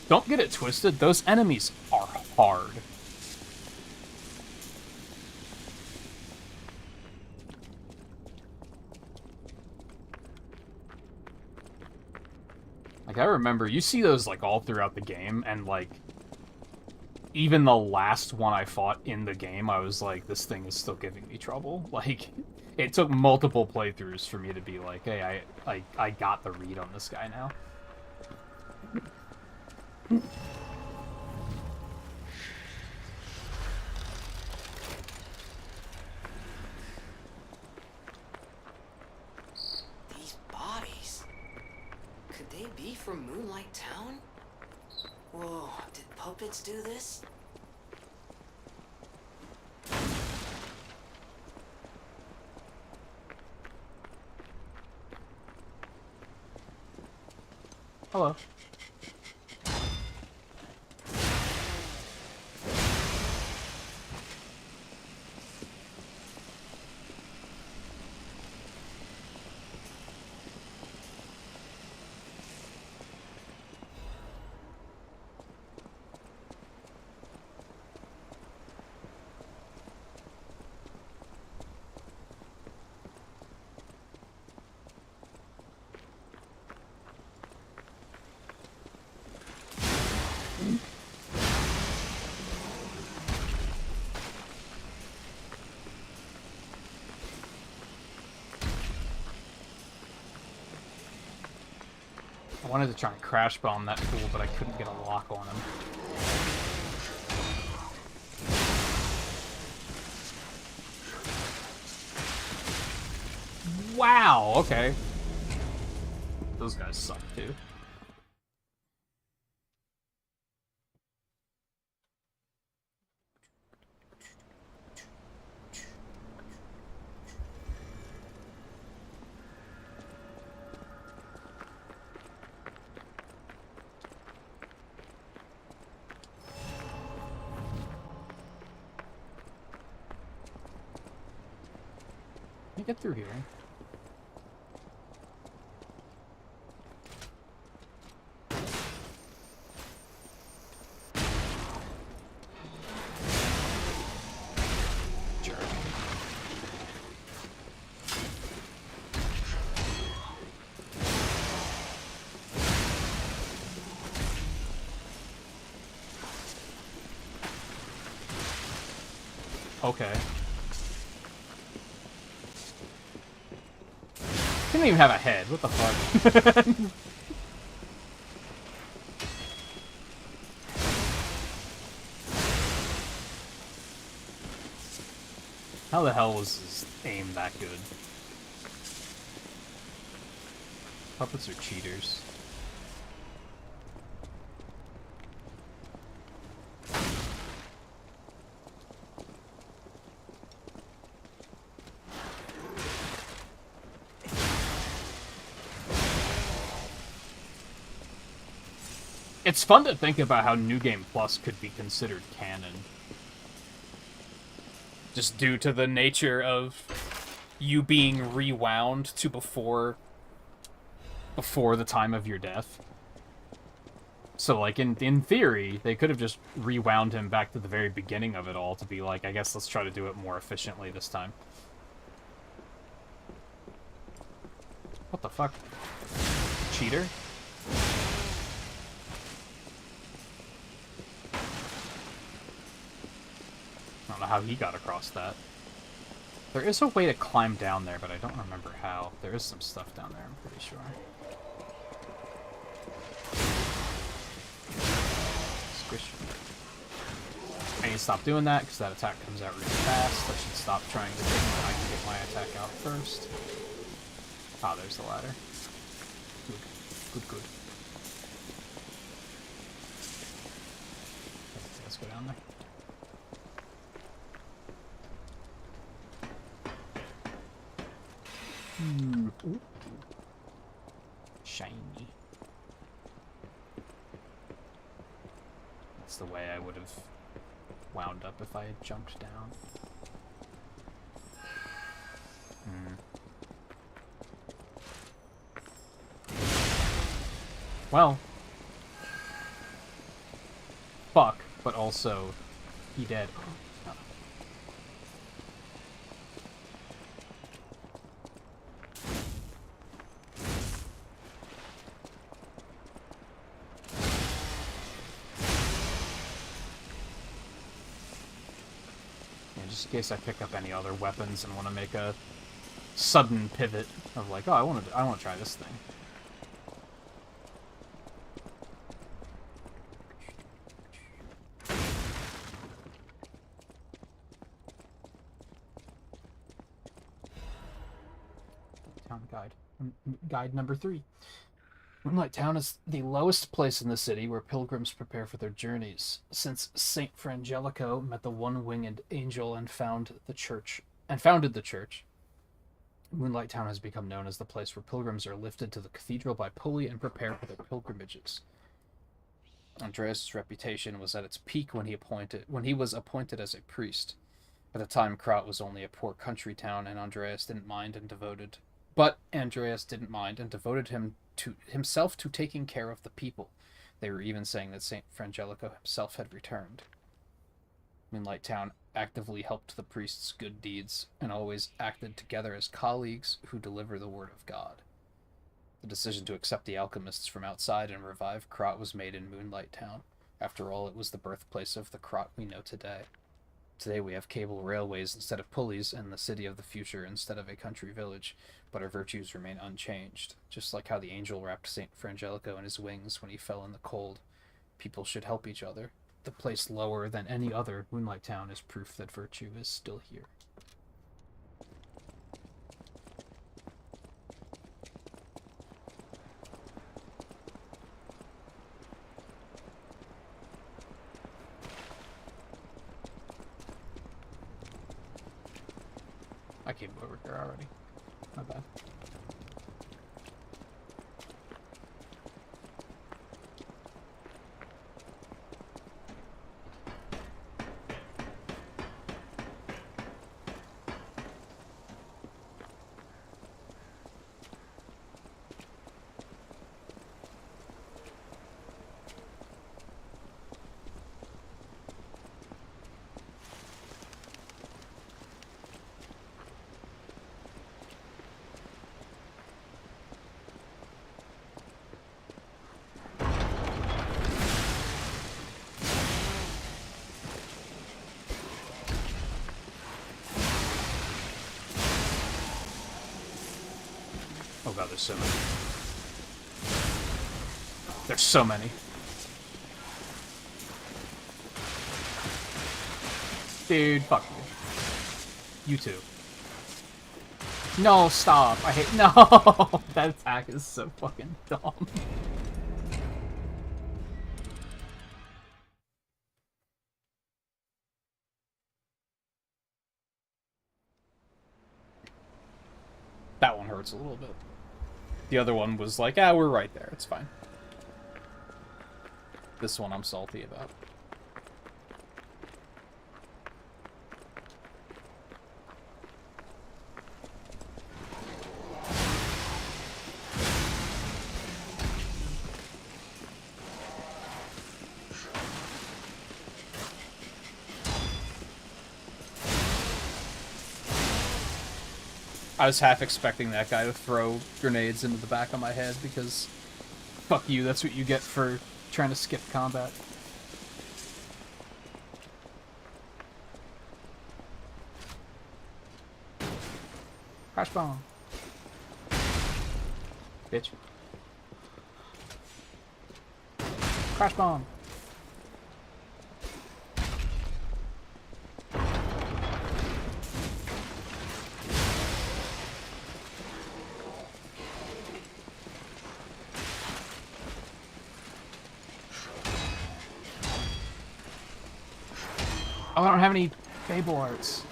[SPEAKER 1] Don't get it twisted, those enemies are hard. Like, I remember, you see those, like, all throughout the game, and, like, even the last one I fought in the game, I was like, this thing is still giving me trouble. Like, it took multiple playthroughs for me to be like, hey, I got the read on this guy now.
[SPEAKER 3] These bodies... could they be from Moonlight Town? Whoa, did puppets do this?
[SPEAKER 1] hello. I wanted to try and crash bomb that fool, but I couldn't get a lock on him. Wow, okay. Those guys suck too. Can you get through here? Jerk. Okay. Didn't even have a head. What the fuck? How the hell was his aim that good? Puppets are cheaters. It's fun to think about how New Game Plus could be considered canon. Just due to the nature of you being rewound to before the time of your death. So, like, in theory, they could have just rewound him back to the very beginning of it all to be like, I guess let's try to do it more efficiently this time. What the fuck? Cheater? I don't know how he got across that. There is a way to climb down there, but I don't remember how. There is some stuff down there, I'm pretty sure. Squish. I need to stop doing that, because that attack comes out really fast. I should stop trying to think that I can get my attack out first. Ah, there's the ladder. Good. Good, good. Let's go down there. Ooh. Shiny. That's the way I would have wound up if I had jumped down. Well. Fuck, but also, he dead. Just in case I pick up any other weapons and want to make a sudden pivot of like, oh, I want to try this thing. Town guide. Guide number 3. Moonlight Town is the lowest place in the city where pilgrims prepare for their journeys. Since Saint Frangelico met the one-winged angel and founded the church, Moonlight Town has become known as the place where pilgrims are lifted to the cathedral by pulley and prepare for their pilgrimages. Andreas' reputation was at its peak when he was appointed as a priest. At the time, Krat was only a poor country town, and Andreas didn't mind and devoted himself to taking care of the people. They were even saying that Saint Frangelico himself had returned. Moonlight Town actively helped the priest's good deeds, and always acted together as colleagues who deliver the word of God. The decision to accept the alchemists from outside and revive Krat was made in Moonlight Town. After all, it was the birthplace of the Krat we know today. Today we have cable railways instead of pulleys, and the city of the future instead of a country village, but our virtues remain unchanged. Just like how the angel wrapped St. Frangelico in his wings when he fell in the cold. People should help each other. The place lower than any other, Moonlight Town, is proof that virtue is still here. I came over here already. My bad. Oh god, there's so many. There's so many. Dude, fuck you. You too. No, stop. I hate— no! That attack is so fucking dumb. That one hurts a little bit. The other one was like, ah, we're right there. It's fine. This one I'm salty about. I was half expecting that guy to throw grenades into the back of my head because fuck you, that's what you get for trying to skip combat. Crash bomb. Bitch. Crash bomb. Oh, I don't have any Fable arts.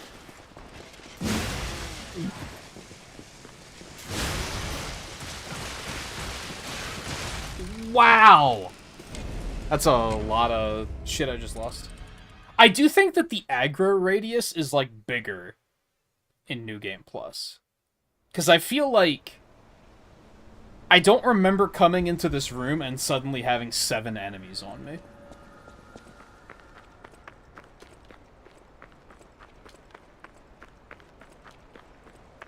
[SPEAKER 1] Wow! That's a lot of shit I just lost. I do think that the aggro radius is, like, bigger in New Game Plus. Because I feel like I don't remember coming into this room and suddenly having 7 enemies on me.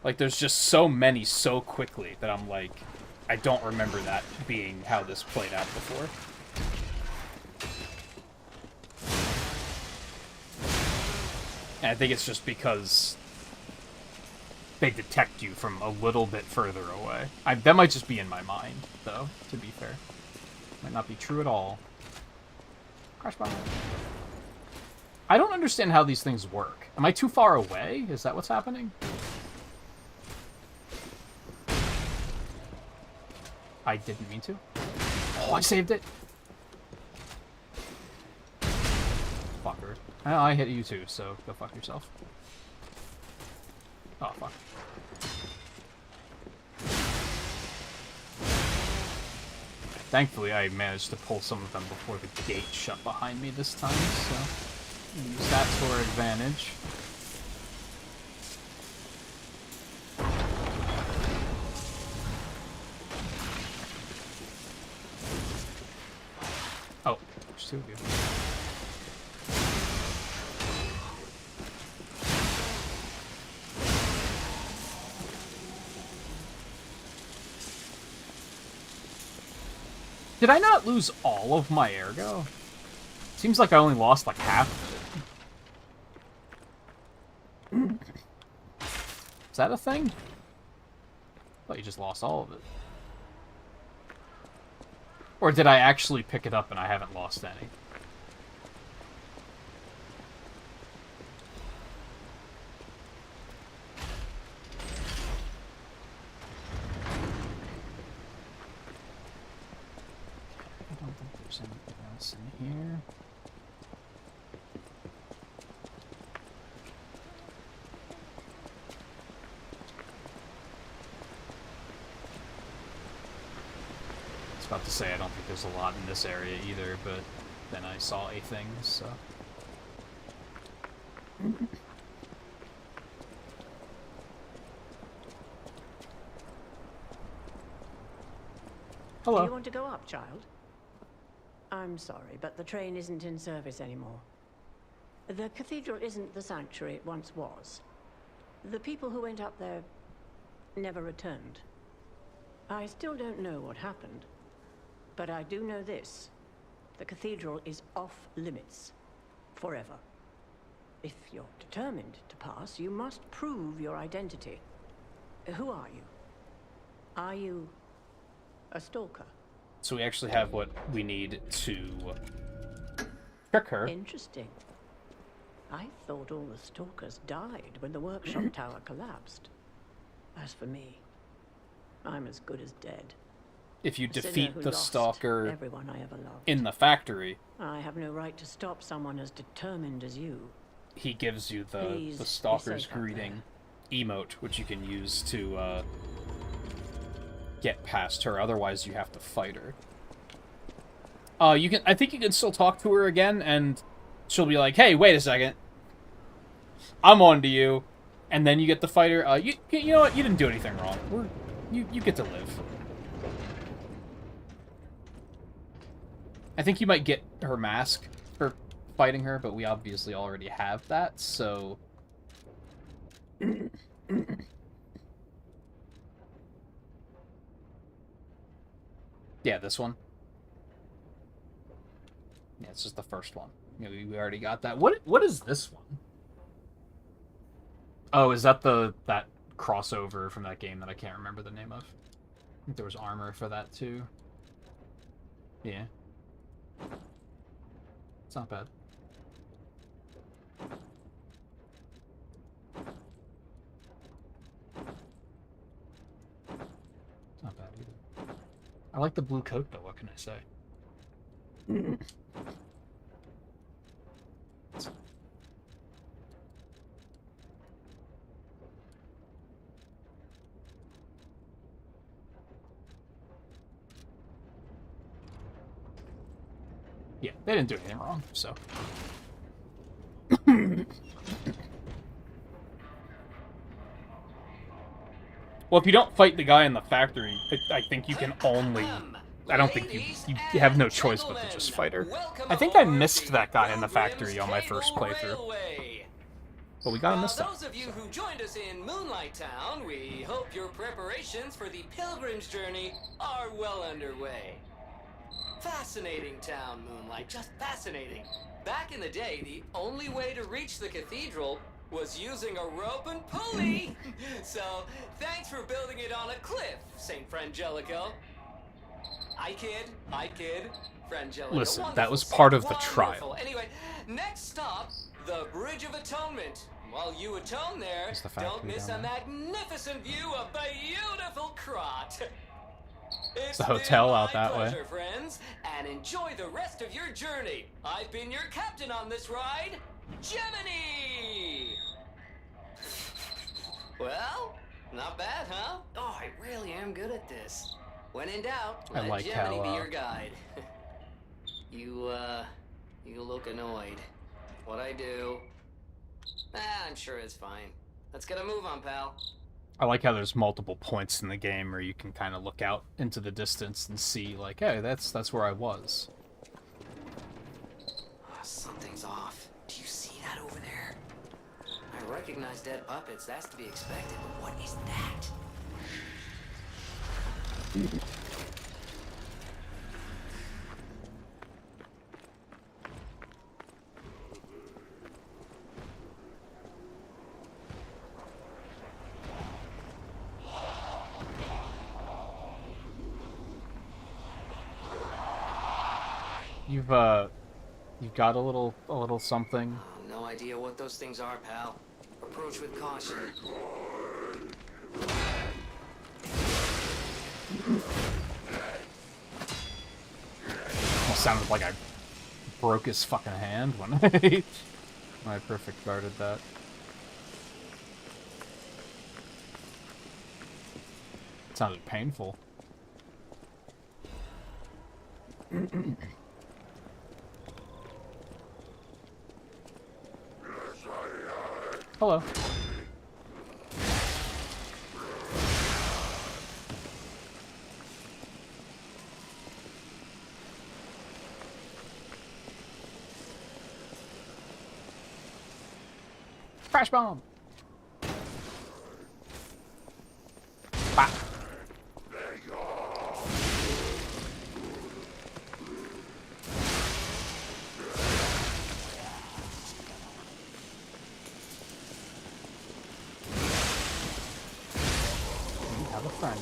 [SPEAKER 1] Like, there's just so many so quickly that I'm like, I don't remember that being how this played out before. And I think it's just because they detect you from a little bit further away. That might just be in my mind, though, to be fair. Might not be true at all. Crash bomb. I don't understand how these things work. Am I too far away? Is that what's happening? I didn't mean to. Oh, I saved it. Fucker. I hit you too, so go fuck yourself. Oh, fuck. Thankfully, I managed to pull some of them before the gate shut behind me this time, so use that to our advantage. Oh, there's two of you. Did I not lose all of my ergo? Seems like I only lost like half of it. Is that a thing? I thought you just lost all of it. Or did I actually pick it up and I haven't lost any? I don't think there's anything else in here. About to say I don't think there's a lot in this area either, but then I saw a thing, so. Hello.
[SPEAKER 18] Do you want to go up, child? I'm sorry, but the train isn't in service anymore. The cathedral isn't the sanctuary it once was. The people who went up there never returned. I still don't know what happened. But I do know this. The cathedral is off limits. Forever. If you're determined to pass, you must prove your identity. Who are you? Are you a stalker?
[SPEAKER 1] So we actually have what we need to trick her.
[SPEAKER 18] Interesting. I thought all the stalkers died when the workshop tower collapsed. As for me, I'm as good as dead.
[SPEAKER 1] If you
[SPEAKER 18] A sinner
[SPEAKER 1] defeat
[SPEAKER 18] who
[SPEAKER 1] the
[SPEAKER 18] lost
[SPEAKER 1] stalker
[SPEAKER 18] everyone I ever loved.
[SPEAKER 1] in the factory,
[SPEAKER 18] I have no right to stop someone as determined as you.
[SPEAKER 1] he gives you
[SPEAKER 18] Please
[SPEAKER 1] the
[SPEAKER 18] be
[SPEAKER 1] stalker's
[SPEAKER 18] safe out
[SPEAKER 1] greeting emote, which you can use to get past her. Otherwise, you have to fight her. You can. I think you can still talk to her again, and she'll be like, "Hey, wait a second, I'm on to you," and then you get the fighter. You know what? You didn't do anything wrong. You get to live. I think you might get her mask for fighting her, but we obviously already have that, so... Yeah, this one. Yeah, it's just the first one. You know, we already got that. What is this one? Oh, is that that crossover from that game that I can't remember the name of? I think there was armor for that too. Yeah. It's not bad. It's not bad either. I like the blue coat though, what can I say? Yeah, they didn't do anything wrong, so. Well, if you don't fight the guy in the factory, I think you can only... I don't think you have no choice but to just fight her. I think I missed that guy in the factory on my first playthrough. But we got him this time.
[SPEAKER 3] Those of you who joined us in Moonlight Town, we hope your preparations for the pilgrim's journey are well underway. Fascinating town, Moonlight, just fascinating. Back in the day, the only way to reach the cathedral was using a rope and pulley. So, thanks for building it on a cliff, St. Frangelico. I kid, Frangelico.
[SPEAKER 1] Listen,
[SPEAKER 3] wonderful,
[SPEAKER 1] that was part of the
[SPEAKER 3] wonderful.
[SPEAKER 1] trial.
[SPEAKER 3] Anyway, next stop, the Bridge of Atonement. While you atone there, don't miss a magnificent view of beautiful Krot.
[SPEAKER 1] It's the hotel out that way.
[SPEAKER 3] Pleasure, friends, and enjoy the rest of your journey. I've been your captain on this ride, Gemini! Well, not bad, huh? Oh, I really am good at this. When in doubt,
[SPEAKER 1] I
[SPEAKER 3] let
[SPEAKER 1] like
[SPEAKER 3] Gemini
[SPEAKER 1] how,
[SPEAKER 3] be your guide. You look annoyed. What I do? I'm sure it's fine. Let's get a move on, pal.
[SPEAKER 1] I like how there's multiple points in the game where you can kind of look out into the distance and see, like, hey, that's where I was.
[SPEAKER 3] Something's off. Do you see that over there? I recognize dead puppets. That's to be expected. But what is that?
[SPEAKER 1] You've got a little something.
[SPEAKER 3] No idea what those things are, pal. Approach with caution.
[SPEAKER 1] Almost sounded like I broke his fucking hand when I perfect guarded that. It sounded painful. Hello. Crash bomb. Bah. Have a friend.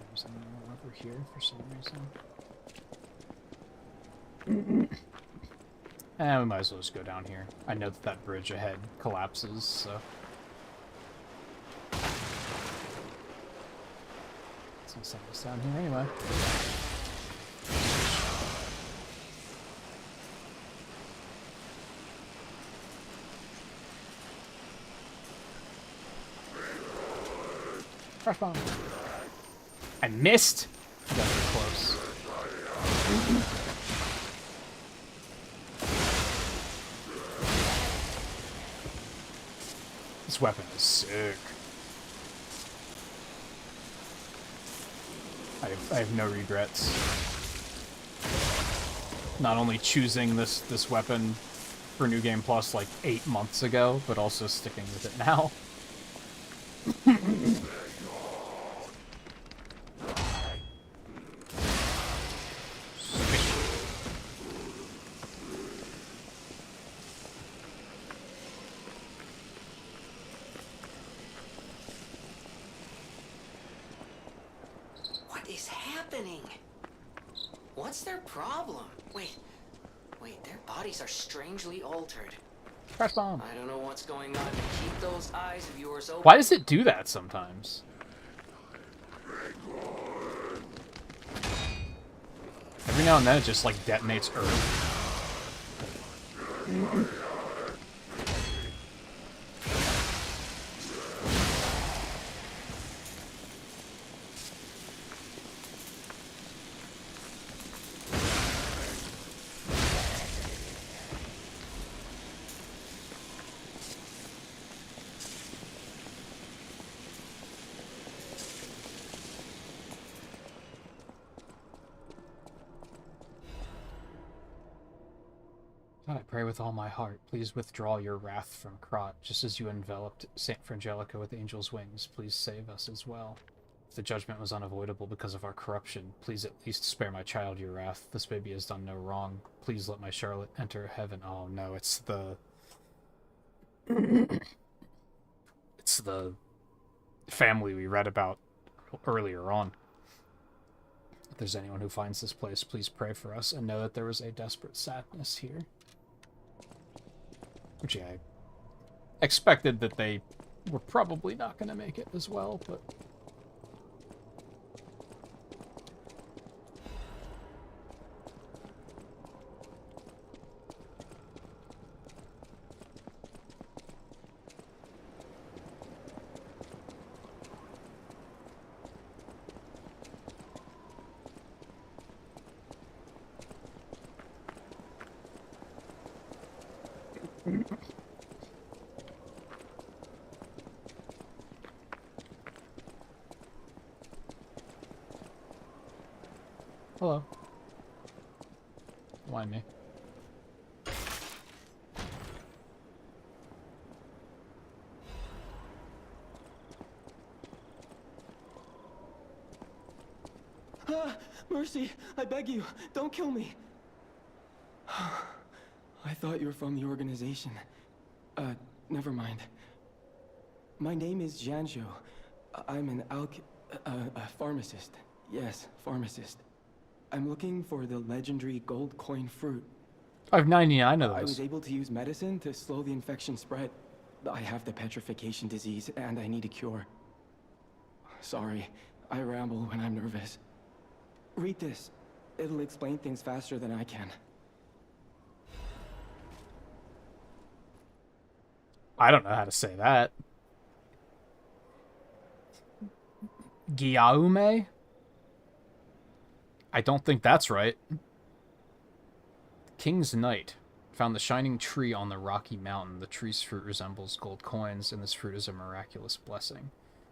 [SPEAKER 1] There's anyone over here for some reason. And we might as well just go down here. I know that bridge ahead collapses, so. Let's send this down here anyway. Crash bomb. I missed. I got too close. This weapon is sick. I have no regrets. Not only choosing this weapon for New Game Plus like 8 months ago, but also sticking with it now.
[SPEAKER 3] What is happening? What's their problem? Wait, their bodies are strangely altered.
[SPEAKER 1] Crash bomb.
[SPEAKER 3] I don't know what's going on. Keep those eyes of yours open.
[SPEAKER 1] Why does it do that sometimes? Every now and then it just like detonates Earth. God, I pray with all my heart, please withdraw your wrath from Krot, just as you enveloped Saint Frangelica with angel's wings. Please save us as well. If the judgment was unavoidable because of our corruption, please at least spare my child your wrath. This baby has done no wrong. Please let my Charlotte enter heaven. Oh no, it's the... it's the family we read about earlier on. If there's anyone who finds this place, please pray for us and know that there was a desperate sadness here. Which, yeah, I expected that they were probably not going to make it as well, but... Hello. Why me?
[SPEAKER 19] Mercy, I beg you, don't kill me. I thought you were from the organization. Never mind. My name is Janjo. I'm an a pharmacist. Yes, pharmacist. I'm looking for the legendary gold coin fruit.
[SPEAKER 1] I have 99 of those.
[SPEAKER 19] I was able to use medicine to slow the infection spread. I have the petrification disease, and I need a cure. Sorry, I ramble when I'm nervous. Read this. It'll explain things faster than I can.
[SPEAKER 1] I don't know how to say that. Gyaume? I don't think that's right. King's Knight found the shining tree on the rocky mountain. The tree's fruit resembles gold coins, and this fruit is a miraculous blessing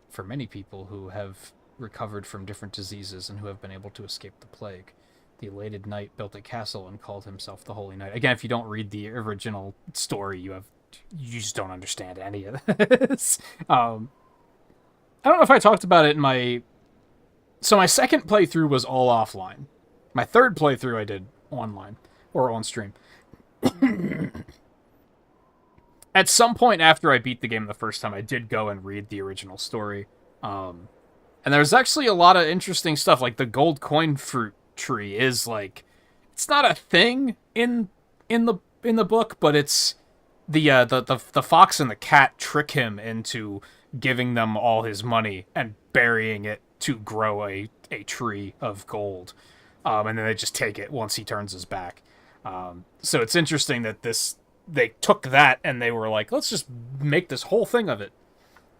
[SPEAKER 1] for many people who have recovered from different diseases and who have been able to escape the plague. The elated knight built a castle and called himself the Holy Knight. Again, if you don't read the original story, you just don't understand any of this. I don't know if I talked about it in my... So my second playthrough was all offline. My third playthrough I did online, or on stream. At some point after I beat the game the first time, I did go and read the original story. And there's actually a lot of interesting stuff, like the gold coin fruit tree is like... It's not a thing in the book, but it's... The fox and the cat trick him into giving them all his money and burying it to grow a tree of gold. And then they just take it once he turns his back. So it's interesting that they took that and they were like, let's just make this whole thing of it,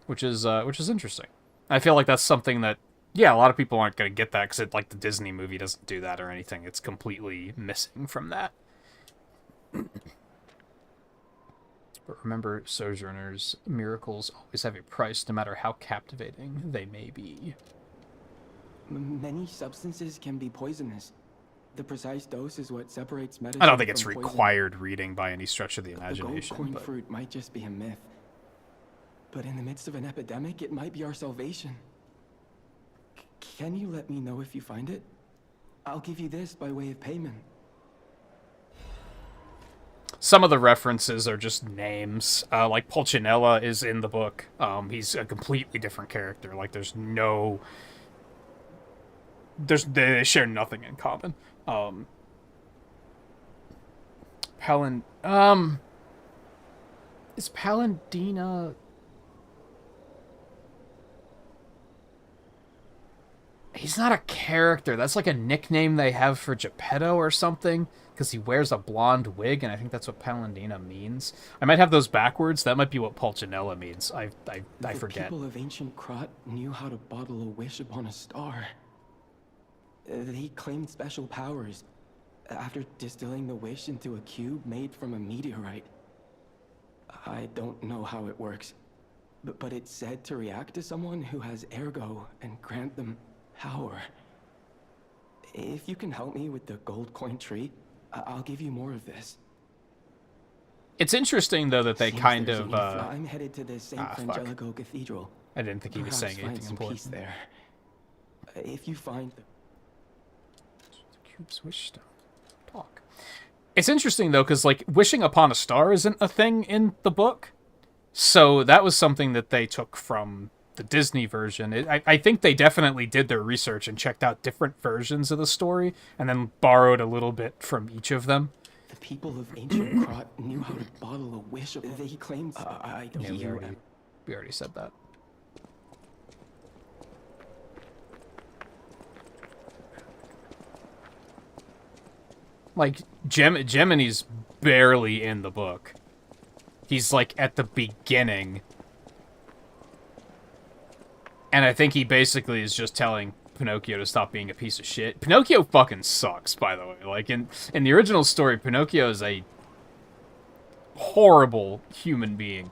[SPEAKER 1] which is interesting. I feel like that's something that, yeah, a lot of people aren't going to get that because like the Disney movie doesn't do that or anything. It's completely missing from that. But remember, Sojourners, miracles always have a price, no matter how captivating they may be.
[SPEAKER 19] Many substances can be poisonous. The precise dose is what separates medicine.
[SPEAKER 1] I don't think it's
[SPEAKER 19] from
[SPEAKER 1] required reading by any stretch of the imagination.
[SPEAKER 19] The gold coin fruit might just be a myth. But in the midst of an epidemic, it might be our salvation. Can you let me know if you find it? I'll give you this by way of payment.
[SPEAKER 1] Some of the references are just names. Like Pulcinella is in the book. He's a completely different character. Like they share nothing in common. Is Paladina... He's not a character. That's like a nickname they have for Geppetto or something, because he wears a blonde wig, and I think that's what Paladina means. I might have those backwards. That might be what Pulcinella means. I forget.
[SPEAKER 19] The people of ancient Krat knew how to bottle a wish upon a star. They claimed special powers after distilling the wish into a cube made from a meteorite. I don't know how it works, but it's said to react to someone who has ergo and grant them power. If you can help me with the gold coin tree, I'll give you more of this.
[SPEAKER 1] It's interesting, though, that they kind of...
[SPEAKER 19] I'm headed to the St. Frangelico Cathedral.
[SPEAKER 1] I didn't think he was saying anything important.
[SPEAKER 19] Peace there. If you find the
[SPEAKER 1] cube's wish stone. Talk. It's interesting, though, because, like, wishing upon a star isn't a thing in the book. So that was something that they took from the Disney version. I think they definitely did their research and checked out different versions of the story and then borrowed a little bit from each of them.
[SPEAKER 19] The people of ancient Krat knew how to bottle a wish. They claimed...
[SPEAKER 1] we already said that. Like, Gemini's barely in the book. He's, like, at the beginning. And I think he basically is just telling Pinocchio to stop being a piece of shit. Pinocchio fucking sucks, by the way. Like, in the original story, Pinocchio is a horrible human being.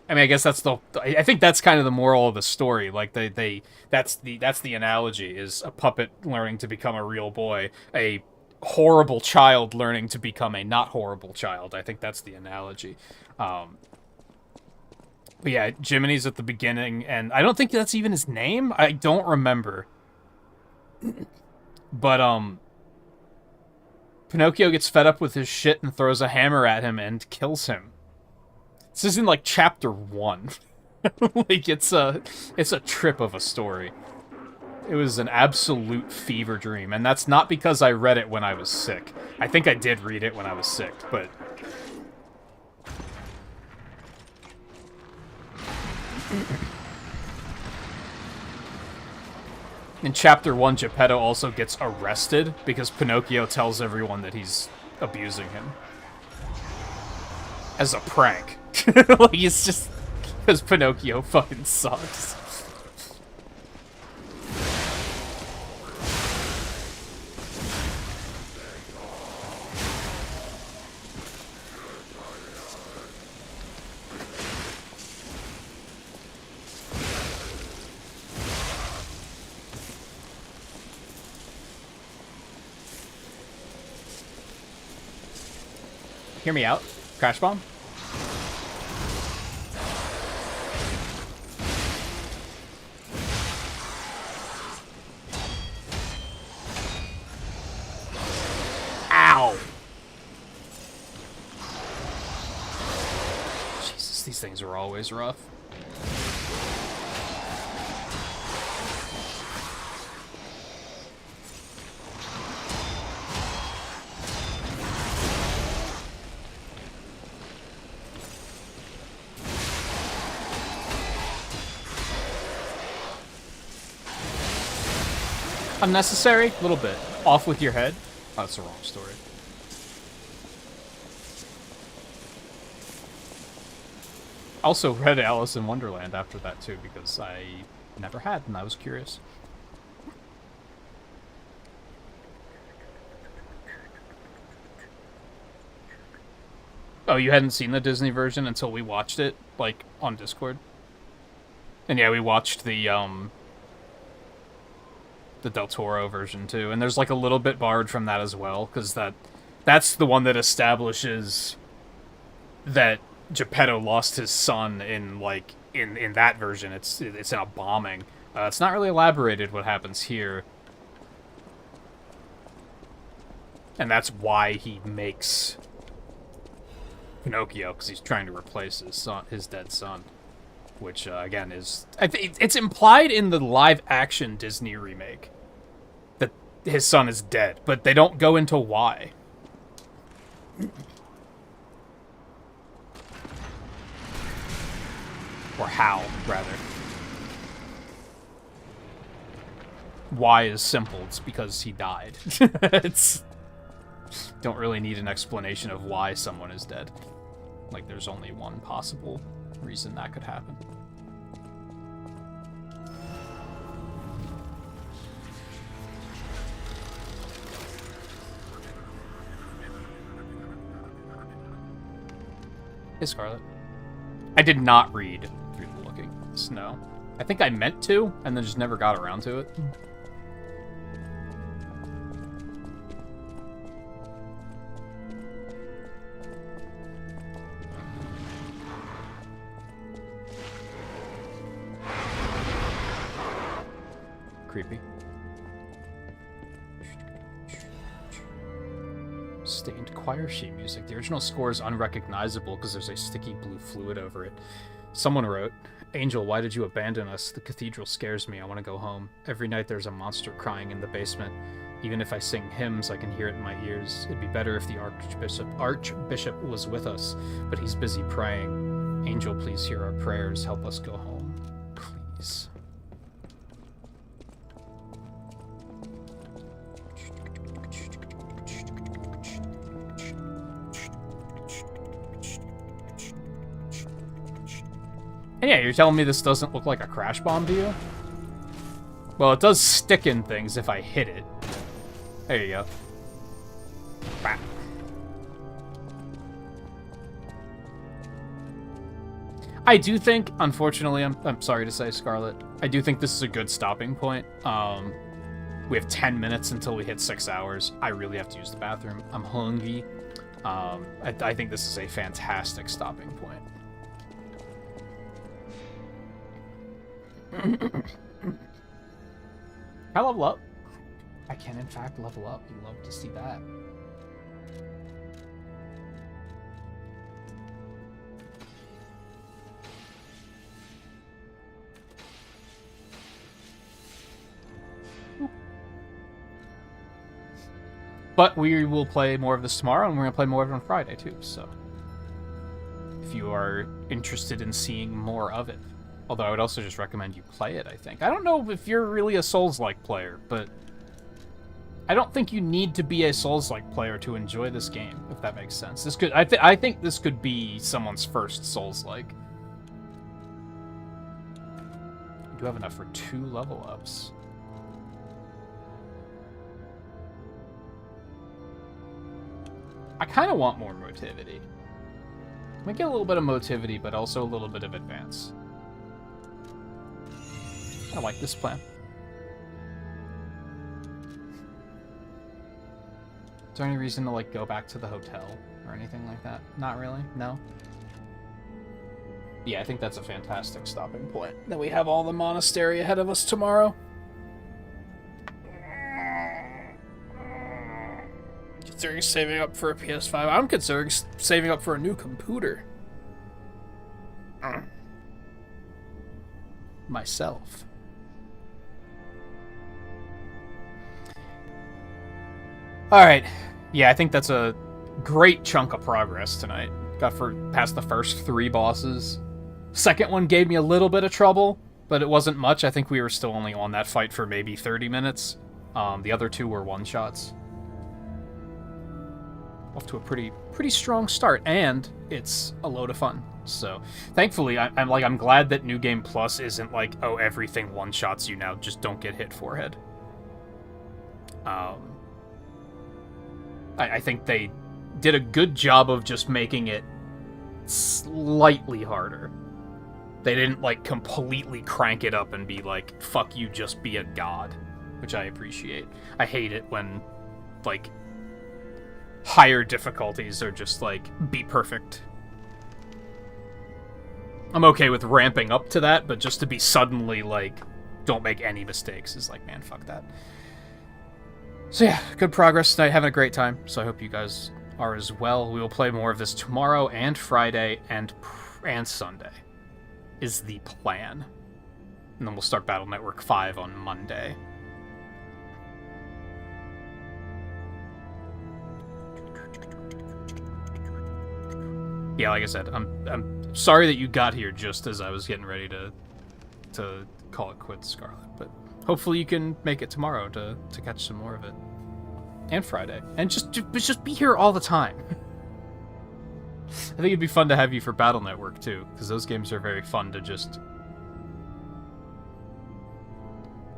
[SPEAKER 1] I mean, I guess that's I think that's kind of the moral of the story. Like that's the analogy, is a puppet learning to become a real boy, a horrible child learning to become a not horrible child. I think that's the analogy. But yeah, Jiminy's at the beginning, and I don't think that's even his name. I don't remember. But Pinocchio gets fed up with his shit and throws a hammer at him and kills him. This is in like chapter 1. Like it's a trip of a story. It was an absolute fever dream, and that's not because I read it when I was sick. I think I did read it when I was sick, but in chapter 1, Geppetto also gets arrested because Pinocchio tells everyone that he's abusing him. As a prank. Like, it's just because Pinocchio fucking sucks. Hear me out. Crash bomb. Ow! Jesus, these things are always rough. Unnecessary? A little bit. Off with your head? Oh, that's the wrong story. Also read Alice in Wonderland after that too, because I never had, and I was curious. Oh, you hadn't seen the Disney version until we watched it, like, on Discord? And yeah, we watched the Del Toro version too, and there's like a little bit borrowed from that as well, because that's the one that establishes that Geppetto lost his son in like in that version. It's in a bombing. It's not really elaborated what happens here, and that's why he makes Pinocchio, because he's trying to replace his dead son. Which, again, is... it's implied in the live-action Disney remake that his son is dead, but they don't go into why. Or how, rather. Why is simple. It's because he died. Don't really need an explanation of why someone is dead. Like, there's only one possible reason that could happen. Hey, Scarlet. I did not read Through the Looking Snow. I think I meant to, and then just never got around to it. Creepy. Stained choir sheet music. The original score is unrecognizable because there's a sticky blue fluid over it. Someone wrote, "Angel, why did you abandon us? The cathedral scares me. I want to go home. Every night there's a monster crying in the basement. Even if I sing hymns, I can hear it in my ears. It'd be better if the Archbishop was with us, but he's busy praying. Angel, please hear our prayers. Help us go home. Please." And yeah, you're telling me this doesn't look like a crash bomb to you? Well, it does stick in things if I hit it. There you go. Bah. I do think, unfortunately, I'm sorry to say, Scarlet, I do think this is a good stopping point. We have 10 minutes until we hit 6 hours. I really have to use the bathroom. I'm hungry. I think this is a fantastic stopping point. I level up. I can, in fact, level up. You'd love to see that. But we will play more of this tomorrow, and we're going to play more of it on Friday, too, so... if you are interested in seeing more of it. Although I would also just recommend you play it, I think. I don't know if you're really a Souls-like player, but... I don't think you need to be a Souls-like player to enjoy this game, if that makes sense. This could... I think this could be someone's first Souls-like. We do have enough for 2 level-ups. I kind of want more motivity. We get a little bit of motivity, but also a little bit of advance. I like this plan. Is there any reason to, like, go back to the hotel or anything like that? Not really? No? Yeah, I think that's a fantastic stopping point. Then we have all the monastery ahead of us tomorrow. Considering saving up for a PS5. I'm considering saving up for a new computer. Myself. Alright. Yeah, I think that's a great chunk of progress tonight. Got past the first 3 bosses. Second one gave me a little bit of trouble, but it wasn't much. I think we were still only on that fight for maybe 30 minutes. The other 2 were one-shots. Off to a pretty strong start, and it's a load of fun. So, thankfully, I'm glad that New Game Plus isn't like, oh, everything one-shots you now, just don't get hit forehead. I think they did a good job of just making it slightly harder. They didn't, like, completely crank it up and be like, fuck you, just be a god, which I appreciate. I hate it when, like, higher difficulties are just like, be perfect. I'm okay with ramping up to that, but just to be suddenly like, don't make any mistakes is like, man, fuck that. So yeah, good progress tonight, having a great time, so I hope you guys are as well. We will play more of this tomorrow and Friday and Sunday is the plan. And then we'll start Battle Network 5 on Monday. Yeah, like I said, I'm sorry that you got here just as I was getting ready to call it quits, Scarlet. But hopefully you can make it tomorrow to catch some more of it, and Friday, and just be here all the time. I think it'd be fun to have you for Battle Network too, because those games are very fun to just.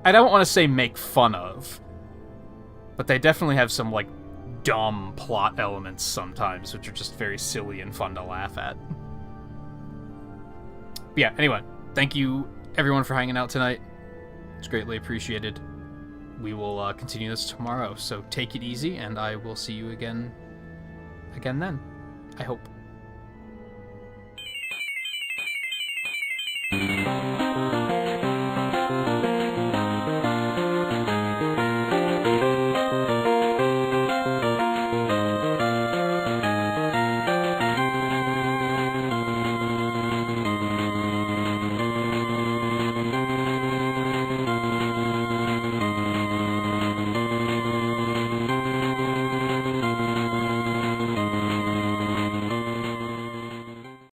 [SPEAKER 1] I don't want to say make fun of, but they definitely have some like dumb plot elements sometimes, which are just very silly and fun to laugh at. But yeah, anyway, thank you everyone for hanging out tonight. It's greatly appreciated. We will continue this tomorrow, so take it easy, and I will see you again then, I hope.